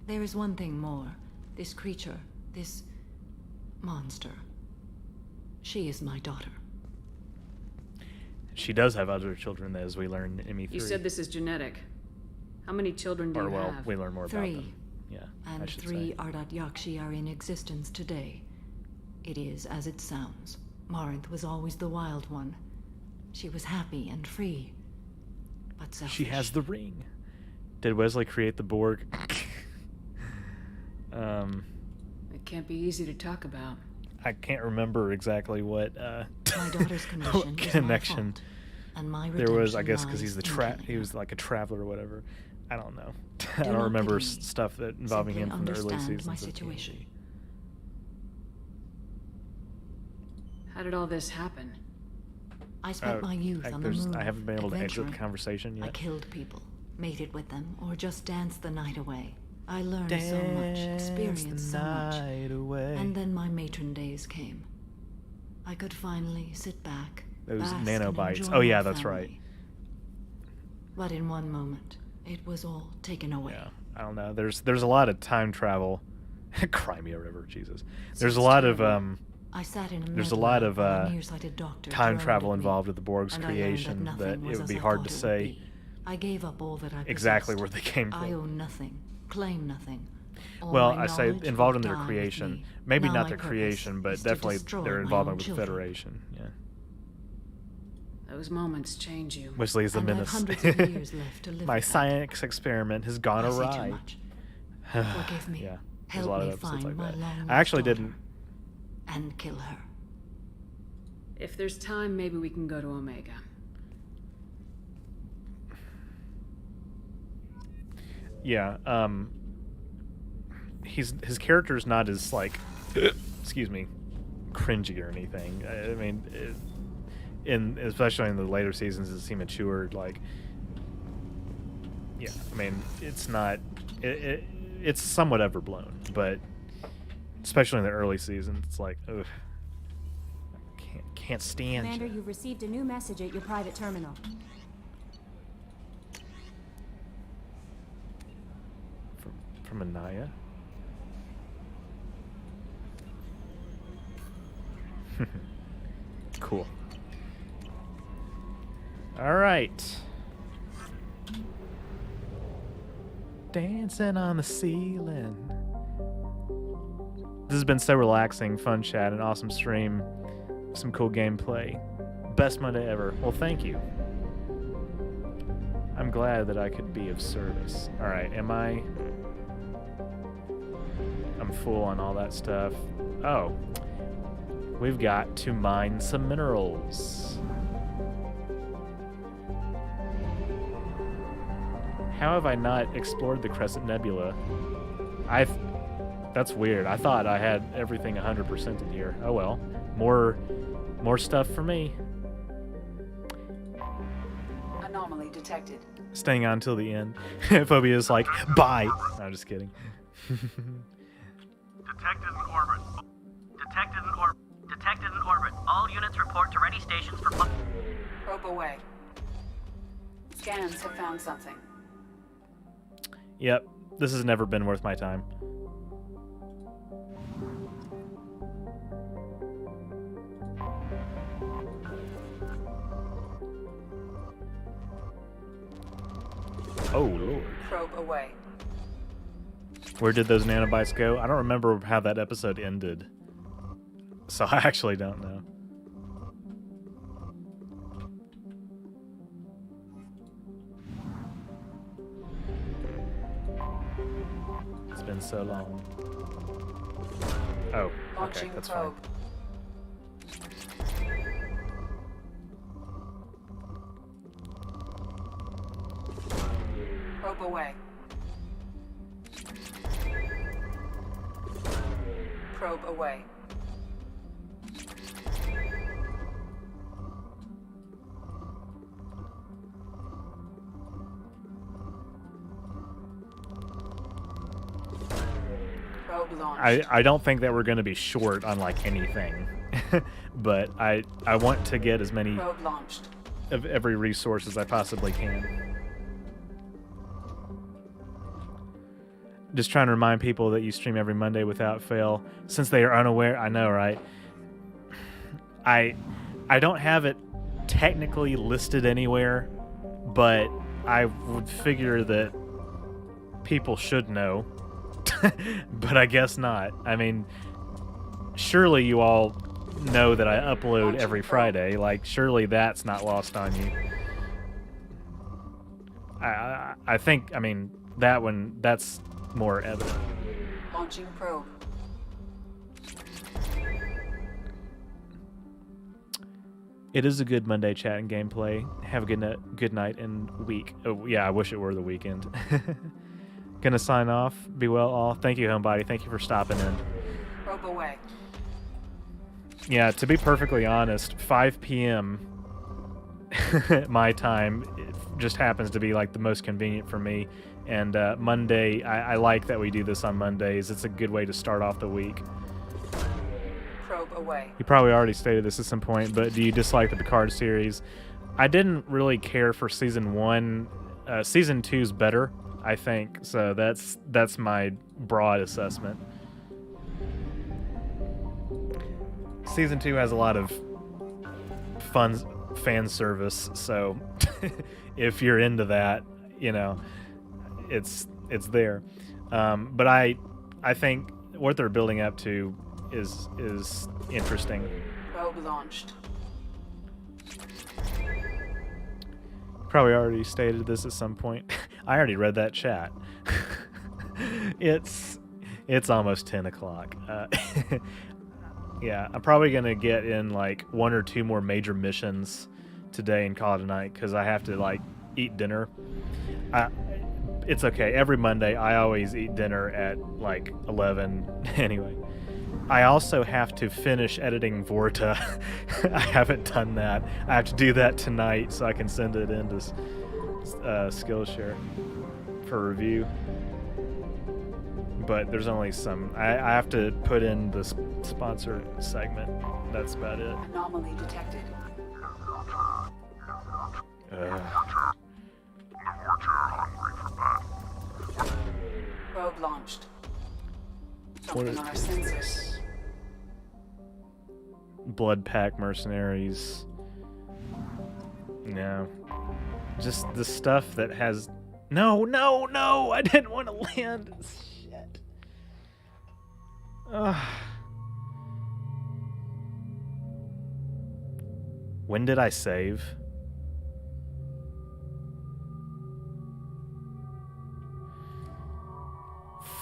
There is one thing more. This creature, this monster. She is my daughter. She does have other children, as we learned in ME2. You said this is genetic. How many children do you have? We learn more about them. Yeah, and 3 Ardat Yakshi are in existence today. It is as it sounds. Morinth was always the wild one. She was happy and free, but selfish. She has the ring. Did Wesley create the Borg? It can't be easy to talk about. I can't remember exactly what my daughter's condition connection is my fault, and my there was. I guess because he was like a traveler or whatever. I don't know. I don't remember stuff that involving him from the early seasons my of situation. TNG. How did all this happen? I spent my youth on the moon. I haven't been able to exit the conversation yet. I killed people, mated with them, or just danced the night away. I learned so much, experienced so much. And then my matron days came. I could finally sit back. Those nanobites. Oh yeah, that's right. But in one moment, it was all taken away. Yeah, I don't know. There's a lot of time travel. Crimea River, Jesus. There's a lot of I sat in a there's a lot of doctor time travel involved with the Borg's creation that it would be hard to say I gave up all that I exactly where they came from. I own nothing, claim nothing. Well, I say involved in their creation. Maybe not their creation, but definitely their involvement with the Federation. Yeah. Those moments change you. Wesley is a menace. My science experiment has gone awry. Forgive me. Yeah. There's a lot of episodes like that. I actually didn't. And kill her. If there's time, maybe we can go to Omega. Yeah, his character's not as like excuse me, cringy or anything. I mean, especially in the later seasons as he matured, like, yeah, I mean, it's not it's somewhat overblown, but especially in the early seasons, it's like, ugh, can't stand Commander, you. you've received a new message at your private terminal. From Anaya. Cool. All right. Dancing on the ceiling. This has been so relaxing, fun chat, an awesome stream, some cool gameplay. Best Monday ever. Well, thank you. I'm glad that I could be of service. All right, I'm full on all that stuff. Oh, we've got to mine some minerals. How have I not explored the Crescent Nebula? That's weird. I thought I had everything 100% in here. Oh well. More stuff for me. Anomaly detected. Staying on till the end. Phobia's like, bye. No, I'm just kidding. Detected in orbit. Detected in orbit. Detected in orbit. All units report to ready stations for... Probe away. Scans have found something. Yep, this has never been worth my time. Oh, Lord. Probe away. Where did those nanobites go? I don't remember how that episode ended. So I actually don't know. It's been so long. Oh, okay, that's fine. Probe away. Probe away. Probe launched. I don't think that we're going to be short on like anything, but I want to get as many Probe launched. of every resource as I possibly can. Just trying to remind people that you stream every Monday without fail, since they are unaware. I know, right? I don't have it technically listed anywhere, but I would figure that people should know. But I guess not. I mean, surely you all know that I upload every Friday. Like, surely that's not lost on you. I think, I mean, that one, that's more evident. Launching probe. It is a good Monday chat and gameplay. Have a good night and week. Oh, yeah, I wish it were the weekend. Gonna sign off. Be well, all. Thank you, homebody. Thank you for stopping in. Probe away. Yeah, to be perfectly honest, 5 p.m. my time, it just happens to be like the most convenient for me. And Monday, I like that we do this on Mondays. It's a good way to start off the week. Probe away. You probably already stated this at some point, but do you dislike the Picard series? I didn't really care for season 1. Season 2's better, I think. So that's my broad assessment. Season 2 has a lot of fun fan service, so if you're into that, you know, it's there. But I think what they're building up to is interesting. Probe launched. Probably already stated this at some point. I already read that chat. It's almost 10 o'clock. Yeah, I'm probably gonna get in like 1 or 2 more major missions today and call it a night because I have to like eat dinner. it's okay. Every Monday, I always eat dinner at like 11. Anyway, I also have to finish editing Vorta. I haven't done that. I have to do that tonight so I can send it into Skillshare for review. But there's only some. I have to put in the sponsor segment. That's about it. Anomaly detected. Probe launched. Something on our sensors. Blood Pack mercenaries. No. Just the stuff that has... No! I didn't want to land. Shit. When did I save?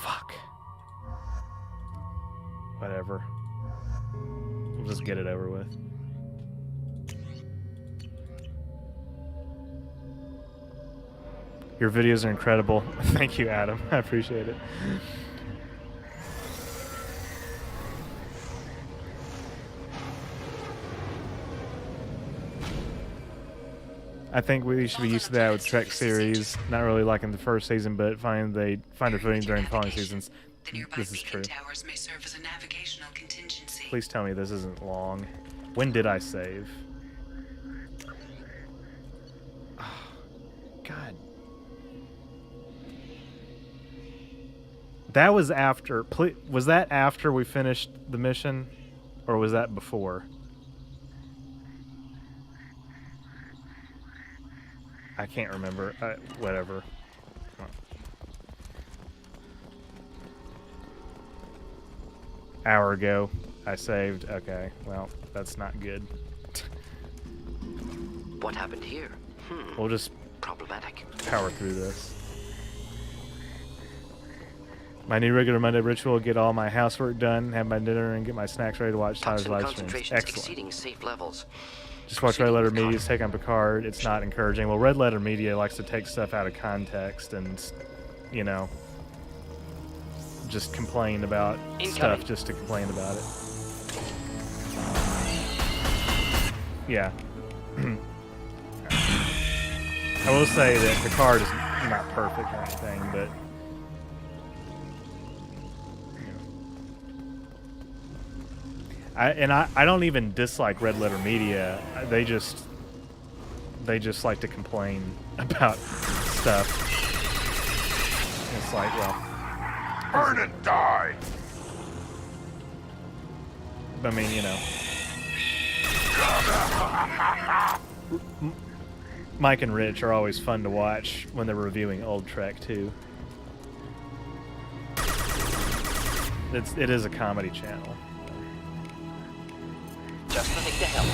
Fuck. Whatever. We'll just get it over with. Your videos are incredible. Thank you, Adam. I appreciate it. I think we should be used to that with Trek series. Not really liking the first season, but find their footing during the following seasons. This is true. Please tell me this isn't long. When did I save? Oh, God. That was after. Was that after we finished the mission, or was that before? I can't remember. Whatever. Hour ago, I saved. Okay, well, that's not good. What happened here? We'll just problematic. Power through this. My new regular Monday ritual: get all my housework done, have my dinner, and get my snacks ready to watch Tyler's live streams. Excellent. Exceeding safe levels. Just watch Red Letter Media's take on Picard. It's not encouraging. Well, Red Letter Media likes to take stuff out of context and, you know, just complain about stuff just to complain about it. Yeah. I will say that Picard is not perfect or anything, but... I don't even dislike Red Letter Media. They just like to complain about stuff. It's like, well, burn and die. I mean, you know, Mike and Rich are always fun to watch when they're reviewing old Trek too. It is a comedy channel. Just the thing to help.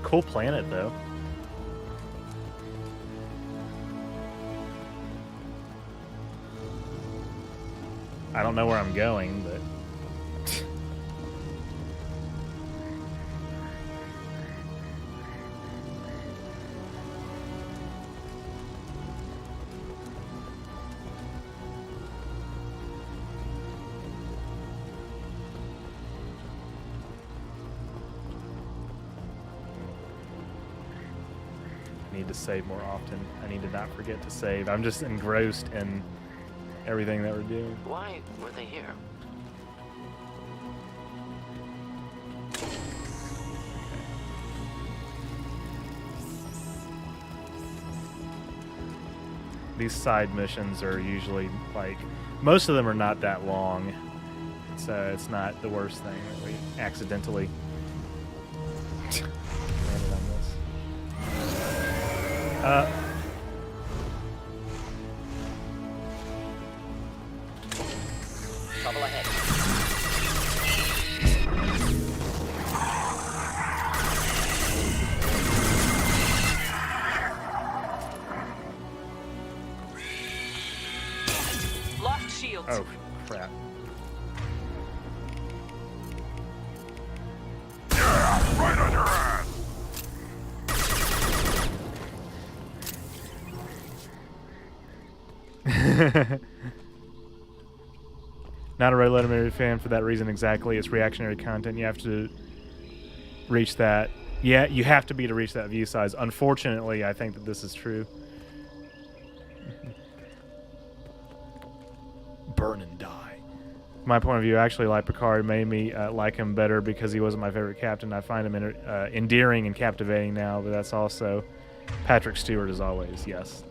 Cool planet, though. I don't know where I'm going, but... to save more often. I need to not forget to save. I'm just engrossed in everything that we're doing. Why were they here? These side missions are usually like, most of them are not that long, so it's not the worst thing that we accidentally landed on this. Trouble ahead. Lost shields. Oh, crap. Not a Red Letter Media fan for that reason exactly. It's reactionary content. You have to reach that. Yeah, you have to be to reach that view size. Unfortunately, I think that this is true. Burn and die. My point of view, actually, like Picard made me like him better because he wasn't my favorite captain. I find him endearing and captivating now, but that's also Patrick Stewart as always. Yes.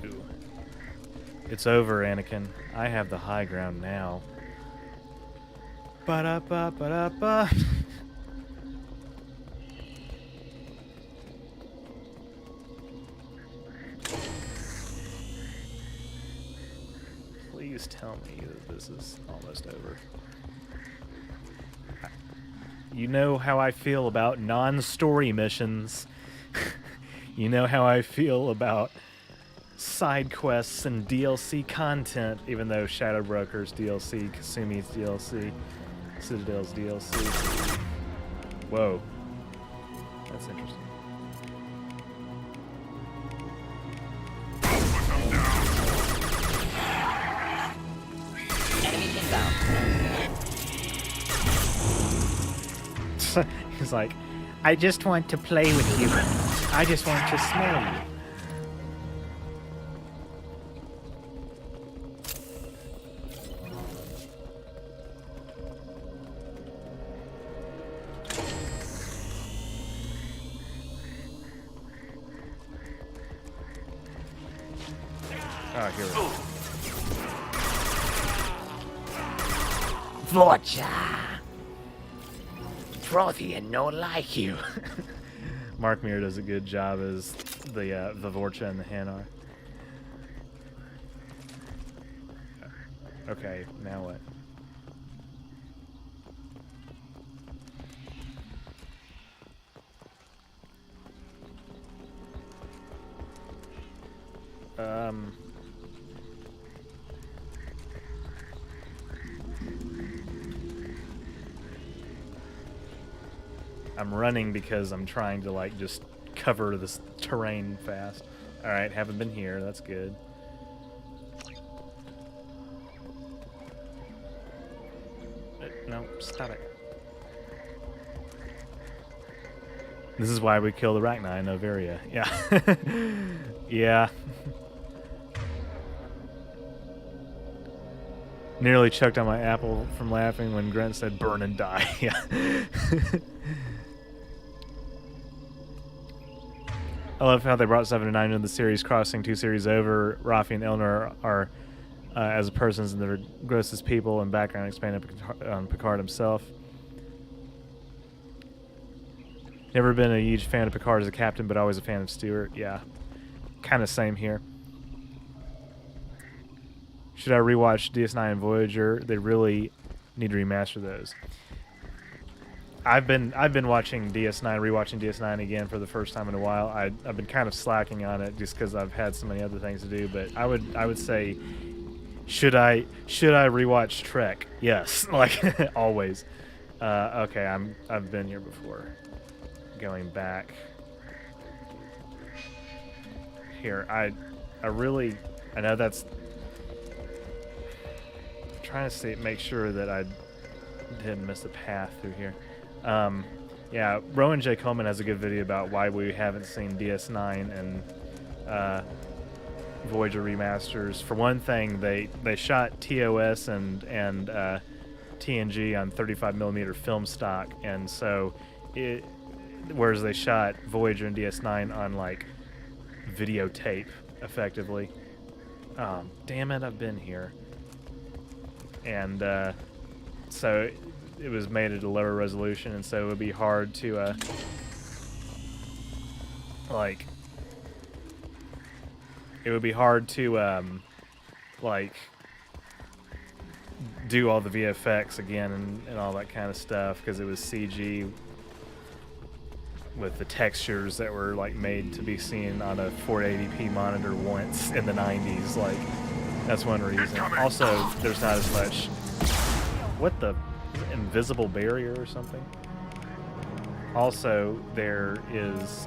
Ooh. It's over, Anakin. I have the high ground now. Ba-da-ba, ba-da-ba. Please tell me that this is almost over. You know how I feel about non-story missions. You know how I feel about side quests and DLC content, even though Shadow Broker's DLC, Kasumi's DLC, Citadel's DLC. Whoa. That's interesting. He's like, I just want to play with you. I just want to smell you. Oh, here we go. Vorcha! Frothy and no like you. Mark Muir does a good job as the Vorcha and the Hanar. Okay, now what? I'm running because I'm trying to like just cover this terrain fast. Alright, haven't been here, that's good. No, stop it. This is why we killed the Arachni in Noveria. Yeah. Yeah. Nearly choked on my apple from laughing when Grant said burn and die. Yeah. I love how they brought 7 and 9 into the series, crossing 2 series over. Rafi and Elnor are as persons and the grossest people, and background expanded on Picard himself. Never been a huge fan of Picard as a captain, but always a fan of Stewart. Yeah, kind of same here. Should I rewatch DS9 and Voyager? They really need to remaster those. I've been watching DS9, rewatching DS9 again for the first time in a while. I've been kind of slacking on it just because I've had so many other things to do. But I would say, should I rewatch Trek? Yes, like always. Okay, I've been here before. Going back here, I know that's. I'm trying to make sure that I didn't miss a path through here. Yeah, Rowan J. Coleman has a good video about why we haven't seen DS9 and Voyager remasters. For one thing, they shot TOS and TNG on 35mm film stock, and so whereas they shot Voyager and DS9 on like videotape, effectively. Damn it, I've been here. And so it was made at a lower resolution, and so it would be hard to like do all the VFX again and all that kind of stuff because it was CG with the textures that were like made to be seen on a 480p monitor once in the 90s. Like, that's one reason. Also, there's not as much. What the invisible barrier or something? Also, there is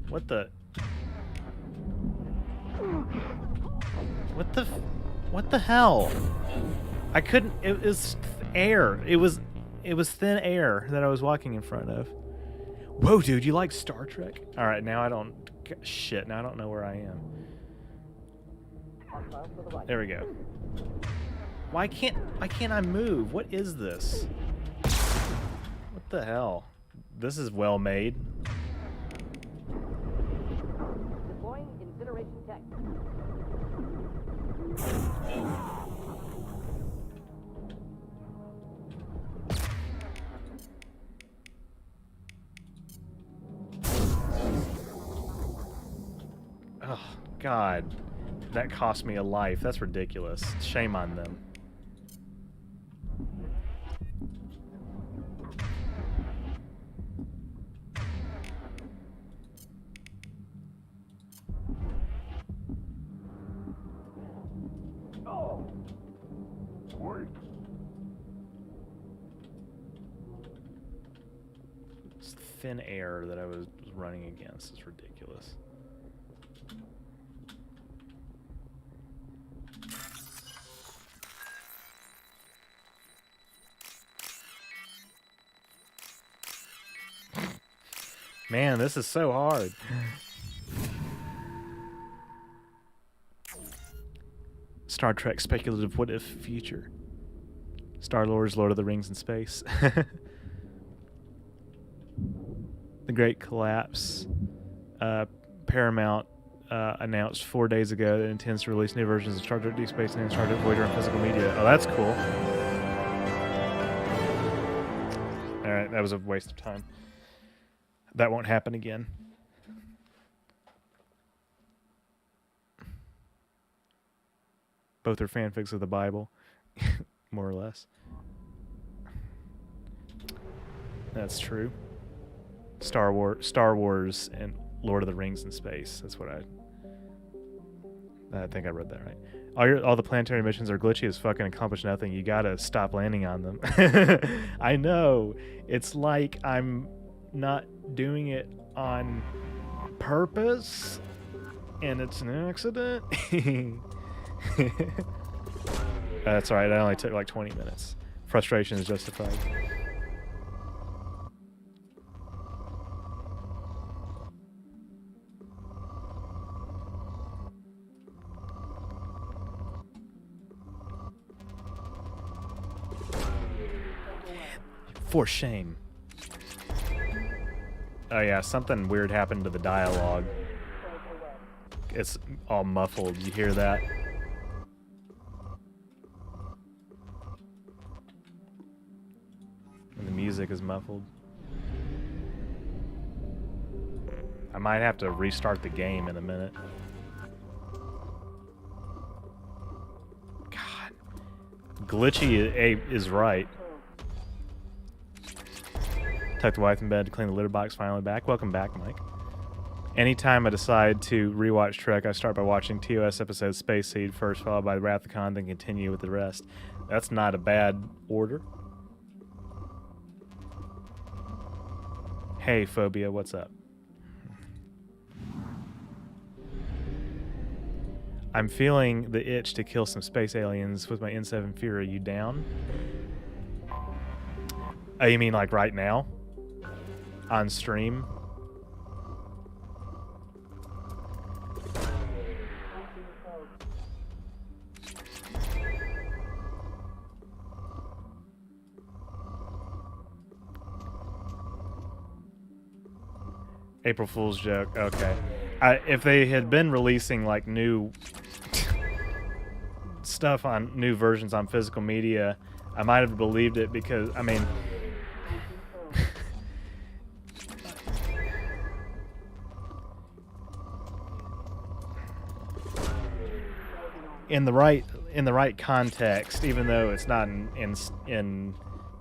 what the hell? I couldn't. It was air. It was thin air that I was walking in front of. Whoa, dude, you like Star Trek? All right, now I don't. Shit, now I don't know where I am. There we go. Why can't I move? What is this? What the hell? This is well made. Deploying incineration tech. Oh, God. That cost me a life. That's ridiculous. Shame on them. Oh. Wait. It's thin air that I was running against. It's ridiculous. Man, this is so hard. Star Trek speculative what if future. Star-Lord's Lord of the Rings in space. The Great Collapse. Paramount announced 4 days ago that it intends to release new versions of Star Trek Deep Space Nine and Star Trek Voyager on physical media. Oh, that's cool. Alright, that was a waste of time. That won't happen again. Both are fanfics of the Bible, more or less. That's true. Star Wars and Lord of the Rings in space. That's what I think I read that right. All the planetary missions are glitchy as fuck and accomplish nothing. You gotta stop landing on them. I know. It's like I'm not doing it on purpose and it's an accident. That's alright, that only took like 20 minutes. Frustration is justified. For shame. Oh yeah, something weird happened to the dialogue. It's all muffled. You hear that? And the music is muffled. I might have to restart the game in a minute. God. Glitchy is right. Tuck the wife in bed to clean the litter box, finally back. Welcome back, Mike. Anytime I decide to rewatch Trek, I start by watching TOS episode Space Seed first, followed by Wrath of Khan, then continue with the rest. That's not a bad order. Hey, Phobia, what's up? I'm feeling the itch to kill some space aliens with my N7 Fury. You down? Oh, you mean like right now? On stream? April Fool's joke. Okay. If they had been releasing like new stuff on new versions on physical media, I might have believed it because, I mean, in the right context, even though it's not in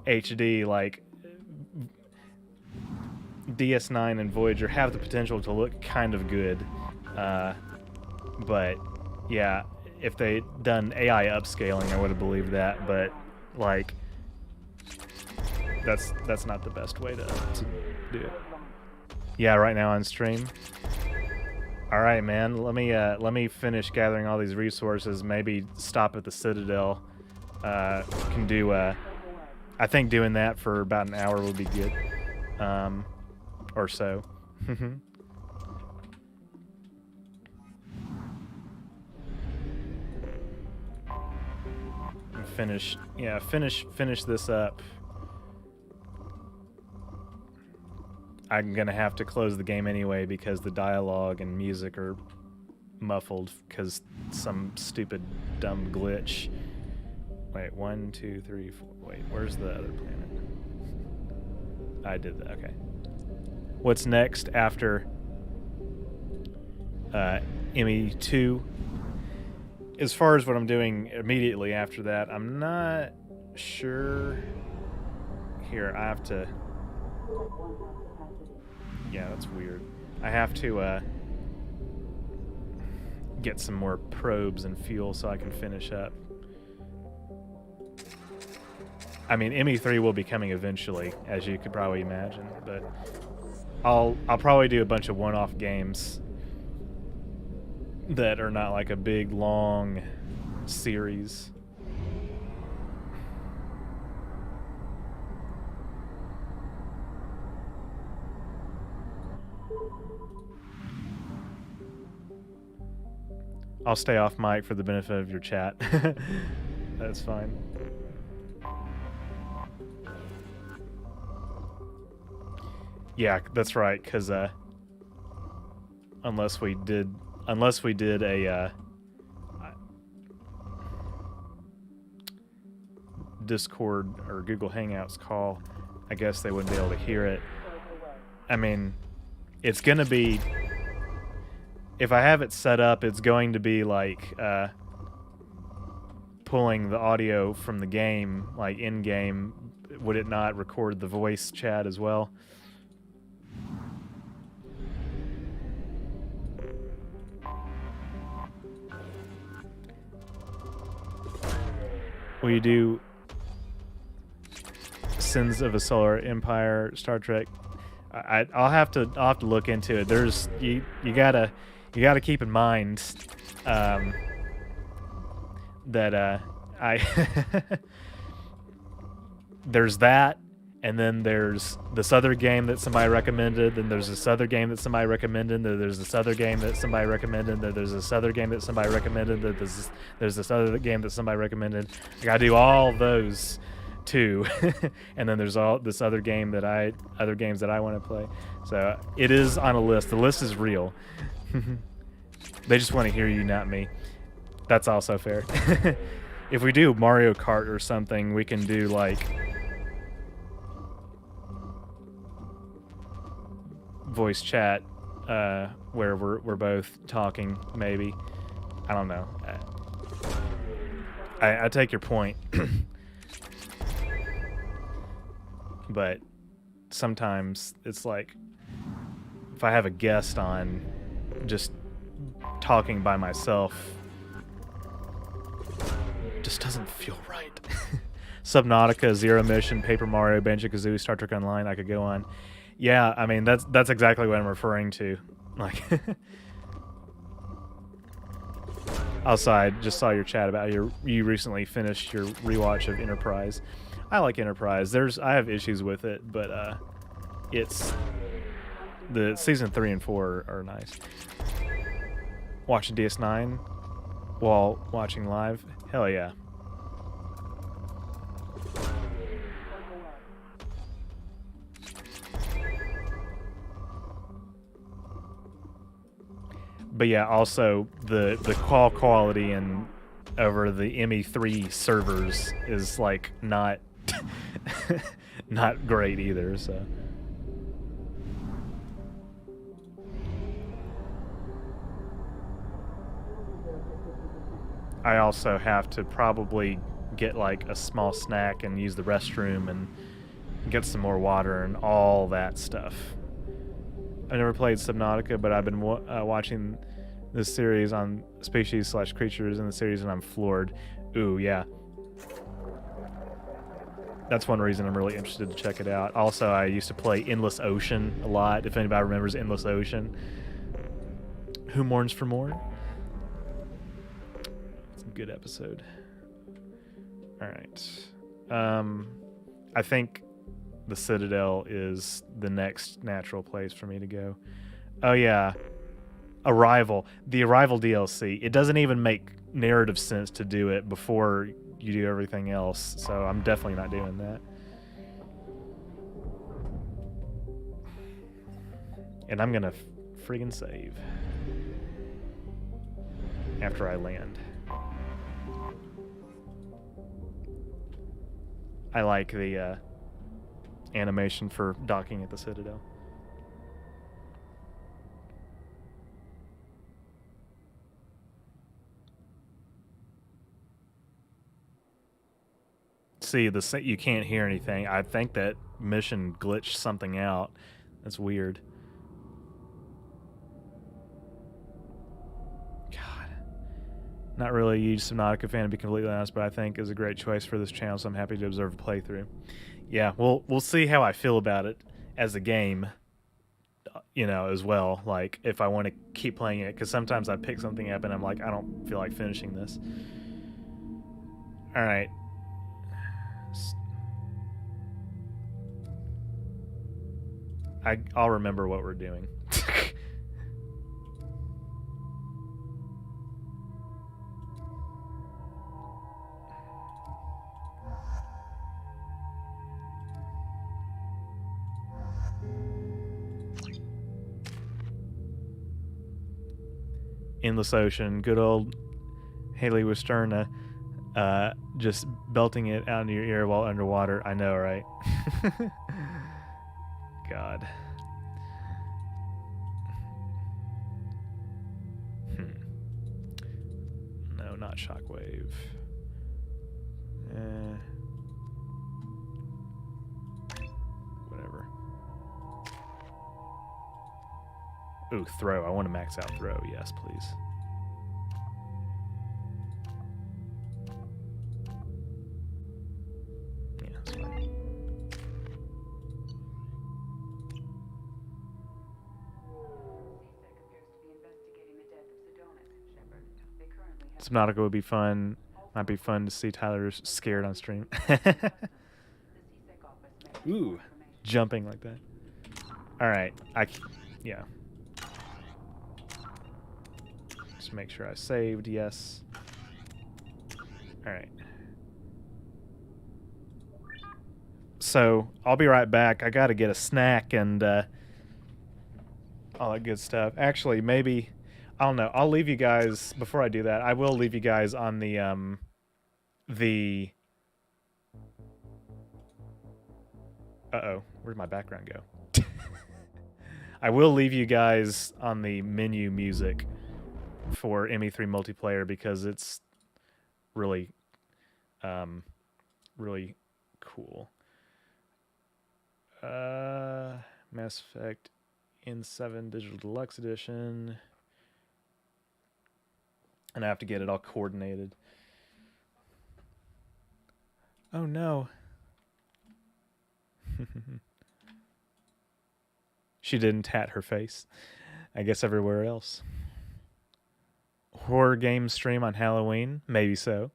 HD, like DS9 and Voyager have the potential to look kind of good, but yeah, if they'd done AI upscaling, I would have believed that. But like that's not the best way to do it. Yeah, right now on stream. All right, man. Let me finish gathering all these resources. Maybe stop at the Citadel. Can do. I think doing that for about an hour would be good, or so. Finish this up. I'm gonna have to close the game anyway because the dialogue and music are muffled because some stupid dumb glitch. Wait, 1, 2, 3, 4. Wait, where's the other planet? I did that. Okay. What's next after ME2? As far as what I'm doing immediately after that, I'm not sure. Here, I have to... Yeah, that's weird. I have to get some more probes and fuel so I can finish up. I mean, ME3 will be coming eventually, as you could probably imagine, but I'll probably do a bunch of one-off games that are not like a big long series. I'll stay off mic for the benefit of your chat. That's fine. Yeah, that's right, because unless we did a Discord or Google Hangouts call, I guess they wouldn't be able to hear it. I mean, it's going to be, if I have it set up, it's going to be like pulling the audio from the game, like in-game. Would it not record the voice chat as well? Will you do Sins of a Solar Empire, Star Trek? I'll have to look into it. There's you gotta keep in mind that there's that, and then there's this other game that somebody recommended, then there's this other game that somebody recommended, then there's this other game that somebody recommended, then there's this other game that somebody recommended, then there's this other game that somebody recommended. I gotta do all those too. And then there's all this other games that I want to play. So it is on a list. The list is real. They just want to hear you, not me. That's also fair. If we do Mario Kart or something, we can do like voice chat where we're both talking, maybe. I don't know. I take your point. But sometimes it's like if I have a guest on, just talking by myself just doesn't feel right. Subnautica, Zero Mission, Paper Mario, Banjo-Kazooie, Star Trek Online, I could go on. Yeah, I mean, that's exactly what I'm referring to. Like, also, I just saw your chat about you recently finished your rewatch of Enterprise. I like Enterprise. I have issues with it, but it's the season 3 and 4 are nice. Watching DS9 while watching live, hell yeah. But yeah, also the call quality and over the ME3 servers is like not not great either, so. I also have to probably get like a small snack and use the restroom and get some more water and all that stuff. I've never played Subnautica, but I've been watching this series on species/creatures in the series, and I'm floored. Ooh, yeah. that's one reason I'm really interested to check it out. Also, I used to play Endless Ocean a lot. If anybody remembers Endless Ocean, Who Mourns for Morn? It's a good episode. All right. I think the Citadel is the next natural place for me to go. Oh yeah, Arrival. The Arrival DLC. It doesn't even make narrative sense to do it before you do everything else, so I'm definitely not doing that. And I'm gonna friggin' save after I land. I like the animation for docking at the Citadel. See, you can't hear anything. I think that mission glitched something out. That's weird. God. Not really a huge Subnautica fan, to be completely honest, but I think is a great choice for this channel, so I'm happy to observe a playthrough. Yeah, we'll see how I feel about it as a game, you know, as well. Like, if I want to keep playing it, because sometimes I pick something up and I'm like, I don't feel like finishing this. All right. I'll remember what we're doing. Endless Ocean, good old Haley Wisterna, just belting it out into your ear while underwater. I know, right? God. No, not Shockwave. Whatever. Ooh, throw. I want to max out throw. Yes, please. Yeah, that's fine. Subnautica would be fun. Might be fun to see Tyler scared on stream. Ooh, jumping like that. All right, yeah. Just make sure I saved. Yes. All right. So I'll be right back. I got to get a snack and all that good stuff. Actually, maybe I don't know. I'll leave you guys before I do that. I will leave you guys on the uh-oh, where'd my background go? I will leave you guys on the menu music for ME3 multiplayer because it's really really cool. Mass Effect N7 Digital Deluxe Edition. And I have to get it all coordinated. Oh no. She didn't tat her face. I guess everywhere else. Horror game stream on Halloween? Maybe so.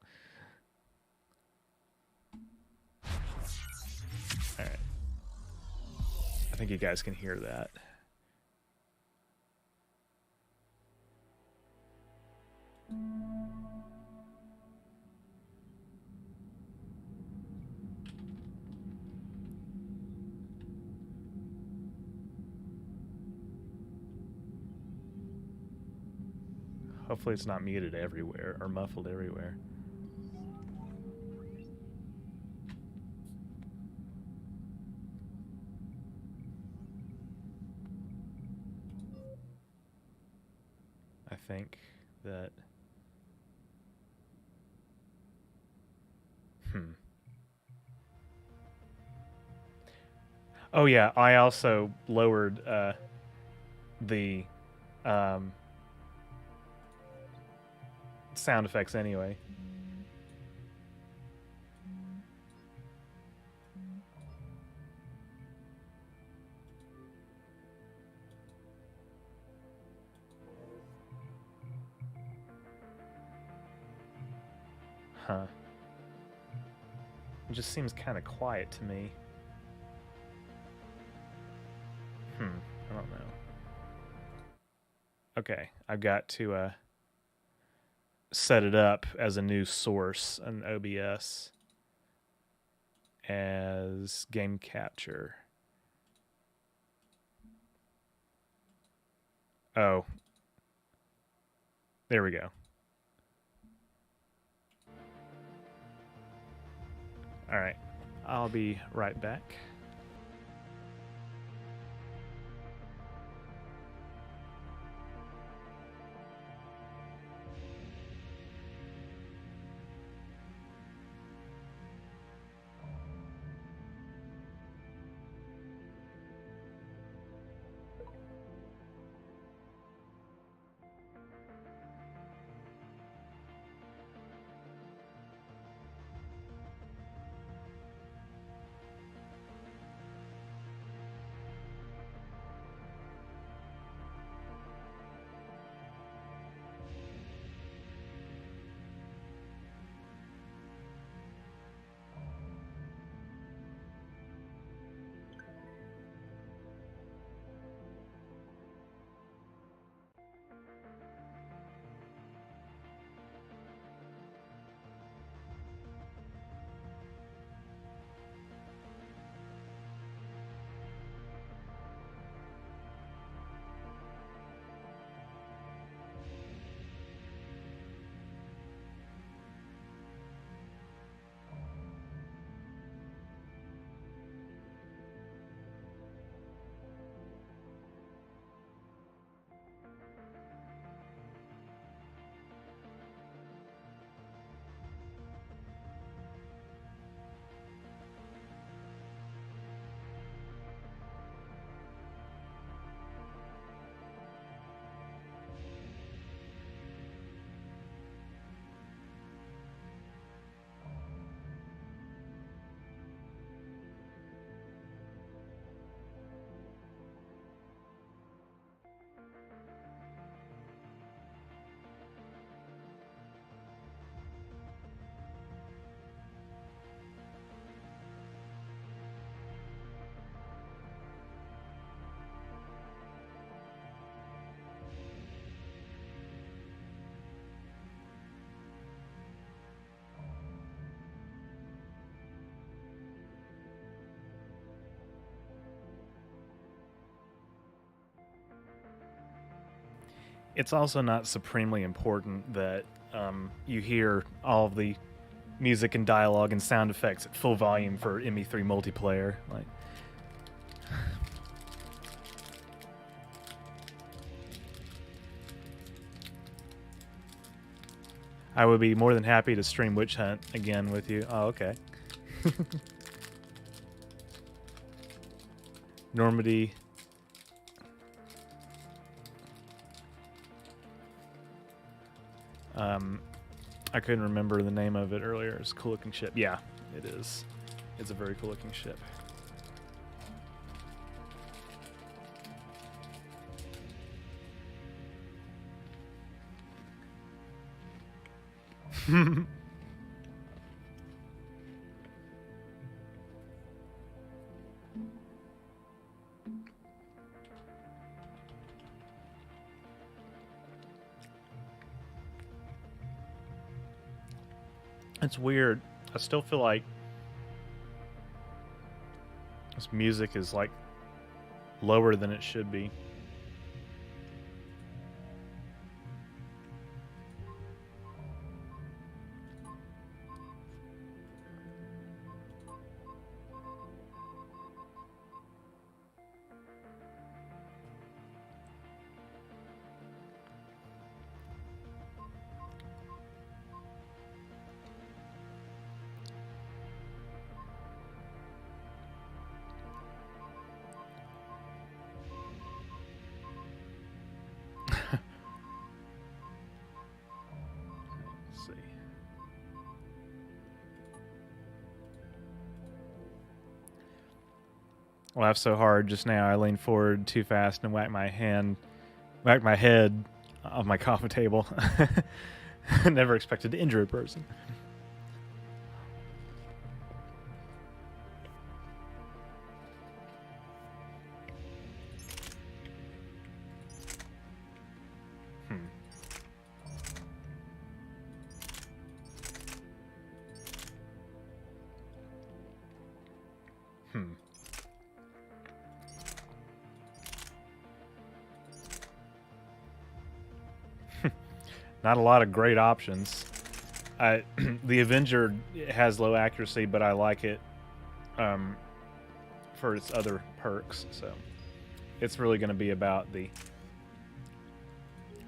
Alright. I think you guys can hear that. Hopefully it's not muted everywhere or muffled everywhere. I think that... Oh yeah, I also lowered the sound effects anyway. Huh. It just seems kind of quiet to me. I don't know. Okay, I've got to set it up as a new source, an OBS, as game capture. Oh. There we go. All right. I'll be right back. It's also not supremely important that you hear all of the music and dialogue and sound effects at full volume for ME3 multiplayer. Like, I would be more than happy to stream Witch Hunt again with you. Oh, okay. Normandy. I couldn't remember the name of it earlier. It's a cool looking ship. Yeah, it is. It's a very cool looking ship. It's weird. I still feel like this music is like lower than it should be. I laughed so hard just now I leaned forward too fast and whacked my head on my coffee table. Never expected to injure a person. Not a lot of great options. The Avenger has low accuracy, but I like it for its other perks. So it's really going to be about the...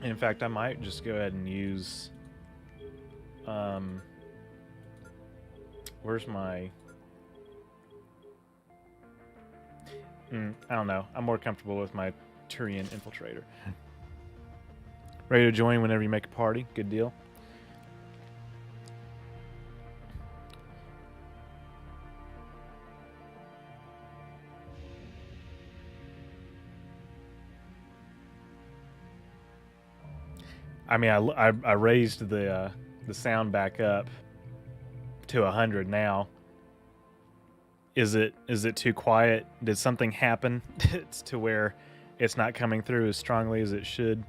In fact, I might just go ahead and use... where's my... I don't know. I'm more comfortable with my Turian Infiltrator. Ready to join whenever you make a party. Good deal. I mean, I raised the sound back up to 100 now. Is it too quiet? Did something happen to where it's not coming through as strongly as it should?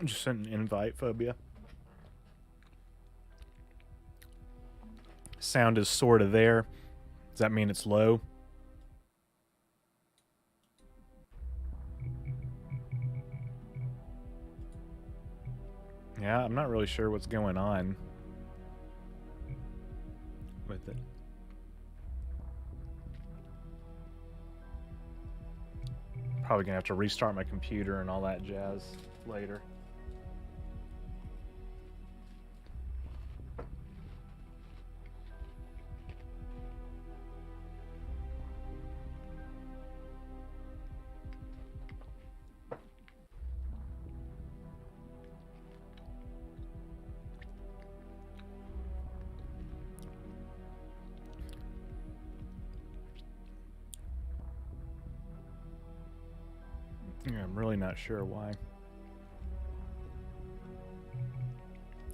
Just sent an invite, Phobia. Sound is sort of there. Does that mean it's low? Yeah, I'm not really sure what's going on with it. Probably gonna have to restart my computer and all that jazz later. Yeah, I'm really not sure why.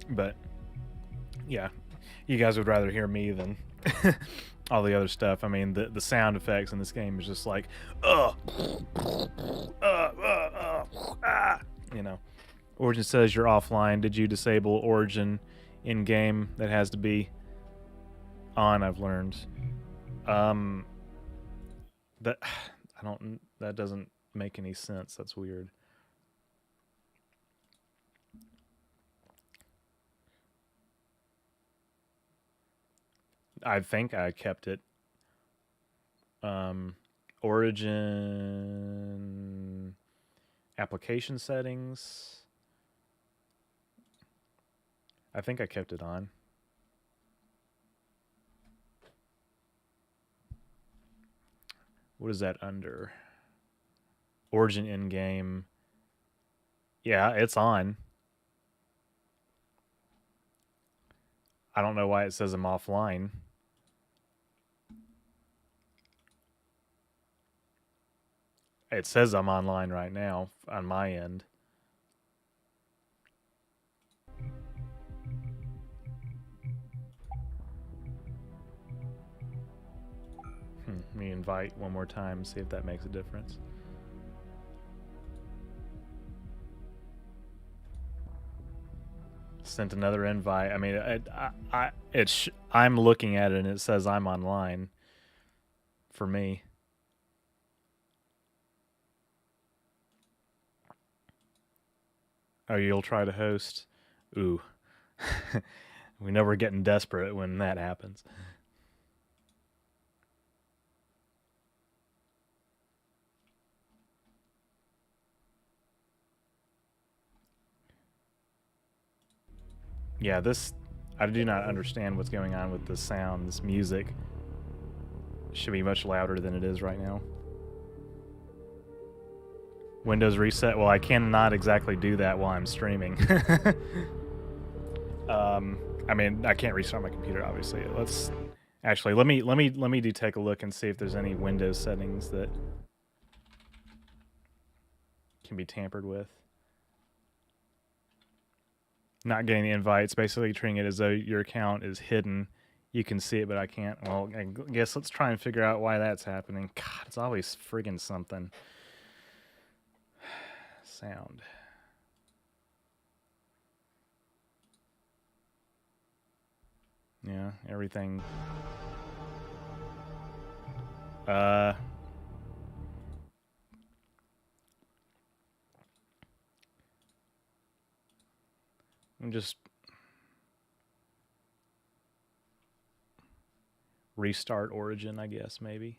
But, yeah, you guys would rather hear me than all the other stuff. I mean, the sound effects in this game is just like, you know. Origin says you're offline. Did you disable Origin in-game? That has to be on, I've learned. That doesn't make any sense. That's weird. I think I kept it. Origin application settings. I think I kept it on. What is that under? Origin in-game. Yeah, it's on. I don't know why it says I'm offline. It says I'm online right now on my end. Let me invite one more time, see if that makes a difference. Sent another invite. I mean, I'm looking at it and it says I'm online for me. Oh, you'll try to host? Ooh. We know we're getting desperate when that happens. Yeah, I do not understand what's going on with the sound. This music should be much louder than it is right now. Windows reset. Well, I cannot exactly do that while I'm streaming. I mean, I can't restart my computer, obviously. Actually, let me do take a look and see if there's any Windows settings that can be tampered with. Not getting the invites, basically treating it as though your account is hidden. You can see it, but I can't. Well, I guess let's try and figure out why that's happening. God, it's always friggin' something. Sound. Yeah, everything. I'm just restart Origin, I guess, maybe.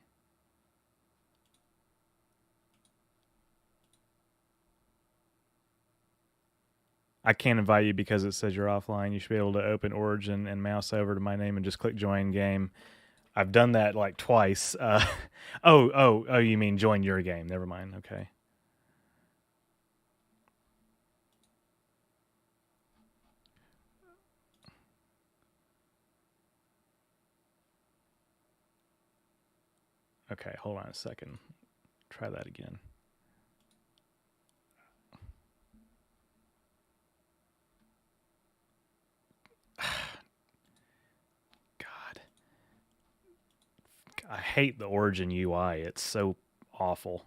I can't invite you because it says you're offline. You should be able to open Origin and mouse over to my name and just click join game. I've done that like twice. Oh, you mean join your game. Never mind. Okay. Okay, hold on a second. Try that again. God. I hate the Origin UI. It's so awful.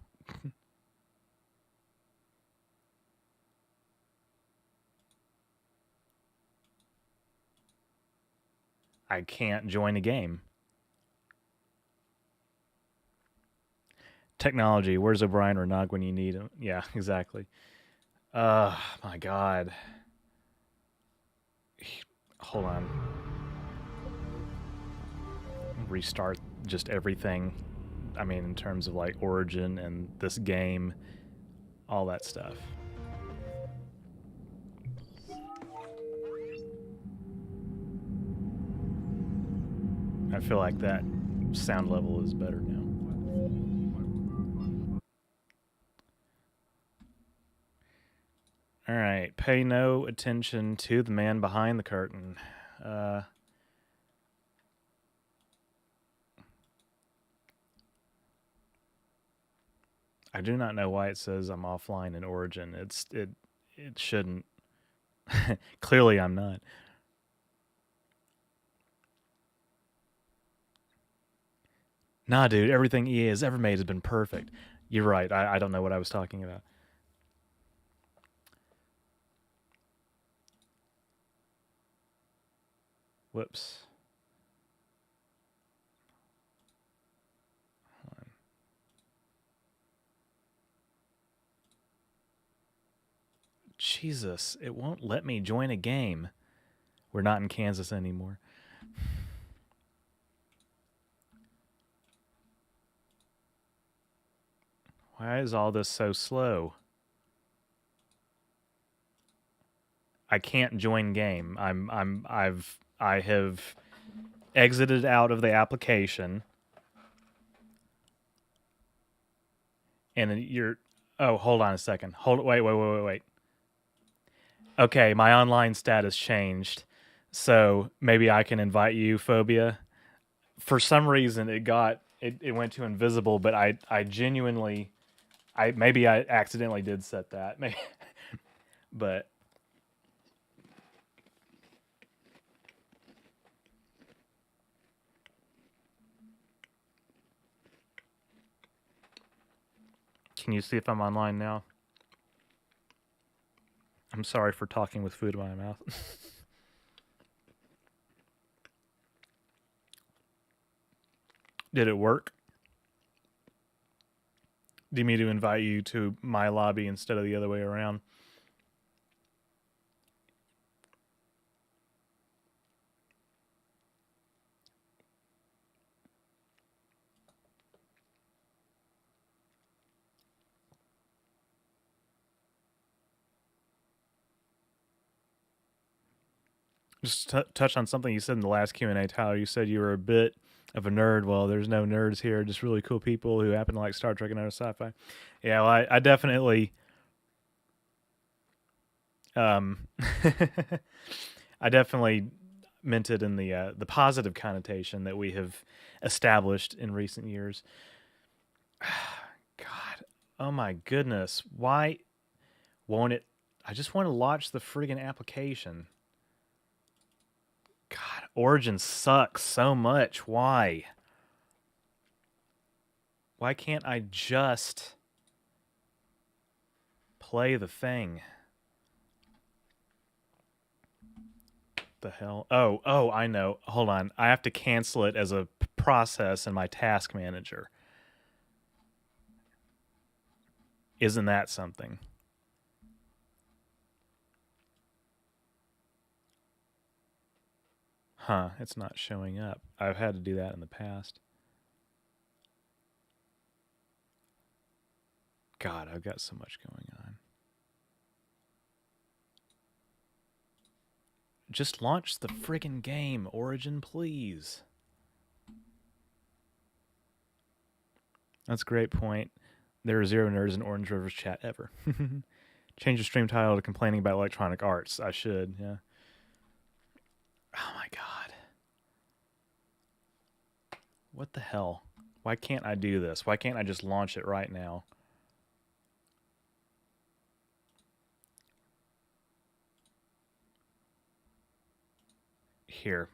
I can't join a game. Technology. Where's O'Brien or Nog when you need him? Yeah, exactly. My God. Hold on. Restart just everything. I mean, in terms of like Origin and this game, all that stuff. I feel like that sound level is better now. All right, pay no attention to the man behind the curtain. I do not know why it says I'm offline in Origin. It shouldn't. Clearly, I'm not. Nah, dude, everything EA has ever made has been perfect. You're right. I don't know what I was talking about. Whoops. Jesus, it won't let me join a game. We're not in Kansas anymore. Why is all this so slow? I can't join game. I have exited out of the application. And then you're hold on a second. Wait. Okay, my online status changed. So maybe I can invite you, Phobia. For some reason it went to invisible, but I genuinely maybe I accidentally did set that. But can you see if I'm online now? I'm sorry for talking with food in my mouth. Did it work? Do you mean to invite you to my lobby instead of the other way around? Just touch on something you said in the last Q&A, Tyler. You said you were a bit of a nerd. Well, there's no nerds here, just really cool people who happen to like Star Trek and other sci-fi. Yeah, well, I definitely... I definitely meant it in the positive connotation that we have established in recent years. God, oh my goodness, why won't it? I just want to launch the friggin' application. God, Origin sucks so much. Why? Why can't I just play the thing? The hell? Oh, I know. Hold on. I have to cancel it as a process in my task manager. Isn't that something? Huh, it's not showing up. I've had to do that in the past. God, I've got so much going on. Just launch the friggin' game, Origin, please. That's a great point. There are 0 nerds in Orange River's chat ever. Change the stream title to complaining about electronic arts. I should, yeah. Oh my god. What the hell? Why can't I do this? Why can't I just launch it right now? Here.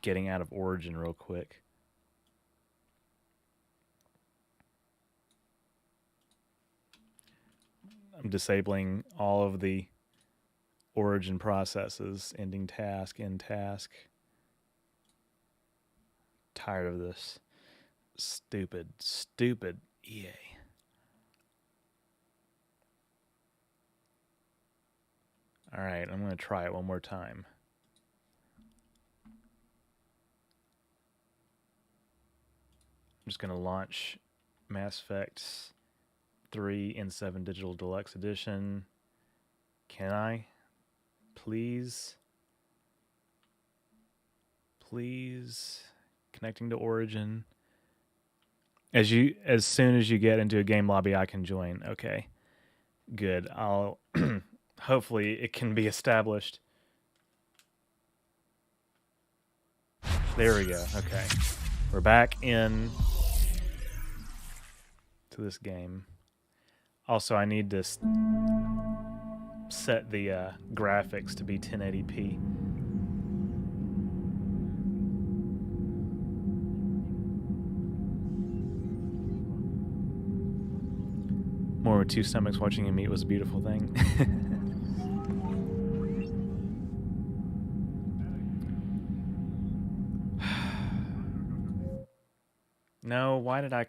Getting out of Origin real quick. I'm disabling all of the Origin processes. Ending task, end task. Tired of this. Stupid EA. All right, I'm going to try it one more time. I'm just going to launch Mass Effect 3 N7 Digital Deluxe Edition. Can I? Please? Please? Connecting to Origin. As soon as you get into a game lobby, I can join. Okay. Good. I'll hopefully it can be established. There we go. Okay. We're back in to this game. Also, I need to set the graphics to be 1080p. More with 2 stomachs watching him eat was a beautiful thing. No, why did I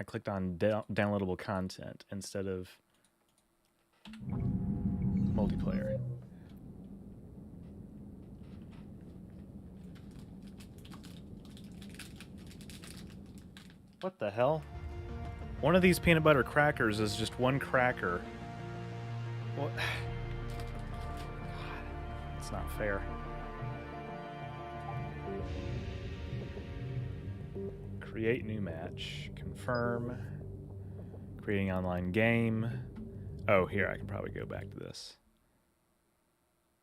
clicked on downloadable content instead of multiplayer? What the hell? One of these peanut butter crackers is just one cracker. What? God, it's not fair. Create new match. Confirm. Creating online game. Oh, here, I can probably go back to this.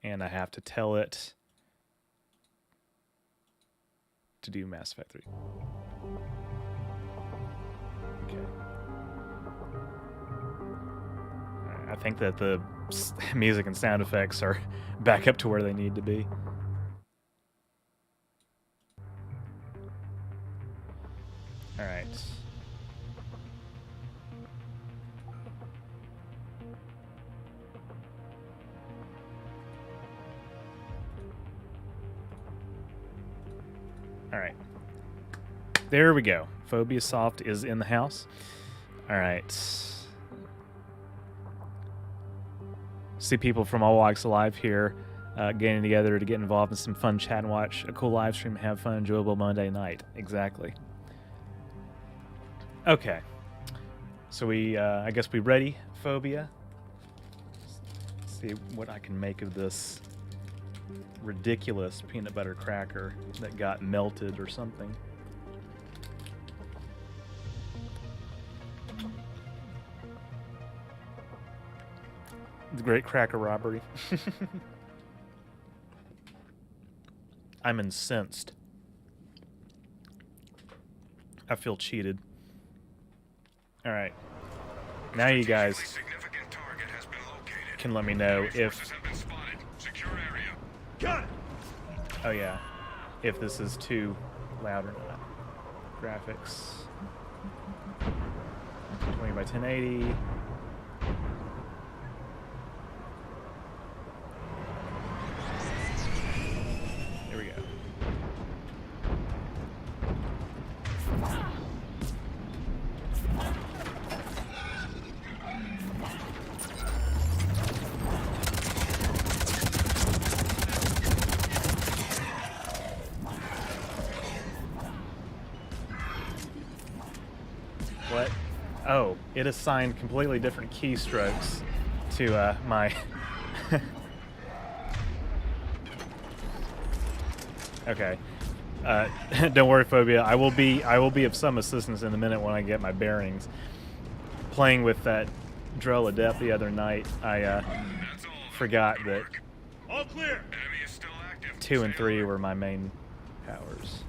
And I have to tell it to do Mass Effect 3. Okay. I think that the music and sound effects are back up to where they need to be. All right. All right. There we go. Phobia Soft is in the house. All right. See people from all walks of life here getting together to get involved in some fun chat and watch a cool live stream, have fun, enjoyable Monday night. Exactly. Okay. So I guess we ready, Phobia? Let's see what I can make of this ridiculous peanut butter cracker that got melted or something. The great cracker robbery. I'm incensed. I feel cheated. Alright. Now you guys can let me know if... Oh yeah. If this is too loud or not. Graphics. 20 by 1080. There we go. What? Oh, it assigned completely different keystrokes to my... Okay. Don't worry, Phobia. I will be of some assistance in a minute when I get my bearings. Playing with that Drell Adept the other night, I forgot that All clear. 2 and 3 were my main powers.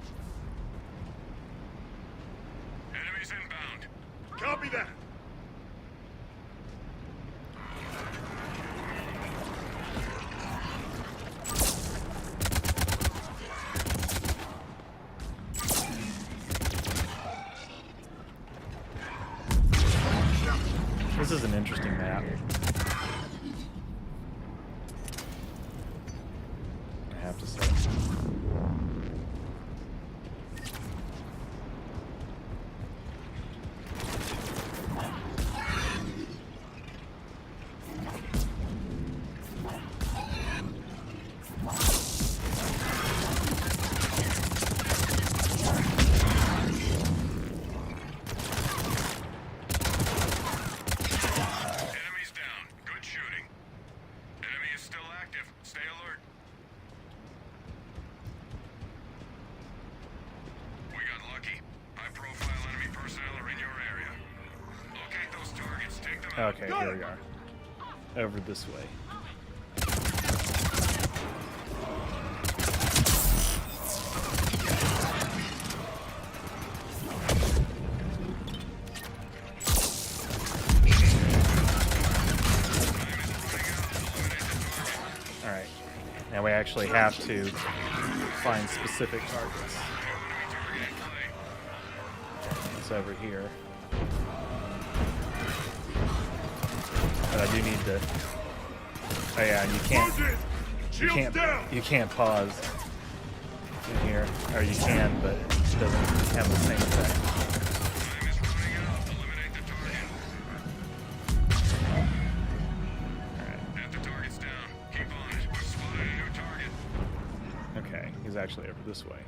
Enemies inbound. Copy that. This is an interesting map. I have to say. Okay, here we are. Over this way. Alright. Now we actually have to find specific targets. It's over here. But I do need to. Oh yeah, you can't pause in here, or you can, but it doesn't have the same effect. Okay, he's actually over this way.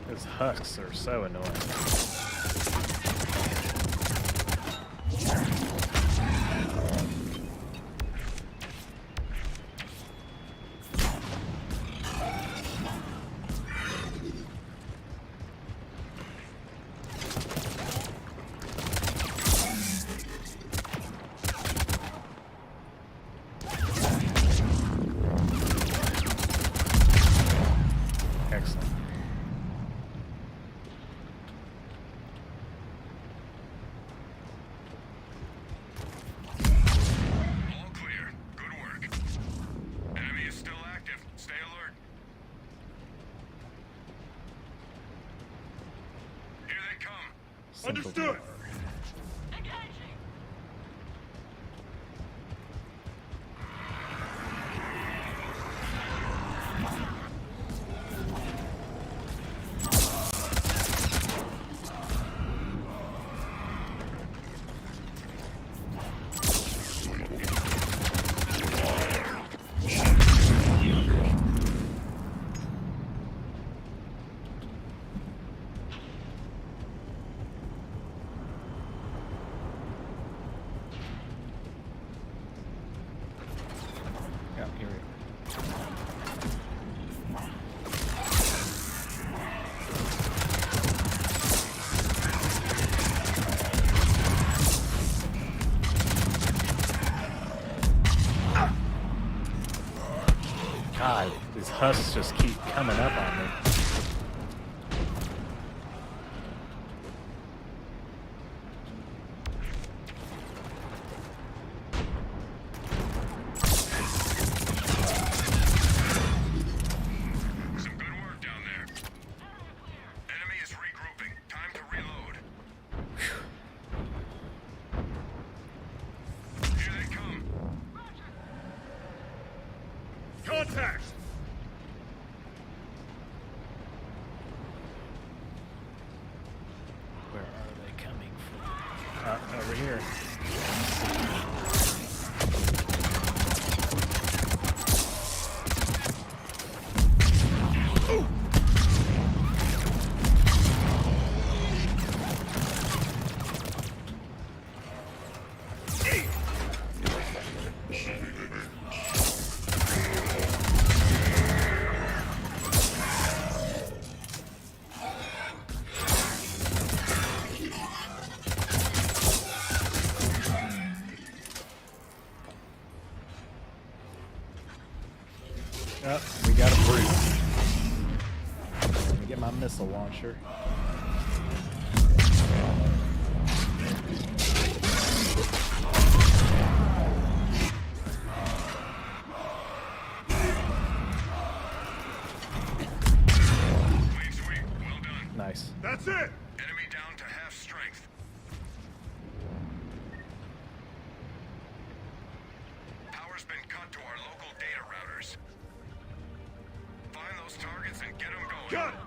Those husks are so annoying. Excellent. All clear. Good work. Enemy is still active. Stay alert. Here they come. Understood. These husks just keep coming up on me. Contact! Where are they coming from? Over here. Oh, we got a brute. Let me get my missile launcher. Nice. That's it! Enemy down to half strength. Power's been cut to our local data routers. Find those targets and get them going. Got it!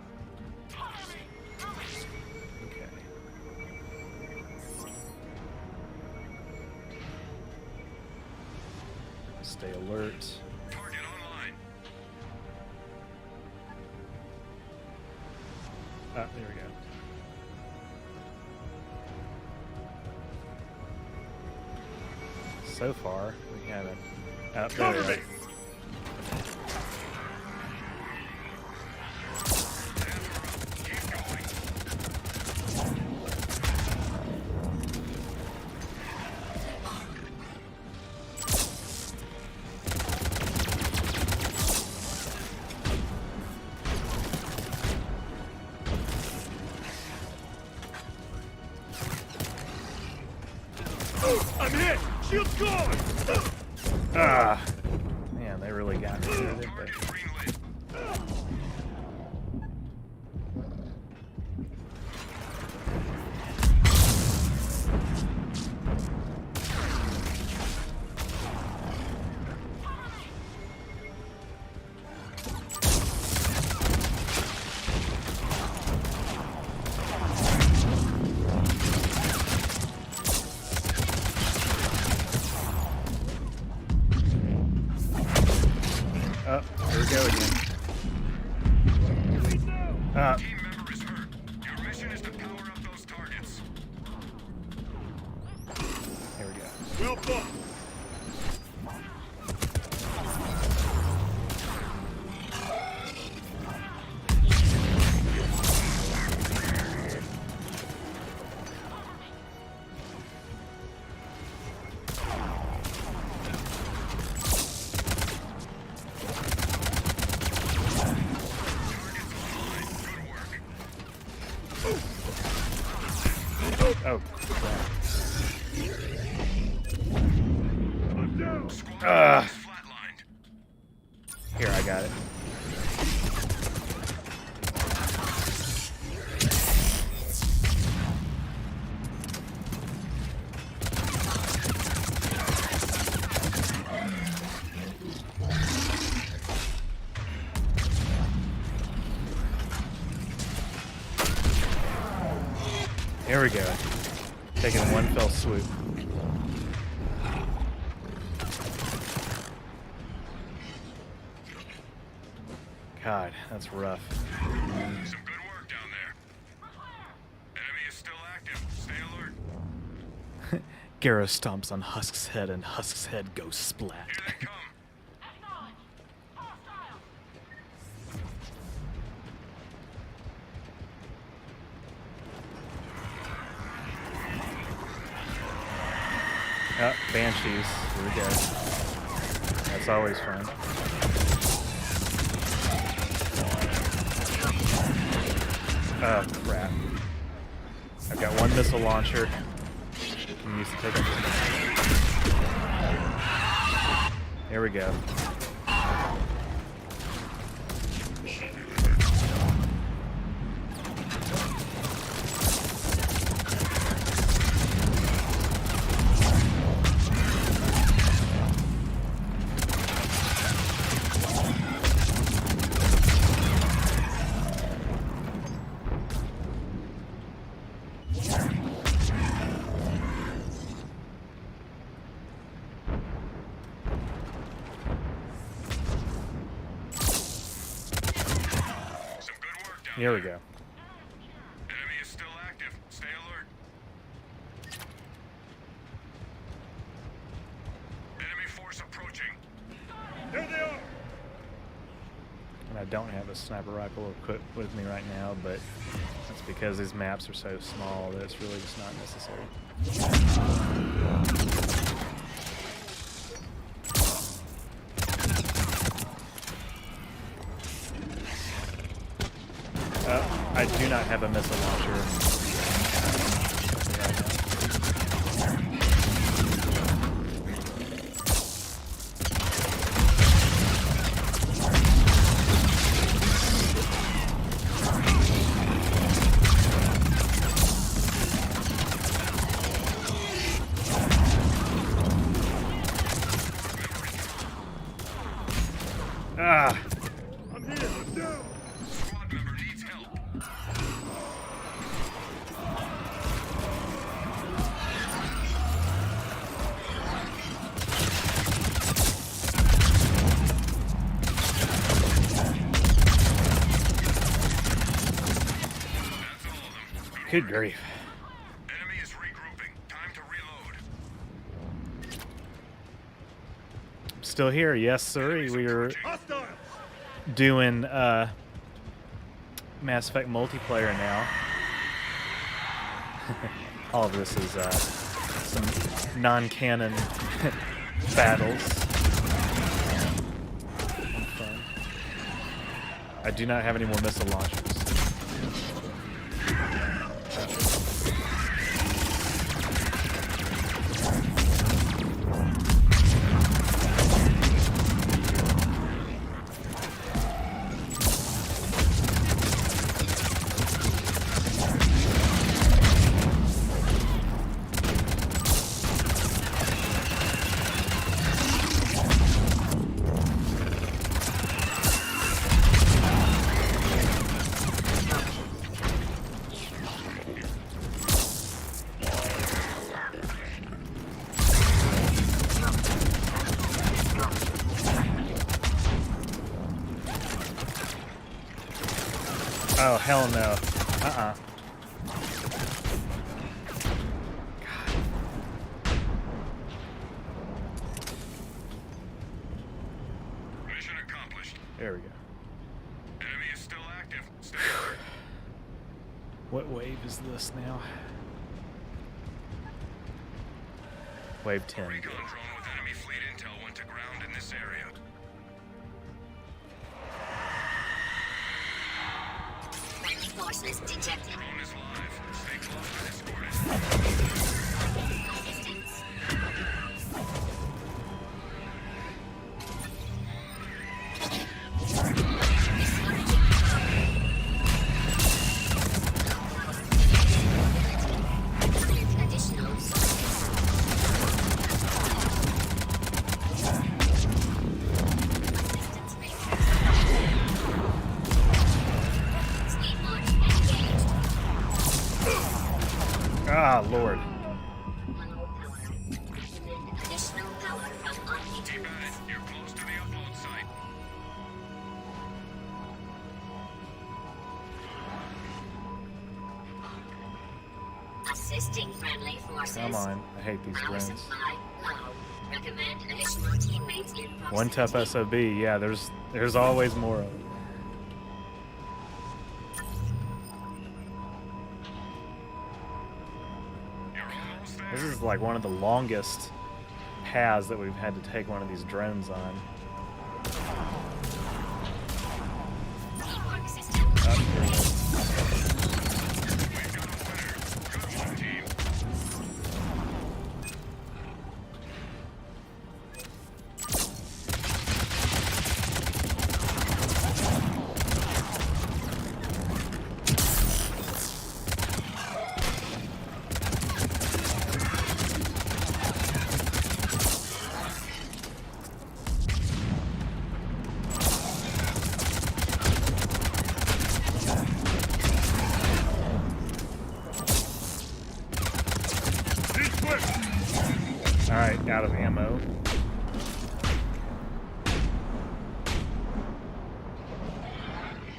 Okay. Stay alert. Target online. Ah, there we go. So far, we haven't. Oh, there we go. I'm hit! Shield's gone! Ah, man, they really got me there, didn't they? Oh, here we go again. Team member is hurt. Your mission is to power up those targets. Here we go. Well fought. Oh, crap. Here, I got it. There we go. Taking one fell swoop. God, that's rough. Some good work down there. Enemy is still active. Stay alert. Garrow stomps on Husk's head and Husk's head goes splat. Here they come. Oh, Banshees. Here we go. That's always fun. Oh, crap. I've got one missile launcher. Can use to take out this. Here we go. Here we go. Enemy is still active. Stay alert. Enemy force approaching. There they are. And I don't have a sniper rifle equipped with me right now, but that's because these maps are so small that it's really just not necessary. I do not have a missile launcher. Ah! I'm here. I'm down. Squad member needs help. Good grief. Enemy is regrouping. Time to reload. Still here, yes, sir. We are doing Mass Effect multiplayer now. All of this is some non-canon battles. Fun. I do not have any more missile launchers. Oh, hell no. Uh-uh. Mission accomplished. There we go. Enemy is still active. Stay alert. What wave is this now? Wave 10. Recon drone with enemy fleet intel went to ground in this area. Forces detected. Drone is live. Stay close and escort it. Assistance. Additional Ah, Lord. additional power from RP2. Keep at it. You're close to the upload site. Assisting friendly forces. Come on. I hate these Power drones. supply low. Recommend additional teammates in proximity. One tough SOB. Yeah, there's always more of it. This is like one of the longest paths that we've had to take one of these drones on. Teamwork system. Oh, here we go. Alright, out of ammo.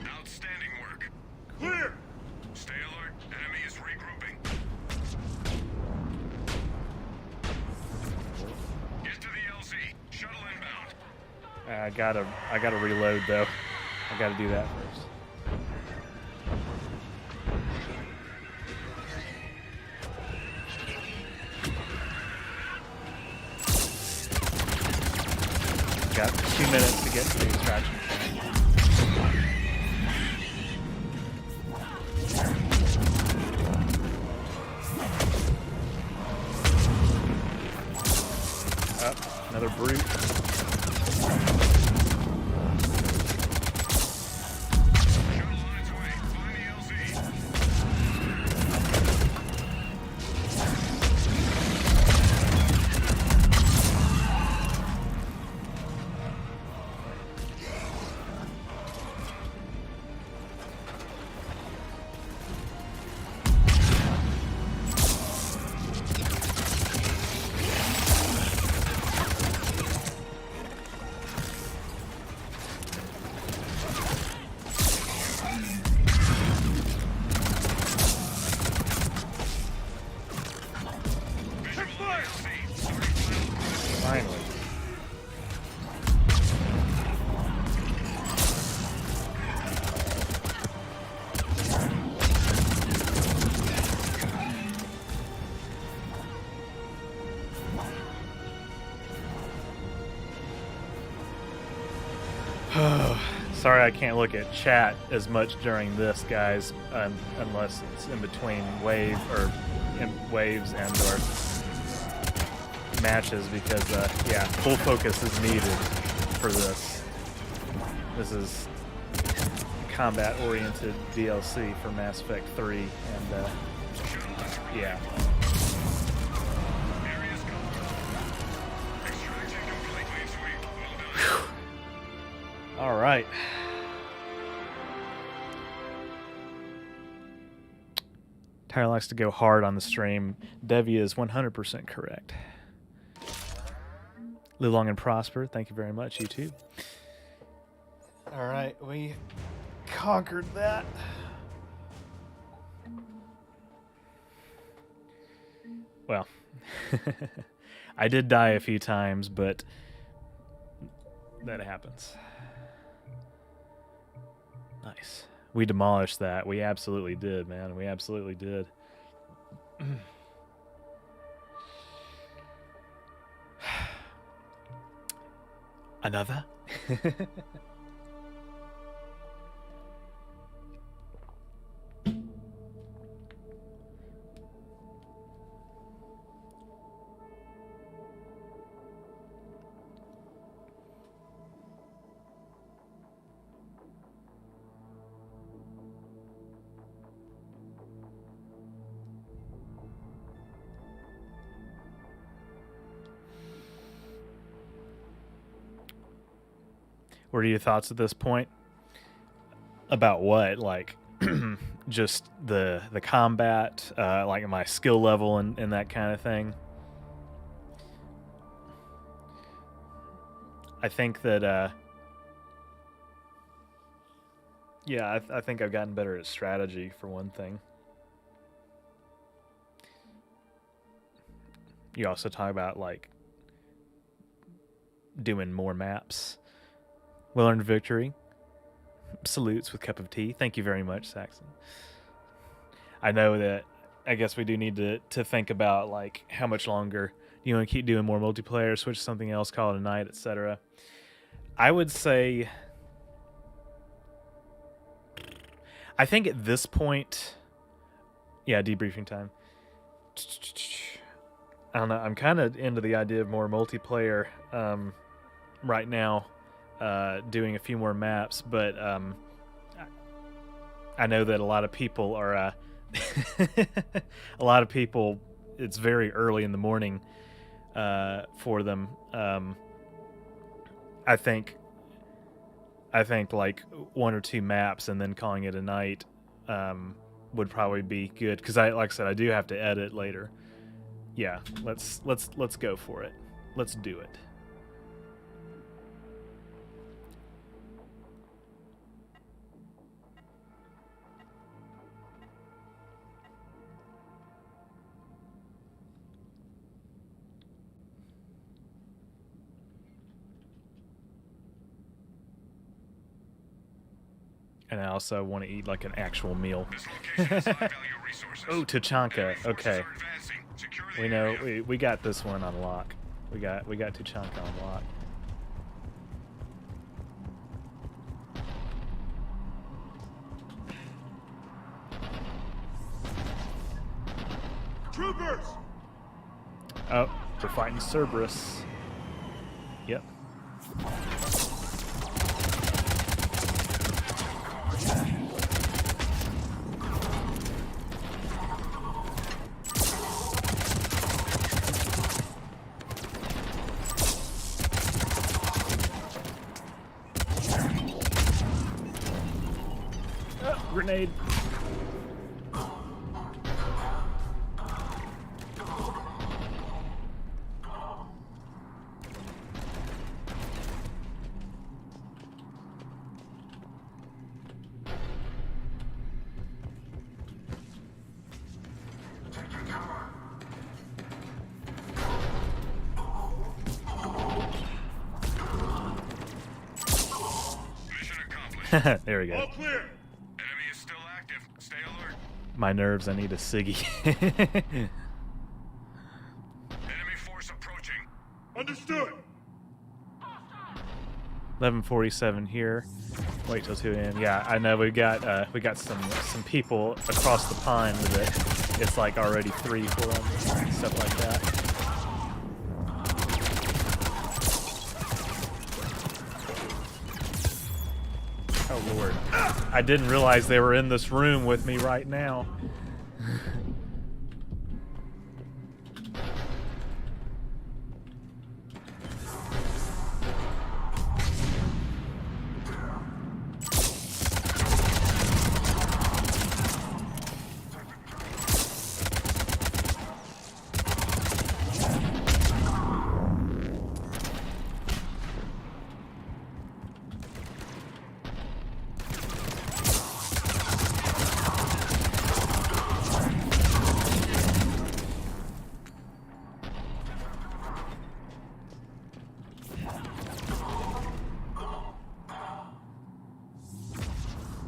Outstanding work. Clear! Stay alert. Enemy is regrouping. Get to the LZ. Shuttle inbound. I gotta reload though. I gotta do that first. Got 2 minutes to get to the extraction point. Another brute. Finally. Sorry I can't look at chat as much during this, guys, unless it's in between waves and or matches, because yeah, full focus is needed for this. This is combat-oriented DLC for Mass Effect 3, and yeah. All right. Tyler likes to go hard on the stream. Devi is 100% correct. Live long and prosper. Thank you very much, you too. All right, we conquered that. Well, I did die a few times, but that happens. Nice. We demolished that. We absolutely did, man. We absolutely did. Another? What are your thoughts at this point? About what? Like, just the combat, like my skill level and that kind of thing? I think that, yeah, I think I've gotten better at strategy, for one thing. You also talk about, like, doing more maps. Well-earned victory. Salutes with cup of tea. Thank you very much, Saxon. I know that I guess we do need to think about, like, how much longer you want to keep doing more multiplayer, switch to something else, call it a night, etc. I would say, I think at this point, yeah, debriefing time. I don't know. I'm kind of into the idea of more multiplayer right now. Doing a few more maps, but I know that a lot of people are a lot of people, it's very early in the morning for them. I think like 1 or 2 maps and then calling it a night would probably be good, because like I said, I do have to edit later. Yeah, let's go for it. Let's do it. And I also want to eat like an actual meal. Oh, Tachanka. Okay. We know we got this one on lock. We got Tachanka on lock. Troopers! Oh, we're fighting Cerberus. Yep. Grenade. There we go. All clear. Enemy is still active. Stay alert. My nerves, I need a ciggy. Enemy force approaching. Understood. 11:47 here. Wait till 2 a.m. Yeah, I know we got some people across the pond that it's like already 3 for them, stuff like that. Oh Lord, I didn't realize they were in this room with me right now.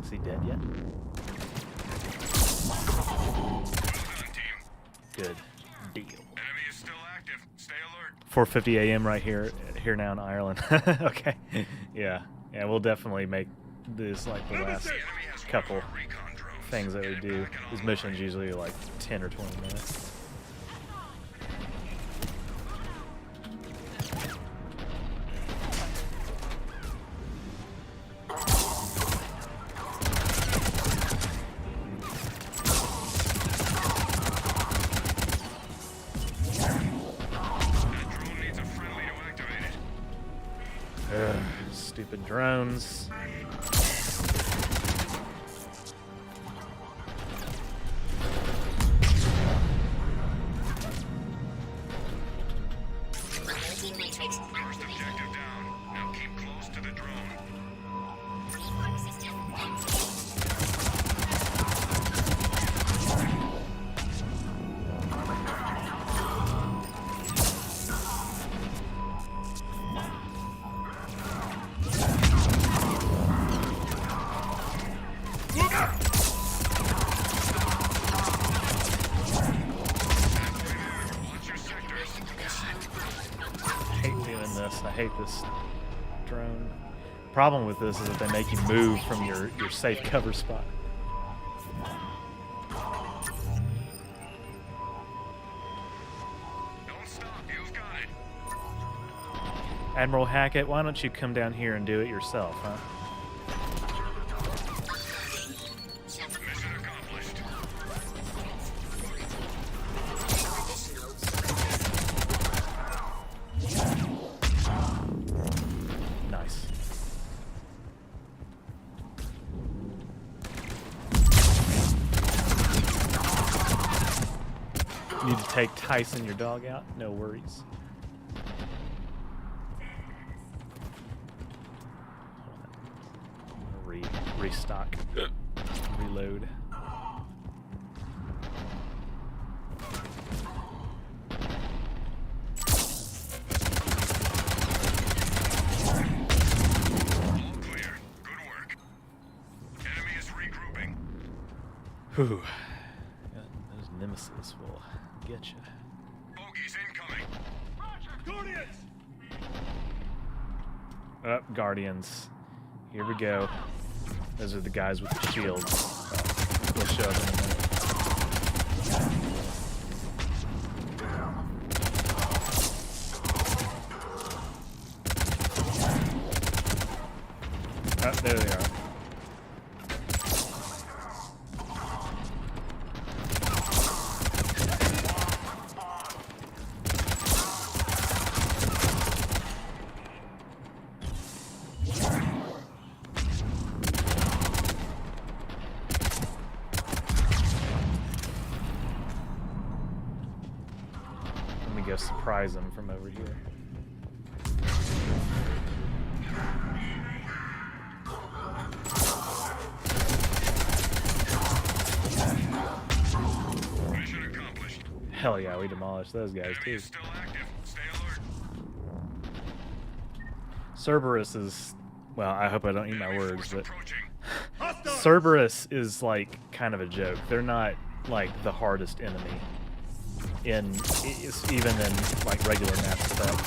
Is he dead yet? Good deal. Enemy is still active. Stay alert. 4:50 a.m. right here now in Ireland. Okay. Yeah, we'll definitely make this like the last couple things that we do. These missions usually are like 10 or 20 minutes. Stupid drones. First objective down. Now keep close to the drone. I hate this drone. Problem with this is that they make you move from your safe cover spot. Don't stop. You've got it. Admiral Hackett, why don't you come down here and do it yourself, huh? Mission accomplished. Nice. Need to take Tyson, your dog, out? No worries. Restock. Reload. Whew. Yeah, those nemesis will get you. Bogies incoming. Roger, Guardians. Up, Guardians. Here we go. Those are the guys with the shields. We'll show them in a minute. Oh, there they are. Surprise them from over here. Mission accomplished. Hell yeah, we demolished those guys too. Still active. Stay alert. Cerberus is, well, I hope I don't eat my words, but Cerberus is like kind of a joke. They're not like the hardest enemy even in like regular Mass Effect.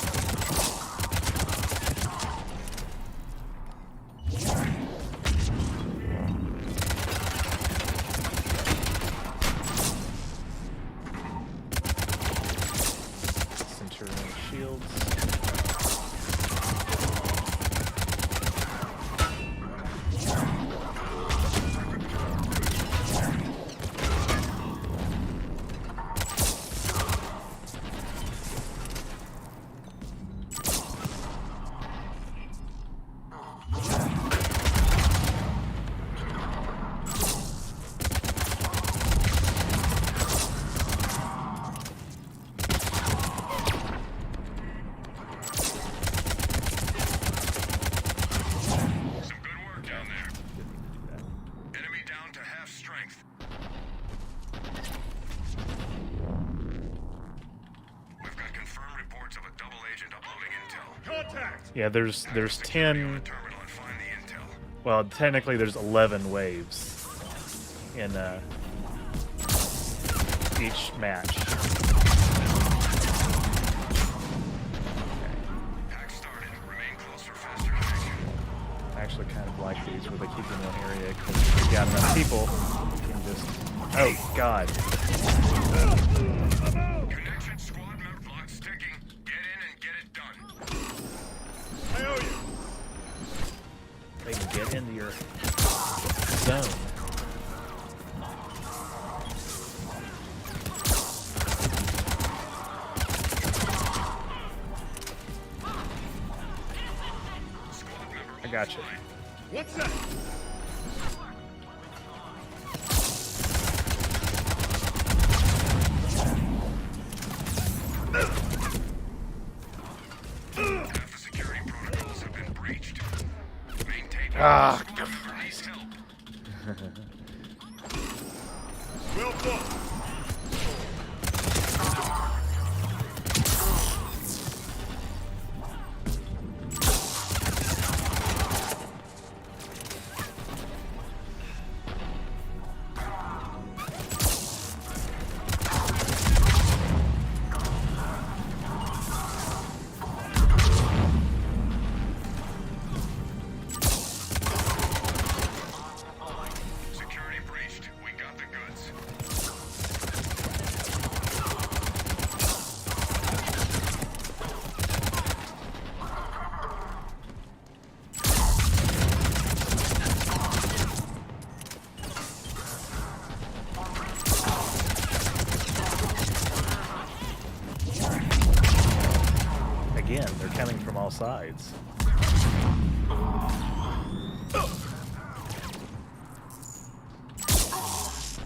Centurion shields. Yeah, there's 10. Well, technically there's 11 waves in each match. I actually kind of like these where they keep in one area because if you got enough people, you can just. Oh God. Connection squad member clock ticking. Get in and get it done. I owe you. They can get into your zone. I got you. What's that? Half the security protocols have been breached. Maintain Christ. Well done. Again, they're coming from all sides.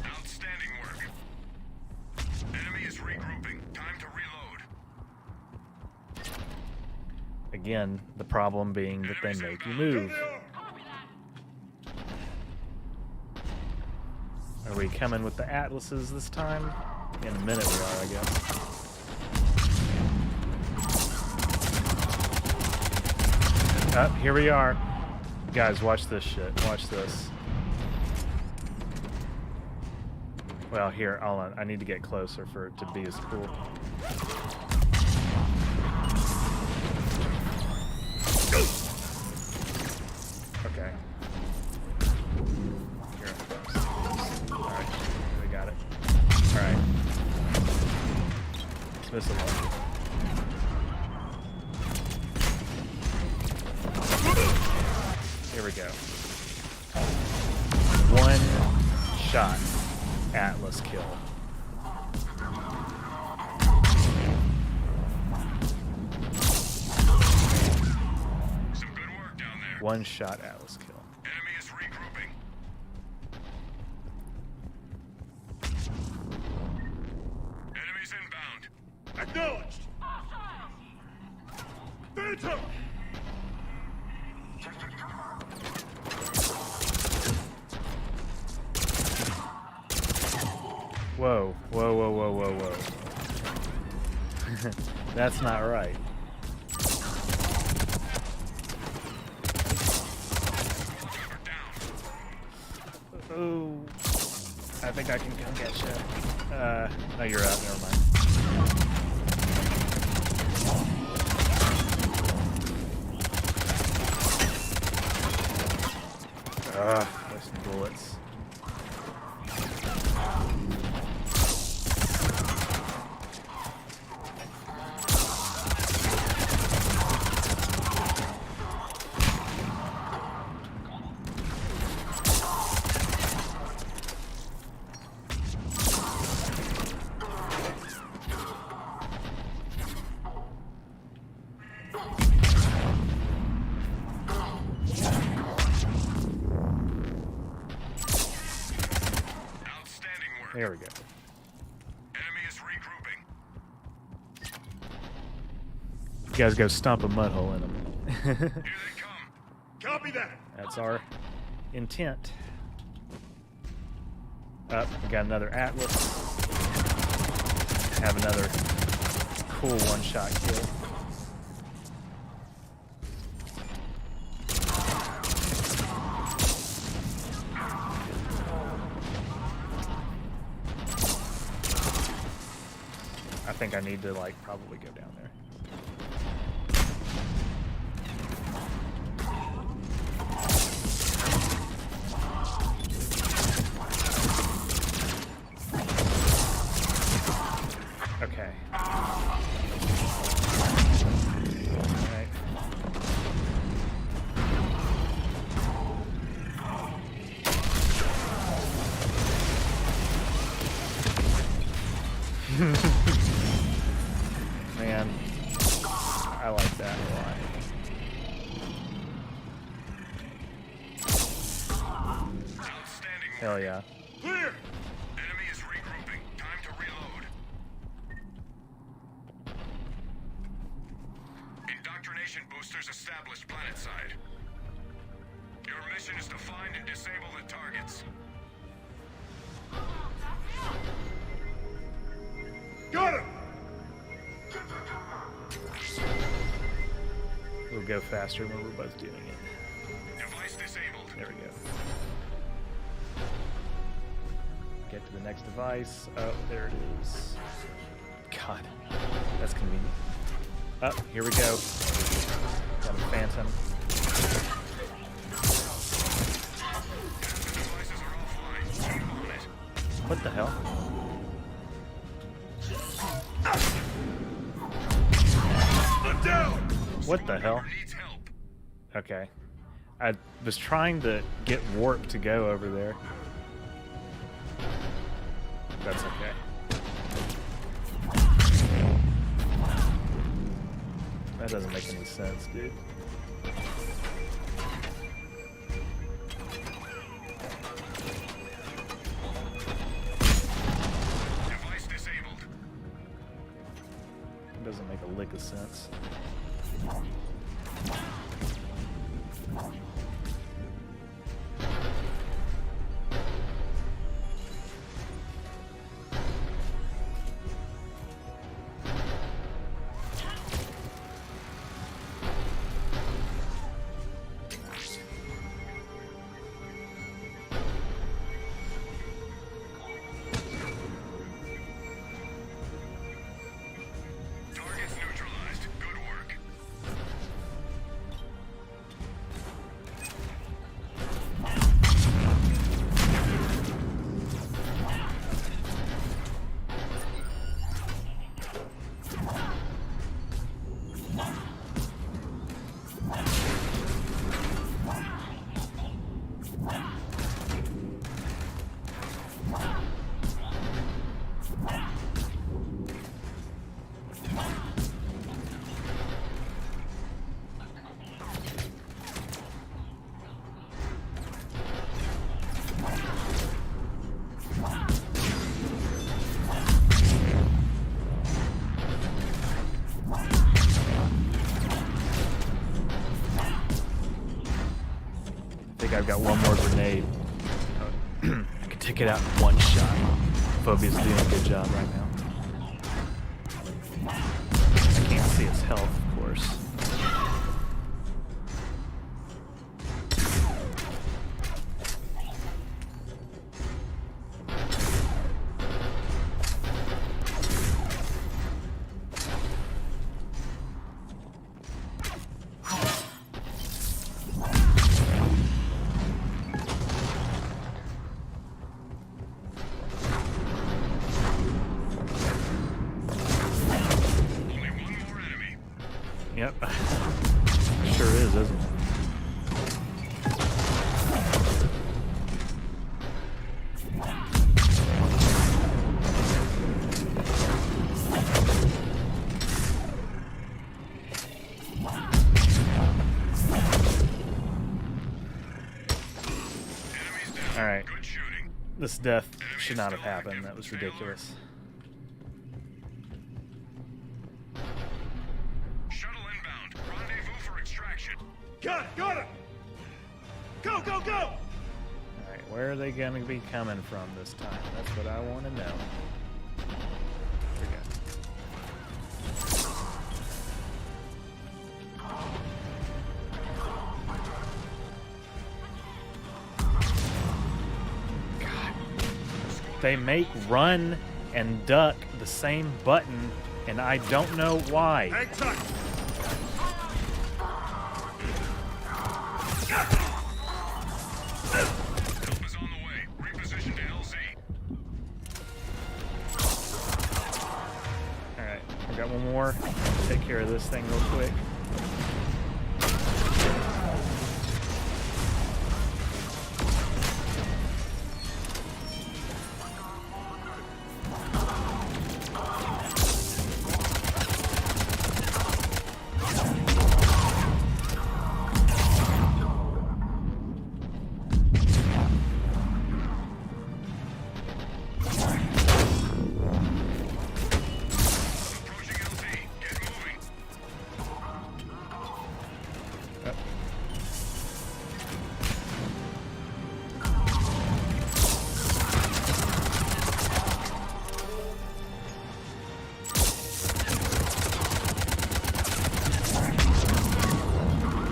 Outstanding work. Enemy is regrouping. Again, the problem being that they make you move. Are we coming with the Atlases this time? In a minute we are, I guess. Oh, here we are. Guys, watch this shit. Watch this. Well, here, hold on. I need to get closer for it to be as cool. Okay. Here. Alright, we got it. Alright. Dismiss it all. Here we go. One shot Atlas kill. Some good work down there. One shot Atlas kill. Enemy is regrouping. Enemies inbound. Acknowledged. Phantom! Whoa, whoa, whoa, whoa, whoa, whoa. That's not right. Oh, I think I can come get you. No, you're out. Never mind. Wasting bullets. There we go. Enemy is regrouping. You guys go stomp a mud hole in them. Here they come. Copy that. That's our intent. Up, we got another Atlas. Have another cool one-shot kill. I think I need to, like, probably go down there. Okay. Alright. Man, I like that a lot. Hell yeah. Clear! Enemy is regrouping. Time to reload. Indoctrination boosters established planetside. Your mission is to find and disable the targets. Got him! We'll go faster when we're both doing it. Device disabled. There we go. Get to the next device. Oh, there it is. God, that's convenient. Oh, here we go. Got a Phantom. What the hell? What the hell? Okay. I was trying to get Warp to go over there. That's okay. That doesn't make any sense, dude. Device disabled. It doesn't make a lick of sense. I've got one more grenade. I can take it out in one shot. Phobia's doing a good job right now. I can't see his health, of course. Yep. Sure is, isn't it? Alright. This death should not have happened. That was ridiculous. Got it! Go, go, go! Alright, where are they gonna be coming from this time? That's what I want to know. God. They make run and duck the same button, and I don't know why. Hang tight! Alright, I got one more. Take care of this thing real quick.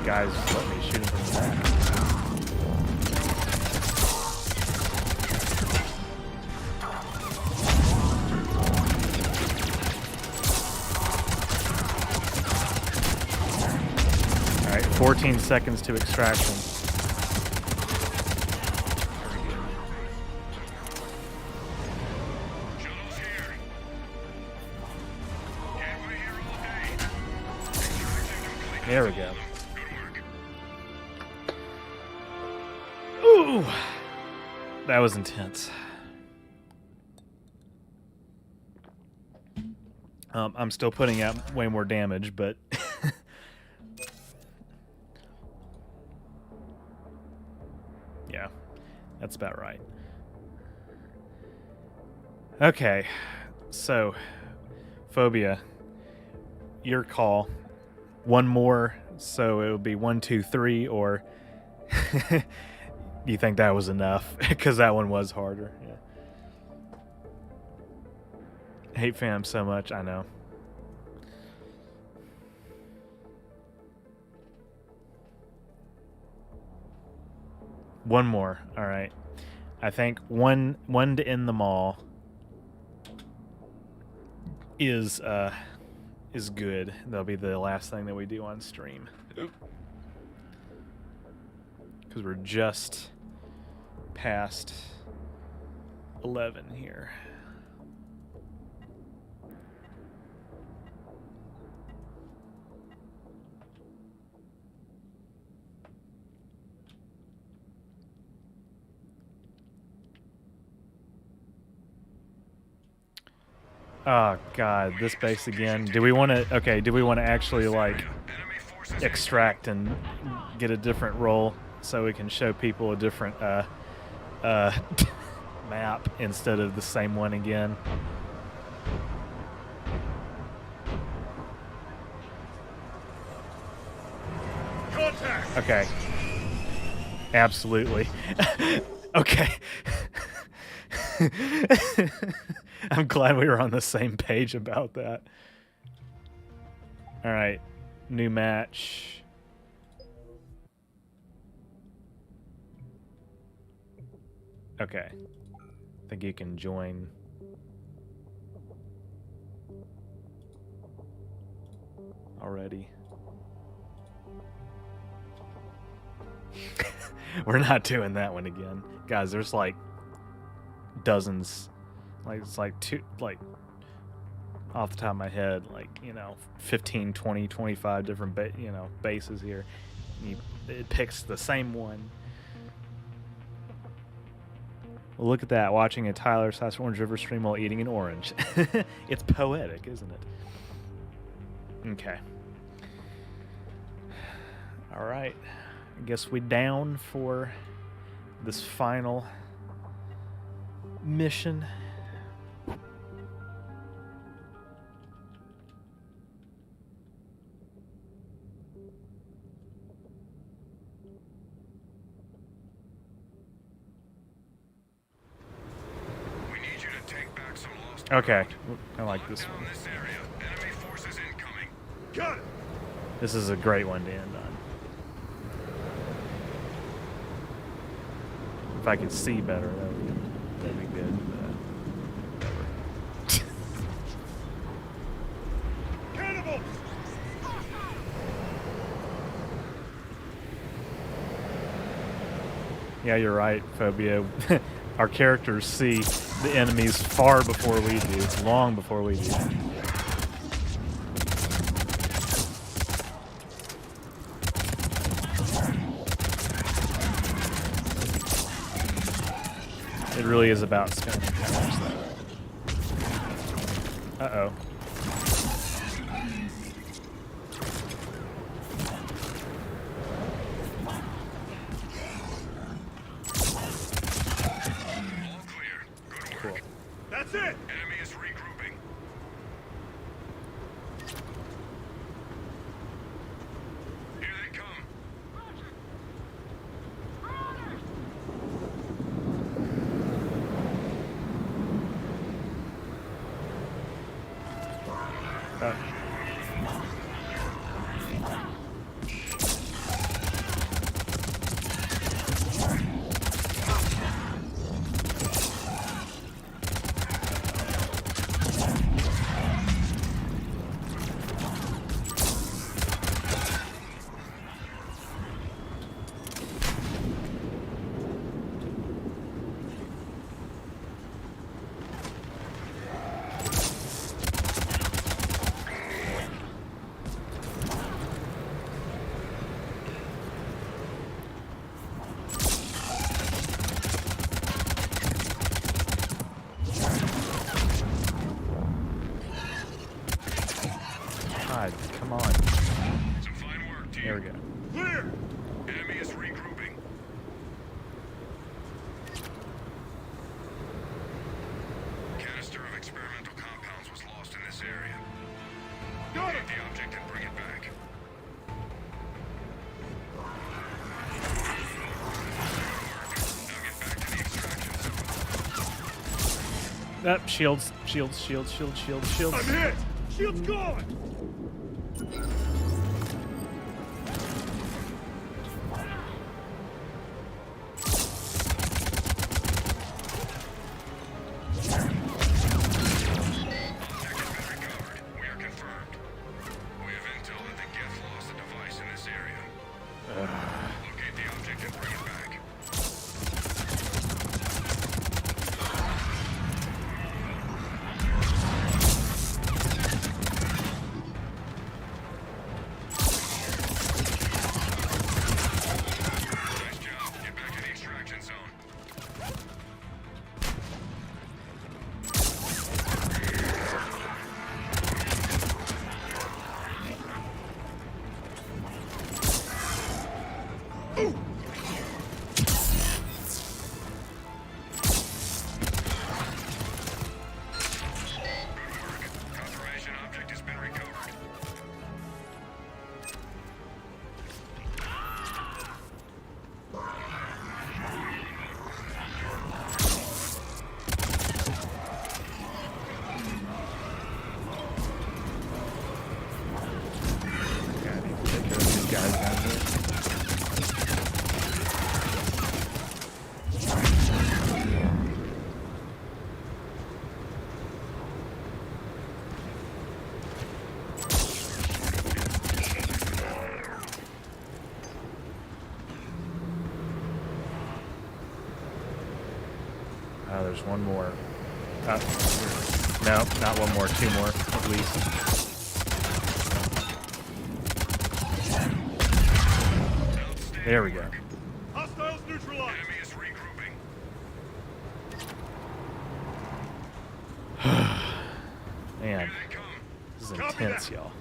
Guys, just let me shoot him from the back. Alright, 14 seconds to extraction. There we go. Ooh, that was intense. I'm still putting out way more damage, but yeah, that's about right. Okay, so Phobia, your call. One more, so it would be 1, 2, 3, or do you think that was enough? Because that one was harder. Yeah. Hate fam so much, I know. One more, all right. I think one to end them all is good. That'll be the last thing that we do on stream. Because we're just past 11 here. Oh god, this base again. Do we want to? Okay, do we want to actually like extract and get a different role so we can show people a different map instead of the same one again? Contact. Okay. Absolutely. Okay. I'm glad we were on the same page about that. All right, new match. Okay, I think you can join. Already. We're not doing that one again. Guys, there's like dozens. Like, it's like off the top of my head, like, 15, 20, 25 different bases here. It picks the same one. Well, look at that, watching a Tyler / OrangeRiver stream while eating an orange. It's poetic, isn't it? Okay. All right. I guess we down for this final mission. Okay, I like this one. This is a great one to end on. If I could see better, that'd be good. Cannibals! Yeah, you're right, Phobia. Our characters see the enemies far before we do, long before we do. It really is about spamming counters, though. Uh-oh. That's it! Enemy is regrouping. Here they come. God, come on. Some fine work, team. There we go. Clear! Enemy is regrouping. Canister of experimental compounds was lost in this area. Locate the object and bring it back. Shields. I'm hit! Shield's gone! There's one more. No, not one more. Two more, at least. There we go. Hostiles neutralized. Enemy is regrouping. Man, this is intense, y'all.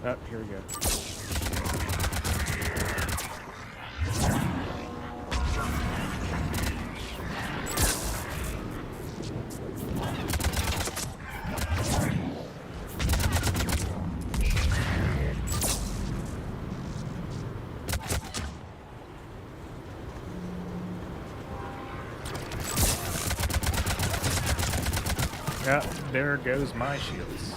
Oh, here we go. Yeah, there goes my shields.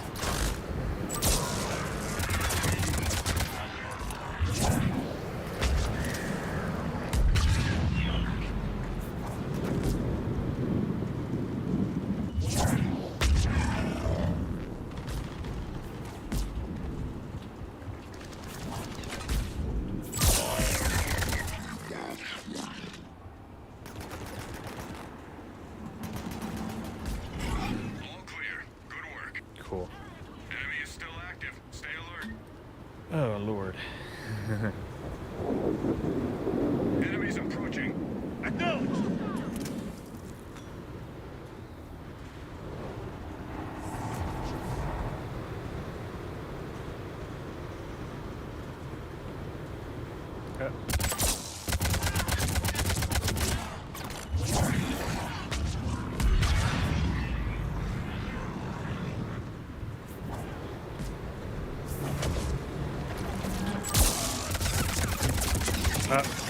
Cool. Enemy is still active. Stay alert. Oh, Lord. Enemies approaching. Acknowledged.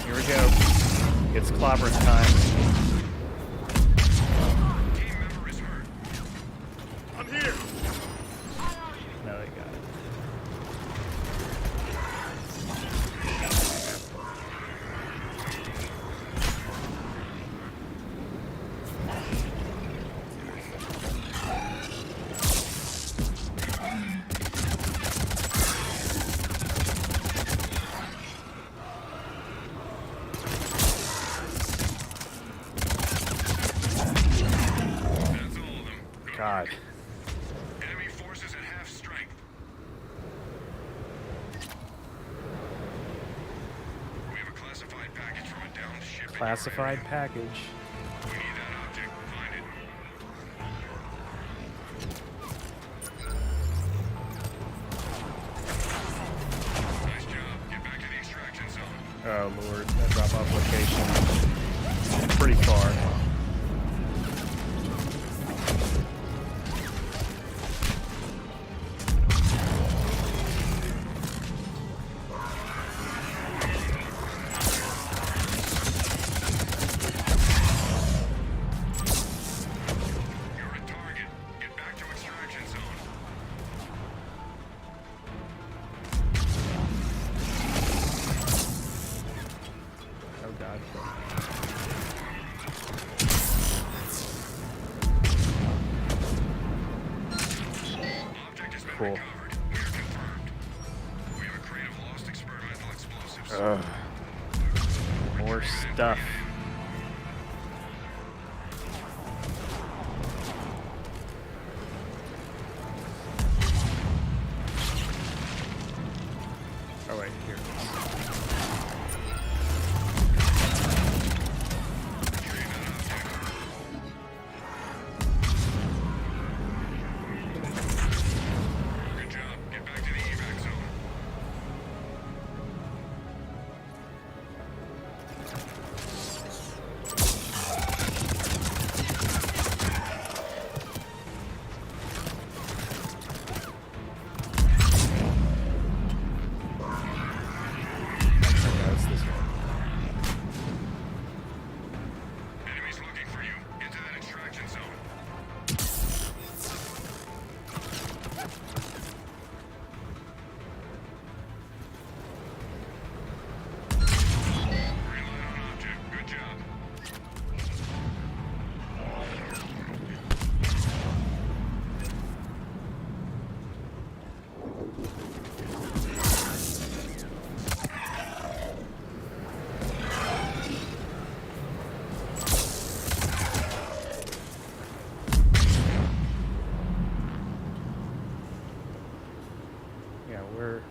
Here we go. It's clobbering time. Team member is hurt. I'm here. No, they got it. God. Enemy forces at half strength. We have a classified package from a downed ship. Classified package. We need that object. Find it. Nice job. Get back to the extraction zone. Oh, Lord. That drop-off location is pretty far. Cool. More stuff. Oh wait, here it is.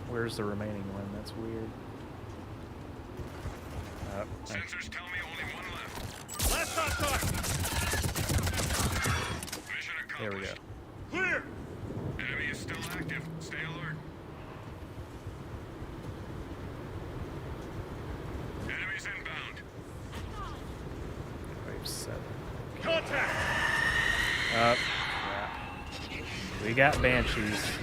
Where's the remaining one? That's weird. Sensors tell me only one left. Last hostile! Mission accomplished. There we go. Clear! Enemy is still active. Stay alert. Enemies inbound. Wave 7. Contact! Yeah. We got Banshees.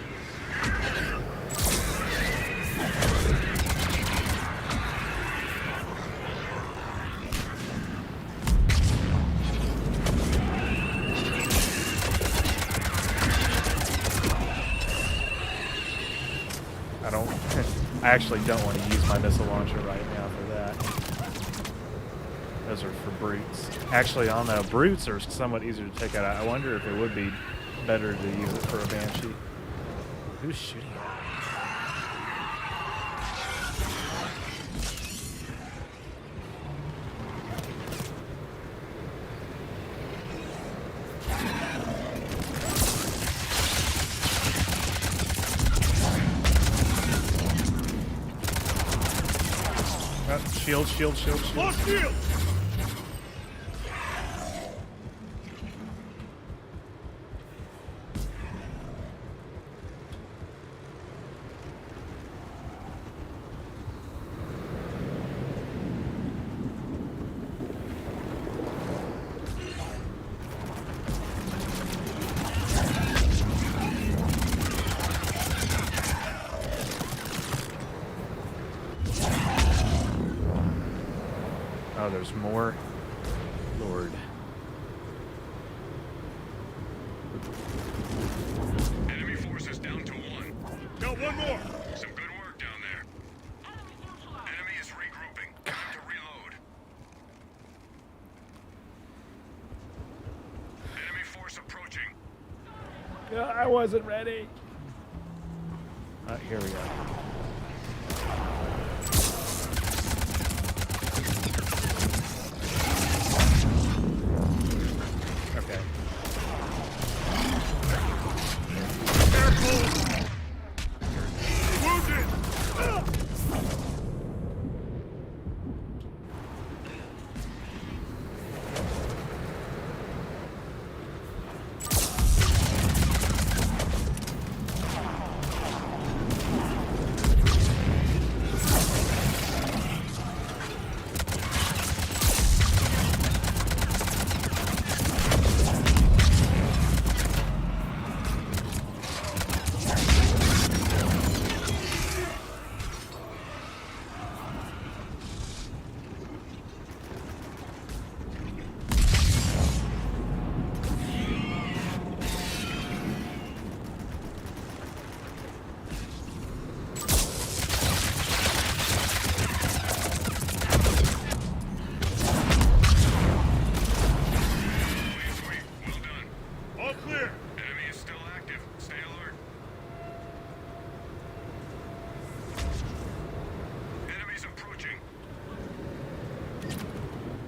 I actually don't want to use my missile launcher right now for that. Those are for brutes. Actually, I don't know. Brutes are somewhat easier to take out. I wonder if it would be better to use it for a Banshee. Who's shooting at me? Shield. Lost shield! Oh, there's more. Lord. Enemy forces down to 1. Got one more. Some good work down there. Enemy is regrouping. Time to reload. Enemy force approaching. I wasn't ready. Here we go.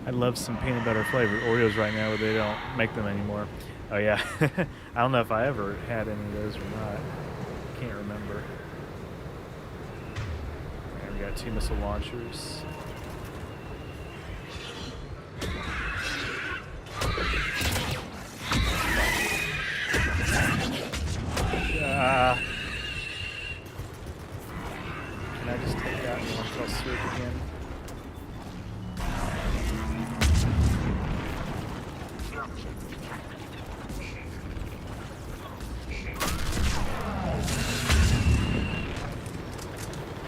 I love some peanut butter flavored Oreos right now, but they don't make them anymore. Oh yeah, I don't know if I ever had any of those or not. Can't remember. And we got 2 missile launchers. Can I just take out and watch y'all swoop again?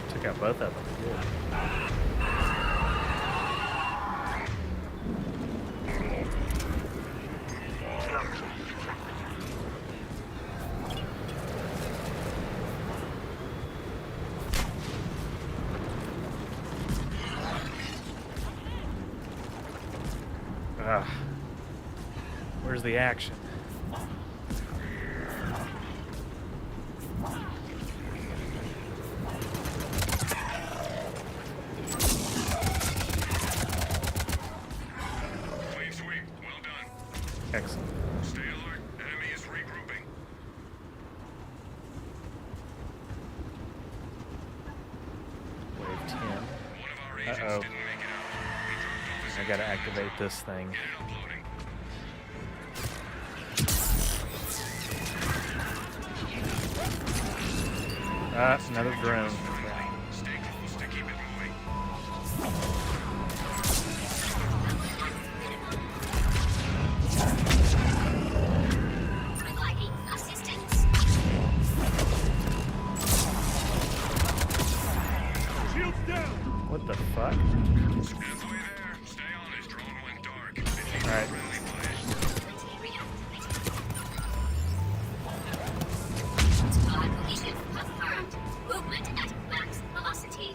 Took out both of them. Good. Where's the action? Clean sweep. Well done. Excellent. Stay alert. Enemy is regrouping. Uh-oh. I gotta activate this thing. Ah, another drone. What the fuck? Alright. Movement at max velocity.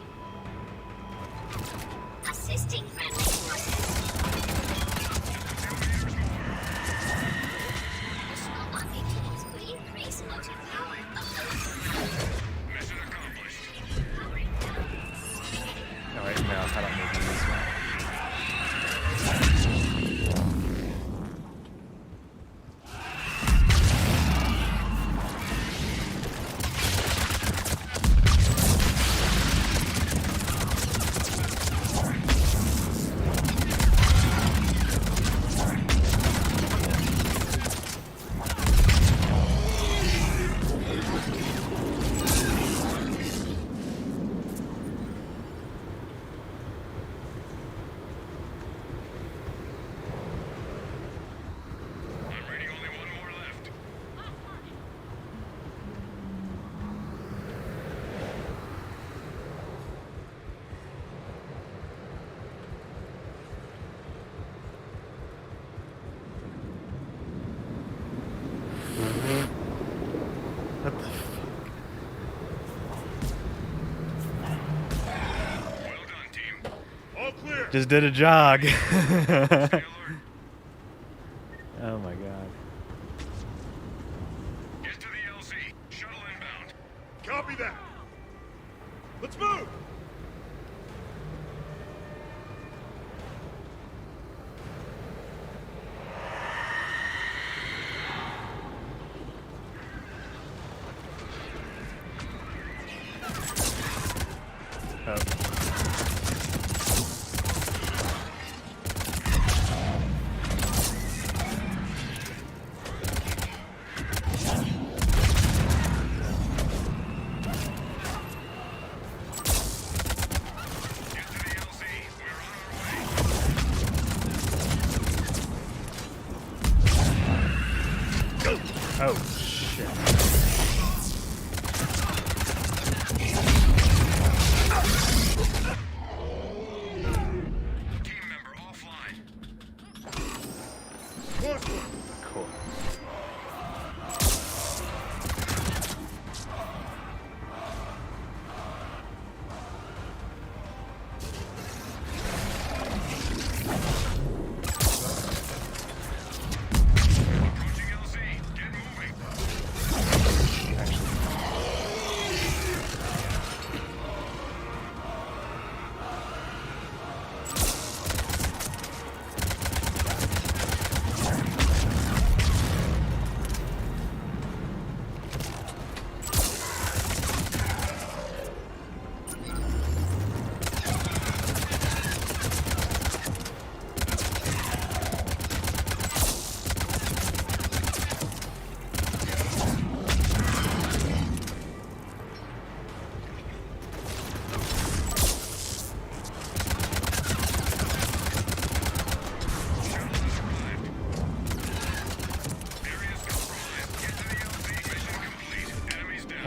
Assisting friendly forces. Additional objectives would increase motive power of those. Mission accomplished. Alright, no, I don't need to use this one. What the fuck? All clear. Just did a jog. Oh my god. Get to the LZ. Shuttle inbound. Copy that. Let's move. Oh, shit. Team member offline. Cool.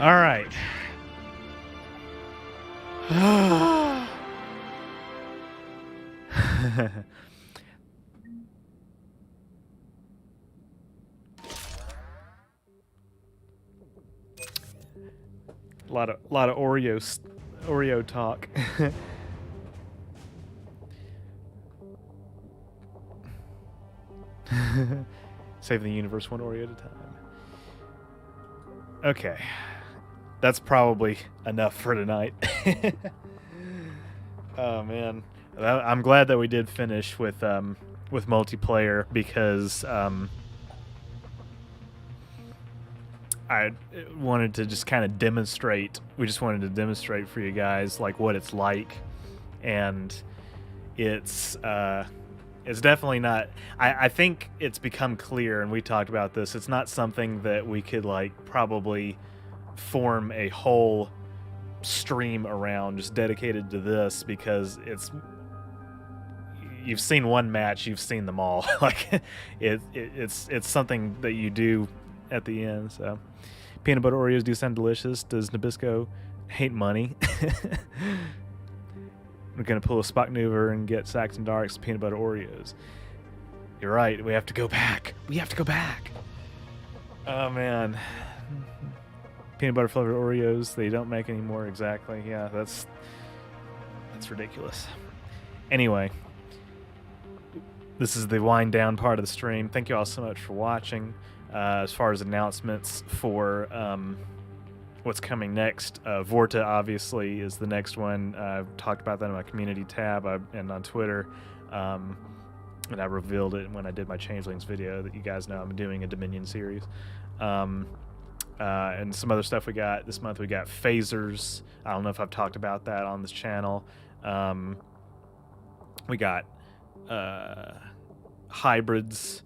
All right. A lot of Oreo talk. Save the universe one Oreo at a time. Okay. That's probably enough for tonight. Oh man. I'm glad that we did finish with multiplayer because I wanted to just kind of demonstrate. We just wanted to demonstrate for you guys like what it's like, and it's definitely not. I think it's become clear, and we talked about this. It's not something that we could like probably form a whole stream around just dedicated to this, because you've seen one match, you've seen them all. Like it's something that you do at the end. So peanut butter Oreos do sound delicious. Does Nabisco hate money? We're gonna pull a Spock maneuver and get Saxon Dark's peanut butter Oreos. You're right. We have to go back. We have to go back. Oh man, peanut butter flavored Oreos. They don't make any more. Exactly. Yeah, that's ridiculous. Anyway, this is the wind down part of the stream. Thank you all so much for watching. As far as announcements for what's coming next, Vorta obviously is the next one. I've talked about that in my community tab and on Twitter, and I revealed it when I did my Changelings video that you guys know I'm doing a Dominion series. And some other stuff we got this month. We got phasers. I don't know if I've talked about that on this channel. We got hybrids,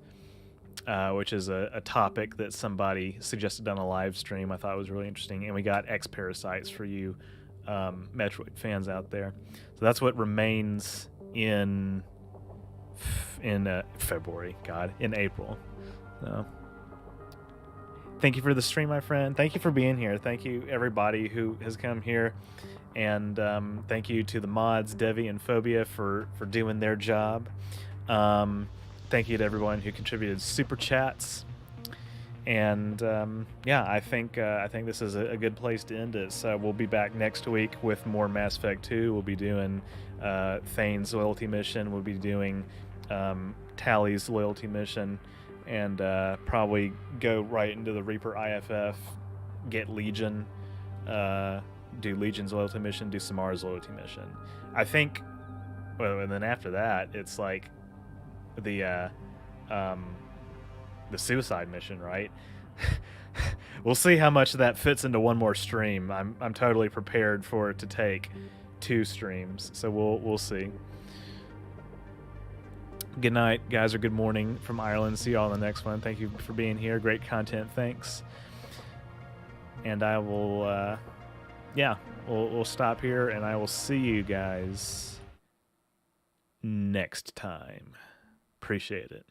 which is a topic that somebody suggested on a live stream. I thought was really interesting. And we got X-Parasites for you Metroid fans out there. So that's what remains in February, in April. So thank you for the stream, my friend. Thank you for being here. Thank you, everybody who has come here. And thank you to the mods, Devi and Phobia, for doing their job. Thank you to everyone who contributed super chats. And yeah, I think this is a good place to end it. So we'll be back next week with more Mass Effect 2. We'll be doing Thane's loyalty mission. We'll be doing Tally's loyalty mission. And probably go right into the Reaper IFF, get Legion, do Legion's loyalty mission, do Samara's loyalty mission. I think, well, and then after that, it's like the suicide mission, right? We'll see how much of that fits into one more stream. I'm totally prepared for it to take 2 streams, so we'll see. Good night, guys, or good morning from Ireland. See you all in the next one. Thank you for being here. Great content. Thanks. And I will, we'll stop here, and I will see you guys next time. Appreciate it.